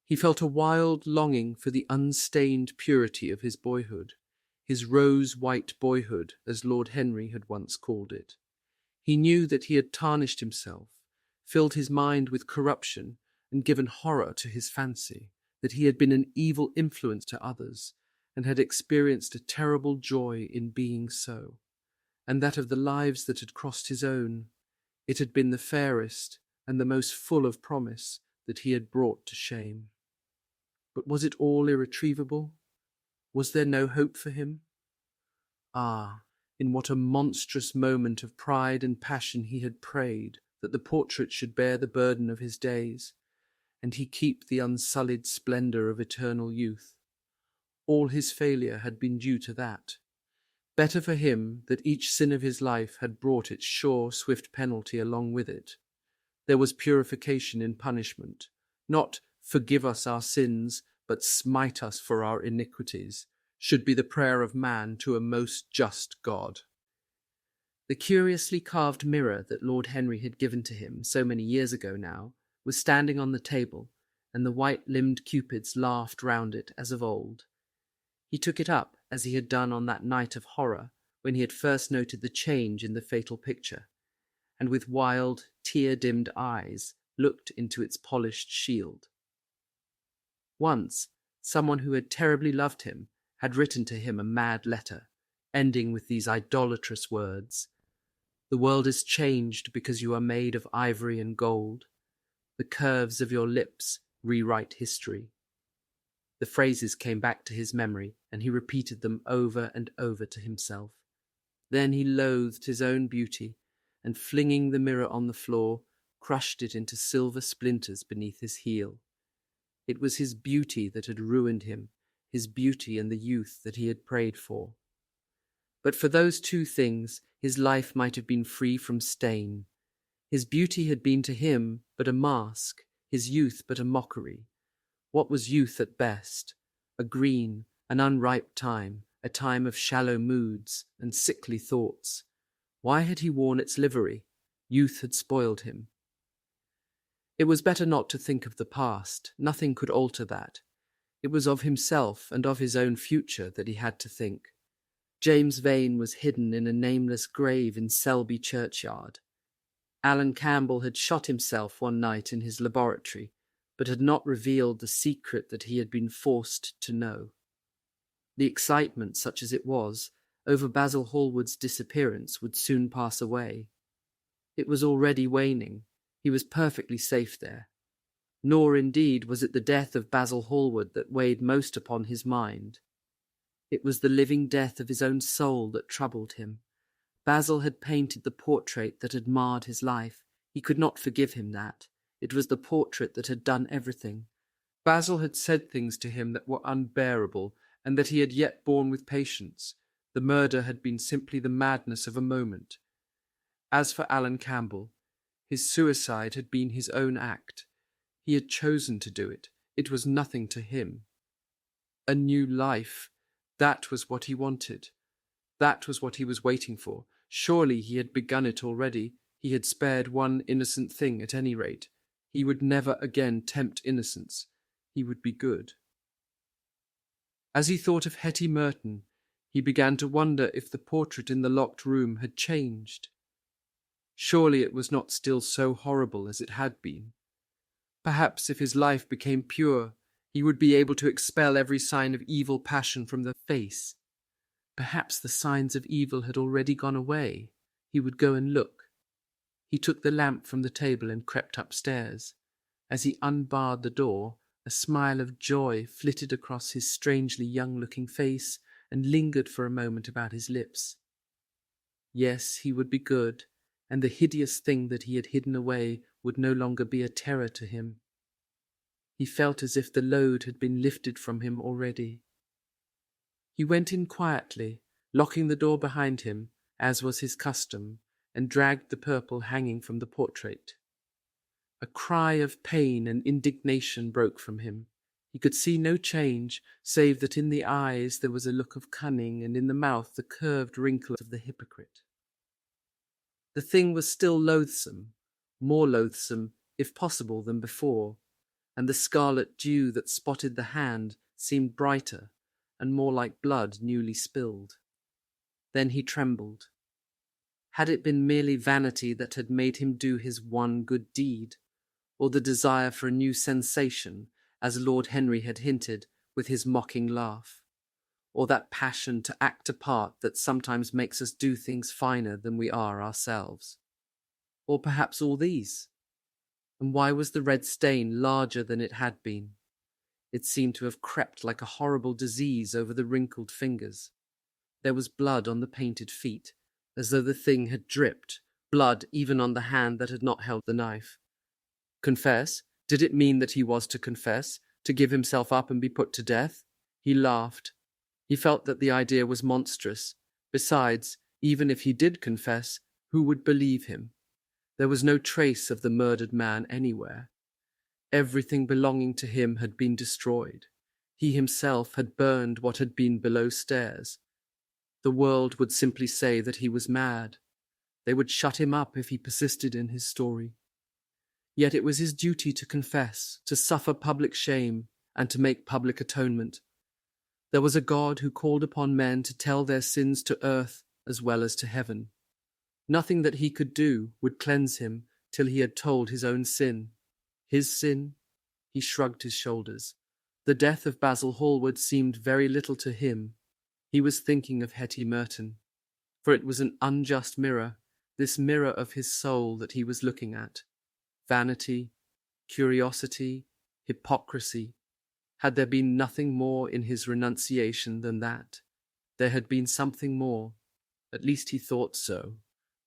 He felt a wild longing for the unstained purity of his boyhood, his rose-white boyhood, as Lord Henry had once called it. He knew that he had tarnished himself, filled his mind with corruption, and given horror to his fancy, that he had been an evil influence to others, and had experienced a terrible joy in being so, and that of the lives that had crossed his own, it had been the fairest and the most full of promise that he had brought to shame. But was it all irretrievable? Was there no hope for him? Ah, in what a monstrous moment of pride and passion he had prayed that the portrait should bear the burden of his days, and he keep the unsullied splendour of eternal youth. All his failure had been due to that. Better for him that each sin of his life had brought its sure, swift penalty along with it. There was purification in punishment, not "forgive us our sins, but smite us for our iniquities," should be the prayer of man to a most just God. The curiously carved mirror that Lord Henry had given to him so many years ago now was standing on the table, and the white-limbed cupids laughed round it as of old. He took it up as he had done on that night of horror when he had first noted the change in the fatal picture, and with wild, tear-dimmed eyes looked into its polished shield. Once, someone who had terribly loved him had written to him a mad letter, ending with these idolatrous words: "The world is changed because you are made of ivory and gold. The curves of your lips rewrite history." The phrases came back to his memory, and he repeated them over and over to himself. Then he loathed his own beauty, and flinging the mirror on the floor, crushed it into silver splinters beneath his heel. It was his beauty that had ruined him, his beauty and the youth that he had prayed for. But for those two things, his life might have been free from stain. His beauty had been to him but a mask, his youth but a mockery. What was youth at best? A green, an unripe time, a time of shallow moods and sickly thoughts. Why had he worn its livery? Youth had spoiled him. It was better not to think of the past. Nothing could alter that. It was of himself and of his own future that he had to think. James Vane was hidden in a nameless grave in Selby churchyard. Alan Campbell had shot himself one night in his laboratory, but had not revealed the secret that he had been forced to know. The excitement, such as it was, over Basil Hallward's disappearance would soon pass away. It was already waning. He was perfectly safe there. Nor, indeed, was it the death of Basil Hallward that weighed most upon his mind. It was the living death of his own soul that troubled him. Basil had painted the portrait that had marred his life. He could not forgive him that. It was the portrait that had done everything. Basil had said things to him that were unbearable, and that he had yet borne with patience. The murder had been simply the madness of a moment. As for Alan Campbell, his suicide had been his own act. He had chosen to do it. It was nothing to him. A new life, that was what he wanted. That was what he was waiting for. Surely he had begun it already. He had spared one innocent thing at any rate. He would never again tempt innocence. He would be good. As he thought of Hetty Merton, he began to wonder if the portrait in the locked room had changed. Surely it was not still so horrible as it had been. Perhaps if his life became pure, he would be able to expel every sign of evil passion from the face. Perhaps the signs of evil had already gone away. He would go and look. He took the lamp from the table and crept upstairs. As he unbarred the door, a smile of joy flitted across his strangely young-looking face and lingered for a moment about his lips. Yes, he would be good, and the hideous thing that he had hidden away would no longer be a terror to him. He felt as if the load had been lifted from him already. He went in quietly, locking the door behind him, as was his custom, and dragged the purple hanging from the portrait. A cry of pain and indignation broke from him. He could see no change, save that in the eyes there was a look of cunning, and in the mouth the curved wrinkle of the hypocrite. The thing was still loathsome, more loathsome, if possible, than before, and the scarlet dew that spotted the hand seemed brighter and more like blood newly spilled. Then he trembled. Had it been merely vanity that had made him do his one good deed, or the desire for a new sensation, as Lord Henry had hinted with his mocking laugh, or that passion to act a part that sometimes makes us do things finer than we are ourselves? Or perhaps all these? And why was the red stain larger than it had been? It seemed to have crept like a horrible disease over the wrinkled fingers. There was blood on the painted feet, as though the thing had dripped, blood even on the hand that had not held the knife. Confess? Did it mean that he was to confess, to give himself up and be put to death? He laughed. He felt that the idea was monstrous. Besides, even if he did confess, who would believe him? There was no trace of the murdered man anywhere. Everything belonging to him had been destroyed. He himself had burned what had been below stairs. The world would simply say that he was mad. They would shut him up if he persisted in his story. Yet it was his duty to confess, to suffer public shame, and to make public atonement. There was a God who called upon men to tell their sins to earth as well as to heaven. Nothing that he could do would cleanse him till he had told his own sin. His sin? He shrugged his shoulders. The death of Basil Hallward seemed very little to him. He was thinking of Hetty Merton, for it was an unjust mirror, this mirror of his soul that he was looking at. Vanity, curiosity, hypocrisy. Had there been nothing more in his renunciation than that? There had been something more. At least he thought so.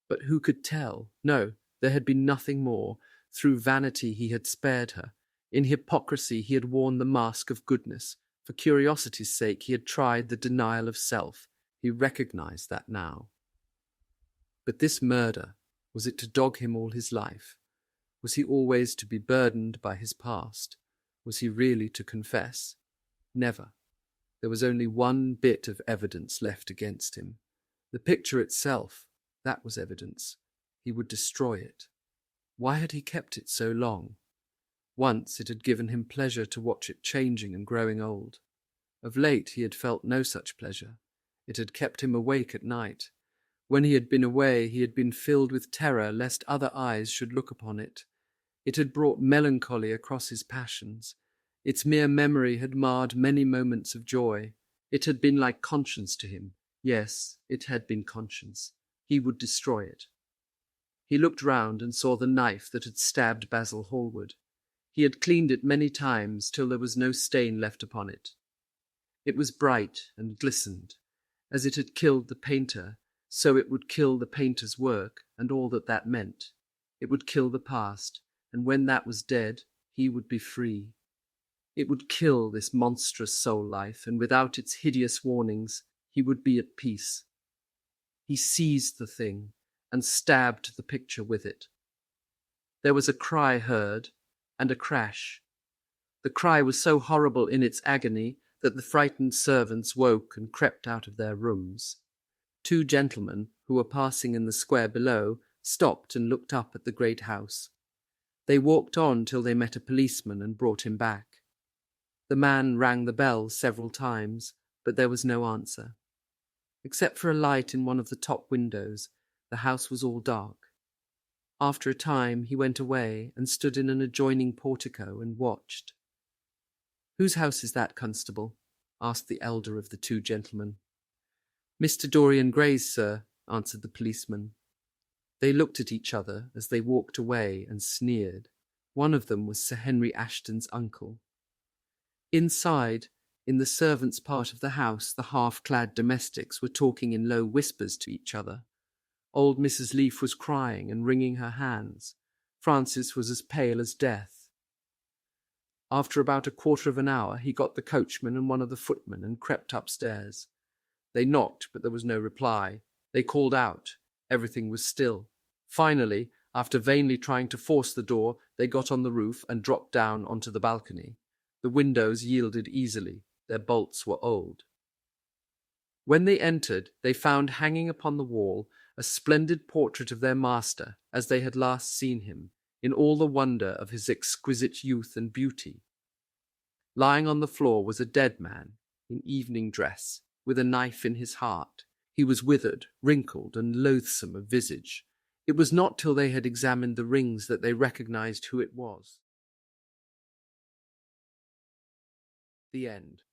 But who could tell? No, there had been nothing more. Through vanity he had spared her. In hypocrisy he had worn the mask of goodness. For curiosity's sake he had tried the denial of self. He recognized that now. But this murder, was it to dog him all his life? Was he always to be burdened by his past? Was he really to confess? Never. There was only one bit of evidence left against him. The picture itself, that was evidence. He would destroy it. Why had he kept it so long? Once it had given him pleasure to watch it changing and growing old. Of late he had felt no such pleasure. It had kept him awake at night. When he had been away, he had been filled with terror lest other eyes should look upon it. It had brought melancholy across his passions. Its mere memory had marred many moments of joy. It had been like conscience to him. Yes, it had been conscience. He would destroy it. He looked round and saw the knife that had stabbed Basil Hallward. He had cleaned it many times till there was no stain left upon it. It was bright and glistened. As it had killed the painter, so it would kill the painter's work and all that that meant. It would kill the past, and when that was dead, he would be free. It would kill this monstrous soul life, and without its hideous warnings, he would be at peace. He seized the thing and stabbed the picture with it. There was a cry heard, and a crash. The cry was so horrible in its agony that the frightened servants woke and crept out of their rooms. 2 gentlemen, who were passing in the square below, stopped and looked up at the great house. They walked on till they met a policeman and brought him back. The man rang the bell several times, but there was no answer. Except for a light in one of the top windows, the house was all dark. After a time he went away and stood in an adjoining portico and watched. "Whose house is that, constable?" asked the elder of the 2 gentlemen. "Mr. Dorian Gray's, sir," answered the policeman. They looked at each other as they walked away and sneered. One of them was Sir Henry Ashton's uncle. Inside, in the servants' part of the house, the half-clad domestics were talking in low whispers to each other. Old Mrs. Leaf was crying and wringing her hands. Francis was as pale as death. After about a quarter of an hour, he got the coachman and one of the footmen and crept upstairs. They knocked, but there was no reply. They called out. Everything was still. Finally, after vainly trying to force the door, they got on the roof and dropped down onto the balcony. The windows yielded easily. Their bolts were old. When they entered, they found hanging upon the wall a splendid portrait of their master, as they had last seen him, in all the wonder of his exquisite youth and beauty. Lying on the floor was a dead man, in evening dress, with a knife in his heart. He was withered, wrinkled, and loathsome of visage. It was not till they had examined the rings that they recognized who it was. The end.